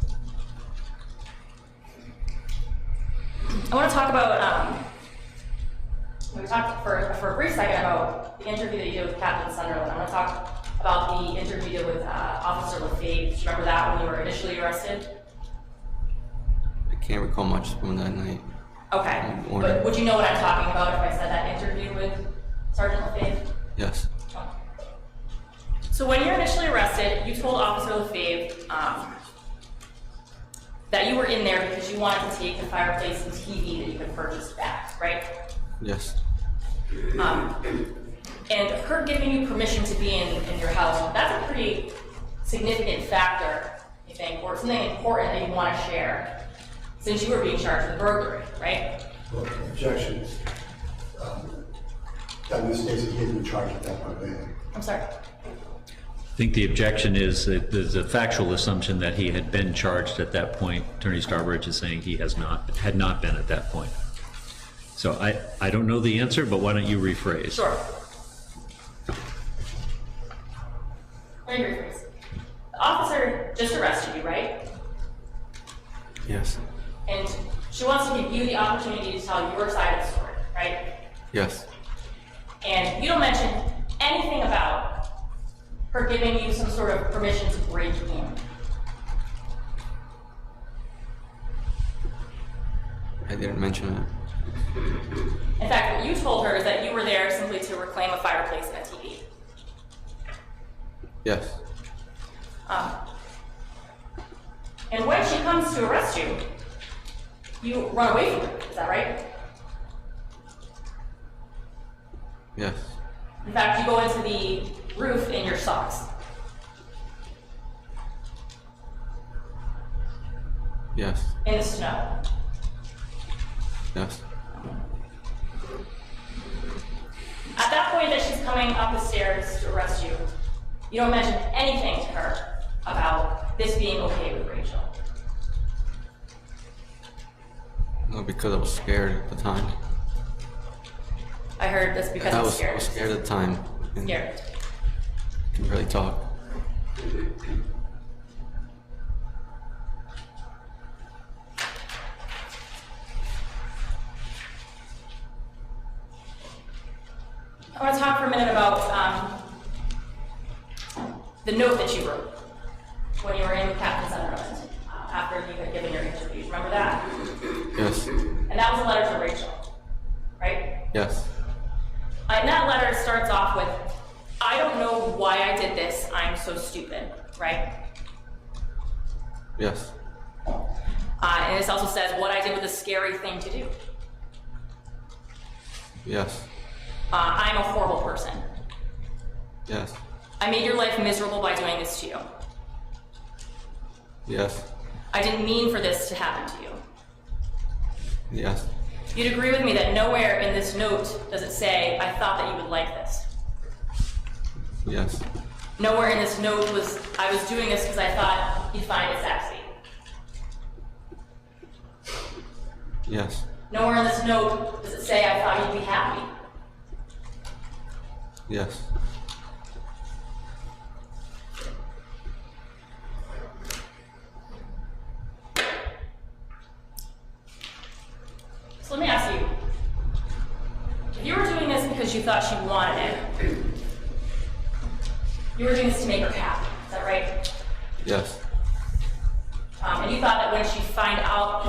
I want to talk about, we talked for a brief second about the interview that you did with Captain Sunderland. I want to talk about the interview you did with Officer LaFave. Do you remember that when you were initially arrested? I can't recall much from that night. Okay, but would you know what I'm talking about if I said that interview with Sergeant LaFave? Yes. So when you're initially arrested, you told Officer LaFave that you were in there because you wanted to take the fireplace and TV that you had purchased back, right? Yes. And her giving you permission to be in your house, that's a pretty significant factor, you think, or something important that you want to share, since you were being charged with burglary, right? Well, objection. That Ms. Stacy had been charged with that part there. I'm sorry? I think the objection is that there's a factual assumption that he had been charged at that point. Attorney Starbridge is saying he had not been at that point. So I don't know the answer, but why don't you rephrase? Sure. Let me rephrase. The officer just arrested you, right? Yes. And she wants to give you the opportunity to tell your side of the story, right? Yes. And you don't mention anything about her giving you some sort of permission to break in. I didn't mention it. In fact, what you told her is that you were there simply to reclaim a fireplace and a TV. Yes. And when she comes to arrest you, you run away from her, is that right? Yes. In fact, you go into the roof in your socks. Yes. In the snow. Yes. At that point that she's coming up the stairs to arrest you, you don't mention anything to her about this being okay with Rachel. No, because I was scared at the time. I heard that's because I I'm was scared. scared at the time. And Scared. couldn't really talk. I want to talk for a minute about the note that you wrote when you were in with Captain Sunderland after you had given your interview. Remember that? Yes. And that was a letter to Rachel, right? Yes. And that letter starts off with, I don't know why I did this, I'm so stupid, right? Yes. And this also says what I did was a scary thing to do. Yes. I'm a horrible person. Yes. I made your life miserable by doing this to you. Yes. I didn't mean for this to happen to you. Yes. You'd agree with me that nowhere in this note does it say, I thought that you would like this. Yes. Nowhere in this note was, I was doing this because I thought you'd find it sexy. Yes. Nowhere in this note does it say I thought you'd be happy. Yes. So let me ask you, if you were doing this because you thought she wanted it, you were doing this to make her happy, is that right? Yes. And you thought that when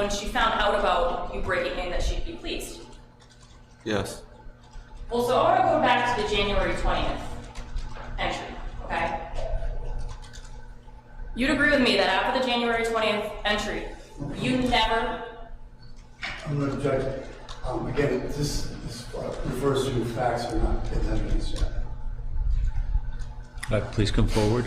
she found out about you breaking in, that she'd be pleased. Yes. Well, so I want to go back to the January 20th entry, okay? You'd agree with me that after the January 20th entry, you never... I'm going to object. Again, this refers to facts or not evidence. Please come forward.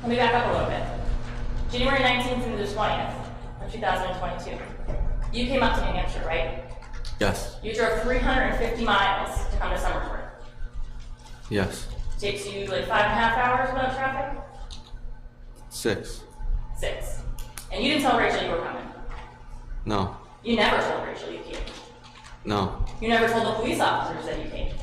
Let me back up a little bit. January 19th through the 20th of 2022, you came up to New Hampshire, right? Yes. You drove 350 miles to come to Somersworth. Yes. Takes you like 5.5 hours without traffic? 6. 6. And you didn't tell Rachel you were coming. No. You never told Rachel you came. No. You never told the police officers that you came.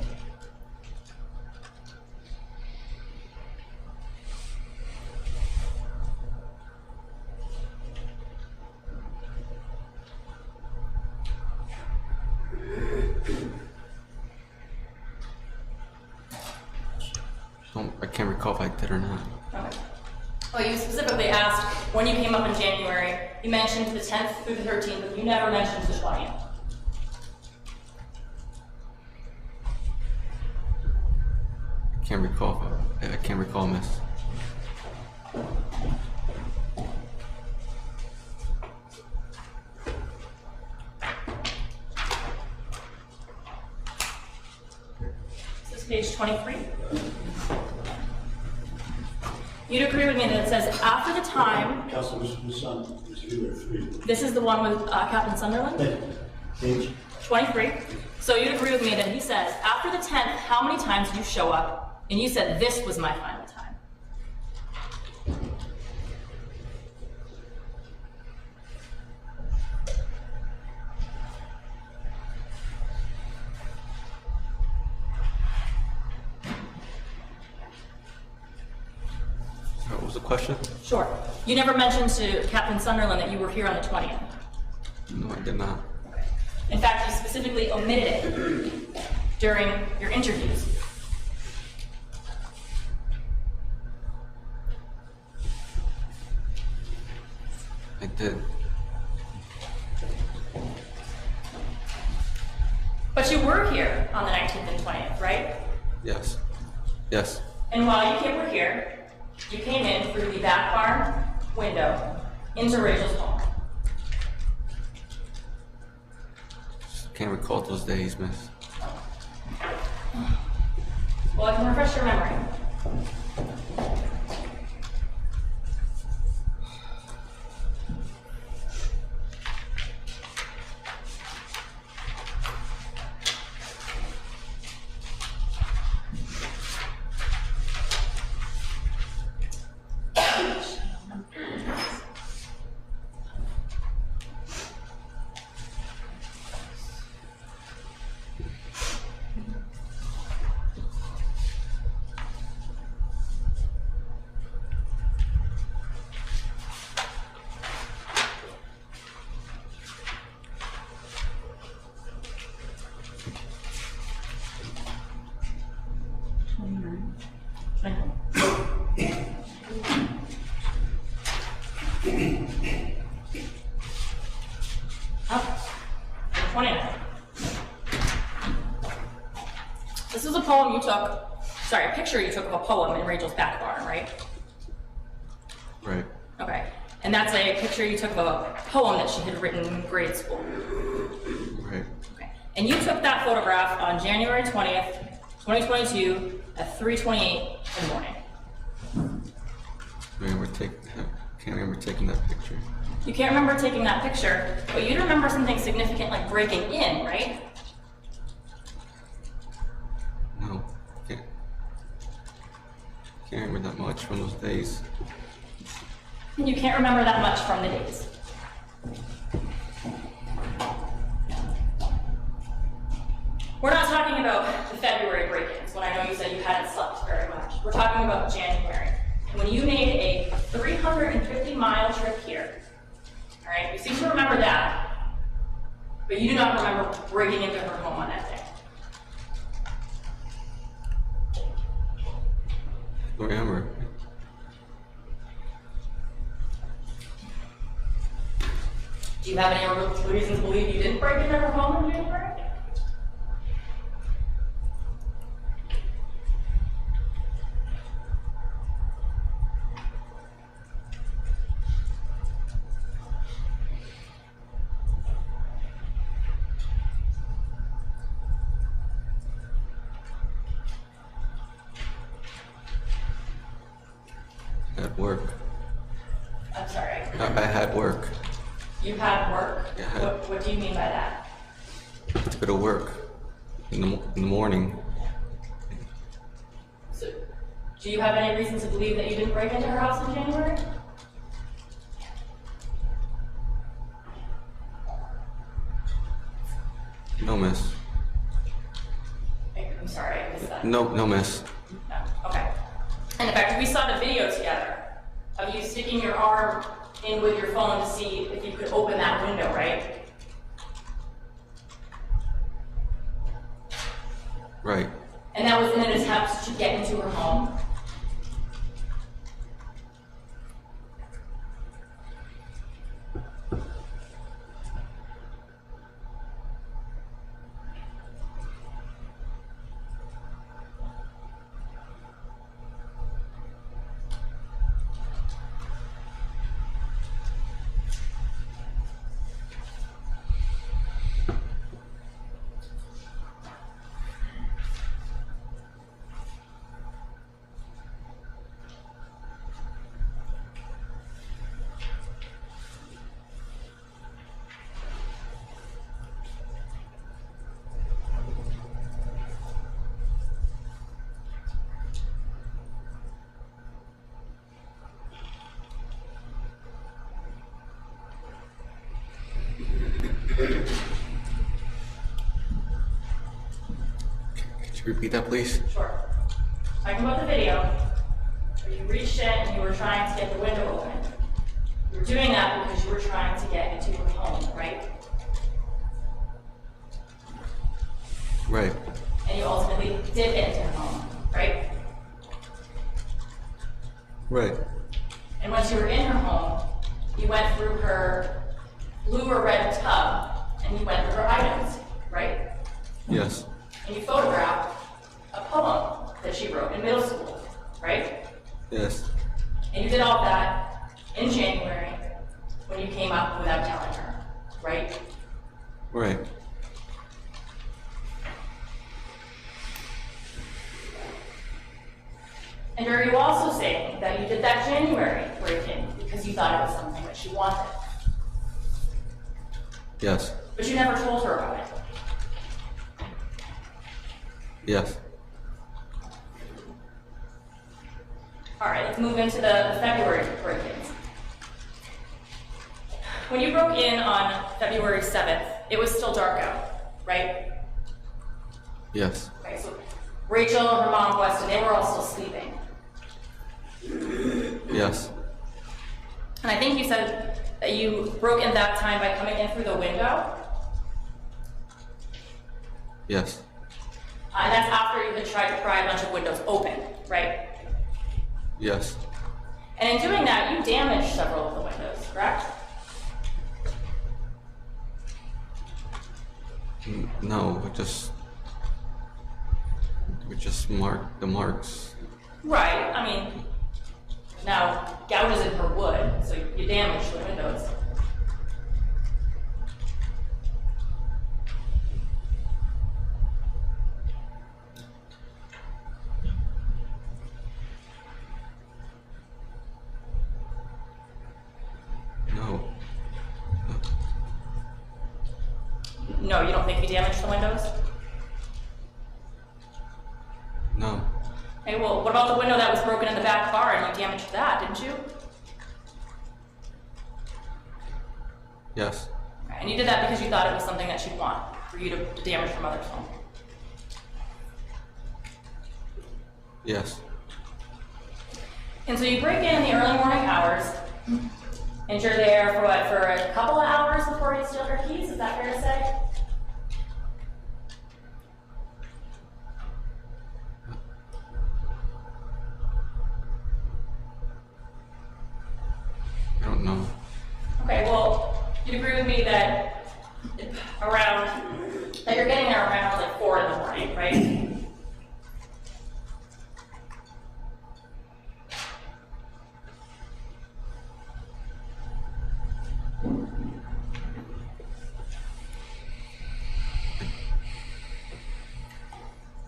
I can't recall if I did or not. Okay. Well, you specifically asked when you came up in January. You mentioned the 10th through the 13th, but you never mentioned the 20th. I can't recall, miss. This is page 23. You'd agree with me that it says after the time. Council, whose son is you or 3? This is the one with Captain Sunderland? Page 23. So you'd agree with me that he says, after the 10th, how many times did you show up? And you said this was my final time. What was the question? Sure. You never mentioned to Captain Sunderland that you were here on the 20th. No, I did not. In fact, you specifically omitted it during your interviews. I did. But you were here on the 19th and 20th, right? Yes. Yes. And while you were here, you came in through the back barn window into Rachel's home. Can't recall those days, miss. Well, I can refresh your memory. This is a poem you took, sorry, a picture you took of a poem in Rachel's back barn, right? Right. Okay. And that's a picture you took of a poem that she had written in grade school. Right. Okay. And you took that photograph on January 20th, 2022 at 3:28 in the morning. Can't remember taking that picture. You can't remember taking that picture, but you remember something significant like breaking in, right? No, can't remember that much from those days. And you can't remember that much from the days. We're not talking about the February break-ins, when I know you said you hadn't slept very much. We're talking about January, when you made a 350-mile trip here. All right, you seem to remember that, but you do not remember breaking into her home on that day. I don't remember. Do you have any reason to believe you didn't break into her home in January? At work. I'm sorry. I had work. You had work? Yeah, What do you mean by that? to go to work in the morning. So, do you have any reason to believe that you didn't break into her house in January? No, miss. I'm sorry, I missed that. No, miss. No, okay. And in fact, we saw the video together of you sticking your arm in with your phone to see if you could open that window, right? Right. And that was in an attempt to get into her home. Could you repeat that, please? Sure. Talking about the video, where you reached in and you were trying to get the window open. You were doing that because you were trying to get into her home, right? Right. And you ultimately did get into her home, right? Right. And once you were in her home, you went through her blue or red tub and you went through her items, right? Yes. And you photographed a poem that she wrote in middle school, right? Yes. And you did all of that in January when you came up without telling her, right? Right. And are you also saying that you did that January break-in because you thought it was something that she wanted, Yes. but you never told her about it? Yes. All right, let's move into the February break-ins. When you broke in on February 7th, it was still dark out, right? Yes. Okay, so Rachel, her mom, Weston, they were all still sleeping. Yes. And I think you said that you broke in that time by coming in through the window. Yes. And that's after you had tried to pry a bunch of windows open, right? Yes. And in doing that, you damaged several of the windows, correct? No, we just marked the marks. Right, I mean, now, gouges in her wood, so you you damaged the windows. No. No, you don't think you damaged the windows? No. Okay, well, what about the window that was broken in the back bar and you damaged that, didn't you? Yes. Okay, and you did that because you thought it was something that she'd want for you to damage your mother's home. Yes. And so you break in the early morning hours, and you're there for what, for a couple of hours before you steal her keys? Is that fair to say? I don't know. Okay, well, you'd agree with me that that you're getting there around like 4 in the morning, right?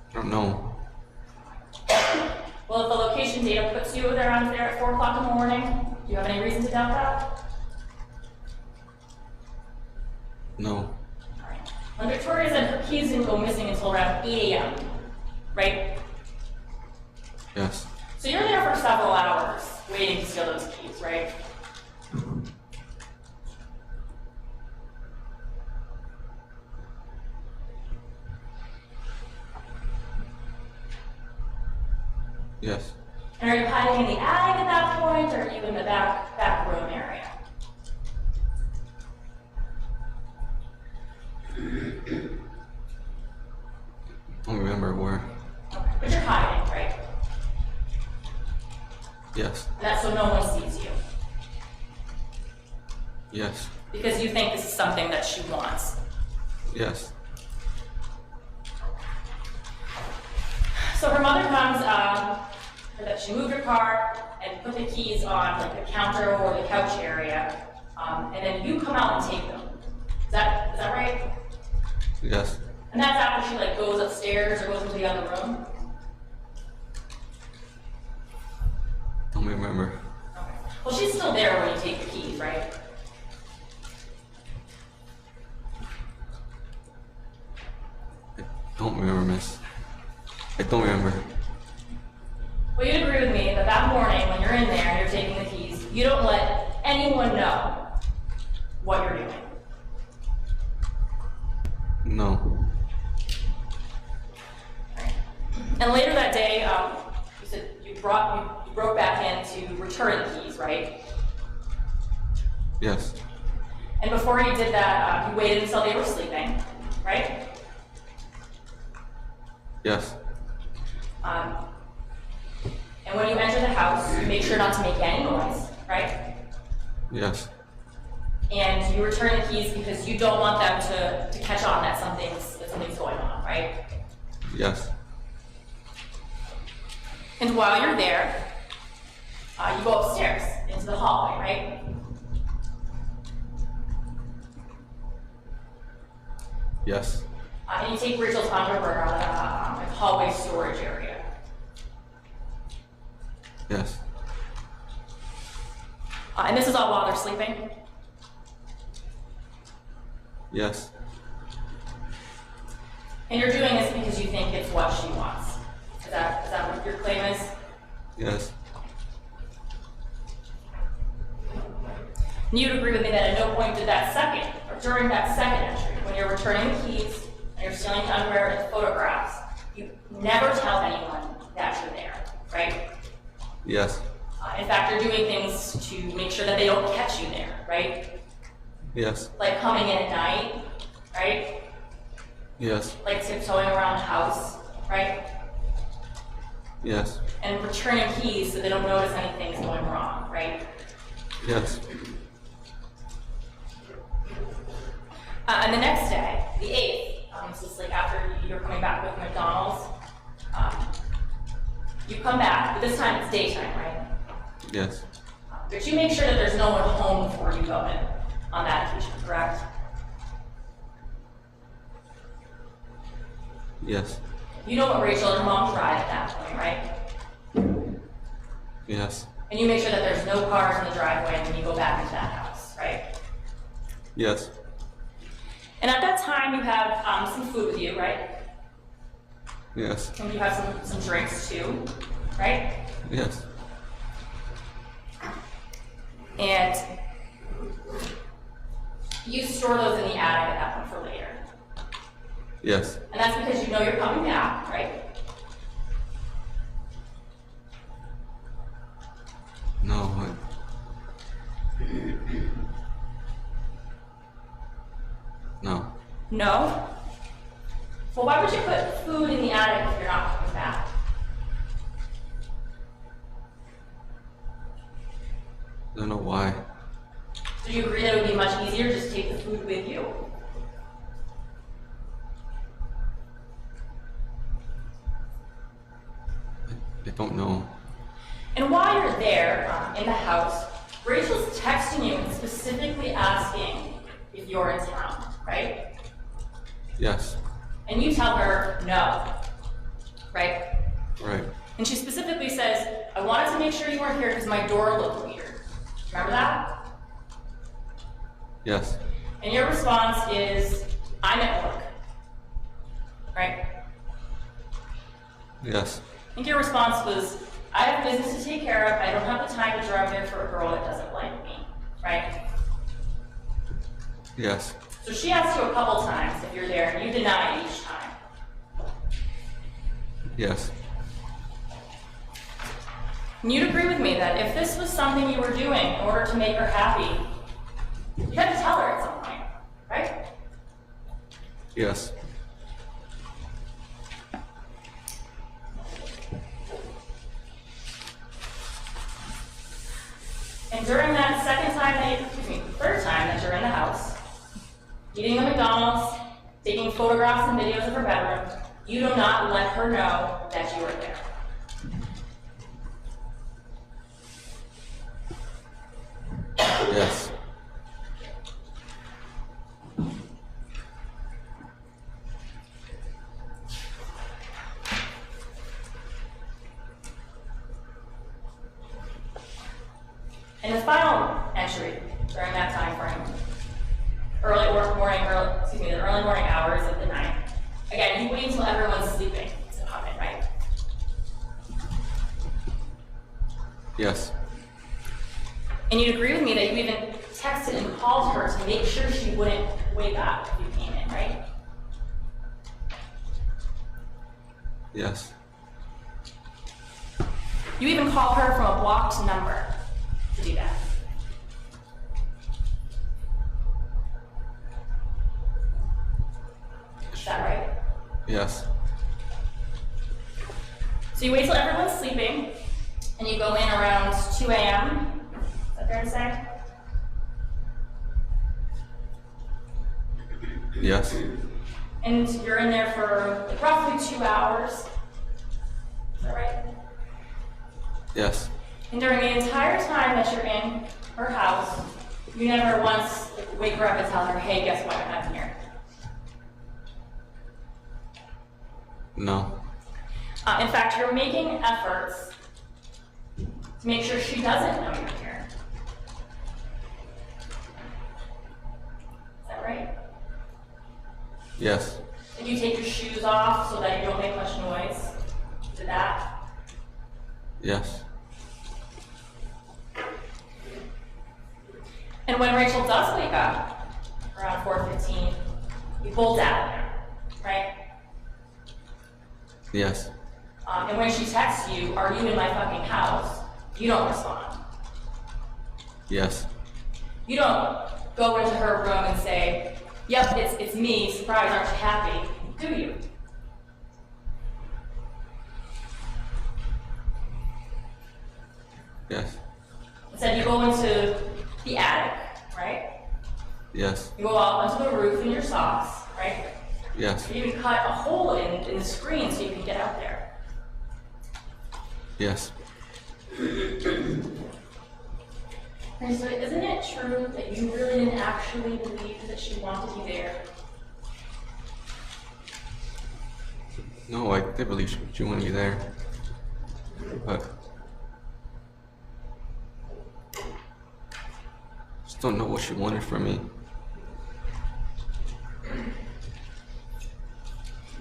I don't know. Well, if the location data puts you around there at 4 o'clock in the morning, do you have any reason to doubt that? No. When Victoria said her keys didn't go missing until around 8 a.m., right? Yes. So you're there for several hours waiting to steal those keys, right? Yes. And are you hiding in the attic at that point, or are you in the back room area? I don't remember where. Okay. But you're hiding, right? Yes. And that's so no one sees you. Yes. Because you think this is something that she wants. Yes. So her mother comes, that she moved her car and put the keys on like the counter or the couch area, and then you come out and take them. Is that right? Yes. And that's after she like goes upstairs or goes into the other room? Don't remember. Okay. Well, she's still there when you take the keys, right? I don't remember, miss. I don't remember. Well, you'd agree with me that that morning when you're in there and you're taking the keys, you don't let anyone know what you're doing. No. And later that day, you said you broke back in to return the keys, right? Yes. And before you did that, you waited until they were sleeping, right? Yes. And when you enter the house, you make sure not to make any noise, right? Yes. And you return the keys because you don't want them to catch on that something's going on, right? Yes. And while you're there, you go upstairs into the hallway, right? Yes. And you take Rachel's underwear out of the hallway storage area. Yes. And this is all while they're sleeping? Yes. And you're doing this because you think it's what she wants. Is that what your claim is? Yes. And you'd agree with me that at no point did that second, or during that second entry, when you're returning the keys and you're stealing the underwear and photographs, you never tell anyone that you're there, right? Yes. In fact, you're doing things to make sure that they don't catch you there, right? Yes. Like coming in at night, right? Yes. Like tiptoeing around the house, right? Yes. And returning keys so they don't notice anything's going wrong, right? Yes. And the next day, the 8th, this is like after you're coming back with McDonald's, you come back, but this time it's daytime, right? Yes. But you make sure that there's no one home before you go in on that occasion, correct? Yes. You know what Rachel and her mom tried at that point, right? Yes. And you make sure that there's no cars in the driveway when you go back into that house, right? Yes. And at that time, you have some food with you, right? Yes. And you have some drinks too, right? Yes. And you store those in the attic at that point for later. Yes. And that's because you know you're coming back, right? No. No. No? Well, why would you put food in the attic if you're not coming back? I don't know why. Do you agree that it would be much easier just to take the food with you? I don't know. And while you're there in the house, Rachel's texting you and specifically asking if you're in town, right? Yes. And you tell her no, right? Right. And she specifically says, I wanted to make sure you weren't here because my door looked weird. Remember that? Yes. And your response is, I'm at work, right? Yes. I think your response was, I have business to take care of. I don't have the time to drive there for a girl that doesn't like me, right? Yes. So she asked you a couple times if you're there, and you denied each time. Yes. And you'd agree with me that if this was something you were doing in order to make her happy, you had to tell her at some point, right? Yes. And during that third time that you're in the house, eating the McDonald's, taking photographs and videos of her bedroom, you do not let her know that you are there. Yes. And the final entry during that time frame, the early morning hours of the night. Again, you wait until everyone's sleeping to come in, right? Yes. And you'd agree with me that you even texted and called her to make sure she wouldn't wake up if you came in, right? Yes. You even call her from a blocked number to do that. Is that right? Yes. So you wait till everyone's sleeping, and you go in around 2 a.m. Is that fair to say? Yes. And you're in there for roughly 2 hours. Is that right? Yes. And during the entire time that you're in her house, you never once wake her up and tell her, hey, guess what, I'm here. No. In fact, you're making efforts to make sure she doesn't know you're here. Is that right? Yes. Did you take your shoes off so that you don't make much noise? Did that? Yes. And when Rachel does wake up, around 4:15, you bolt out of there, right? Yes. And when she texts you, are you in my fucking house? You don't respond. Yes. You don't go into her room and say, yep, it's me, surprise, aren't you happy? Do you? Yes. Instead, you go into the attic, right? Yes. You go out onto the roof in your socks, right? Yes. You even cut a hole in the screen so you can get out there. Yes. And so isn't it true that you really didn't actually believe that she wanted you there? No, I did believe she wanted me there. But I just don't know what she wanted from me.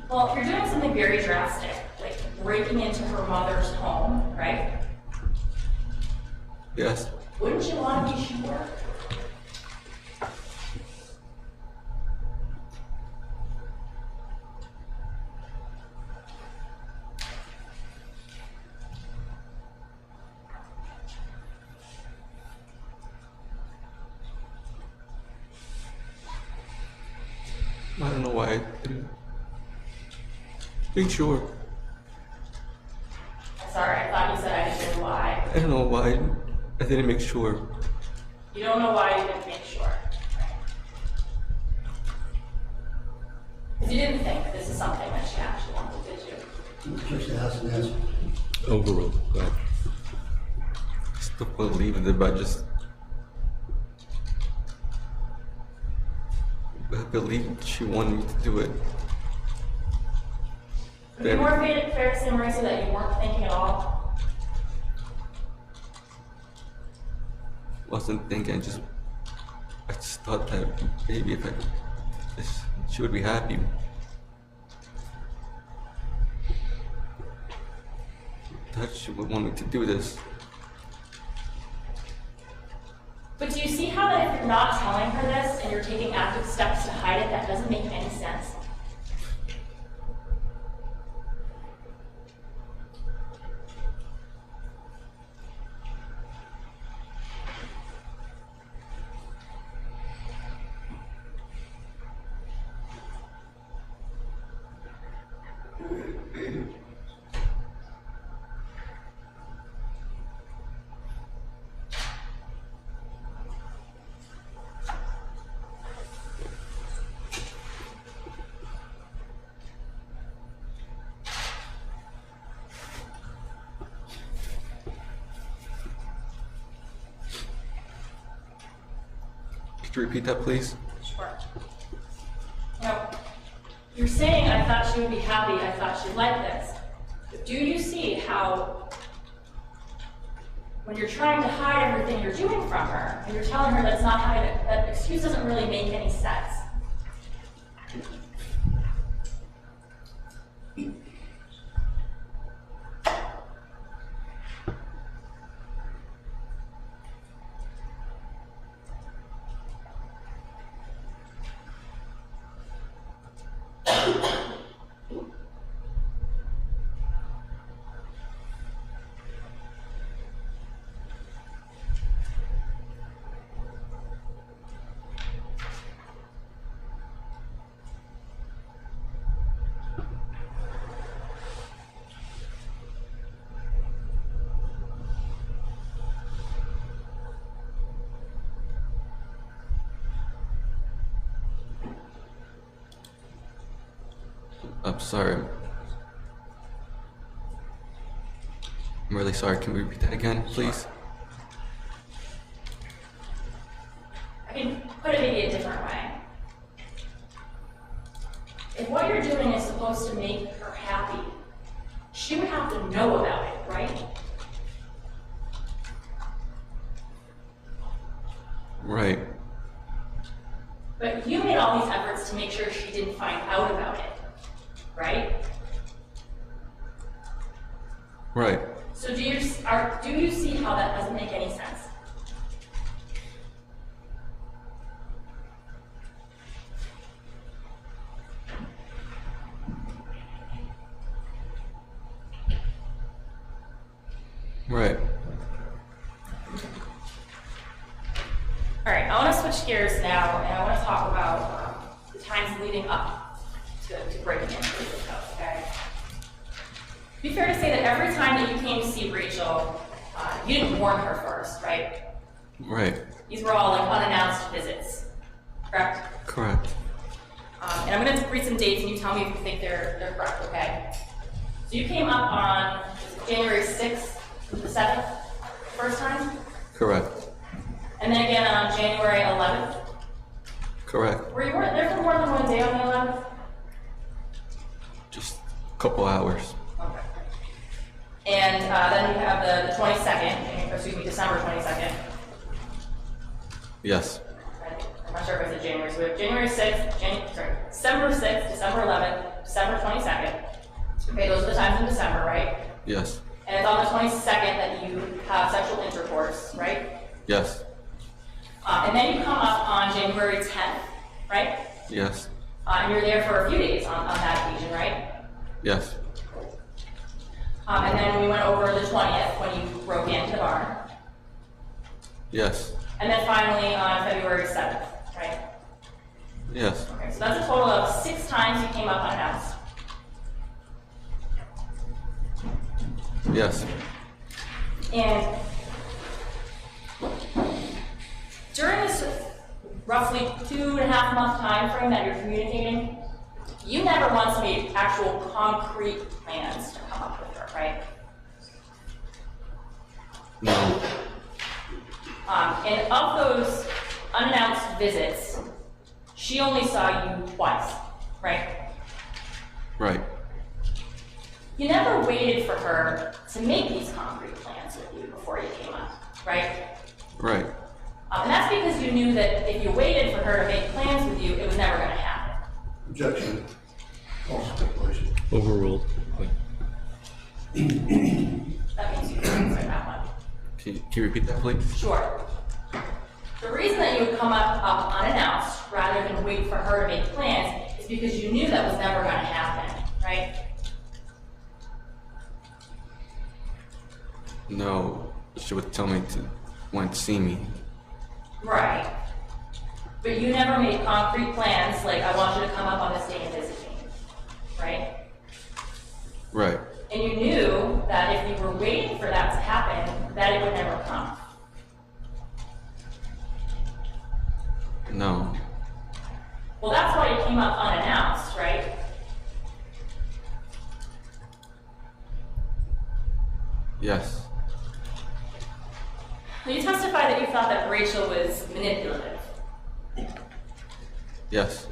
Well, if you're doing something very drastic, like breaking into her mother's home, right? Yes. Wouldn't you want to be sure? I don't know why I didn't make sure. Sorry, I thought you said I didn't know why. I don't know why I didn't make sure. You don't know why you didn't make sure. Because you didn't think this is something that she actually wanted, did you? Just ask and answer. Overruled. Go ahead. I still believe in it, but I believe she wanted me to do it. Would it be more fair to say, Mauricio, that you weren't thinking at all? Wasn't thinking, I just thought that maybe if she would be happy. That she would want me to do this. But do you see how that if you're not telling her this and you're taking active steps to hide it, that doesn't make any sense? Could you repeat that, please? Sure. No. You're saying, I thought she would be happy, I thought she'd like this. But do you see how, when you're trying to hide everything you're doing from her, and you're telling her that's not how that excuse doesn't really make any sense? I'm sorry. I'm really sorry. Can we repeat that again, please? I can put it maybe a different way. If what you're doing is supposed to make her happy, she would have to know about it, right? Right. But you made all these efforts to make sure she didn't find out about it, right? Right. So do you see how that doesn't make any sense? Right. All right, I want to switch gears now, and I want to talk about the times leading up to breaking into the house, okay? It'd be fair to say that every time that you came to see Rachel, you didn't warn her first, right? Right. These were all like unannounced visits, correct? Correct. And I'm going to read some dates, and you tell me if you think they're correct, okay? So you came up on January 6th, the 7th, first time? Correct. then again on January 11th? Correct. Were you there for more than one day on the 11th? Just a couple hours. Okay. And then you have the 22nd, excuse me, December 22nd. Yes. I'm not sure if it's a January, so we have January 6th, December 6th, December 11th, December 22nd. Okay, those are the times in December, right? Yes. And it's on the 22nd that you have sexual intercourse, right? Yes. And then you come up on January 10th, right? Yes. And you're there for a few days on that occasion, right? Yes. And then we went over the 20th when you broke into the barn. Yes. And then finally on February 7th, right? Yes. Okay, so that's a total of 6 times you came up unannounced. Yes. And during this roughly 2.5 month time frame that you're communicating, you never once made actual concrete plans to come up with her, right? No. And of those unannounced visits, she only saw you twice, right? Right. You never waited for her to make these concrete plans with you before you came up, right? Right. And that's because you knew that if you waited for her to make plans with you, it was never going to happen. Objection. False speculation. Overruled. That means you can answer that one. Can you repeat that, please? Sure. The reason that you would come up unannounced rather than wait for her to make plans is because you knew that was never going to happen, right? No. She would tell me to want to see me. Right. But you never made concrete plans like, I want you to come up on this day and visit me, right? Right. And you knew that if you were waiting for that to happen, that it would never come. No. Well, that's why you came up unannounced, right? Yes. You testified that you thought that Rachel was manipulative. Yes.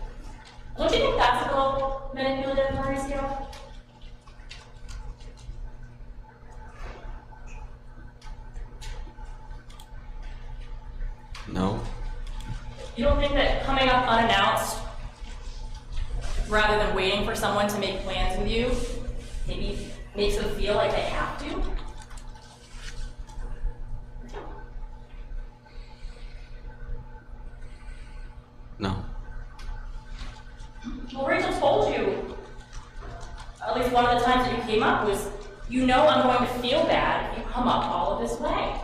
Don't you think that's a little manipulative, Mauricio? No. You don't think that coming up unannounced, rather than waiting for someone to make plans with you, maybe makes them feel like they have to? No. Well, Rachel told you, at least one of the times that you came up was, you know I'm going to feel bad if you come up all of this way.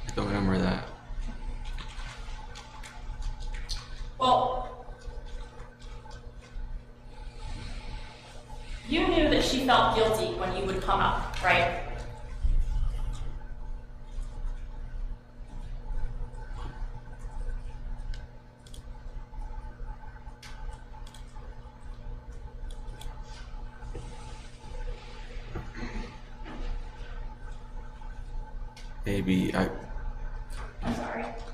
I don't remember that. Well, you knew that she felt guilty when you would come up, right?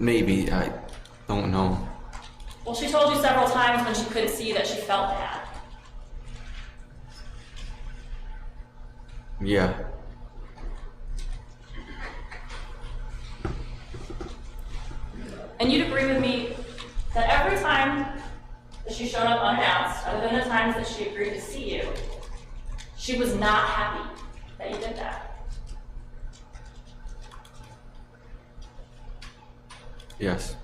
Maybe, I don't know. Well, she told you several times when she couldn't see that she felt bad. Yeah. And you'd agree with me that every time that she showed up unannounced, other than the times that she agreed to see you, she was not happy that you did that. Yes.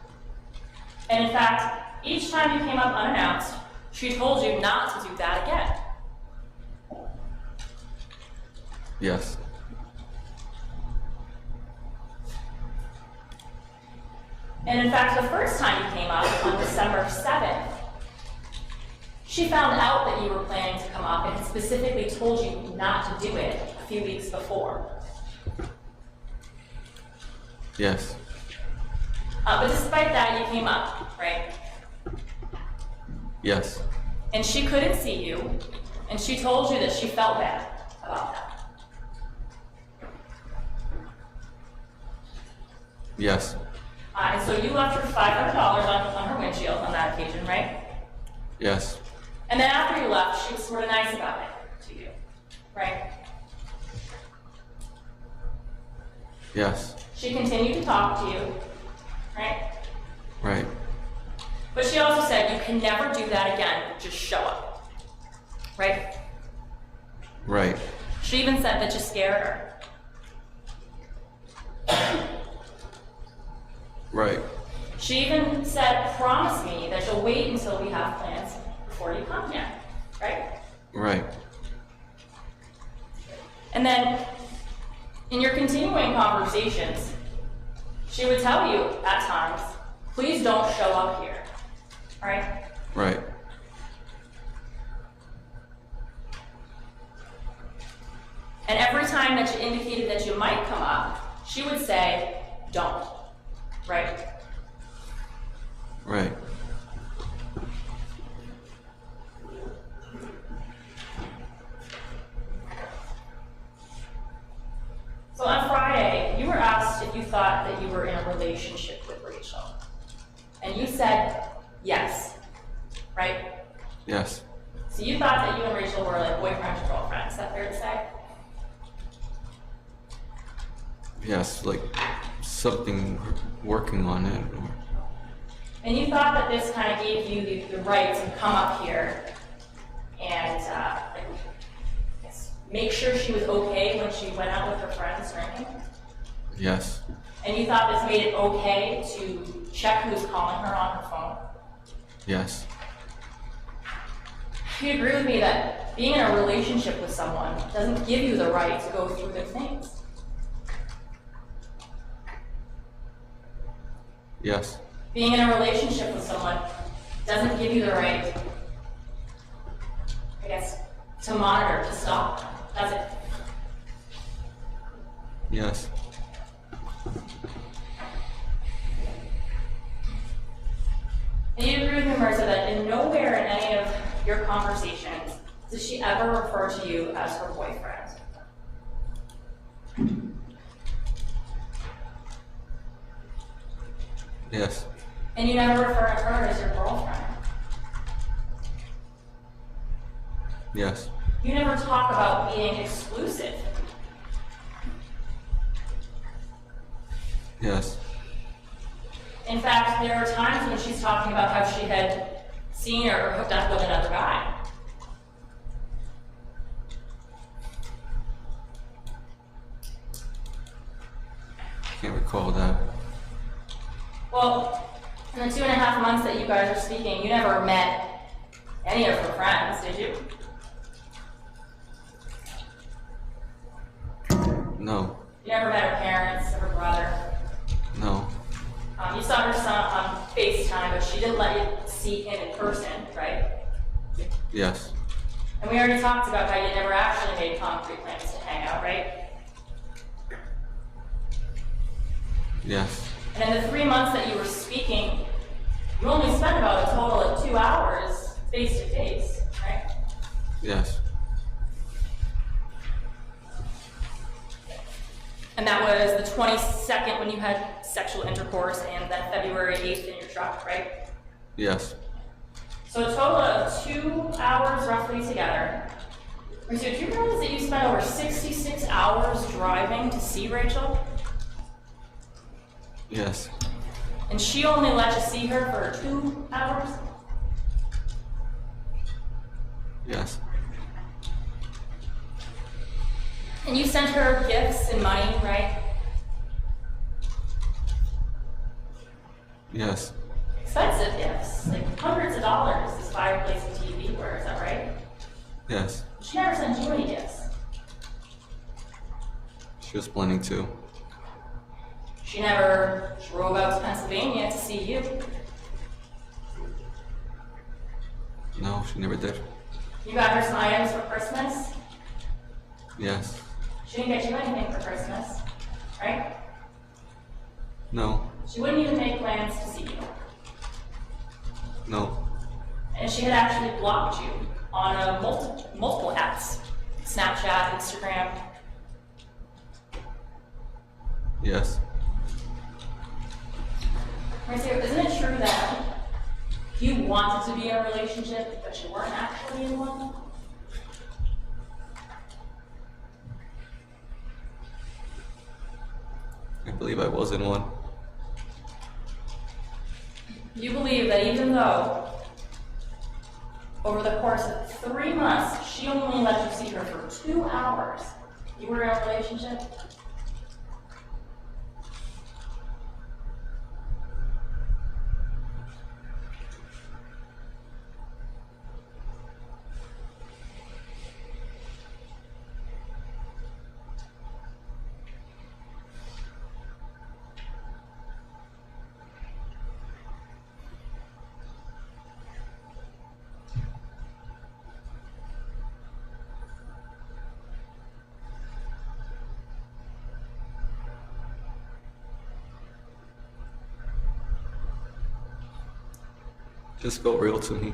And in fact, each time you came up unannounced, she told you not to do that again. Yes. And in fact, the first time you came up on December 7th, she found out that you were planning to come up and had specifically told you not to do it a few weeks before. Yes. But despite that, you came up, right? Yes. And she couldn't see you, and she told you that she felt bad about that. Yes. And so you left her $500 on her windshield on that occasion, right? Yes. And then after you left, she was sort of nice about it to you, right? Yes. She continued to talk to you, right? Right. But she also said you can never do that again, just show up, right? Right. She even said that you scared her. Right. She even said, promise me that you'll wait until we have plans before you come here, right? Right. And then, in your continuing conversations, she would tell you at times, please don't show up here, right? Right. And every time that you indicated that you might come up, she would say, don't, right? Right. So on Friday, you were asked if you thought that you were in a relationship with Rachel. And you said yes, right? Yes. So you thought that you and Rachel were like boyfriend and girlfriend, is that fair to say? Yes, like something working on it. Or... And you thought that this kind of gave you the right to come up here and make sure she was okay when she went out with her friends drinking? Yes. And you thought this made it okay to check who's calling her on her phone? Yes. You agree with me that being in a relationship with someone doesn't give you the right to go through their things? Yes. Being in a relationship with someone doesn't give you the right, I guess, to monitor, to stop them, does it? Yes. And you agree with me, Marissa, that in nowhere in any of your conversations does she ever refer to you as her boyfriend? Yes. And you never refer to her as your girlfriend? Yes. You never talk about being exclusive? Yes. In fact, there are times when she's talking about how she had seen or hooked up with another guy. Can't recall that. Well, in the 2.5 months that you guys are speaking, you never met any of her friends, did you? No. You never met her parents or her brother? No. You saw her son on FaceTime, but she didn't let you see him in person, right? Yes. And we already talked about how you never actually made concrete plans to hang out, right? Yes. And in the 3 months that you were speaking, you only spent about a total of 2 hours face to face, right? Yes. And that was the 22nd when you had sexual intercourse, and then February 8th in your truck, right? Yes. So a total of 2 hours roughly together. Mauricio, do you realize that you spent over 66 hours driving to see Rachel? Yes. And she only let you see her for 2 hours? Yes. And you sent her gifts and money, right? Yes. Expensive gifts, like hundreds of dollars this fireplace and TV were, is that right? Yes. She never sent you any gifts. She was planning to. She never drove out to Pennsylvania to see you. No, she never did. You got her some items for Christmas. Yes. She didn't get you anything for Christmas, right? No. She wouldn't even make plans to see you. No. And she had actually blocked you on multiple apps, Snapchat, Instagram. Yes. Mauricio, isn't it true that you wanted to be in a relationship, but you weren't actually in one? I believe I was in one. You believe that even though over the course of 3 months, she only let you see her for 2 hours, you were in a relationship? Just felt real to me.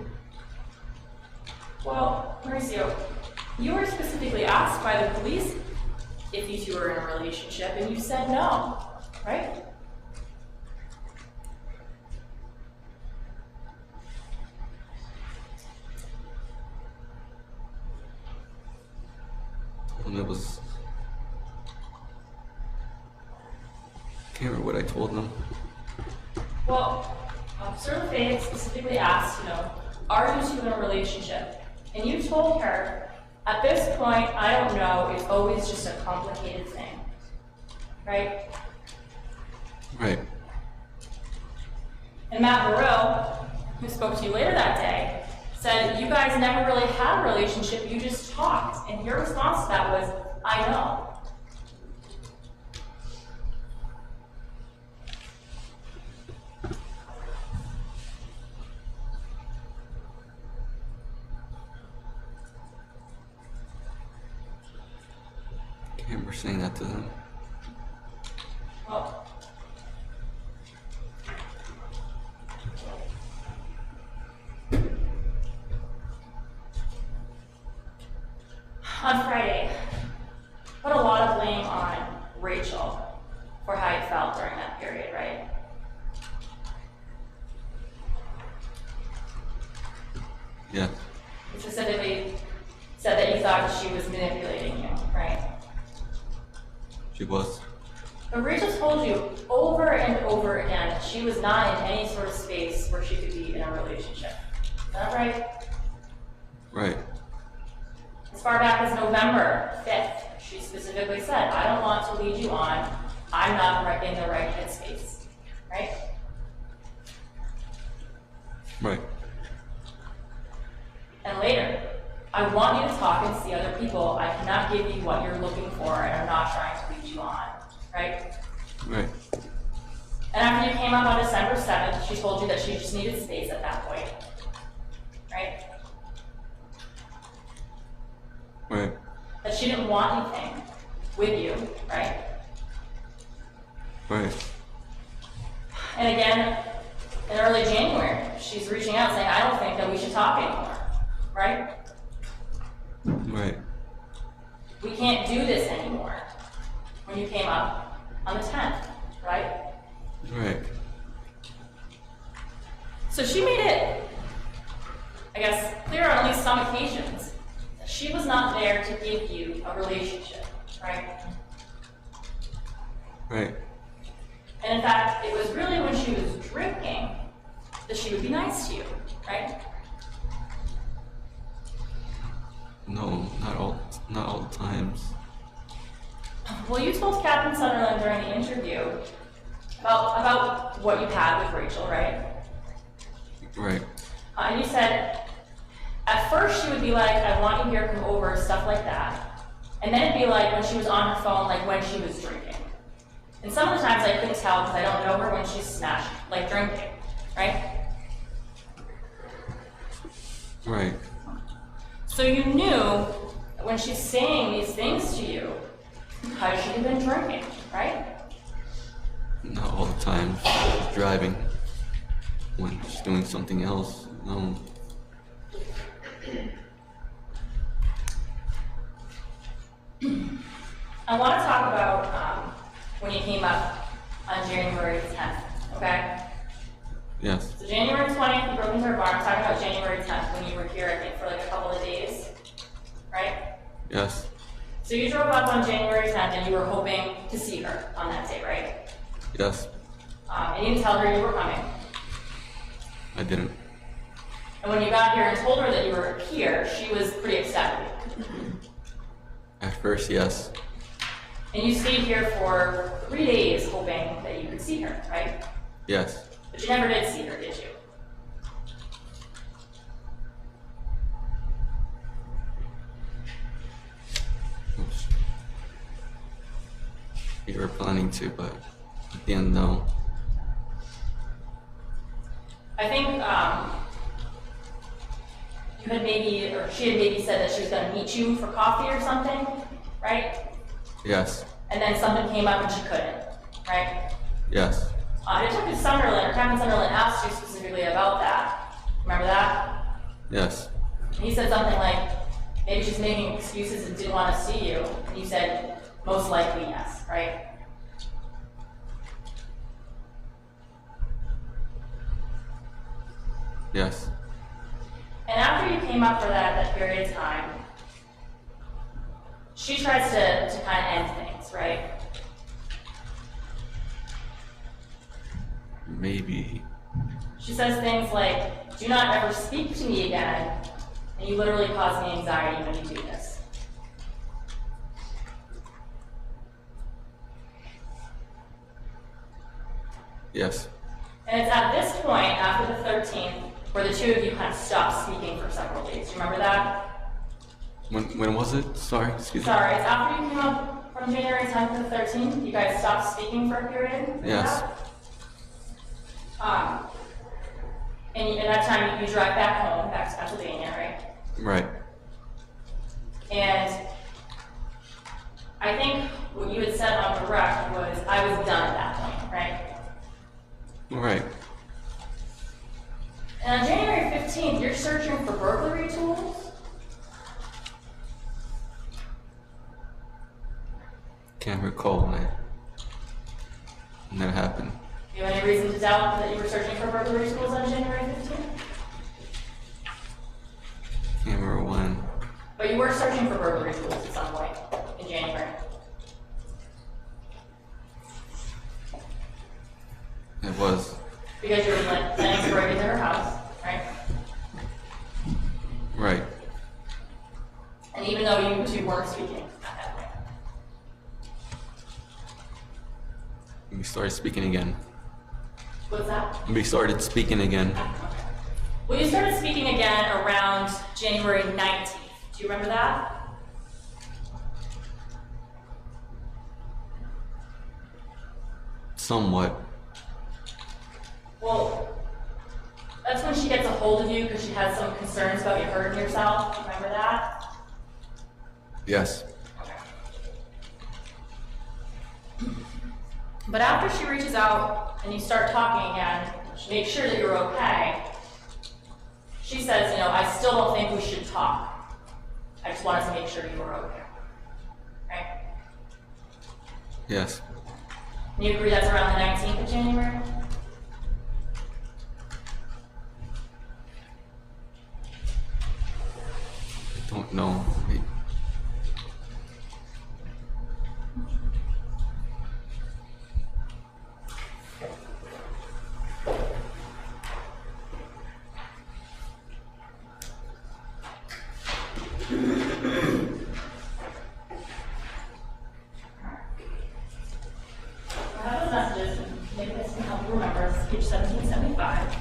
Well, Mauricio, you were specifically asked by the police if you two were in a relationship, and you said no, right? And it was... can't remember what I told them. Well, Officer LaFayette specifically asked, are you two in a relationship? And you told her, at this point, I don't know, it's always just a complicated thing. Right? Right. And Matt Burrell, who spoke to you later that day, said you guys never really had a relationship, you just talked. And your response to that was, I know. I remember saying that to them. Well, on Friday, put a lot of blame on Rachel for how you felt during that period, right? Yeah. You specifically said that you thought that she was manipulating you, right? She was. But Rachel told you over and over again that she was not in any sort of space where she could be in a relationship. Is that right? Right. As far back as November 5th, she specifically said, I don't want to lead you on. I'm not in the right headspace. Right? Right. And later, I want you to talk and see other people. I cannot give you what you're looking for, and I'm not trying to lead you on. Right? Right. And after you came up on December 7th, she told you that she just needed space at that point. Right? Right. That she didn't want anything with you, right? Right. And again, in early January, she's reaching out saying, I don't think that we should talk anymore, right? Right. We can't do this anymore. When you came up on the 10th, right? Right. So she made it, I guess, clear on at least some occasions that she was not there to give you a relationship, right? Right. And in fact, it was really when she was drinking that she would be nice to you, right? No, not all the times. Well, you told Captain Sunderland during the interview about what you had with Rachel, right? Right. And you said, at first she would be like, I want you here, come over, stuff like that. And then it'd be like when she was on her phone, like when she was drinking. And some of the times I couldn't tell because I don't know her when she's smashed, like drinking, right? Right. So you knew that when she's saying these things to you, because she had been drinking, right? Not all the time. She's driving when she's doing something else. No. I want to talk about when you came up on January 10th, okay? Yes. So January 20th, you broke into her barn. I'm talking about January 10th when you were here, I think, for like a couple of days, right? Yes. So you drove up on January 10th and you were hoping to see her on that day, right? Yes. And you didn't tell her you were coming. I didn't. And when you got here and told her that you were here, she was pretty ecstatic. At first, yes. And you stayed here for 3 days hoping that you could see her, right? Yes. But you never did see her, did you? We were planning to, but at the end, no. I think you had maybe, or she had maybe said that she was going to meet you for coffee or something, right? Yes. And then something came up and she couldn't, right? Yes. Detective Sunderland, or Captain Sunderland asked you specifically about that. Remember that? Yes. And he said something like, maybe she's making excuses and didn't want to see you. And you said, most likely yes, right? Yes. And after you came up for that period of time, she tries to kind of end things, right? Maybe. She says things like, do not ever speak to me again, and you literally cause me anxiety when you do this. Yes. And it's at this point, after the 13th, where the two of you kind of stopped speaking for several days. Do you remember that? When was it? Sorry, excuse me. Sorry, it's after you came up from January 10th to the 13th, you guys stopped speaking for a period? Remember Yes. that? And at that time, you drive back home, back to Pennsylvania, right? Right. And I think what you had said on the rec was, I was done at that point, right? Right. And on January 15th, you're searching for burglary tools? Can't recall when that happened. Do you have any reason to doubt that you were searching for burglary tools on January 15th? Can't remember when. But you were searching for burglary tools at some point in January. It was. Because you were planning to break into her house, right? Right. And even though you two weren't speaking at that point. We started speaking again. What's that? We started speaking again. Well, you started speaking again around January 19th. Do you remember that? Somewhat. Well, that's when she gets a hold of you because she has some concerns about you hurting yourself. Do you remember that? Yes. But after she reaches out and you start talking again, she makes sure that you're okay. She says, I still don't think we should talk. I just wanted to make sure you were okay. Right? Yes. And you agree that's around the 19th of January? Don't know. Wait. I have those messages, and maybe this can help you remember. It's page 1775.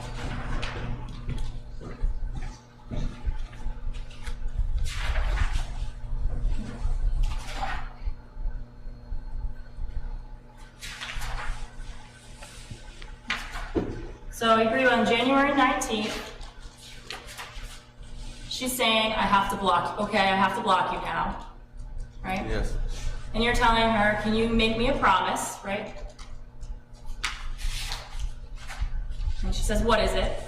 So I agree on January 19th. She's saying, I have to block you. Okay, I have to block you now. Right? Yes. And you're telling her, can you make me a promise, right? And she says, what is it?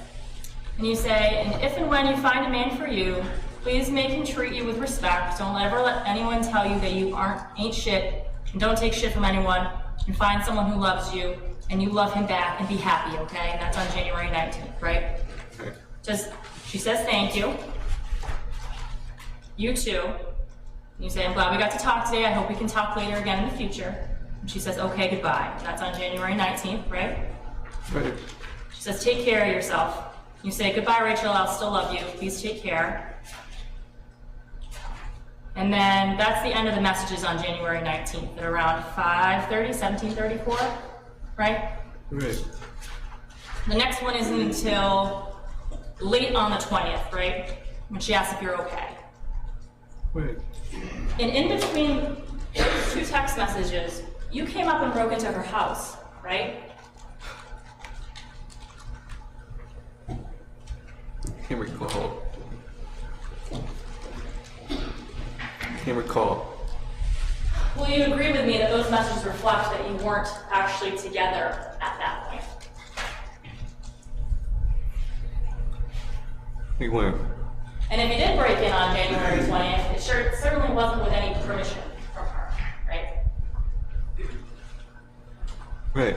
And you say, and if and when you find a man for you, Please make him treat you with respect. Don't ever let anyone tell you that you ain't shit, and don't take shit from anyone, and find someone who loves you, and you love him back, and be happy, okay? And that's on January 19th, right? Okay. She says thank you. You too. You say, I'm glad we got to talk today. I hope we can talk later again in the future. And she says, okay, goodbye. That's on January 19th, right? Right. She says, take care of yourself. You say, goodbye, Rachel, I'll still love you. Please take care. And then that's the end of the messages on January 19th at around 5:30, 17:34, right? Right. The next one isn't until late on the 20th, right? When she asks if you're okay. Right. And in between those two text messages, you came up and broke into her house, right? Can't recall. Can't recall. Well, you agree with me that those messages reflect that you weren't actually together at that point. We weren't. And if you did break in on January 20th, it certainly wasn't with any permission from her, right? Right.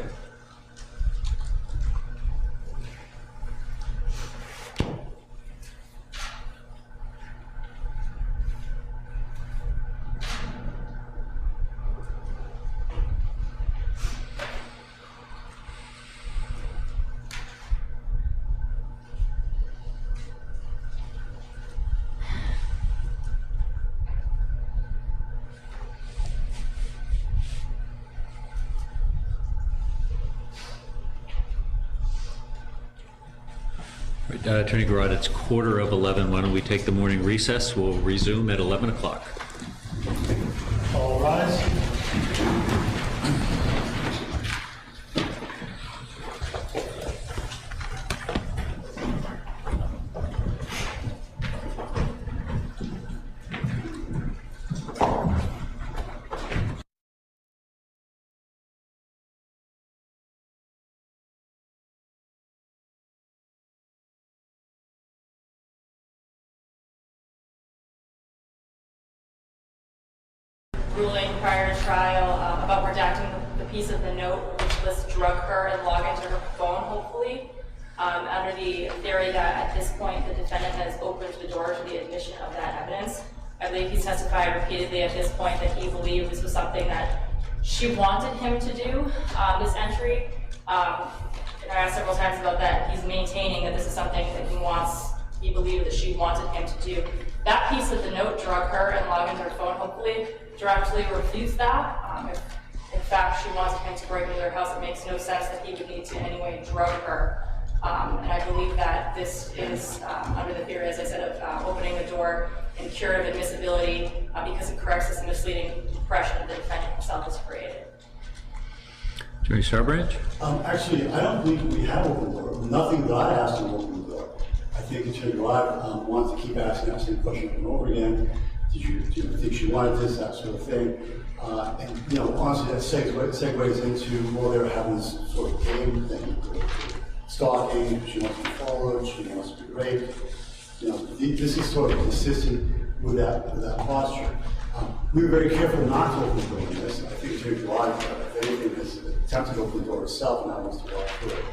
Attorney Garrett, it's 11:15. Why don't we take the morning recess? We'll resume at 11 o'clock. All rise. Ruling prior to trial about redacting the piece of the note which lists drug her and log into her phone, hopefully, under the theory that at this point the defendant has opened the door to the admission of that evidence. I believe he testified repeatedly at this point that he believed this was something that she wanted him to do, this entry. And I asked several times about that. He's maintaining that this is something that he believed that she wanted him to do. That piece of the note, drug her and log into her phone, hopefully, directly refused that. If in fact she wanted him to break into their house, it makes no sense that he would need to in any way drug her. And I believe that this is under the theory, as I said, of opening the door and curative admissibility because it corrects this misleading impression that the defendant himself has created. Attorney Starbranch? Actually, I don't believe we have opened the door. Nothing that I asked him opened the door. I think Attorney Garrett wanted to keep asking that same question over and over again. Do you think she wanted this, that sort of thing? And, you know, honestly, that segues into, well, they're having this sort of game thing, stalking, she wants to be followed, she wants to be raped. You know, this is sort of consistent with that posture. We were very careful not to open the door in this. I think Attorney Garrett, if anything, has attempted to open the door itself and now wants to walk through it.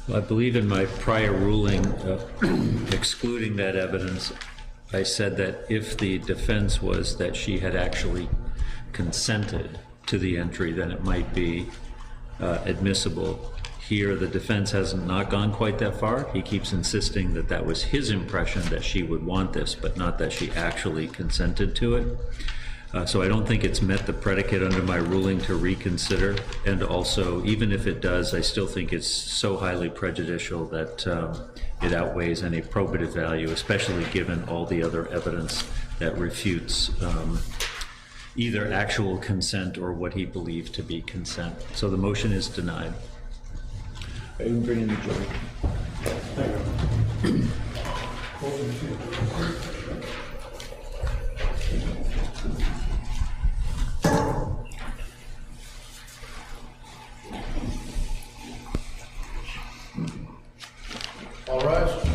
Well, I believe in my prior ruling excluding that evidence, I said that if the defense was that she had actually consented to the entry, then it might be admissible. Here, the defense has not gone quite that far. He keeps insisting that that was his impression that she would want this, but not that she actually consented to it. So I don't think it's met the predicate under my ruling to reconsider. And also, even if it does, I still think it's so highly prejudicial that it outweighs any probative value, especially given all the other evidence that refutes either actual consent or what he believed to be consent. So the motion is denied. I didn't bring in the jury. All rise.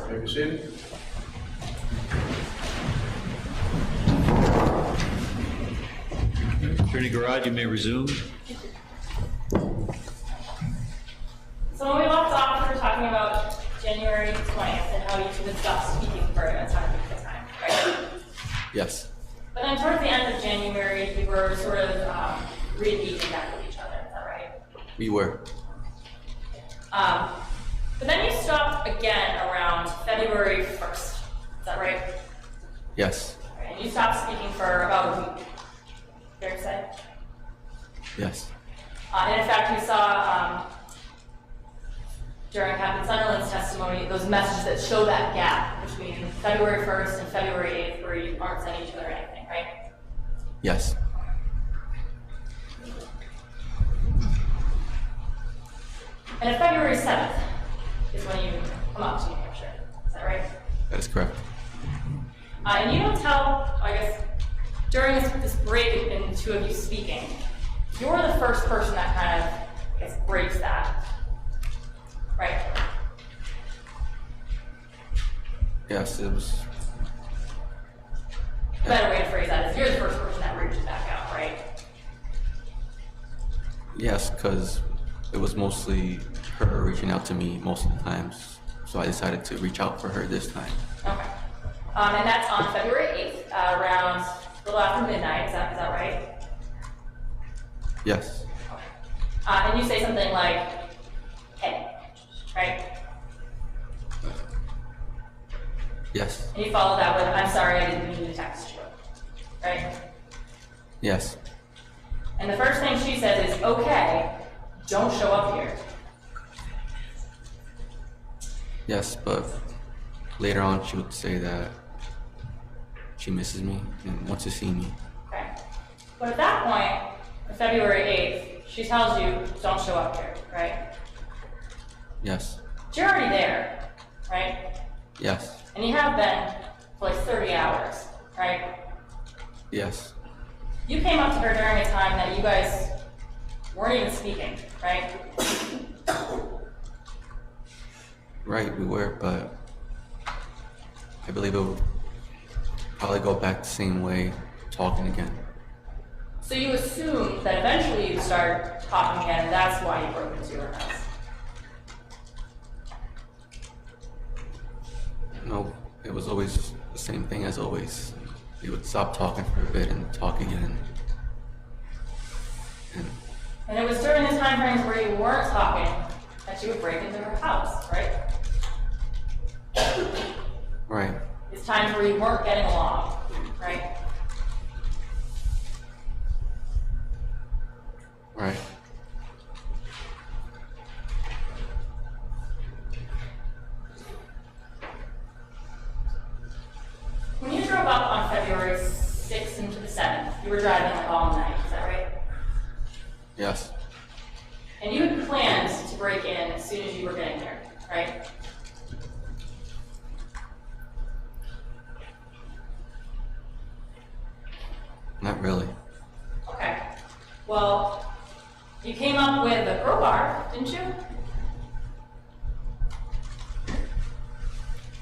May be seated. Attorney Garrod, you may resume. So when we left off, we were talking about January 20th and how you two would stop speaking for a time at a time, right? Yes. But then towards the end of January, you were sort of re-engaging back with each other, is that right? We were. But then you stopped again around February 1st, is that right? Yes. Right, and you stopped speaking for about a week, fair to say? Yes. And in fact, we saw during Captain Sunderland's testimony those messages that show that gap between February 1st and February 8th where you aren't sending each other anything, right? Yes. And if February 7th is when you come up to New Hampshire, is that right? That is correct. And you don't tell, I guess, during this break in the two of you speaking, you're the first person that kind of, I guess, breaks that, right? Yes, it was. A better way to phrase that is you're the first person that reaches back out, right? Yes, because it was mostly her reaching out to me most of the times, so I decided to reach out for her this time. Okay. And that's on February 8th, around a little after midnight, is that right? Yes. And you say something like, hey, right? Yes. And you follow that with, I'm sorry, I didn't mean to text you, right? Yes. And the first thing she says is, okay, don't show up here. Yes, but later on she would say that she misses me and wants to see me. Okay. But at that point, on February 8th, she tells you, don't show up here, right? Yes. But you're already there, right? Yes. And you have been for like 30 hours, right? Yes. You came up to her during a time that you guys weren't even speaking, right? Right, we were, but I believe it would probably go back the same way, talking again. So you assumed that eventually you'd start talking again, and that's why you broke into your house. No, it was always the same thing as always. We would stop talking for a bit and talk again. And it was during the time frames where you weren't talking that you would break into her house, right? Right. It's times where you weren't getting along, right? Right. When you drove up on February 6th into the 7th, you were driving like all night, is that right? Yes. And you had planned to break in as soon as you were getting there, right? Not really. Okay. Well, you came up with a crowbar, didn't you?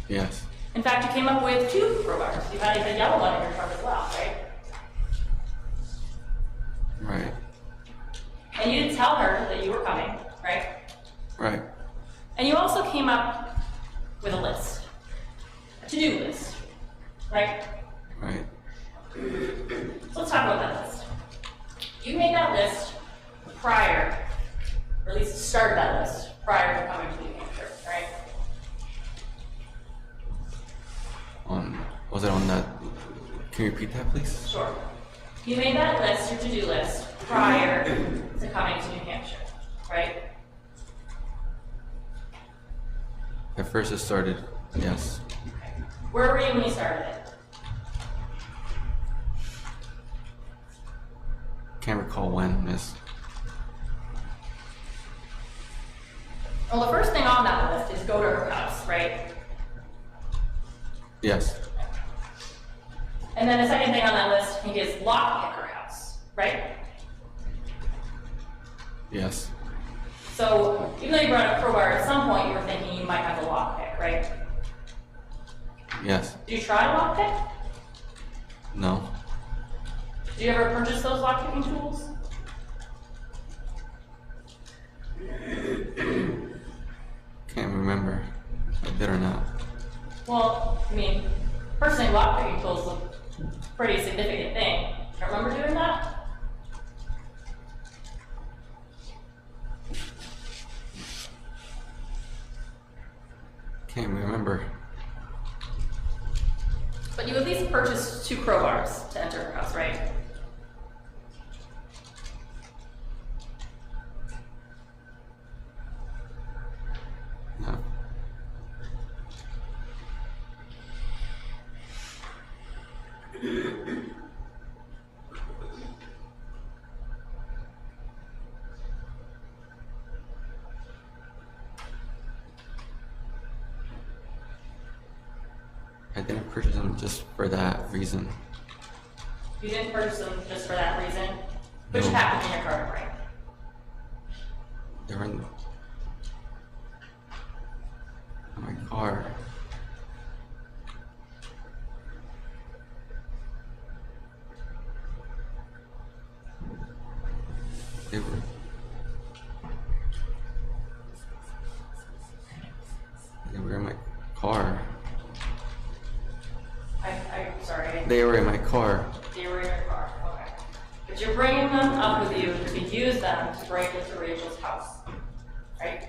Yes. In fact, you came up with 2 crowbars. You had a yellow one in your truck as well, right? Right. And you didn't tell her that you were coming, right? Right. And you also came up with a list, a to-do list, right? Right. So let's talk about that list. You made that list prior, or at least started that list prior to coming to New Hampshire, right? Was it on that? Can you repeat that, please? Sure. You made that list, your to-do list, prior to coming to New Hampshire, right? At first it started, yes. Where were you when you started it? Can't recall when, miss. Well, the first thing on that list is go to her house, right? Yes. And then the second thing on that list, I think, is lockpick her house, right? Yes. So even though you brought up crowbar, at some point you were thinking you might have a lockpick, right? Yes. Did you try a lockpick? No. Did you ever purchase those lockpicking tools? Can't remember if I did or not. Well, I mean, personally, lockpicking tools look a pretty significant thing. Do you remember doing that? Can't remember. But you at least purchased 2 crowbars to enter her house, right? No. I didn't purchase them just for that reason. You didn't purchase them just for that reason? But you No. have them in your cart, right? They were in my car. They were. They were in my car. I'm sorry. They were in my car. They were in your car, okay. But you're bringing them up with you to use them to break into Rachel's house, right?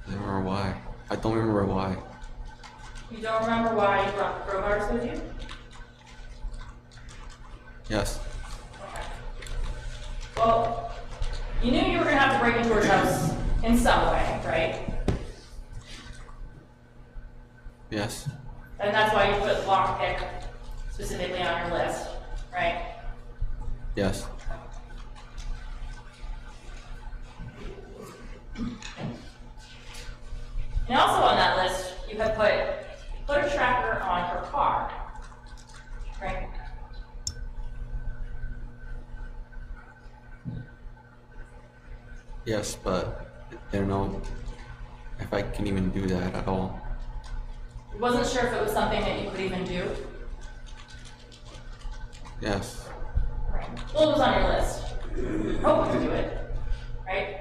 I don't remember why. I don't remember why. You don't remember why you brought the crowbars with you? Yes. Okay. Well, you knew you were gonna have to break into her house in some way, right? Yes. And that's why you put lockpick specifically on your list, right? Yes. And also on that list, you have put a tracker on her car, right? Yes, but I don't know if I can even do that at all. You wasn't sure if it was something that you could even do. Yes. Right. Well, it was on your list. Hope you could do it, right?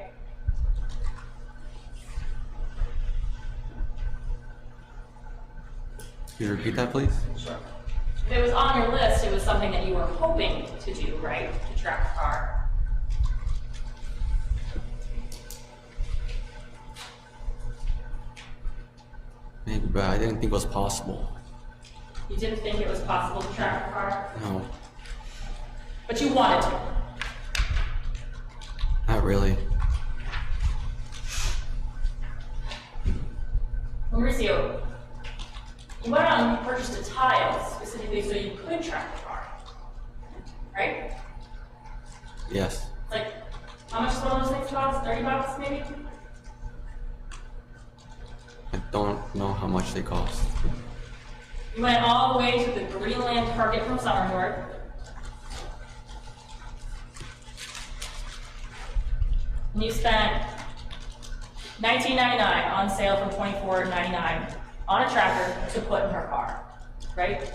Can you repeat that, please? Sure. If it was on your list, it was something that you were hoping to do, right? To track the car. Maybe, but I didn't think it was possible. You didn't think it was possible to track the car, No, but you wanted to. not really. Mauricio, you went out and you purchased a tile specifically so you could track the car, right? Yes. Like, how much does one of those things cost? $30 maybe? I don't know how much they cost. You went all the way to the Greenland Target from Somersworth. And you spent $19.99 on sale from $24.99 on a tracker to put in her car, right?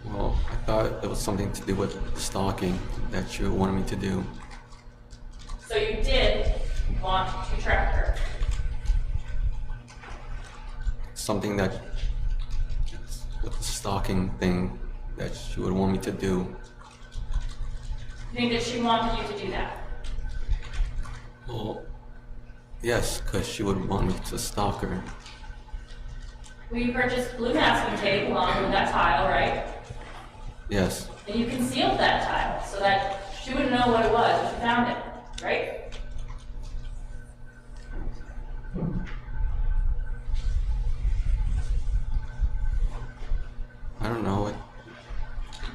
Well, I thought it was something to do with stalking that you wanted me to do. So you did want to track her. Something that, with the stalking thing that you would want me to do. You think that she wanted you to do that? Well, yes, because she would want me to stalk her. Well, you purchased blue masking tape along with that tile, right? Yes, And you concealed that tile so that she wouldn't know what it was if you found it, right? I don't know. I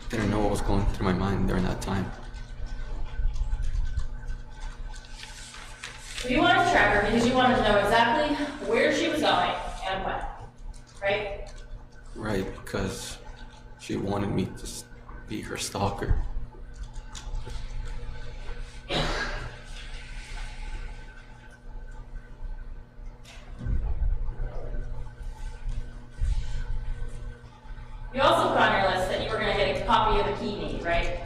didn't know what was going through my mind during that time. So you wanted to track her because you wanted to know exactly where she was going and when, right? Right, because she wanted me to be her stalker. You also put on your list that you were going to get a copy of the key need, right?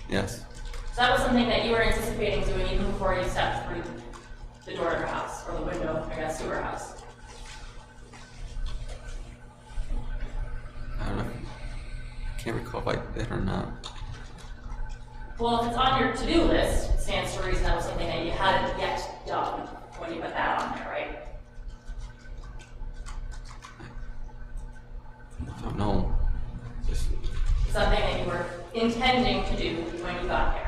Yes, So that was something that you were anticipating doing even before you stepped through the door of her house, or the window, I guess, to her house. I don't know. I can't recall if I did or not. Well, if it's on your to-do list, it stands to reason that was something that you hadn't yet done when you put that on there, right? I don't know. Just, Something that you were intending to do when you got there.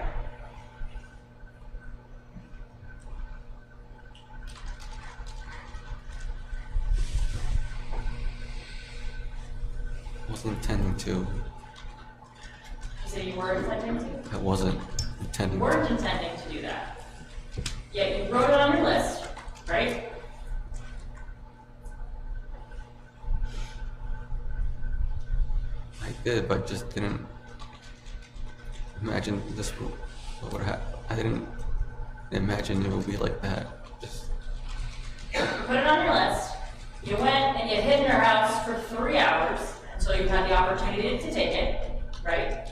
wasn't intending to. You say you were intending to? I wasn't intending You weren't intending to do that. Yet you wrote it on your list, right? I did, but just didn't imagine this would happen. I didn't imagine it would be like that. Just You put it on your list. You went and you hid in her house for 3 hours until you had the opportunity to take it, right?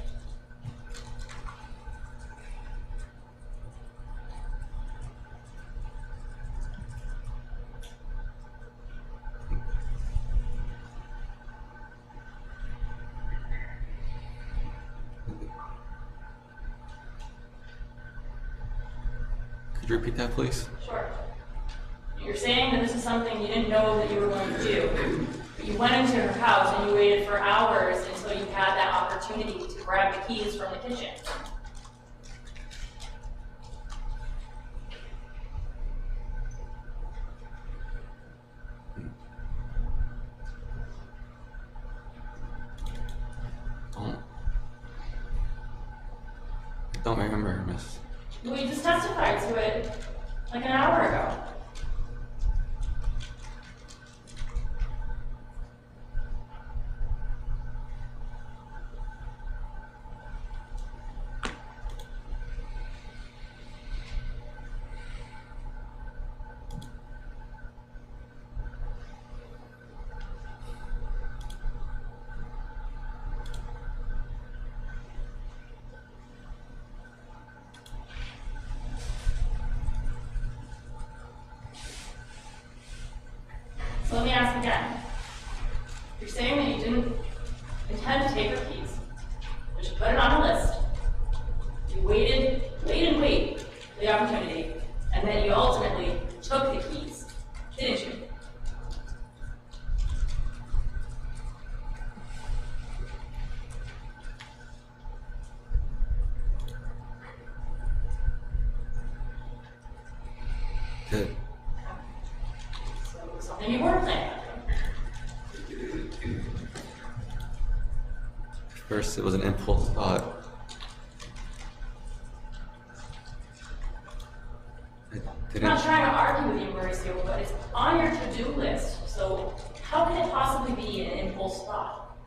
could you repeat that, please? Sure. You're saying that this is something you didn't know that you were going to do. But you went into her house and you waited for hours until you had that opportunity to grab the keys from the kitchen. Don't remember, miss. Well, you just testified to it like an hour ago. So let me ask again. You're saying that you didn't intend to take her keys, but you put it on a list. You waited for the opportunity, and then you ultimately took the keys, didn't you? First, it was an impulse thought. I'm not trying to argue with you, Mauricio, but it's on your to-do list, so how can it possibly be an impulse thought?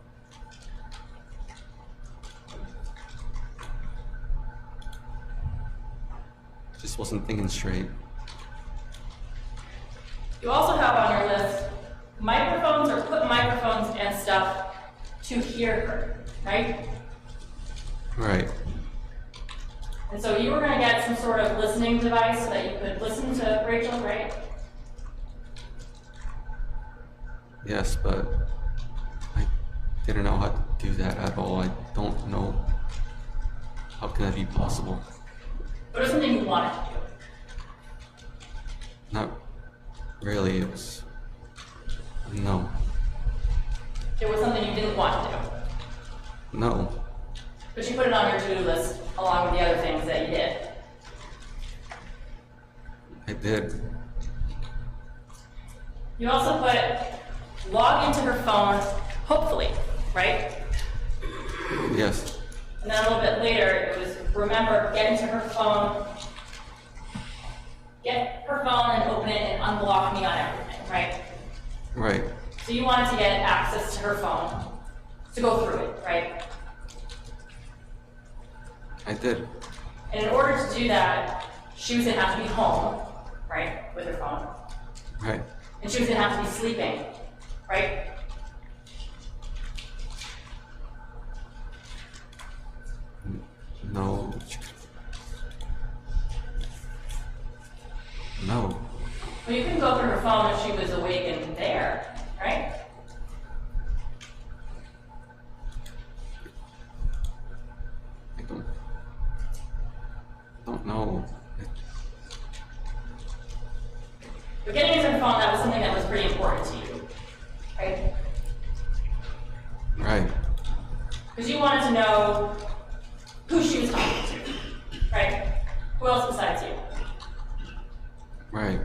Just wasn't thinking straight. You also have on your list microphones or put microphones and stuff to hear her, right? Right. And so you were going to get some sort of listening device so that you could listen to Rachel, right? Yes, but I didn't know how to do that at all. I don't know. How can that be possible? But it was something you wanted to do. Not really. It was... No. It was something you didn't want to do. No. But you put it on your to-do list along with the other things that you did. I did. You also put log into her phone, hopefully, right? Yes. And then a little bit later, it was remember, get into her phone, get her phone and open it and unblock me on everything, right? Right. So you wanted to get access to her phone to go through it, right? I did. And in order to do that, she was gonna have to be home, right, with her phone. Right. And she was gonna have to be sleeping, right? No. No. Well, you couldn't go through her phone if she was awake and there, right? I don't know. But getting into her phone, that was something that was pretty important to you, right? Right. Because you wanted to know who she was talking to, right? Who else besides you? Right.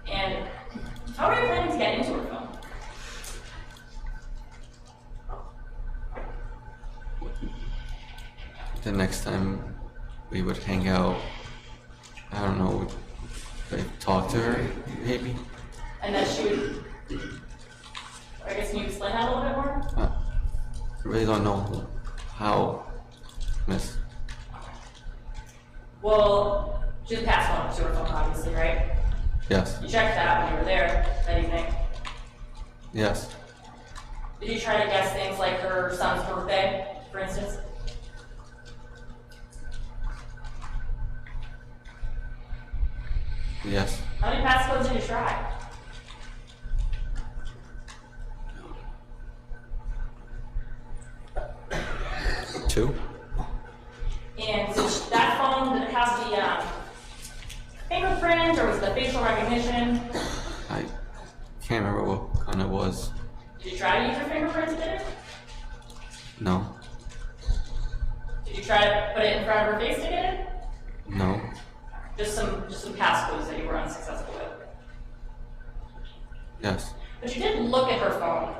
And how are you planning to get into her phone? The next time we would hang out, I don't know, I'd talk to her, maybe? And then she would, I guess, can you explain that a little bit more? I really don't know how, miss. Well, she had passed to her phone, obviously, right? Yes. You checked that when you were there that evening. Yes. Did you try to guess things like her son's birthday, for instance? Yes. How many passcodes did you try? Two? And so that phone, did it have the fingerprint or was it the facial recognition? I can't remember what kind it was. Did you try to use your fingerprint to get it? No. Did you try to put it in front of her face to get it? No. Just some passcodes that you were unsuccessful with. Yes. But you did look at her phone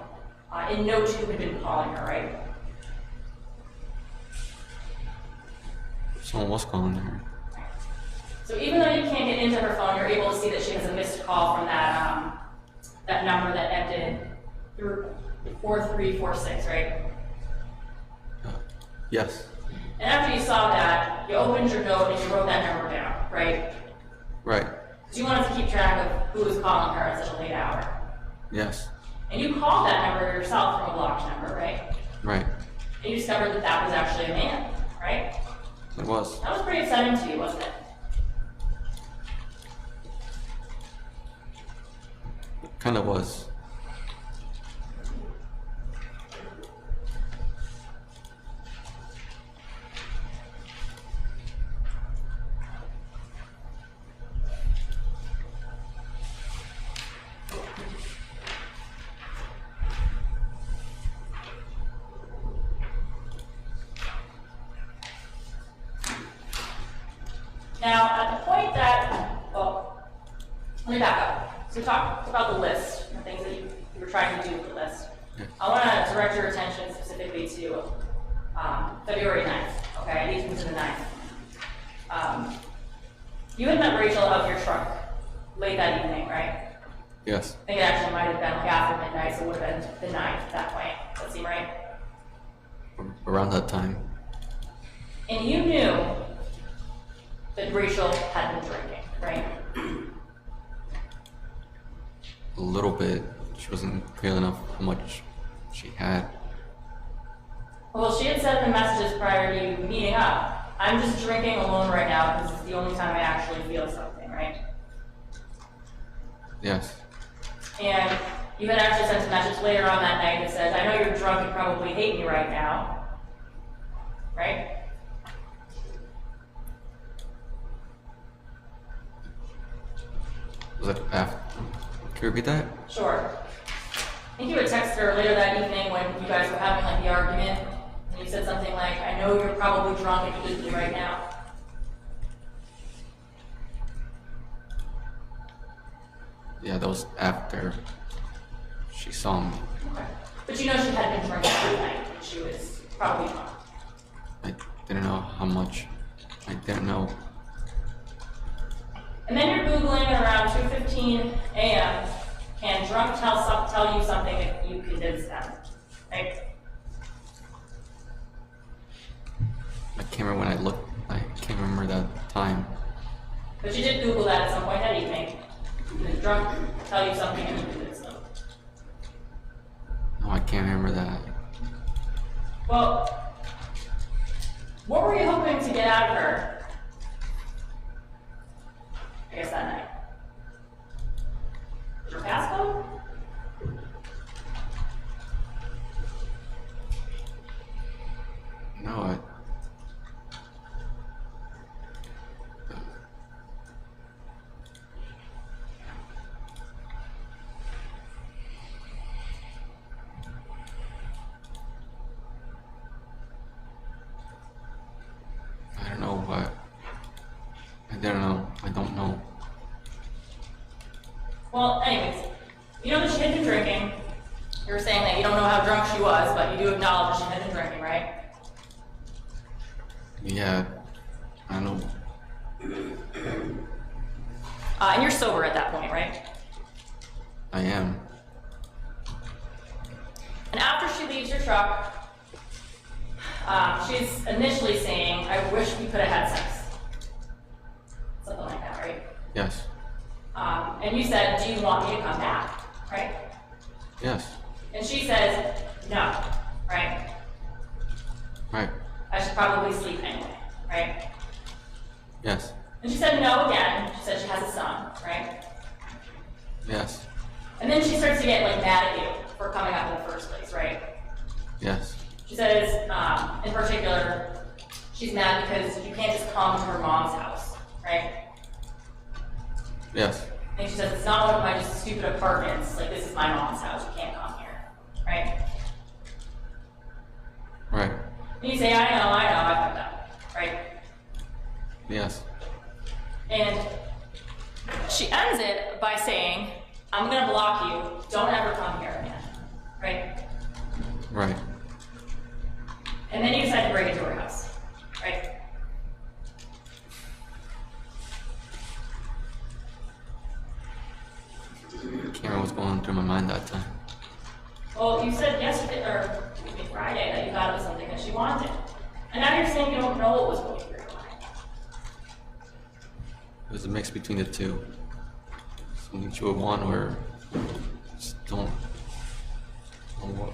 and note who had been calling her, right? Someone was calling her. So even though you can't get into her phone, you're able to see that she has a missed call from that that number that ended 4346, right? Yes. And after you saw that, you opened your note and you wrote that number down, right? Right. Because you wanted to keep track of who was calling her at such a late hour. Yes. And you called that number yourself from a blocked number, right? Right. And you discovered that that was actually a man, right? It was. That was pretty upsetting to you, wasn't it? It kind of was. Now, at the point that, well, let me back up. So we talked about the list, the things that you were trying to do with the list. I want to direct your attention specifically to February 9th, okay? These ones are the 9th. You had met Rachel out of your truck late that evening, right? Yes. I think it actually might have been like after midnight, so it would have been the 9th at that point. Does that seem right? Around that time. And you knew that Rachel had been drinking, right? A little bit. She wasn't clear enough how much she had. Well, she had said in the messages prior to you meeting up, I'm just drinking alone right now because it's the only time I actually feel something, right? Yes. And you had actually sent a message later on that night that says, I know you're drunk and probably hate me right now, right? Was it after? Can you repeat that? Sure. I think you had texted her later that evening when you guys were having like the argument, and you said something like, I know you're probably drunk and hate me right now. Yeah, that was after she saw me. Okay. But you know she had been drinking that night, and she was probably drunk. I didn't know how much. I didn't know. And then you're Googling at around 2:15 a.m. Can drunk tell you something if you convince them, right? I can't remember when I looked. I can't remember that time. But you did Google that at some point that evening. Can drunk tell you something and you convince them? No, I can't remember that. Well, what were you hoping to get out of her? I guess that night. Was your passcode? No, I don't know what. I don't know. I don't know. Well, anyways, you know that she had been drinking. You were saying that you don't know how drunk she was, but you do acknowledge that she had been drinking, right? Yeah, I know. And you're sober at that point, right? I am. And after she leaves your truck, she's initially saying, I wish we could have had sex. Something like that, right? Yes. And you said, do you want me to come back, right? Yes. And she says, no, right? Right. I should probably sleep anyway, right? Yes. And she said no again. She said she has a son, right? Yes. And then she starts to get like mad at you for coming up in the first place, right? Yes. She says, in particular, she's mad because you can't just come to her mom's house, right? Yes. And she says, it's not one of my just stupid apartments. Like, this is my mom's house. You can't come here, right? Right. And you say, I know, I fucked up, right? Yes. And she ends it by saying, I'm gonna block you. Don't ever come here again, right? Right. And then you decide to break into her house, right? Can't remember what's going on through my mind that time. Well, you said yesterday, or excuse me, Friday, that you thought it was something that she wanted. And now you're saying you don't know what was going through your mind. It was a mix between the two. Something she would want or just don't know what.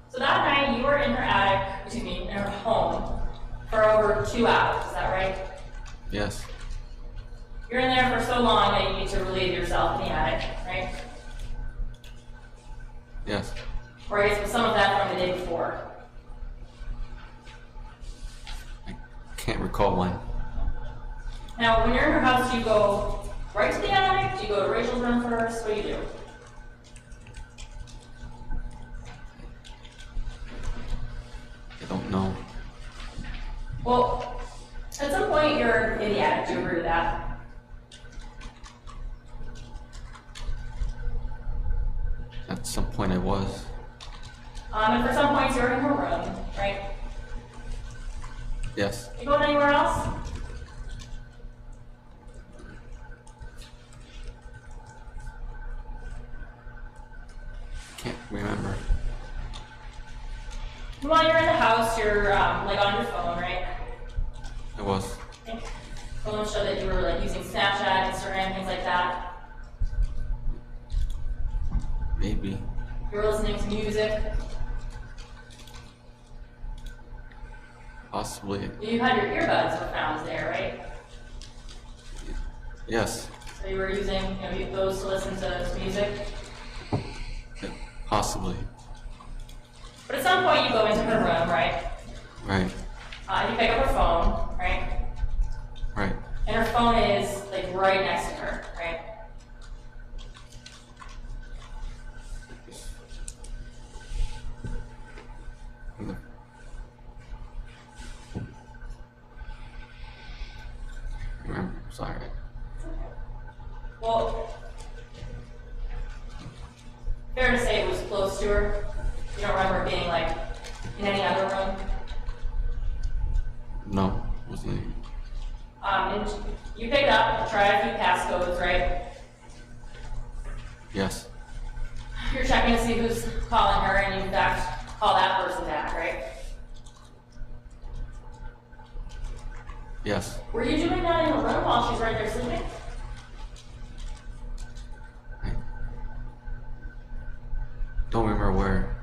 So that night, you were in her attic, excuse me, in her home for over 2 hours, is that right? Yes. You're in there for so long that you need to relieve yourself in the attic, right? Yes. Or I guess with some of that from the day before. Can't recall when. Now, when you're in her house, do you go right to the attic? Do you go to Rachel's room first? What do you do? I don't know. Well, at some point you're in the attic. Do you agree with that? At At some point I was. And for some points you were in her room, right? Yes. You going anywhere else? Can't remember. While you're in the house, you're like on your phone, right? I was. Phone showed that you were like using Snapchat, Instagram, things like that. Maybe. You were listening to music. Possibly. You had your earbuds were found there, right? Yes. So you were using those to listen to music. Possibly. But at some point you go into her room, right? Right. You pick up her phone, right? Right. And her phone is like right next to her, right? Remember, sorry. Well, fair to say it was close to her. You don't remember it being like in any other room? No, wasn't. And you picked up, tried a few passcodes, right? Yes. You're checking to see who's calling her, and you in fact call that person back, right? Yes. Were you doing that in her room while she's right there sleeping? Don't remember where.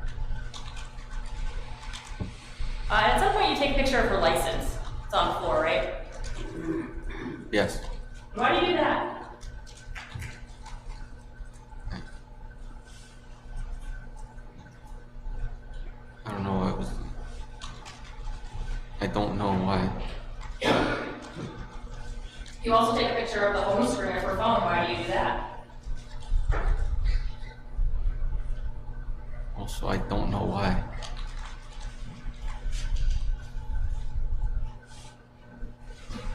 At some point you take a picture of her license. It's on the floor, right? Yes. Why do you do that? I don't know. I don't know why. You also take a picture of the home screen of her phone. Why do you do that? Also, I don't know why.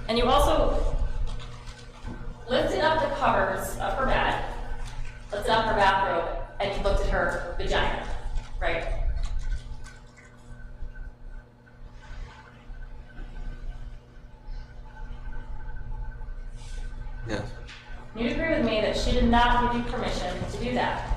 And you also lifted up the covers of her bed, lifted up her bathrobe, and you looked at her vagina, right? Yes. You agree with me that she did not give you permission to do that.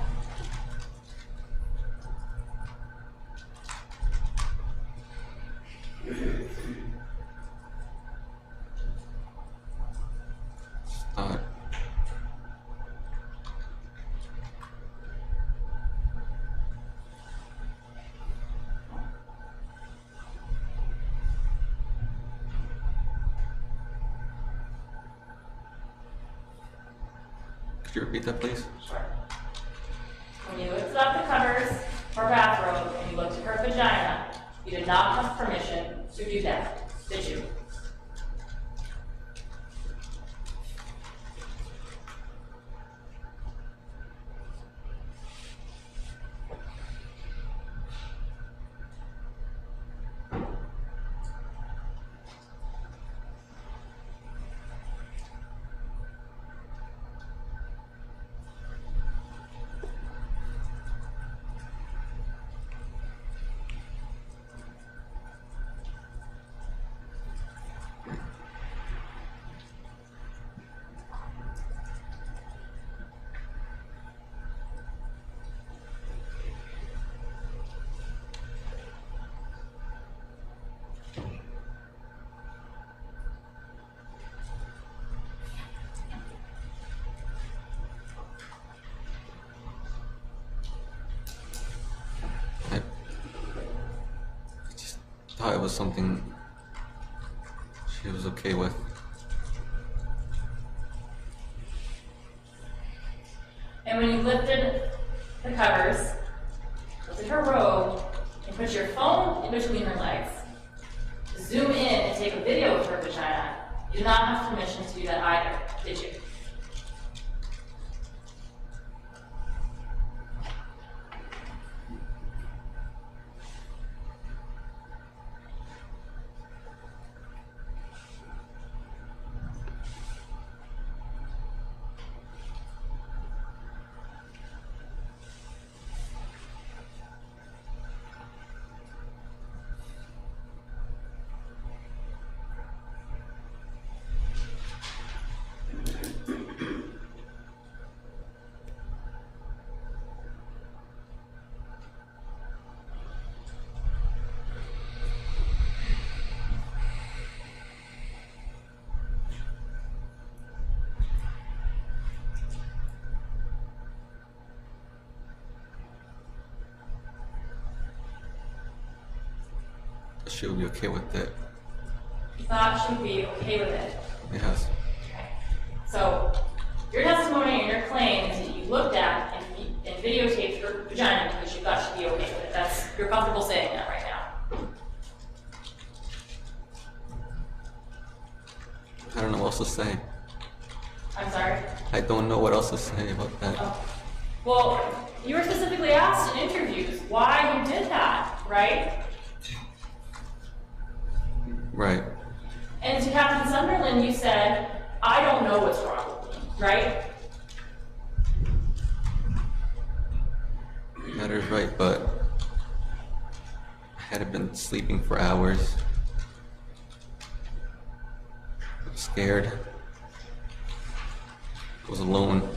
Could you repeat that, please? Sure. When you lifted up the covers, her bathrobe, and you looked at her vagina, you did not have permission to do that, did you? I thought it was something she was okay with. And when you lifted the covers, lifted her robe, and put your phone in between her legs, to zoom in and take a video of her vagina, you did not have permission to do that either, did you? she would be okay with it. You thought she would be okay with it. Yes. Okay. So, your testimony and your claim is that you looked at and videotaped her vagina because you thought she'd be okay with it. You're comfortable saying that right now. I don't know what else to say. I'm sorry? I don't know what else to say about that. Oh. Well, you were specifically asked in interviews why you did that, right? Right. And to Captain Sunderland, you said, I don't know what's wrong with me, right? That is right, but I had been sleeping for hours. I was scared. I was alone.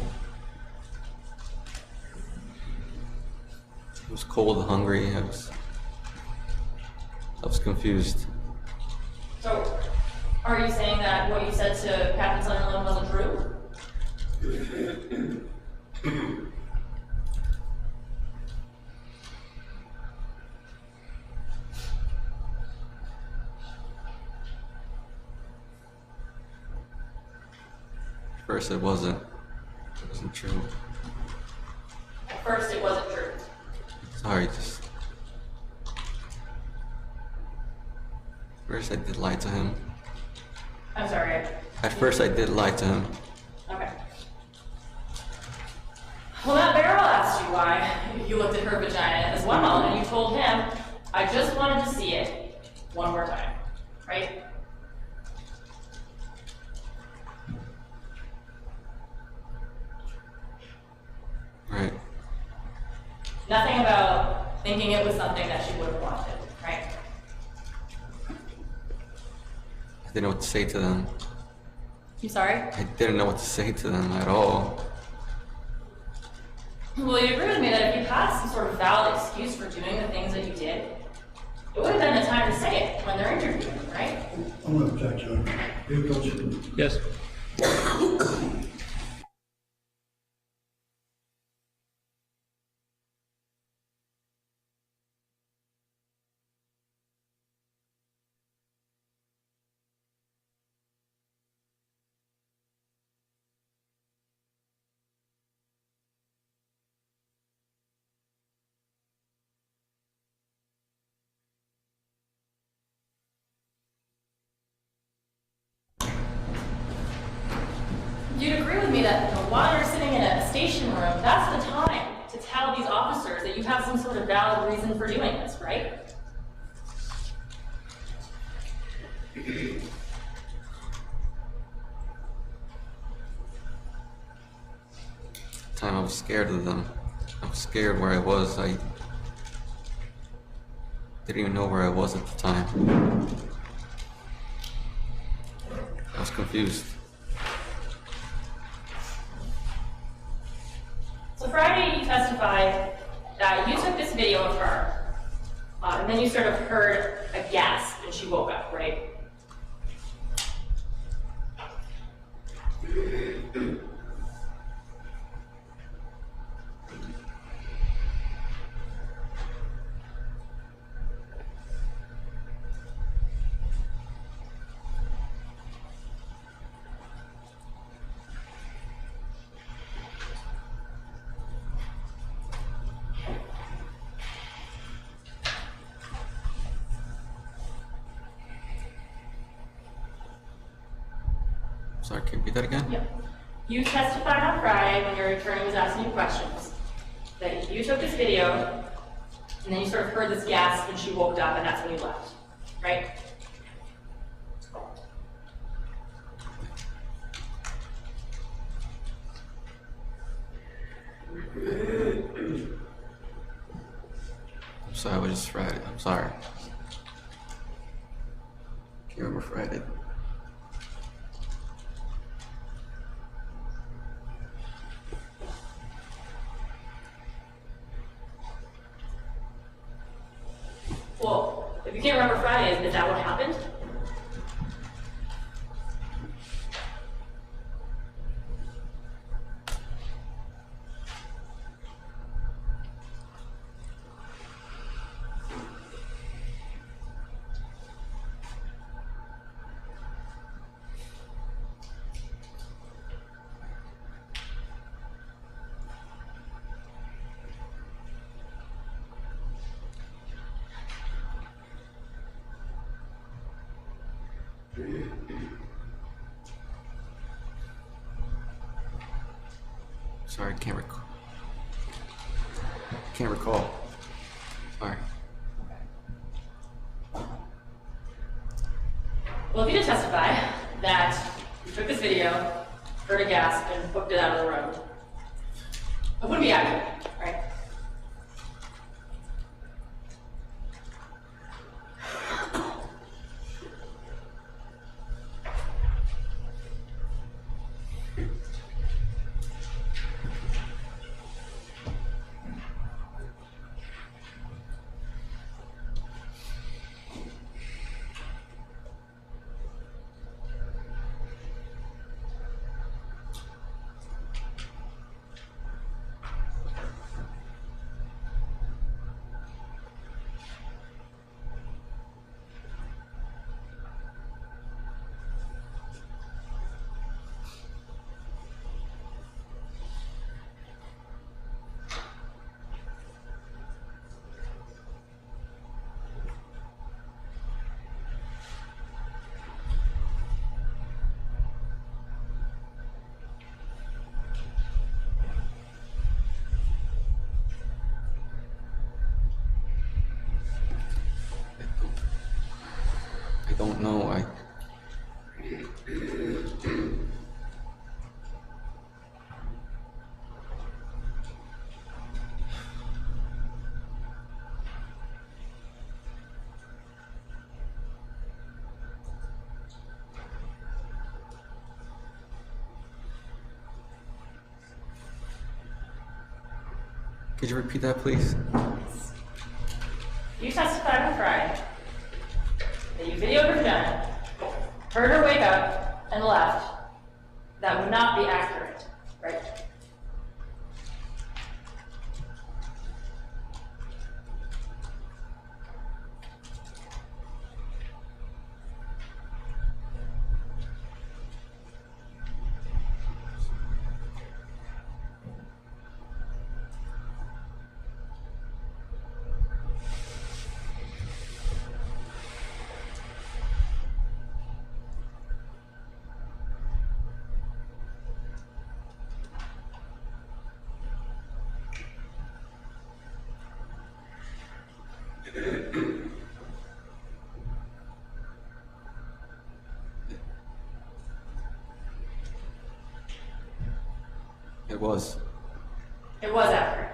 I was cold, hungry. I was confused. So, are you saying that what you said to Captain Sunderland wasn't true? At first it wasn't true. At first it wasn't true. Sorry, just... First I did lie to him. I'm sorry. At first I did lie to him. Okay. Well, that barrel asked you why you looked at her vagina as well, and you told him, I just wanted to see it one more time, right? Right. Nothing about thinking it was something that she would have wanted, right? I didn't know what to say to them. I'm sorry? I didn't know what to say to them at all. Well, you agree with me that if you had some sort of valid excuse for doing the things that you did, it would have been the time to say it when they're interviewing, right? I'm going to object, John. Here, Coach. Yes. You'd agree with me that while you're sitting in a station room, that's the time to tell these officers that you have some sort of valid reason for doing this, right? Time I was scared of them. I was scared where I was. I didn't even know where I was at the time. I was confused. So Friday you testified that you took this video of her, and then you sort of heard a gasp and she woke up, right? Sorry, can you repeat that again? Yep. You testified on Friday when your attorney was asking you questions that you took this video and then you sort of heard this gasp and she woke up and that's when you left, right? I'm sorry, I was just Friday. I'm sorry. Can't remember Friday. Well, if you can't remember Friday, is that what happened? Sorry, can't recall. Can't recall. Sorry. Well, if you did testify that you took this video, heard a gasp, and booked it out of the room, it wouldn't be accurate, right? I don't know. Could you repeat that, please? You testified on Friday that you videoed her vagina, heard her wake up, and left. That would not be accurate, right? It was. It was accurate.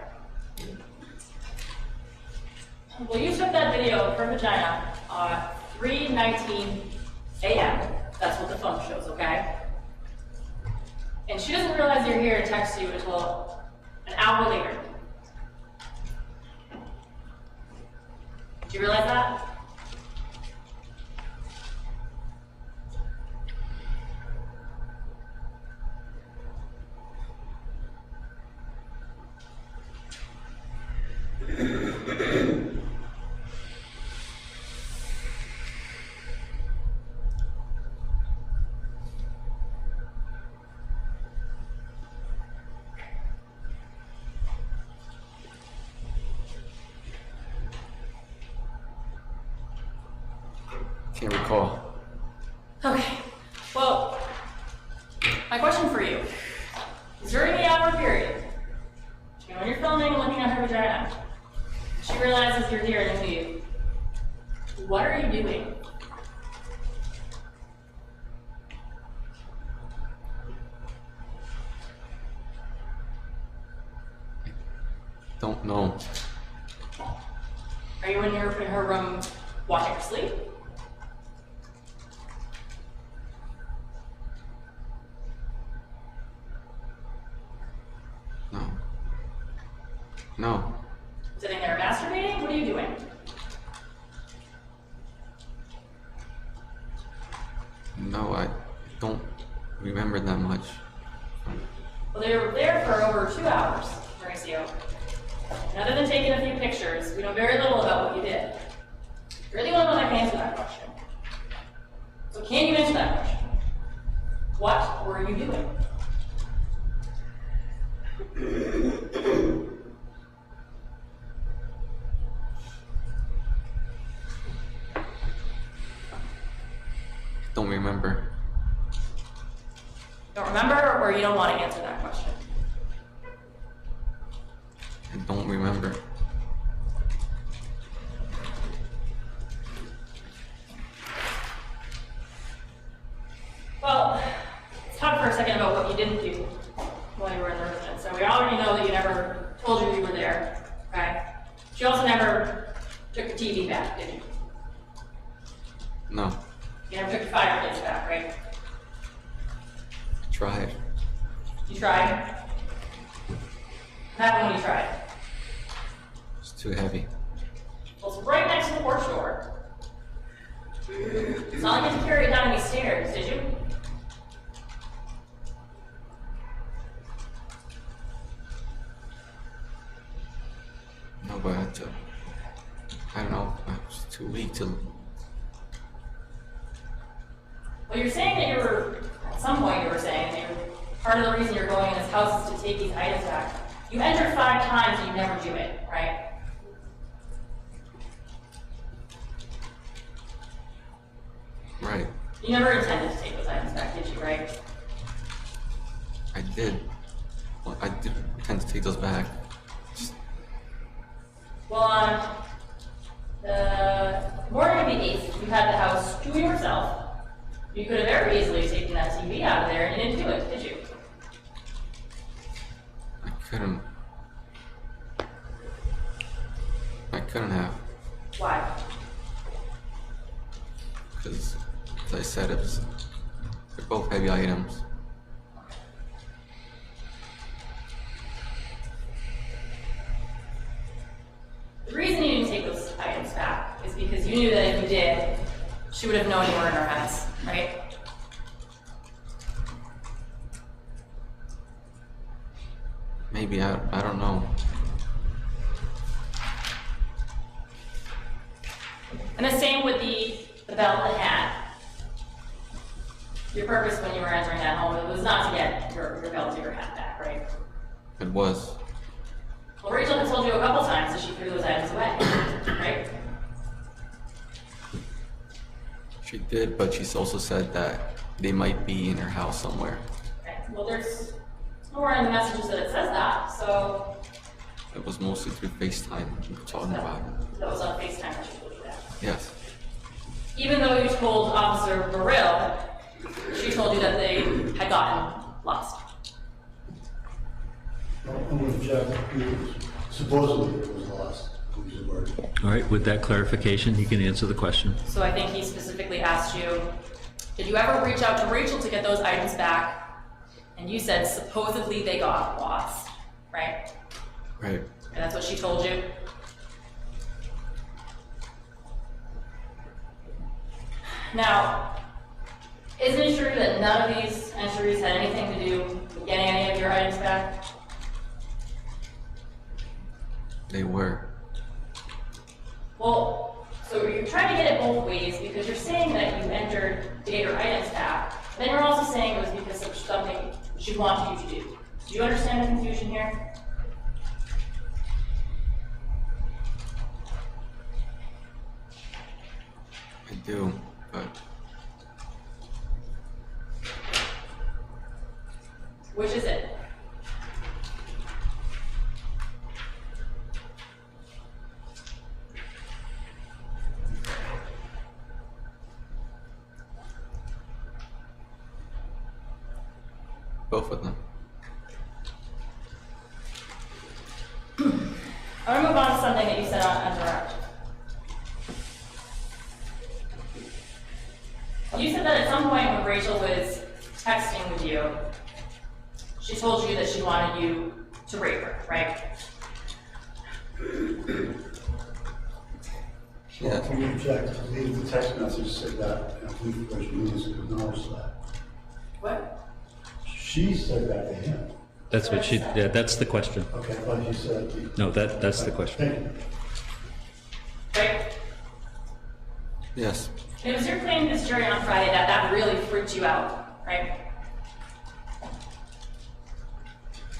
Well, you took that video of her vagina at 3:19 a.m. That's what the phone shows, okay? And she doesn't realize you're here to text you until an hour later. Do you realize that? Can't recall. Okay. Well, my question for you is during the hour period, when you're filming and looking at her vagina, she realizes you're here and leave. What are you doing? Don't know. Are you in her room watching her sleep? No. Sitting there masturbating? What are you doing? No, I don't remember that much. Well, they were there for over 2 hours, Mauricio. And other than taking a few pictures, we know very little about what you did. You're the only one that can answer that question. So can you answer that question? What were you doing? Don't remember. Don't remember, or you don't want to answer that question? I don't remember. Well, let's talk for a second about what you didn't do while you were in the residence. So we already know that you never told her you were there, right? She also never took the TV back, did you? No, You never took the fireplace back, right? I tried. You tried? What happened when you tried? It's too heavy. Well, it's right next to the porch door. It's not like you had to carry it down any stairs, did you? No, but I had to. I don't know. I was too weak to. Well, you're saying that you were, at some point you were saying that part of the reason you're going in this house is to take these items back. You entered 5 times and you never do it, right? Right. You never intended to take those items back, did you, right? I did. Well, I did intend to take those back. Well, on the morning of the 8th, you had the house to yourself. You could have very easily taken that TV out of there and you didn't do it, did you? I couldn't have. Why? Because, as I said, they're both heavy items. The reason you didn't take those items back is because you knew that if you did, she would have known you were in her house, right? Maybe, I don't know. And the same with the belt and hat. Your purpose when you were entering that home, it was not to get your belt or your hat back, right? It was. Well, Rachel had told you a couple times that she threw those items away, right? She did, but she's also said that they might be in her house somewhere. Okay. Well, there's nowhere in the messages that it says that, so It was mostly through FaceTime we were talking about it. that was on FaceTime that she told you that. Yes. Even though you told Officer Burrill, she told you that they had gotten lost. I'm going to check. Supposedly it was lost. Use the word. All right, with that clarification, he can answer the question. So I think he specifically asked you, did you ever reach out to Rachel to get those items back? And you said supposedly they got lost, right? Right. And that's what she told you? Now, isn't it true that none of these entries had anything to do with getting any of your items back? They were. Well, so you're trying to get it both ways because you're saying that you entered to get your items back, then you're also saying it was because of something she wanted you to do. Do you understand the confusion here? I do, but Which is it? both of them. I'm gonna move on to something that you said on Direct. You said that at some point when Rachel was texting with you, she told you that she wanted you to rape her, right? Yeah. I'm going to check. I believe the text message said that. And I believe the person needs to acknowledge that. What? She said that to him. That's what she, yeah, that's the question. Okay, I thought you said. No, that's the question. Thank you. Right? Yes. And it was your claim to this jury on Friday that that really freaked you out, right?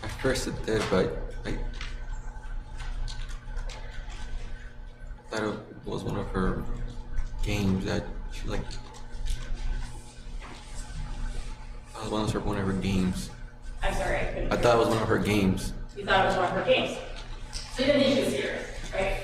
At first it did, but I thought it was one of her games that she liked. That was one of her games. I'm sorry, I couldn't. I thought it was one of her games. You thought it was one of her games. So you didn't think she was serious, right?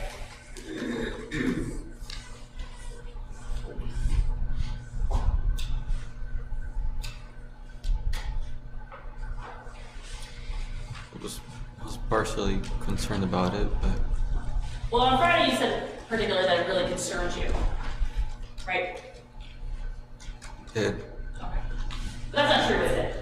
I was partially concerned about it, but Well, on Friday you said particularly that it really concerns you, right? it did. Okay. But that's not true, is it?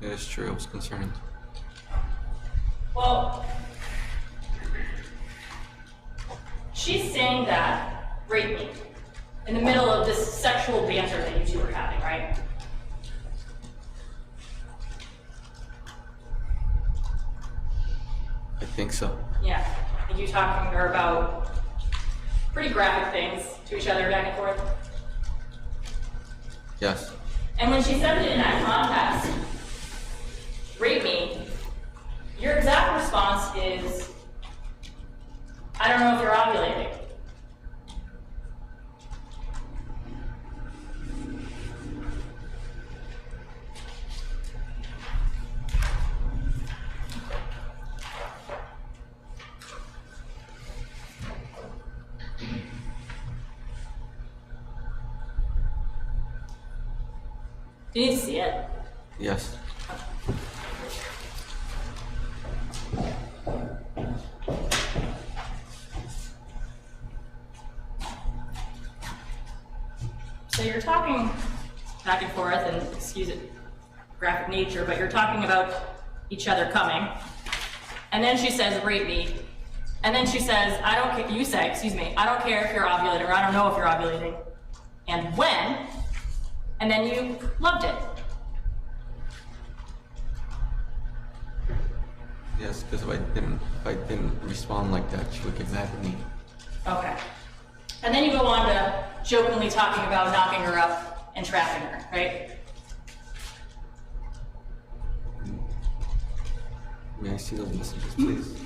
It is true, I was concerned. Well, she's saying that rape me in the middle of this sexual banter that you two are having, right? I think so. Yeah. And you talking to her about pretty graphic things to each other back and forth. Yes. And when she said it in that context, rape me, your exact response is, I don't know if you're ovulating. Do you need to see it? Yes. So you're talking back and forth, and excuse it, graphic nature, but you're talking about each other coming. And then she says, rape me. And then she says, I don't care, you say, excuse me, I don't care if you're ovulating, or I don't know if you're ovulating. And when? And then you loved it. Yes, because if I didn't respond like that, she would get mad at me. Okay. And then you go on to jokingly talking about knocking her up and trapping her, right? May I see those messages, please?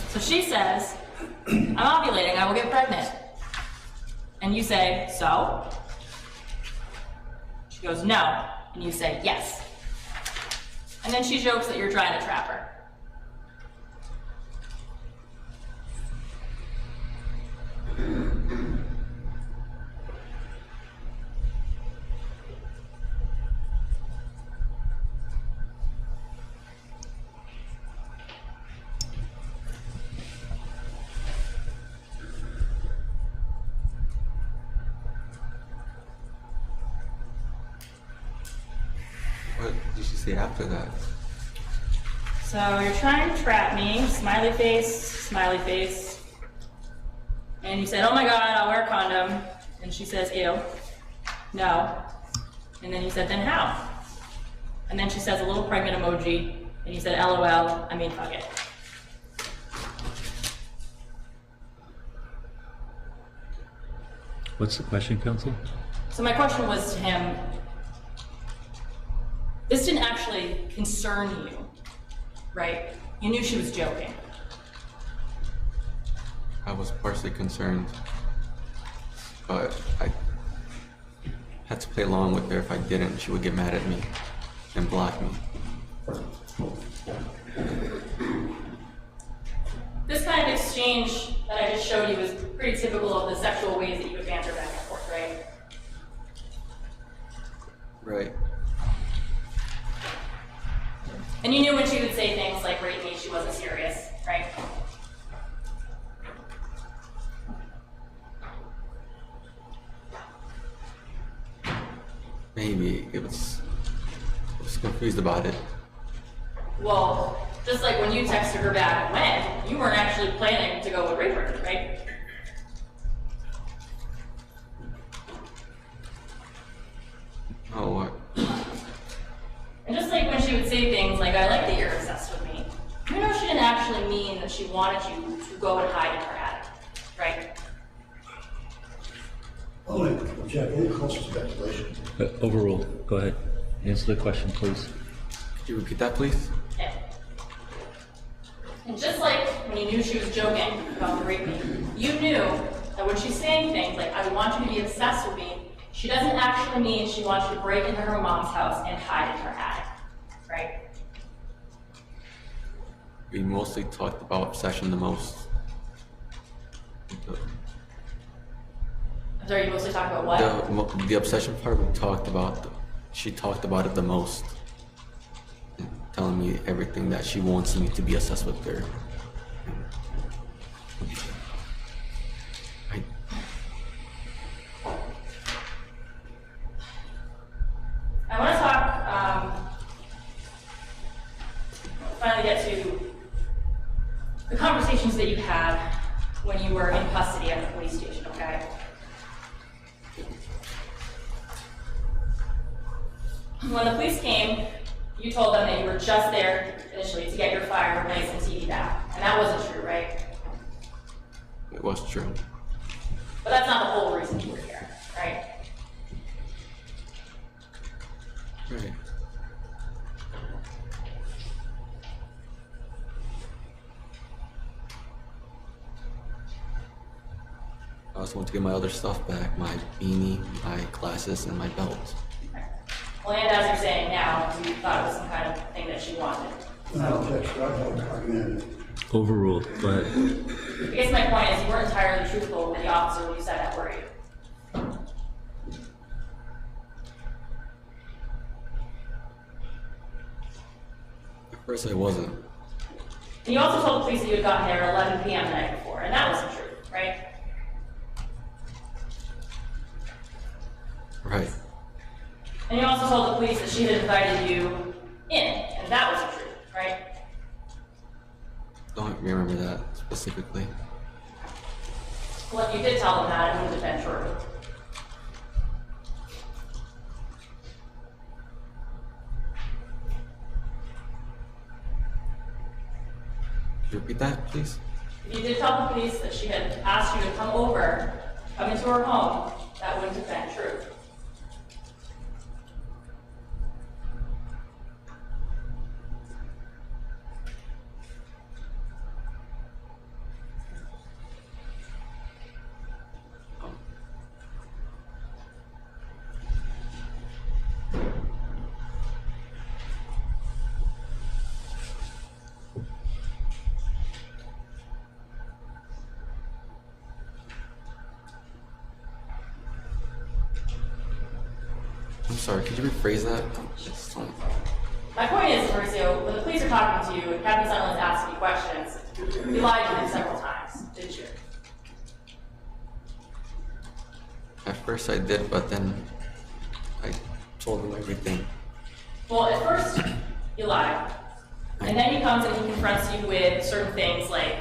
So she says, I'm ovulating, I will get pregnant. And you say, so? She goes, no. And you say, yes. And then she jokes that you're trying to trap her. What did she say after that? So you're trying to trap me, smiley face, and you said, oh my God, I'll wear a condom. And she says, ew, no. And then you said, then how? And then she says a little pregnant emoji, and you said, LOL, I mean, fuck it. What's the question, counsel? So my question was to him, this didn't actually concern you, right? You knew she was joking. I was partially concerned, but I had to play along with her. If I didn't, she would get mad at me and block me. This kind of exchange that I just showed you was pretty typical of the sexual ways that you would banter back and forth, right? Right. And you knew when she would say things like rape me, she wasn't serious, right? Maybe I was confused about it. Well, just like when you texted her back when, you weren't actually planning to go with rape her, right? Oh, what? And just like when she would say things like, I like that you're obsessed with me, you know she didn't actually mean that she wanted you to go and hide in her attic, right? I want to object, any close speculation. Overruled. Go ahead. Answer the question, please. Could you repeat that, please? Yeah. And just like when you knew she was joking about the raping, you knew that when she's saying things like, I want you to be obsessed with me, she doesn't actually mean she wants you to break into her mom's house and hide in her attic, right? We mostly talked about obsession the most. I'm sorry, you mostly talk about what? The obsession part we talked about, she talked about it the most. Telling me everything that she wants me to be obsessed with her. I want to talk, finally get to the conversations that you had when you were in custody at the police station, okay? When the police came, you told them that you were just there initially to get your fire place and TV back. And that wasn't true, right? It was true. But that's not the whole reason you were here, right? Right. I also want to get my other stuff back, my beanie, my glasses, and my belt. Well, and as you're saying now, you thought it was some kind of thing that she wanted. Overruled, but I guess my point is you weren't entirely truthful with the officer when you said that, were you? At first I wasn't. And you also told the police that you had gotten there at 11 p.m. the night before, and that wasn't true, right? Right. And you also told the police that she had invited you in, and that wasn't true, right? Don't remember that specifically. Well, if you did tell them that, it would have been true. Could you repeat that, please? If you did tell the police that she had asked you to come over, come into her home, that wouldn't have been true. I'm sorry, could you rephrase that? My point is, Mauricio, when the police are talking to you and Captain Sunderland's asking you questions, you lied to them several times, didn't you? At first I did, but then I told him everything. Well, at first, you lied. And then he comes and he confronts you with certain things like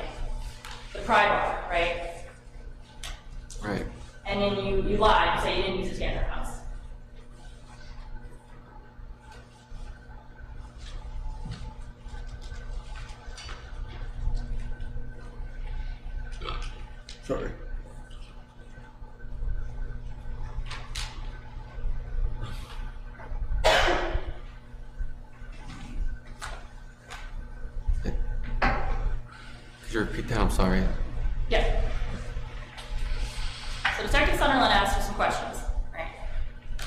the pry bar, right? Right. And then you lied, you say you didn't use it to get in their house. Sorry. Could you repeat that? I'm sorry. Yeah. So Detective Sunderland asked you some questions, right?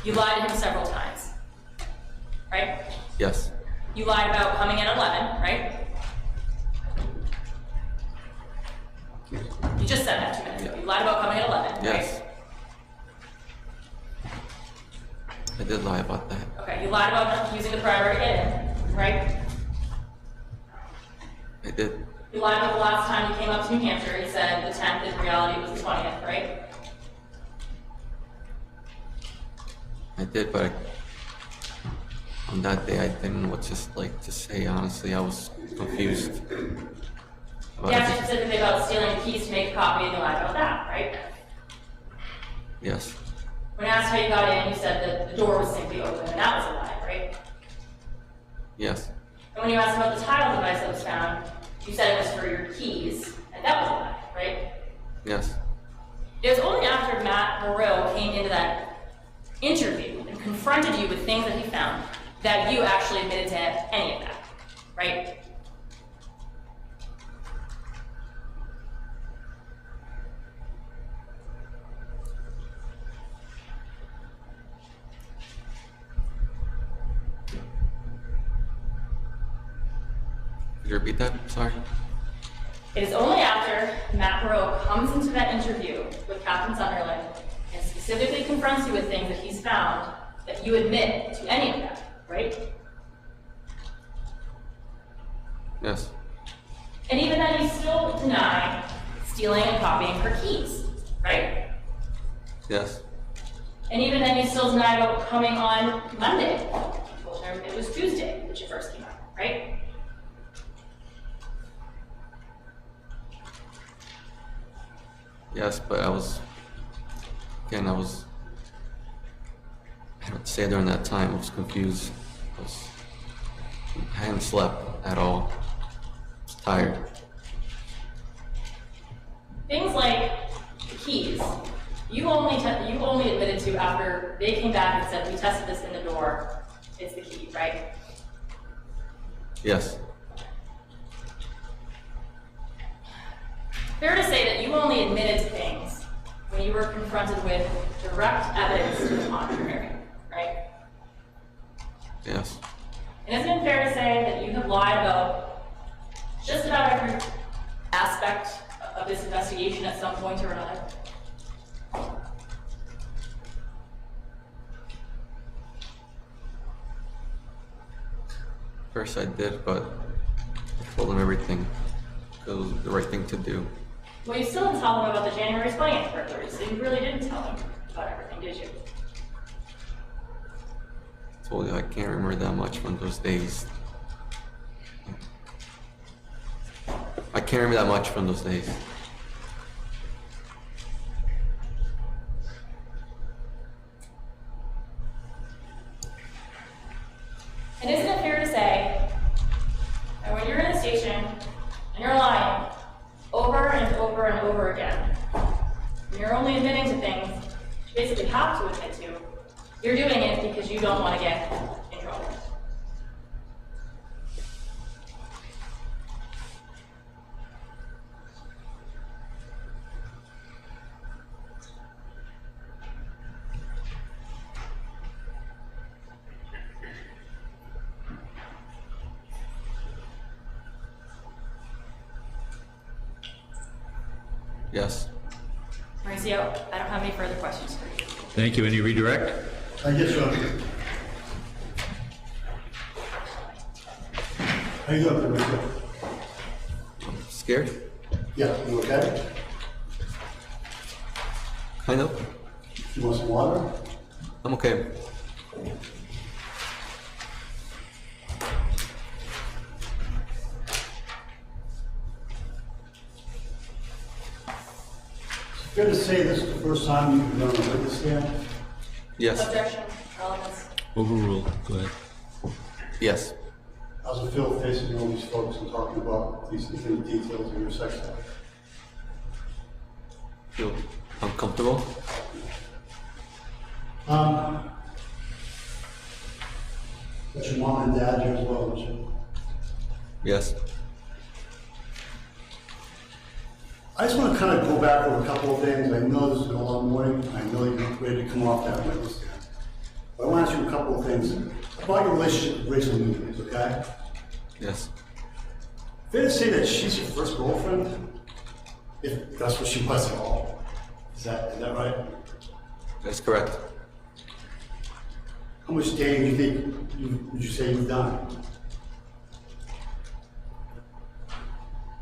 You lied to him several times, right? Yes. You lied about coming in at 11, right? You just said that 2 minutes ago. You lied about coming at 11, Yes. right? I did lie about that. Okay, you lied about using the prior to get in, right? I did. You lied about the last time you came up to New Hampshire. You said the 10th, in reality it was the 20th, right? I did, but on that day I didn't know what to say. Honestly, I was confused. You asked you specifically about stealing keys to make a copy, and you lied about that, right? Yes. When asked how you got in, you said that the door was simply open, and that was a lie, right? Yes. And when you asked about the tile device that was found, you said it was for your keys, and that was a lie, right? Yes. It was only after Matt Moreau came into that interview and confronted you with things that he found that you actually admitted to any of that, right? Could you repeat that? Sorry. It is only after Matt Moreau comes into that interview with Captain Sunderland and specifically confronts you with things that he's found that you admit to any of that, right? Yes. And even then, you still deny stealing and copying her keys, right? Yes. And even then, you still deny about coming on Monday. You told her it was Tuesday that you first came out, right? Yes, but I was, again, I had to say during that time, I was confused. I hadn't slept at all. I was tired. Things like the keys, you only admitted to after they came back and said, we tested this in the door, it's the key, right? Yes. Fair to say that you only admitted to things when you were confronted with direct evidence to the contrary, right? Yes. And isn't it fair to say that you have lied about just about every aspect of this investigation at some point or another? First I did, but I told them everything. It was the right thing to do. Well, you still didn't tell them about the January 20th burglary, so you really didn't tell them about everything, did you? I told you I can't remember that much from those days. I can't remember that much from those days. And isn't it fair to say that when you're in the station and you're lying over and over and over again, and you're only admitting to things you basically have to admit to, you're doing it because you don't want to get in trouble? Yes. Mauricio, I don't have any further questions for you. Thank you. Any redirect? Yes, sir. How you doing, Mauricio? Scared? Yeah, you okay? Kind of. You want some water? I'm okay. Fair to say this is the first time you've been on a witness stand? Yes. Objection, relevance. Overruled. Go ahead. Yes. How's it feel facing all these folks and talking about these intimate details of your sex life? Feel uncomfortable? Got your mom and dad here as well, don't you? Yes. I just want to kind of go back over a couple of things. I know this has been a long morning. I know you're ready to come off that witness stand. But I want to ask you a couple of things about your relationship with Rachel Nunez, okay? Yes. Fair to say that she's your first girlfriend? If that's what she was at all. Is that right? That's correct. How much dating do you think would you say you've done?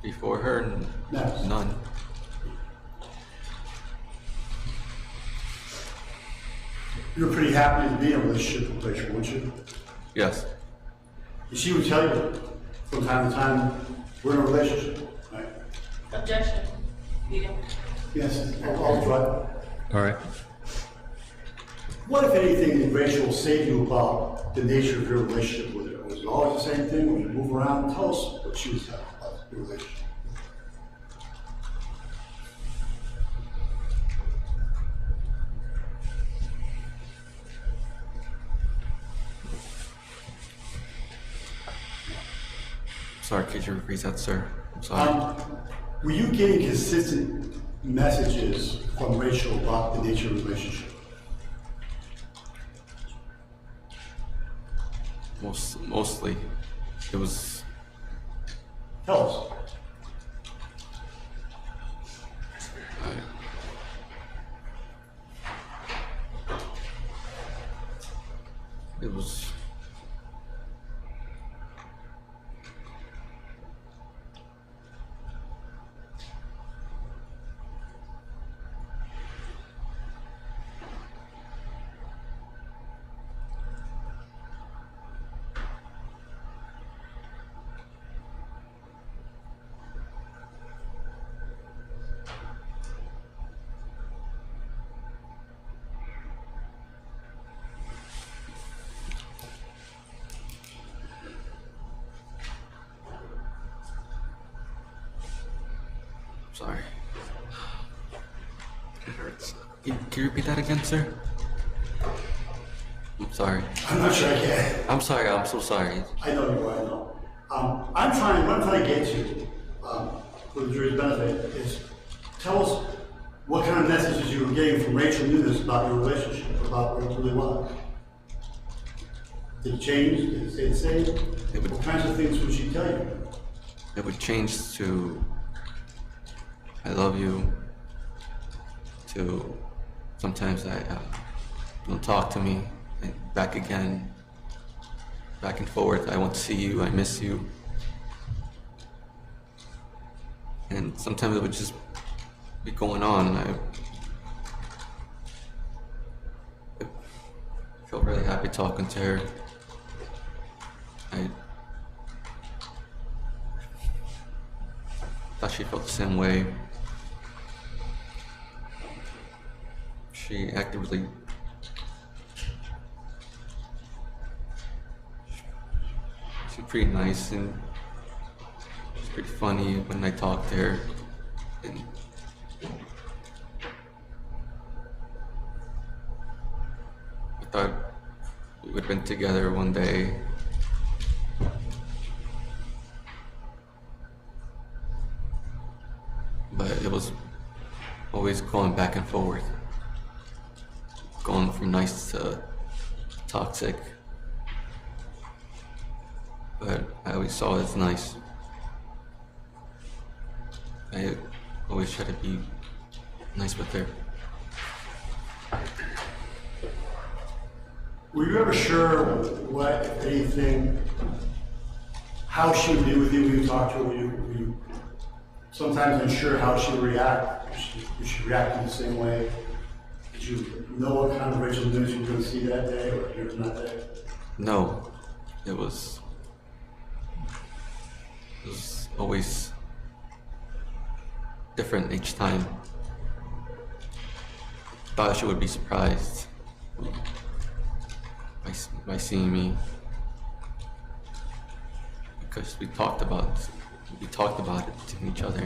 Before her, Yes. none. You're pretty happy to be in a relationship with Rachel, wouldn't you? Yes. And she would tell you from time to time, we're in a relationship, right? Objection. Meeting. Yes, I'll try. All right. What, if anything, did Rachel say to you about the nature of your relationship with her? Was it always the same thing? When you move around, tell us what she was telling about your relationship. sorry, could you repeat that, sir? I'm sorry. Were you getting consistent messages from Rachel about the nature of the relationship? Mostly. It was... Tell us. It was... Sorry. It hurts. Can you repeat that again, sir? I'm sorry. I'm not sure I can. I'm sorry, I'm so sorry. I know you are, I know. What I'm trying to get to, for the jury's benefit, is tell us what kind of messages you were getting from Rachel Nunes about your relationship, about what it really was. Did it change? Did it stay the same? What kinds of things would she tell you? It would change to I love you, to sometimes don't talk to me, and back again, back and forth, I want to see you, I miss you. And sometimes it would just be going on. I felt really happy talking to her. I thought she felt the same way. She acted really... She's pretty nice and she's pretty funny when I talk to her. And I thought we would have been together one day. But it was always going back and forth. Going from nice to toxic. But I always saw it as nice. I always try to be nice with her. Were you ever sure what, if anything, how she would be with you when you talked to her? Were you sometimes unsure how she would react? Would she react in the same way? Did you know what kind of Rachel Nunes you were going to see that day or hear from that day? No, it was always different each time. Thought she would be surprised by seeing me, because we talked about it to each other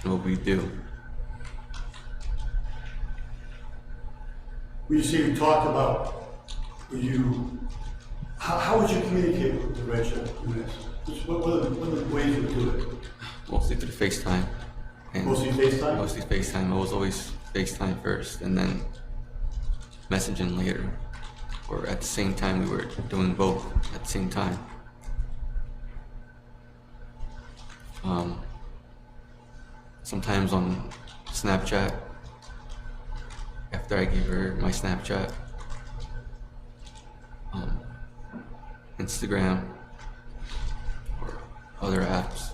and what we do. When you say you talked about, how would you communicate with Rachel Nunes? What are the ways you would do it? Mostly through FaceTime. Mostly FaceTime? Mostly FaceTime. I was always FaceTime first and then messaging later. Or at the same time, we were doing both at the same time. Sometimes on Snapchat, after I gave her my Snapchat, Instagram, or other apps.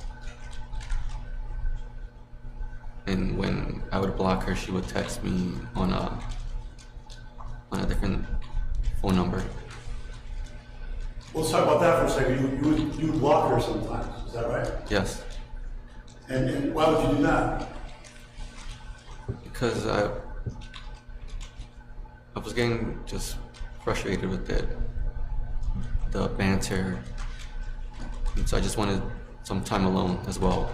And when I would block her, she would text me on a different phone number. Well, let's talk about that for a second. You would block her sometimes, is that right? Yes. And why would you do that? Because I was getting just frustrated with the banter, and so I just wanted some time alone as well.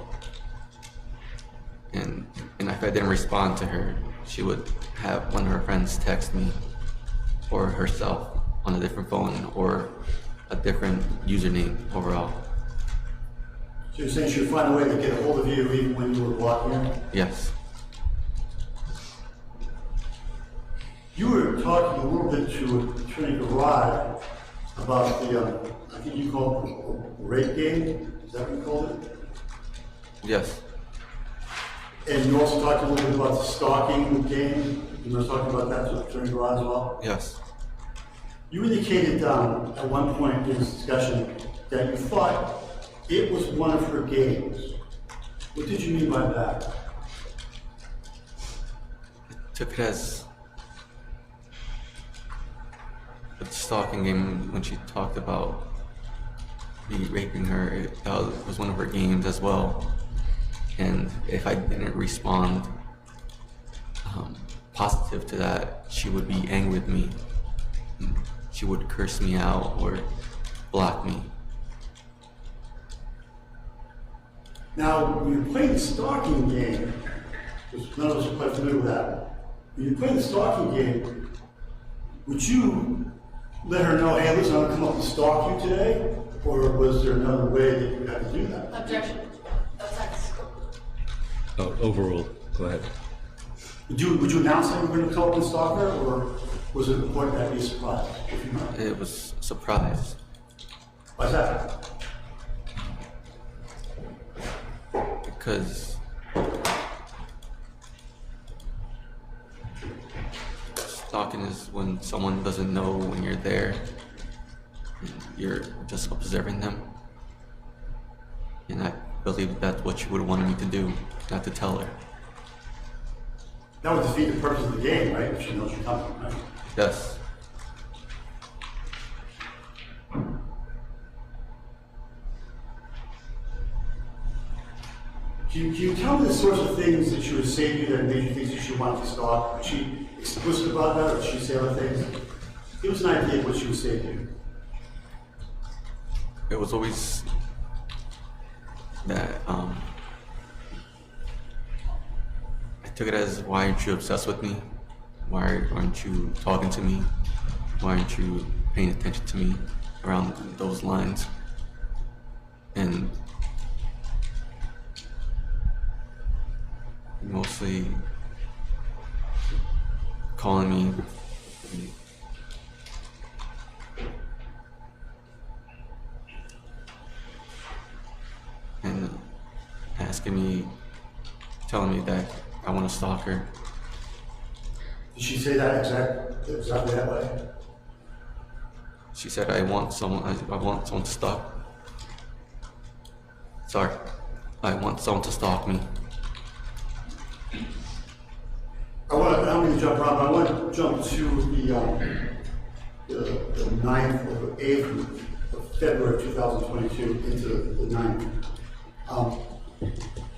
And if I didn't respond to her, she would have one of her friends text me, or herself on a different phone, or a different username overall. So you're saying she would find a way to get a hold of you even when you were blocking her? Yes. You were talking a little bit to Attorney Garrod about the, I think you called it a rape game? Is that what you called it? Yes. And you also talked a little bit about the stalking game. You were talking about that to Attorney Garrod as well? Yes. You indicated at one point in this discussion that you thought it was one of her games. What did you mean by that? I took it as the stalking game when she talked about me raping her. That was one of her games as well. And if I didn't respond positive to that, she would be angry with me. She would curse me out or block me. Now, when you play the stalking game, because none of us are quite familiar with that, when you play the stalking game, would you let her know, hey, listen, I'm gonna come up and stalk you today? Or was there another way that you had to do that? Objection. Offense. Oh, overruled. Go ahead. Would you announce that you were gonna come up and stalk her, or was it important that be a surprise? If you know? It was a surprise. Why's that? Because stalking is when someone doesn't know when you're there, and you're just observing them. And I believe that's what she would have wanted me to do, not to tell her. That would defeat the purpose of the game, right? If she knows you're coming, right? Yes. Can you tell me the sorts of things that she would say to you that made you think that she wanted to stalk? Was she explicit about that, or did she say other things? Give us an idea of what she would say to you. It was always that I took it as, why aren't you obsessed with me? Why aren't you talking to me? Why aren't you paying attention to me? Around those lines. And mostly calling me and asking me, telling me that I want to stalk her. Did she say that exactly that way? She said, I want someone to stalk. Sorry, I want someone to stalk me. I don't mean to jump around, but I want to jump to the 9th or 8th of February 2022 into the 9th.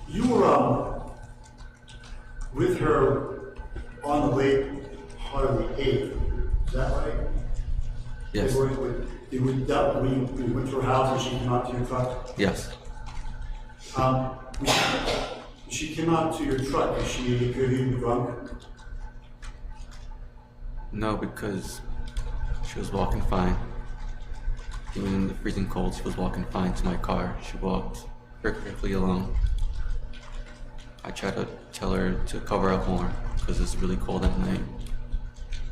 You were with her on the late part of the 8th, is that right? Yes. When you went to her house and she came out to your truck? Yes. When she came out to your truck, did she appear to be drunk? No, because she was walking fine. Even in the freezing cold, she was walking fine to my car. She walked perfectly alone. I tried to tell her to cover up more because it's really cold at night.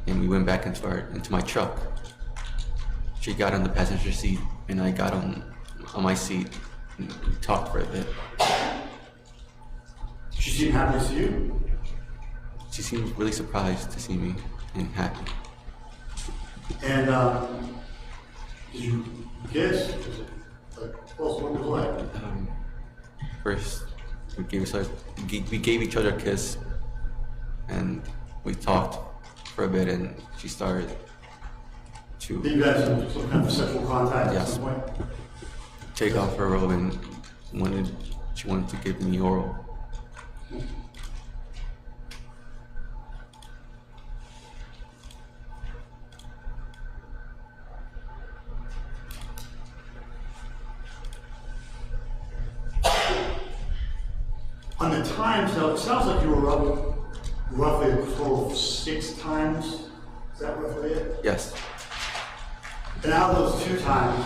And we went back into my truck. She got on the passenger seat and I got on my seat and we talked for a bit. She seemed happy to see you? She seemed really surprised to see me and happy. And did you kiss? Was it what was it like? First, we gave each other a kiss, and we talked for a bit, and she started to. Did you guys have some kind of sexual contact at some point? Take off her robe and she wanted to give me oral. On the times, now it sounds like you were up roughly a total of 6 times. Is that roughly it? Yes. And out of those 2 times,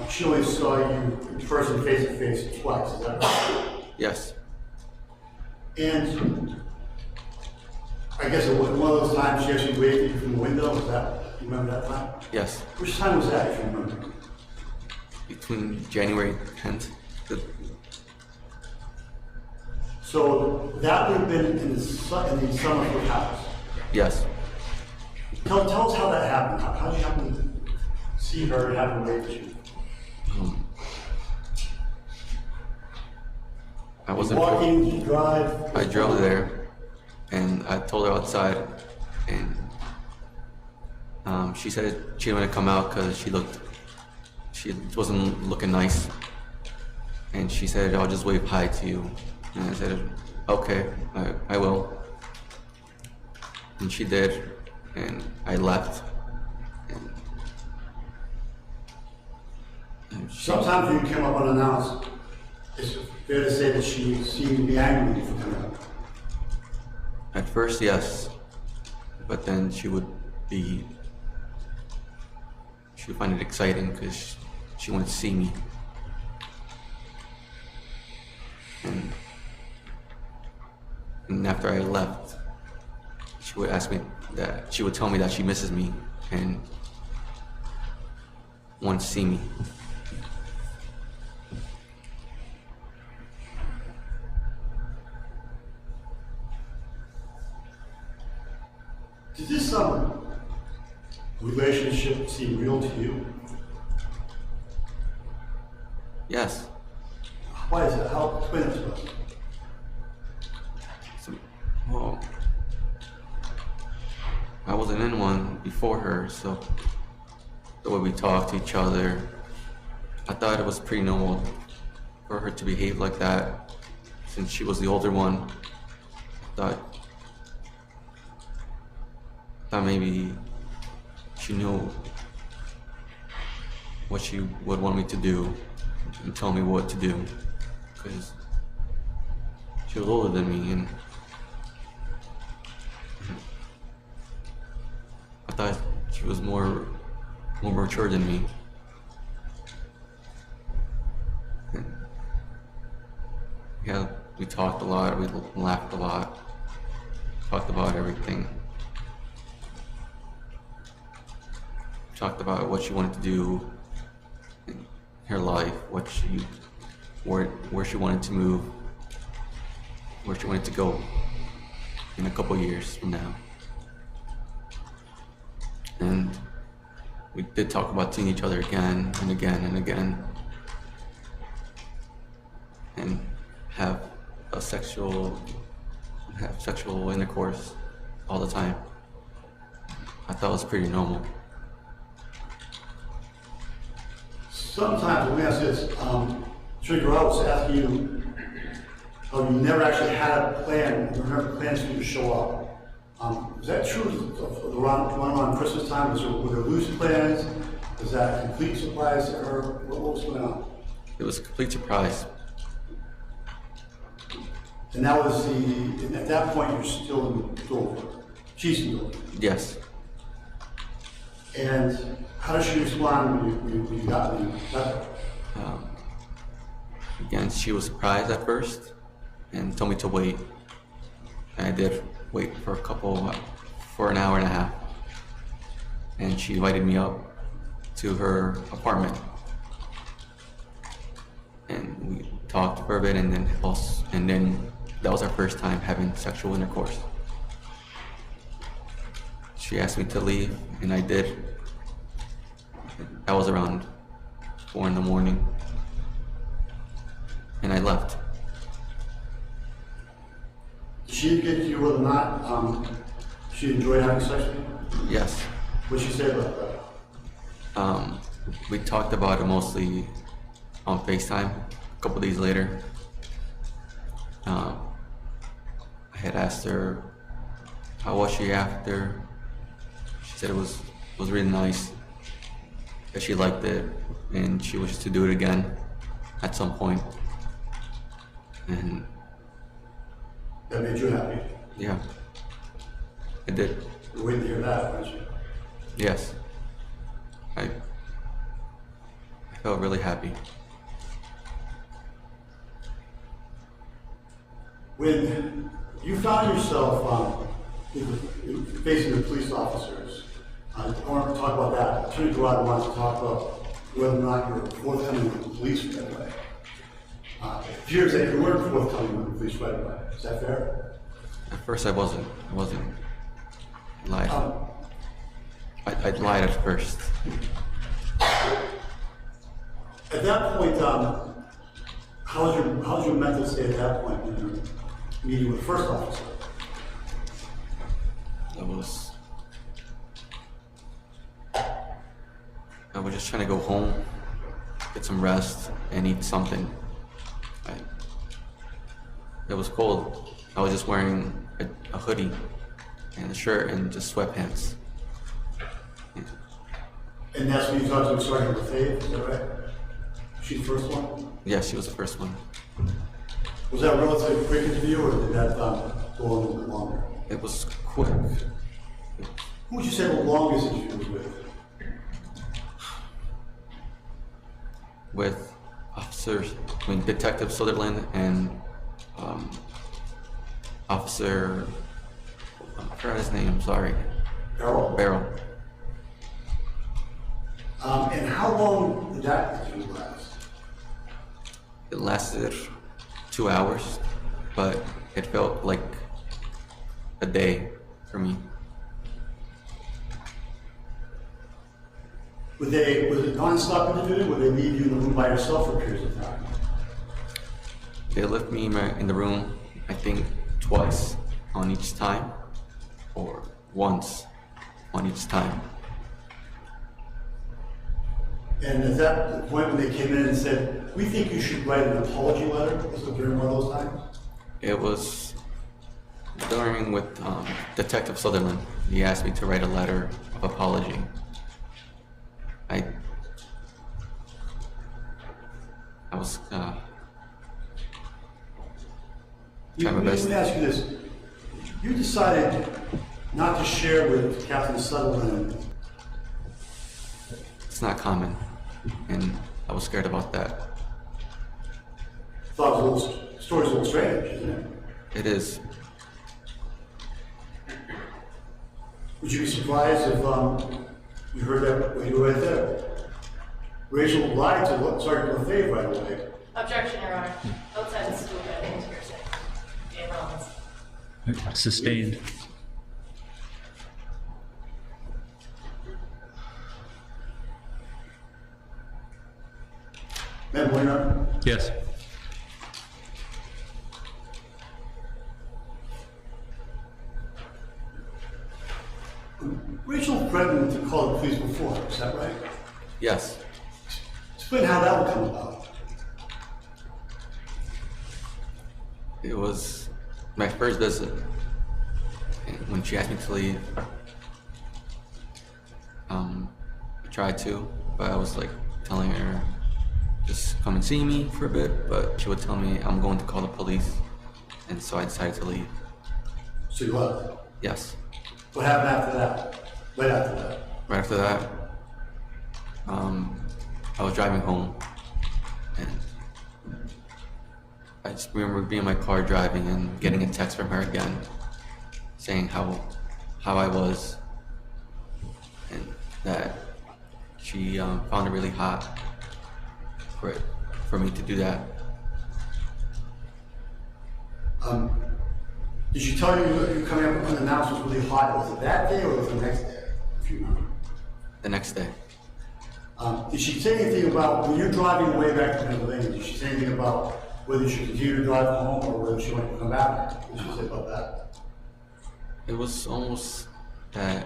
She only saw you in person face to face twice, is that right? Yes. And I guess in one of those times she actually waved at you from the window, was that, you remember that time? Yes. Which time was that, if you remember? Between January 10th. So that would have been in the Somersworth house. Yes. Tell us how that happened. How did you happen to see her and have her wave at you? I wasn't walking, did you drive? I drove there, and I told her outside, and she said she didn't want to come out because she wasn't looking nice, and she said, "I'll just wave hi to you," and I said, "Okay, I will," and she did, and I left. Sometimes when you come up unannounced, it's fair to say that she seemed to be angry with you for coming up. At first, yes, but then she would find it exciting because she wanted to see me. And after I left, she would tell me that she misses me and wants to see me. Does this relationship seem real to you? Yes. Why is that? How explain it to us? Well, I wasn't in one before her, so the way we talked to each other, I thought it was pretty normal for her to behave like that, since she was the older one. I thought maybe she knew what she would want me to do and tell me what to do, because she was older than me, and I thought she was more mature than me. And yeah, we talked a lot, we laughed a lot, talked about everything. Talked about what she wanted to do in her life, where she wanted to move, where she wanted to go in a couple years from now. And we did talk about seeing each other again and again and again, and have sexual intercourse all the time. I thought it was pretty normal. Sometimes, let me ask this, Trigger, I was asking you, you never actually had a plan, you never plans for you to show up. Is that true of around Christmas time? Were there loose plans? Was that a complete surprise to her? What was going on? It was a complete surprise. And that was at that point you're still in Dover. She's in Dover. Yes. And how did she respond when you got there? Again, she was surprised at first and told me to wait. And I did wait for an hour and a half. And she invited me up to her apartment. And we talked for a bit, and then that was our first time having sexual intercourse. She asked me to leave, and I did. That was around 4 in the morning, and I left. Did she indicate to you whether or not she enjoyed having sex with you? Yes. What did she say about that? We talked about it mostly on FaceTime. A couple days later, I had asked her how was she after. She said it was really nice, that she liked it, and she wishes to do it again at some point. And that made you happy? Yeah, it did. You were waiting to hear that, weren't you? Yes. I felt really happy. When you found yourself facing the police officers, I want to talk about that. Attorney Garrard wants to talk about whether or not you're forthcoming with the police right away. It appears that you weren't forthcoming with the police right away. Is that fair? At first I wasn't lied. I lied at first. At that point, how's your mental state at that point when you're meeting with the first officer? I was just trying to go home, get some rest, and eat something. It was cold. I was just wearing a hoodie and a shirt and just sweatpants. Yeah. And that's when you talked to Sergeant Lefebvre, is that right? She's the first one? Yeah, she was the first one. Was that a relatively quick interview, or did that go a little bit longer? It was quick. Who would you say the longest interview was with? With Detective Sutherland and Officer, I forgot his name, sorry. Barrel. And how long did that interview last? It lasted 2 hours, but it felt like a day for me. Was it non-stop interview? Would they leave you in the room by yourself for periods of time? They left me in the room, I think, twice on each time, or once on each time. And is that the point when they came in and said, we think you should write an apology letter? Was it during one of those times? It was during with Detective Sutherland. He asked me to write a letter of apology. I was trying my best. Let me ask you this. You decided not to share with Captain Sutherland. It's not common, and I was scared about that. Thought the story's a little strange, isn't it? It is. Would you be surprised if you heard that when you were right there? Rachel lied to Sergeant Lefebvre right away. Objection, Your Honor. Outside the school, I think you're saying. Dave Rollins. Sustained. Madam Warner? Yes. Rachel threatened to call the police before, is that right? Yes. Explain how that would come about. It was my first visit, and when she asked me to leave, I tried to, but I was like telling her, just come and see me for a bit, but she would tell me I'm going to call the police, and so I decided to leave. So you left? Yes. What happened after that? Right after that? Right after that, I was driving home, and I just remember being in my car driving and getting a text from her again, saying how I was, and that she found it really hot for me to do that. Did she tell you that you were coming up unannounced was really hot? Was it that day or was it the next day, if you remember? The next day. Did she say anything about, when you're driving away back to Pennsylvania, did she say anything about whether you should continue to drive home or whether she wanted to come back? What did she say about that? It was almost that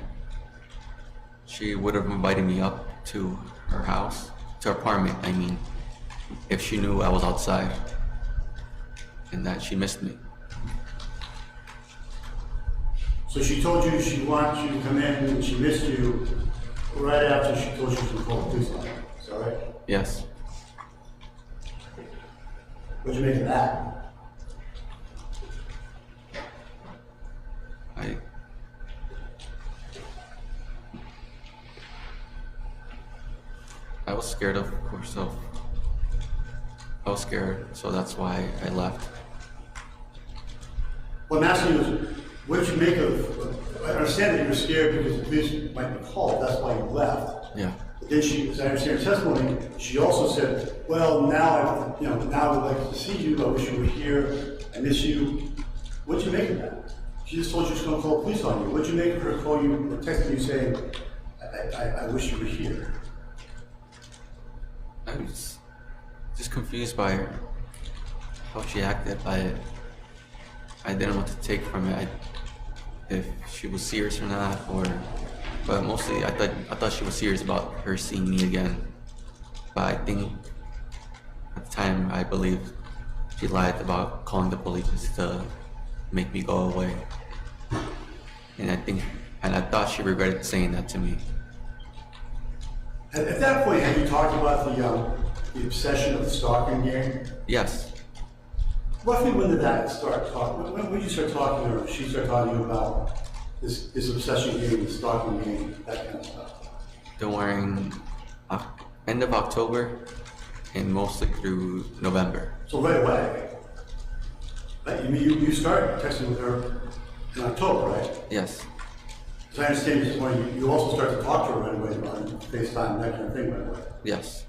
she would have invited me up to her house, to her apartment, I mean, if she knew I was outside, and that she missed me. So she told you she wanted you to come in and she missed you right after she told you to call the police line. Is that right? Yes. What'd you make of that? I was scared, of course. so I was scared, so that's why I left. What I'm asking you is, what did you make of, I understand that you were scared because the police might be called, that's why you left. Yeah. But then she, as I understand her testimony, she also said, well, now now I would like to see you, I wish you were here, I miss you. What'd you make of that? She just told you she was gonna call the police on you. What'd you make of her call you, or texting you saying, I wish you were here? I was just confused by how she acted. I didn't know what to take from it. If she was serious or not, but mostly I thought she was serious about her seeing me again. But I think at the time I believe she lied about calling the police just to make me go away. And I thought she regretted saying that to me. At that point, have you talked about the obsession of the stalking game? Yes. Roughly when did that start talking? When did you start talking, or she start talking about this obsession game, the stalking game, that kind of stuff? During end of October and mostly through November. So right away. Right? You started texting with her in October, right? Yes. As I understand this morning, you also started to talk to her right away on FaceTime, that kind of thing right away. Yes.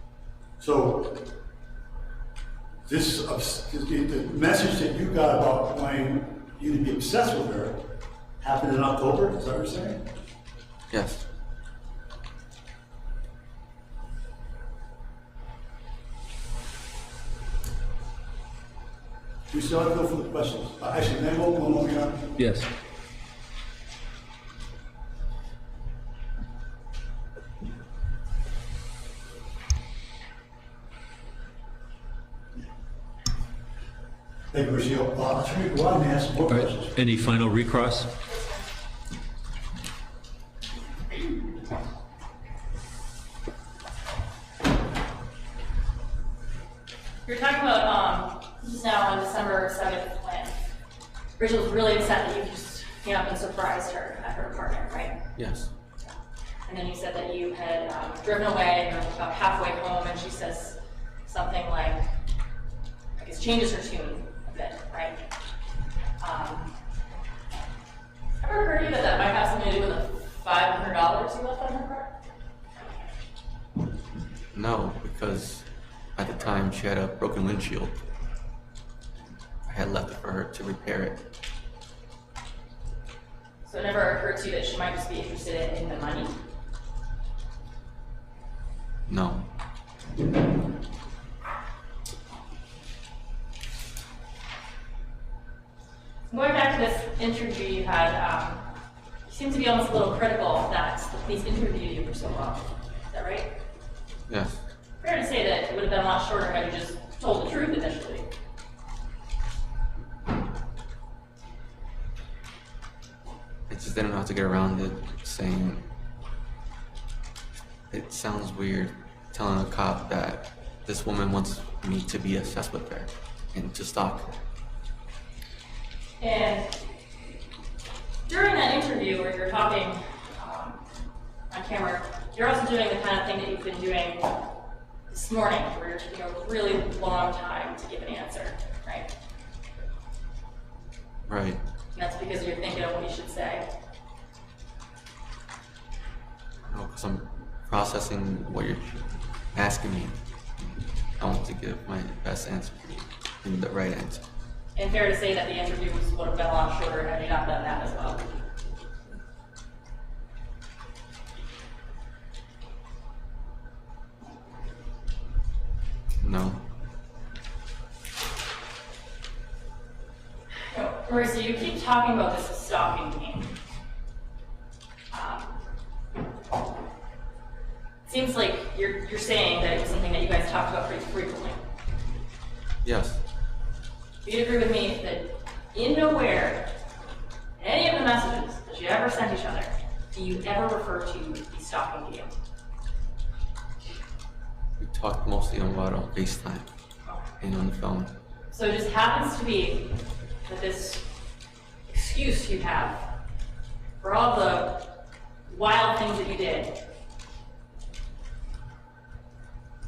So the message that you got about wanting you to be obsessed with her happened in October, is that what you're saying? Yes. We still have to go for the questions. Actually, then one more beyond. Yes. Thank you, Mauricio. Attorney, go on and ask more All right. questions. Any final recross? You're talking about, this is now on December 7th when Rachel was really upset that you just came up and surprised her at her apartment, right? Yes. And then you said that you had driven away and you're about halfway home and she says something like, I guess changes her tune a bit, right? Ever heard of you that might have something to do with the $500 you left on her car? No, because at the time she had a broken windshield. I had left it for her to repair it. So it never occurred to you that she might just be interested in the money? No. Going back to this interview you had, you seem to be almost a little critical that the police interviewed you for so long. Is that right? Yes. Fair to say that it would have been a lot shorter had you just told the truth initially. I just didn't know how to get around it, saying it sounds weird telling a cop that this woman wants me to be obsessed with her and to stalk her. And during that interview where you're talking on camera, you're also doing the kind of thing that you've been doing this morning, where you're taking a really long time to give an answer, right? Right. And that's because you're thinking of what you should say. No, because I'm processing what you're asking me. I want to give my best answer and the right answer. And fair to say that the interview would have been a lot shorter had you not done that as well. No. Mauricio, you keep talking about this stalking game. Seems like you're saying that it was something that you guys talked about pretty frequently. Yes. You'd agree with me that in nowhere, in any of the messages that you ever sent each other, do you ever refer to the stalking game? We talked mostly about it on FaceTime and on the phone. So it just happens to be that this excuse you have for all the wild things that you did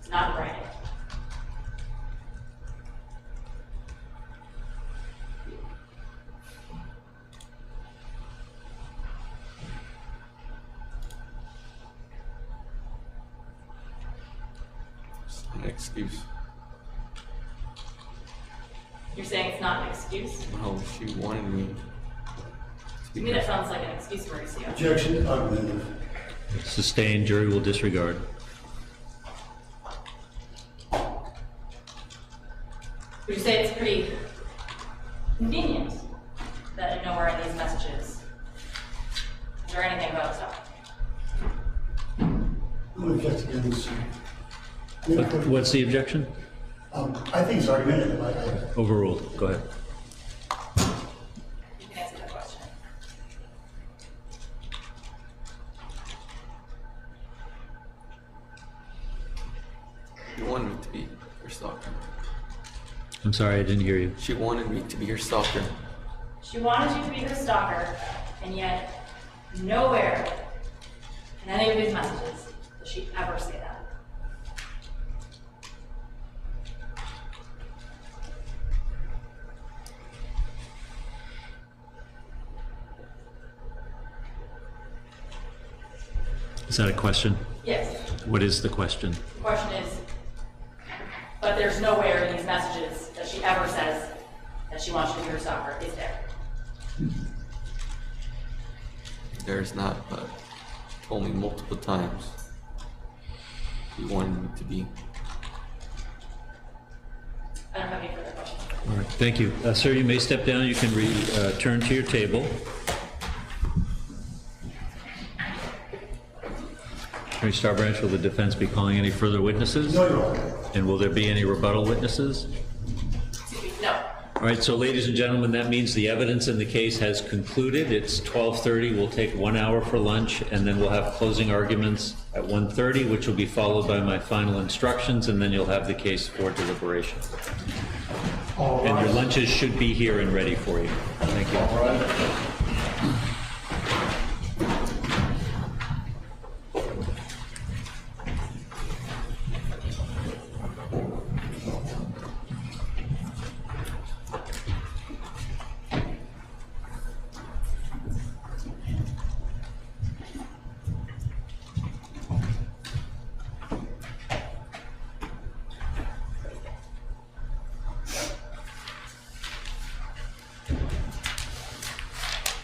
not in writing. It's an excuse. You're saying it's not an excuse? No, she wanted me. To me, that sounds like an excuse, Mauricio. Objection, argumentative. Sustained, jury will disregard. Would you say it's pretty convenient that nowhere in these messages is there anything about stuff? I'm going to object again this. What's the objection? I think it's argumentative. Overruled. Go ahead. You can answer that question. She wanted me to be her stalker. I'm sorry, I didn't hear you. She wanted me to be her stalker. She wanted you to be her stalker, and yet nowhere in any of these messages does she ever say that. Is that a question? Yes. What is the question? The question is, but there's nowhere in these messages that she ever says that she wants you to be her stalker, is there? There's not, but told me multiple times he wanted me to be. I don't have any further questions. All right, thank you. Sir, you may step down. You can return to your table. Attorney Starbranch, will the defense be calling any further witnesses? No, Your Honor. And will there be any rebuttal witnesses? No. All right, so ladies and gentlemen, that means the evidence in the case has concluded. It's 12:30. We'll take 1 hour for lunch, and then we'll have closing arguments at 1:30, which will be followed by my final instructions, and then you'll have the case for deliberation. All And right. your lunches should be here and ready for you. Thank you. All right.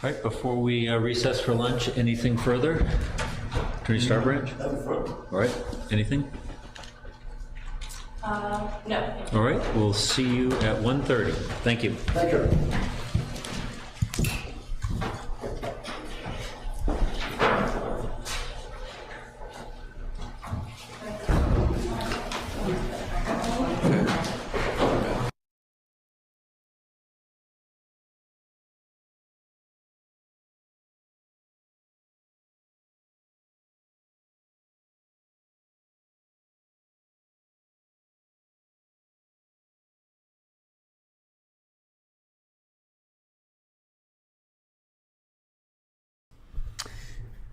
All right, before we recess for lunch, anything further? Attorney Starbranch? All right, anything? No. All right, we'll see you at 1:30. Thank you. Thank you.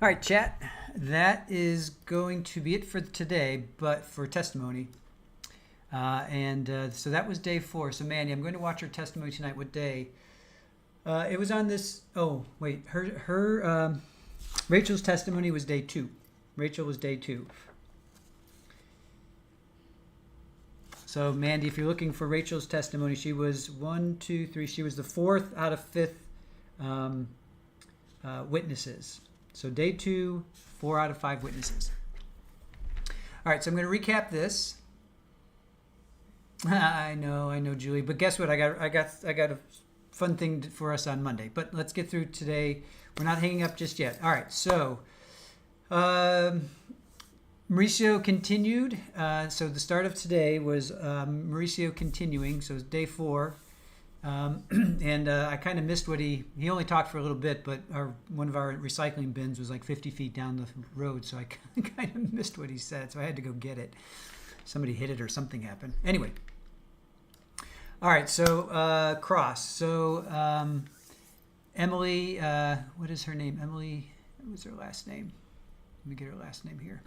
All right, chat. That is going to be it for today, but for testimony. So that was day 4. So Mandy, I'm going to watch her testimony tonight. What day? It was on this. Oh wait, her Rachel's testimony was day 2. Rachel was day 2. So Mandy, if you're looking for Rachel's testimony, she was 1, 2, 3. She was the 4th out of 5th witnesses. So day 2, 4 out of 5 witnesses. All right, so I'm going to recap this. I know, Julie. But guess what? I got a fun thing for us on Monday. But let's get through today. We're not hanging up just yet. All right, so Mauricio continued. So the start of today was Mauricio continuing. So it was day 4. And I kind of missed what he only talked for a little bit, but one of our recycling bins was like 50 feet down the road, so I kind of missed what he said, so I had to go get it. Somebody hit it or something happened. Anyway. All right, so cross. So Emily, what is her name? Emily, what was her last name? Let me get her last name here.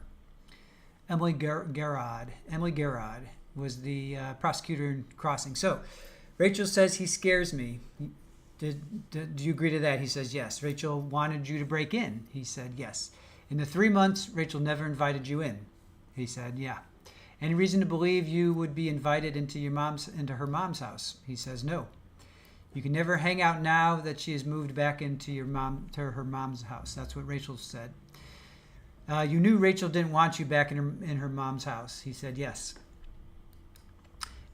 Emily Garrod. Emily Garrod was the prosecutor in Crossing. So Rachel says he scares me. Do you agree to that? He says yes. Rachel wanted you to break in. He said yes. In the 3 months, Rachel never invited you in. He said yeah. Any reason to believe you would be invited into her mom's house? He says no. You can never hang out now that she has moved back into her mom's house. That's what Rachel said. You knew Rachel didn't want you back in her mom's house. He said yes.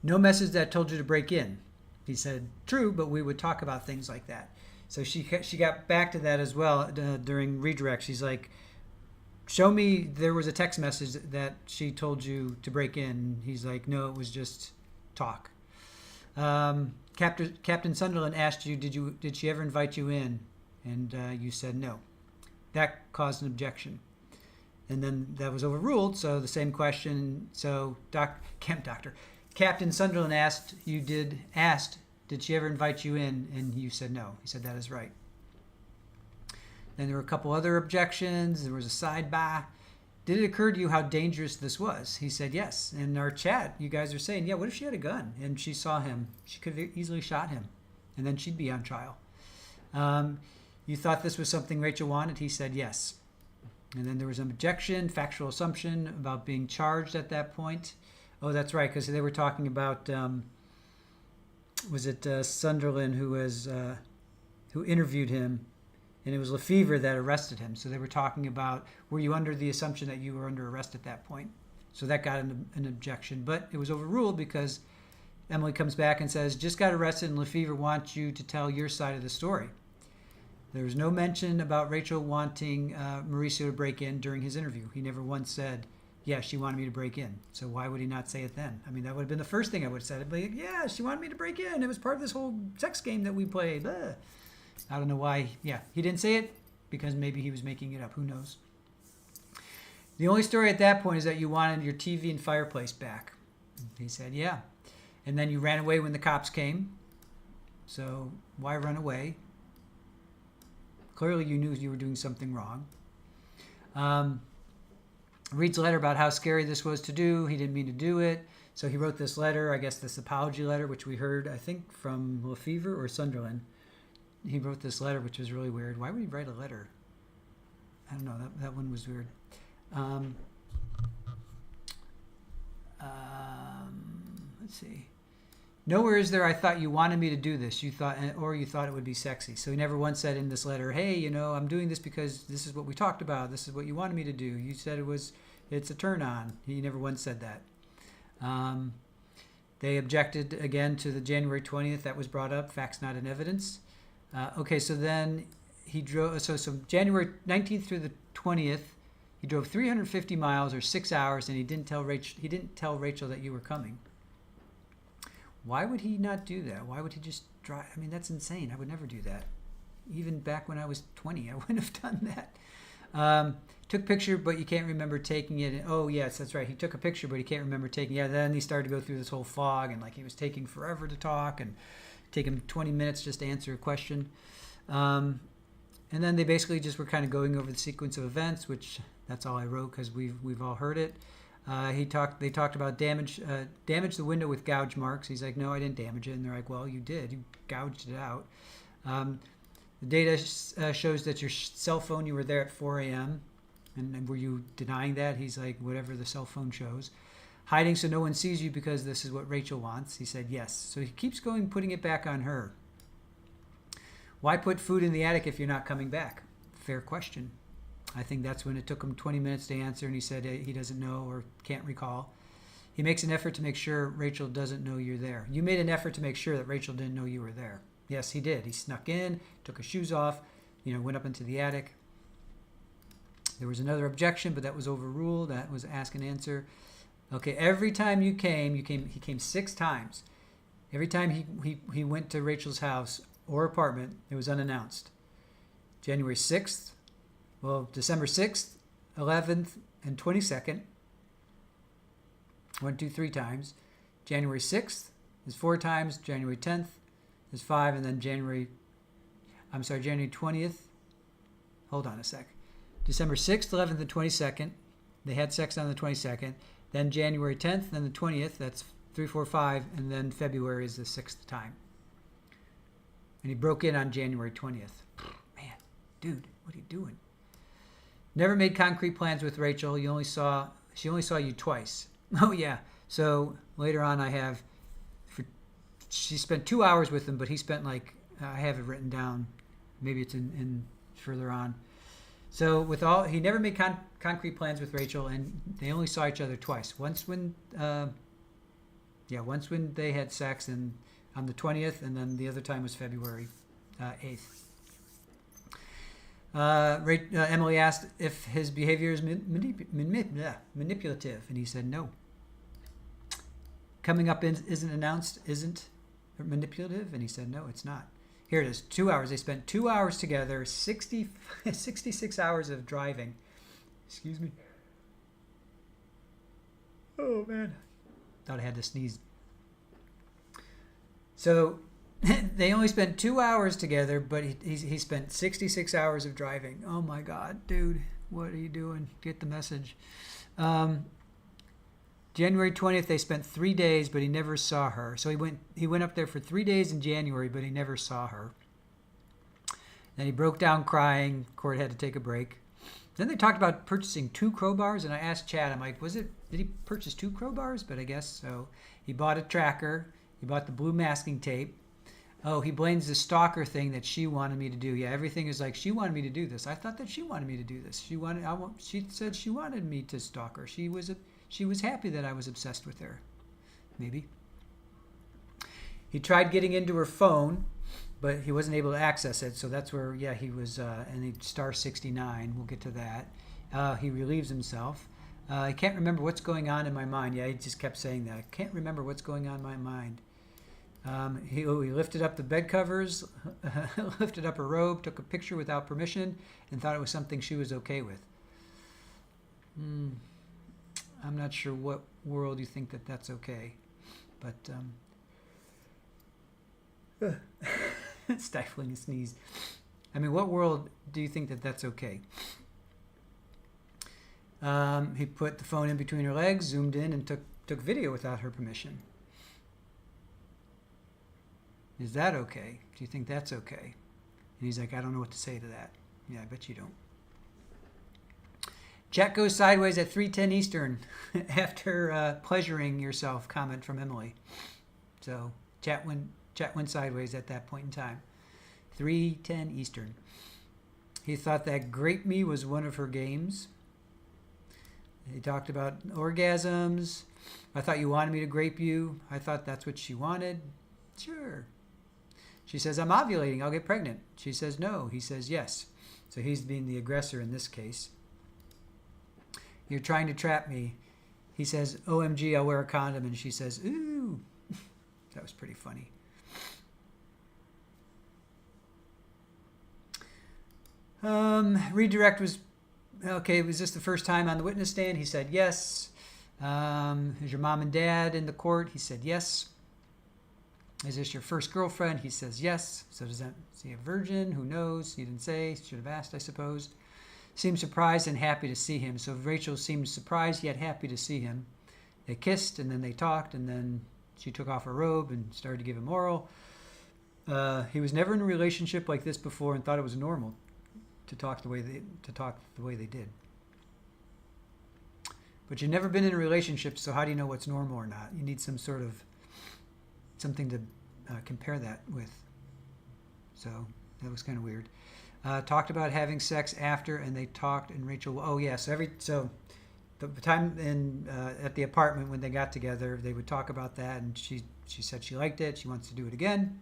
No message that told you to break in. He said true, but we would talk about things like that. So she got back to that as well during redirect. She's like, show me there was a text message that she told you to break in. He's like, no, it was just talk. Captain Sunderland asked you, did she ever invite you in? And you said no. That caused an objection. And then that was overruled, so the same question. So Captain Sunderland asked, did she ever invite you in? And you said no. He said that is right. Then there were a couple other objections. There was a sidebar. Did it occur to you how dangerous this was? He said yes. In our chat, you guys are saying, yeah, what if she had a gun and she saw him? She could have easily shot him, and then she'd be on trial. You thought this was something Rachel wanted? He said yes. And then there was an objection, factual assumption about being charged at that point. Oh, that's right, because they were talking about, was it Sunderland who interviewed him, and it was Lefevre that arrested him. So they were talking about, were you under the assumption that you were under arrest at that point? So that got an objection, but it was overruled because Emily comes back and says, just got arrested and Lefevre wants you to tell your side of the story. There was no mention about Rachel wanting Mauricio to break in during his interview. He never once said, yeah, she wanted me to break in. So why would he not say it then? I mean, that would have been the first thing I would have said. I'd be like, yeah, she wanted me to break in. It was part of this whole sex game that we played. Blah. I don't know why. Yeah, he didn't say it because maybe he was making it up. Who knows? The only story at that point is that you wanted your TV and fireplace back. He said, yeah. And then you ran away when the cops came. So why run away? Clearly you knew you were doing something wrong. Reads a letter about how scary this was to do. He didn't mean to do it. So he wrote this letter, I guess this apology letter, which we heard, I think, from Lefevre or Sunderland. He wrote this letter, which was really weird. Why would he write a letter? I don't know. That one was weird. Let's see. Nowhere is there, I thought you wanted me to do this. You thought it would be sexy. So he never once said in this letter, hey, I'm doing this because this is what we talked about. This is what you wanted me to do. You said it's a turn on. He never once said that. They objected again to the January 20th. That was brought up. Facts not in evidence. Okay, so then he drove, so January 19th through the 20th, he drove 350 miles or 6 hours, and he didn't tell Rachel that you were coming. Why would he not do that? Why would he just drive? I mean, that's insane. I would never do that. Even back when I was 20, I wouldn't have done that. Took picture, but you can't remember taking it. Oh, yes, that's right. He took a picture, but he can't remember taking it. Yeah, then he started to go through this whole fog, and like he was taking forever to talk, and take him 20 minutes just to answer a question. And then they basically just were kind of going over the sequence of events, which that's all I wrote because we've all heard it. They talked about damage the window with gouge marks. He's like, no, I didn't damage it. And they're like, well, you did. You gouged it out. The data shows that your cell phone, you were there at 4 a.m. And were you denying that? He's like, whatever the cell phone shows. Hiding so no one sees you because this is what Rachel wants. He said yes. So he keeps going, putting it back on her. Why put food in the attic if you're not coming back? Fair question. I think that's when it took him 20 minutes to answer, and he said he doesn't know or can't recall. He makes an effort to make sure Rachel doesn't know you're there. You made an effort to make sure that Rachel didn't know you were there. Yes, he did. He snuck in, took his shoes off, went up into the attic. There was another objection, but that was overruled. That was ask and answer. Okay, every time he came 6 times. Every time he went to Rachel's house or apartment, it was unannounced. January 6th, December 6th, 11th, and 22nd. 1, 2, 3 times. January 6th is 4 times. January 10th is 5, and then January 20th. Hold on a sec. December 6th, 11th, and 22nd. They had sex on the 22nd. Then January 10th, then the 20th. That's 3, 4, 5. And then February is the 6th time. And he broke in on January 20th. Man, dude, what are you doing? Never made concrete plans with Rachel. She only saw you twice. Oh, yeah. So later on, she spent 2 hours with him, but he spent I have it written down. Maybe it's in further on. So he never made concrete plans with Rachel, and they only saw each other twice. Once when they had sex, and on the 20th, and then the other time was February 8th. Emily asked if his behavior is manipulative, and he said no. Coming up isn't announced isn't manipulative, and he said no, it's not. Here it is, 2 hours. They spent 2 hours together, 66 hours of driving. Excuse me. Oh, man. Thought I had to sneeze. So they only spent 2 hours together, but he spent 66 hours of driving. Oh, my God, dude. What are you doing? Get the message. January 20th, they spent 3 days, but he never saw her. So he went up there for 3 days in January, but he never saw her. Then he broke down crying. Court had to take a break. Then they talked about purchasing 2 crowbars, and I asked Chad, I'm like, did he purchase 2 crowbars? But I guess so. He bought a tracker. He bought the blue masking tape. Oh, he blames the stalker thing that she wanted me to do. Yeah, everything is like, she wanted me to do this. I thought that she wanted me to do this. She said she wanted me to stalk her. She was happy that I was obsessed with her. Maybe. He tried getting into her phone, but he wasn't able to access it. So that's where, he was, and he star 69. We'll get to that. He relieves himself. I can't remember what's going on in my mind. Yeah, he just kept saying that. I can't remember what's going on in my mind. He lifted up the bed covers, lifted up her robe, took a picture without permission, and thought it was something she was okay with. I'm not sure what world you think that that's okay, but stifling a sneeze. I mean, what world do you think that that's okay? He put the phone in between her legs, zoomed in, and took video without her permission. Is that okay? Do you think that's okay? And he's like, I don't know what to say to that. Yeah, I bet you don't. Chat goes sideways at 3:10 Eastern after pleasuring yourself comment from Emily. So chat went sideways at that point in time. 3:10 Eastern. He thought that Grape Me was one of her games. He talked about orgasms. I thought you wanted me to grape you. I thought that's what she wanted. Sure. She says, I'm ovulating. I'll get pregnant. She says no. He says yes. So he's being the aggressor in this case. You're trying to trap me. He says, OMG, I'll wear a condom. And she says, ooh. That was pretty funny. Redirect was, okay, was this the first time on the witness stand? He said yes. Is your mom and dad in the court? He said yes. Is this your first girlfriend? He says yes. So is he a virgin? Who knows? He didn't say. Should have asked, I suppose. Seemed surprised and happy to see him. So Rachel seemed surprised yet happy to see him. They kissed, and then they talked, and then she took off her robe and started to give him oral. He was never in a relationship like this before and thought it was normal to talk the way they did. But you've never been in a relationship, so how do you know what's normal or not? You need some sort of something to compare that with. So that was kind of weird. Talked about having sex after, and they talked, and Rachel, oh yeah, so the time at the apartment when they got together, they would talk about that, and she said she liked it, she wants to do it again.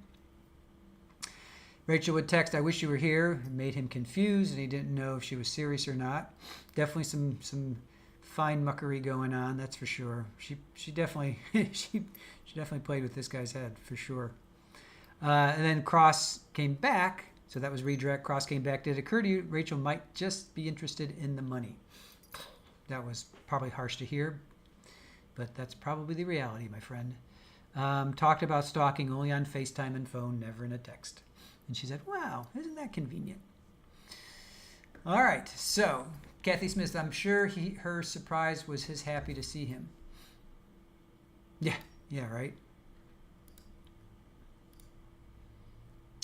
Rachel would text, I wish you were here. It made him confused, and he didn't know if she was serious or not. Definitely some fine muckery going on, that's for sure. She definitely she definitely played with this guy's head, for sure. And then Cross came back, so that was redirect. Cross came back. Did it occur to you Rachel might just be interested in the money? That was probably harsh to hear, but that's probably the reality, my friend. Talked about stalking only on FaceTime and phone, never in a text. And she said, wow, isn't that convenient? All right, so Kathy Smith, I'm sure her surprise was his happy to see him. Yeah, right.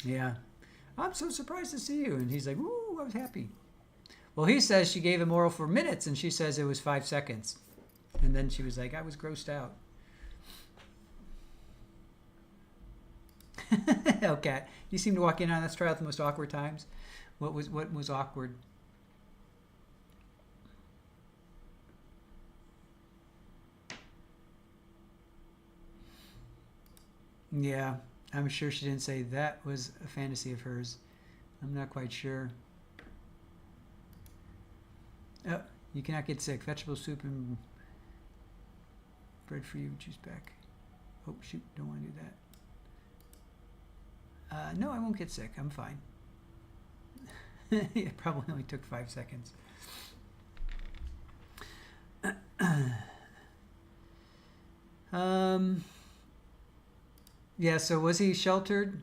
Yeah. I'm so surprised to see you. And he's like, ooh, I was happy. Well, he says she gave him oral for minutes, and she says it was 5 seconds. And then she was like, I was grossed out. Okay. You seem to walk in on this trial at the most awkward times. What was awkward? Yeah, I'm sure she didn't say that was a fantasy of hers. I'm not quite sure. Oh, you cannot get sick. Vegetable soup and bread for you. Juice back. Oh, shoot. Don't want to do that. No, I won't get sick. I'm fine. It probably only took 5 seconds. Yeah, so was he sheltered?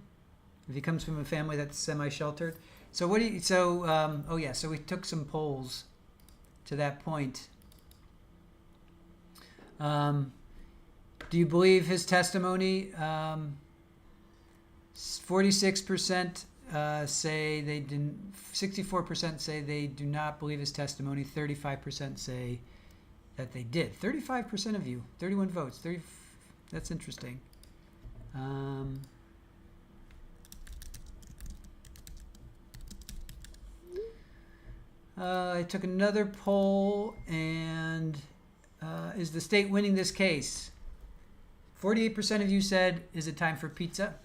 If he comes from a family that's semi-sheltered. So what do you, so, oh yeah, so we took some polls to that point. Do you believe his testimony? 46% say they didn't, 64% say they do not believe his testimony, 35% say that they did. 35% of you, 31 votes. That's interesting. I took another poll, and is the state winning this case? 48% of you said, is it time for pizza?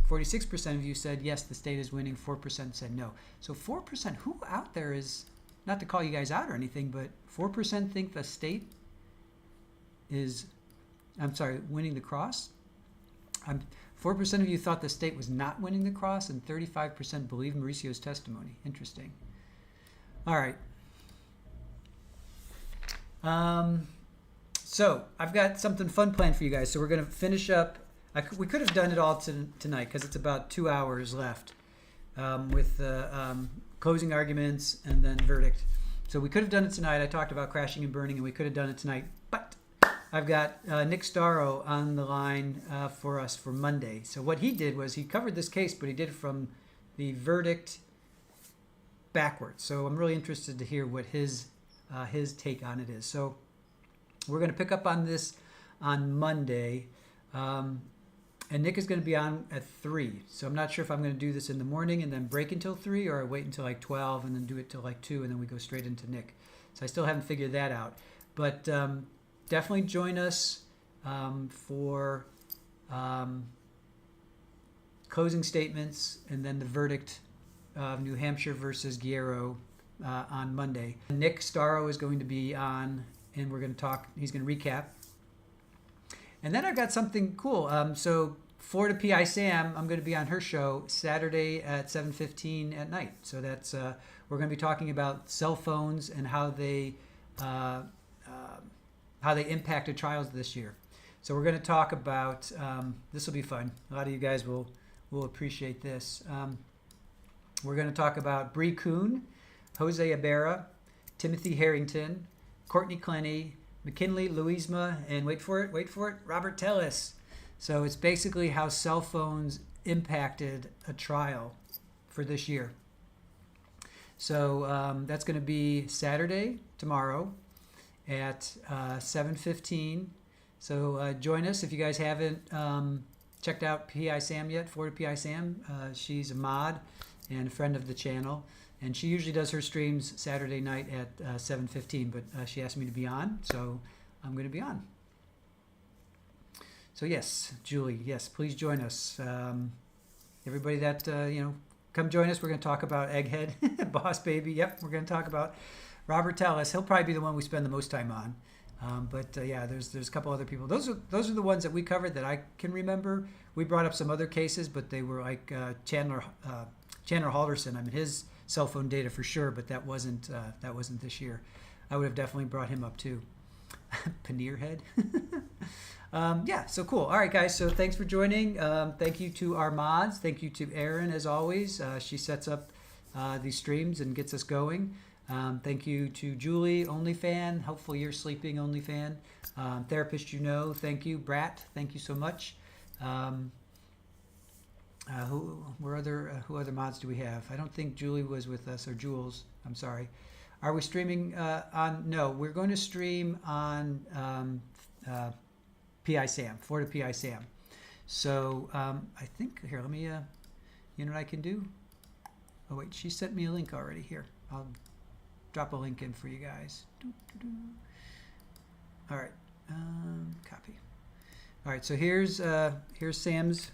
46% of you said, yes, the state is winning. 4% said no. So 4%, who out there is, not to call you guys out or anything, but 4% think the state is, I'm sorry, winning the cross? 4% of you thought the state was not winning the cross, and 35% believe Mauricio's testimony. Interesting. All right. So I've got something fun planned for you guys. So we're going to finish up. We could have done it all tonight because it's about 2 hours left with closing arguments and then verdict. So we could have done it tonight. I talked about crashing and burning, and we could have done it tonight. But I've got Nick Starro on the line for us for Monday. So what he did was he covered this case, but he did it from the verdict backwards. So I'm really interested to hear what his take on it is. So we're going to pick up on this on Monday. And Nick is going to be on at 3. So I'm not sure if I'm going to do this in the morning and then break until 3, or I wait until like 12 and then do it till like 2 and then we go straight into Nick. So I still haven't figured that out. But definitely join us for closing statements and then the verdict of New Hampshire versus Guerrero on Monday. Nick Starro is going to be on, and we're going to talk. He's going to recap. And then I've got something cool. So Florida PI Sam, I'm going to be on her show Saturday at 7:15 at night. So that's we're going to be talking about cell phones and how they impacted trials this year. So we're going to talk about this will be fun. A lot of you guys will appreciate this. We're going to talk about Bree Kuhn, Jose Ibarra, Timothy Harrington, Courtney Clenny, McKinley Louisma, and wait for it, Robert Tellis. So it's basically how cell phones impacted a trial for this year. So that's going to be Saturday, tomorrow, at 7:15. So join us if you guys haven't checked out PI Sam yet, Florida PI Sam. She's a mod and a friend of the channel. And she usually does her streams Saturday night at 7:15, but she asked me to be on, so I'm going to be on. So yes, Julie, yes, please join us. Everybody that, come join us. We're going to talk about Egghead, Boss Baby. Yep, we're going to talk about Robert Tellis. He'll probably be the one we spend the most time on. But there's a couple other people. Those are the ones that we covered that I can remember. We brought up some other cases, but they were like Chandler Halderson. I mean, his cell phone data for sure, but that wasn't this year. I would have definitely brought him up too. Paneer head. So cool. All right, guys. So thanks for joining. Thank you to our mods. Thank you to Erin, as always. She sets up these streams and gets us going. Thank you to Julie, OnlyFan. Hopefully you're sleeping, OnlyFan. Therapist, thank you. Brat, thank you so much. Who other mods do we have? I don't think Julie was with us, or Jules. I'm sorry. Are we streaming on? No, we're going to stream on PI Sam, Florida PI Sam. So I think here. Let me. You know what I can do? Oh wait, she sent me a link already. Here, I'll drop a link in for you guys. All right, copy. All right, so here's Sam's.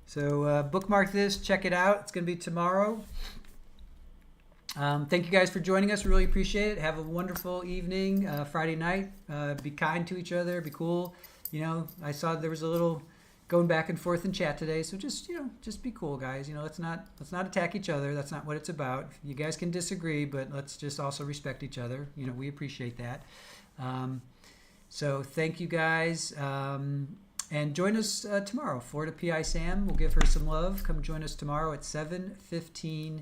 So bookmark this, check it out. It's going to be tomorrow. Thank you guys for joining us. Really appreciate it. Have a wonderful evening, Friday night. Be kind to each other. Be cool. You know, I saw there was a little going back and forth in chat today. So just be cool, guys. You know, let's not attack each other. That's not what it's about. You guys can disagree, but let's just also respect each other. You know, we appreciate that. So thank you guys. And join us tomorrow. Florida PI Sam. We'll give her some love. Come join us tomorrow at 7:15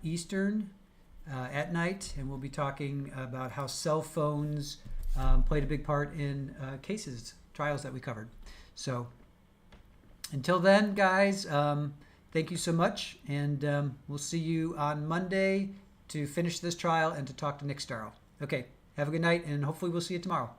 Eastern at night, and we'll be talking about how cell phones played a big part in trials that we covered. So until then, guys, thank you so much, and we'll see you on Monday to finish this trial and to talk to Nick Starrow. Okay, have a good night, and hopefully we'll see you tomorrow.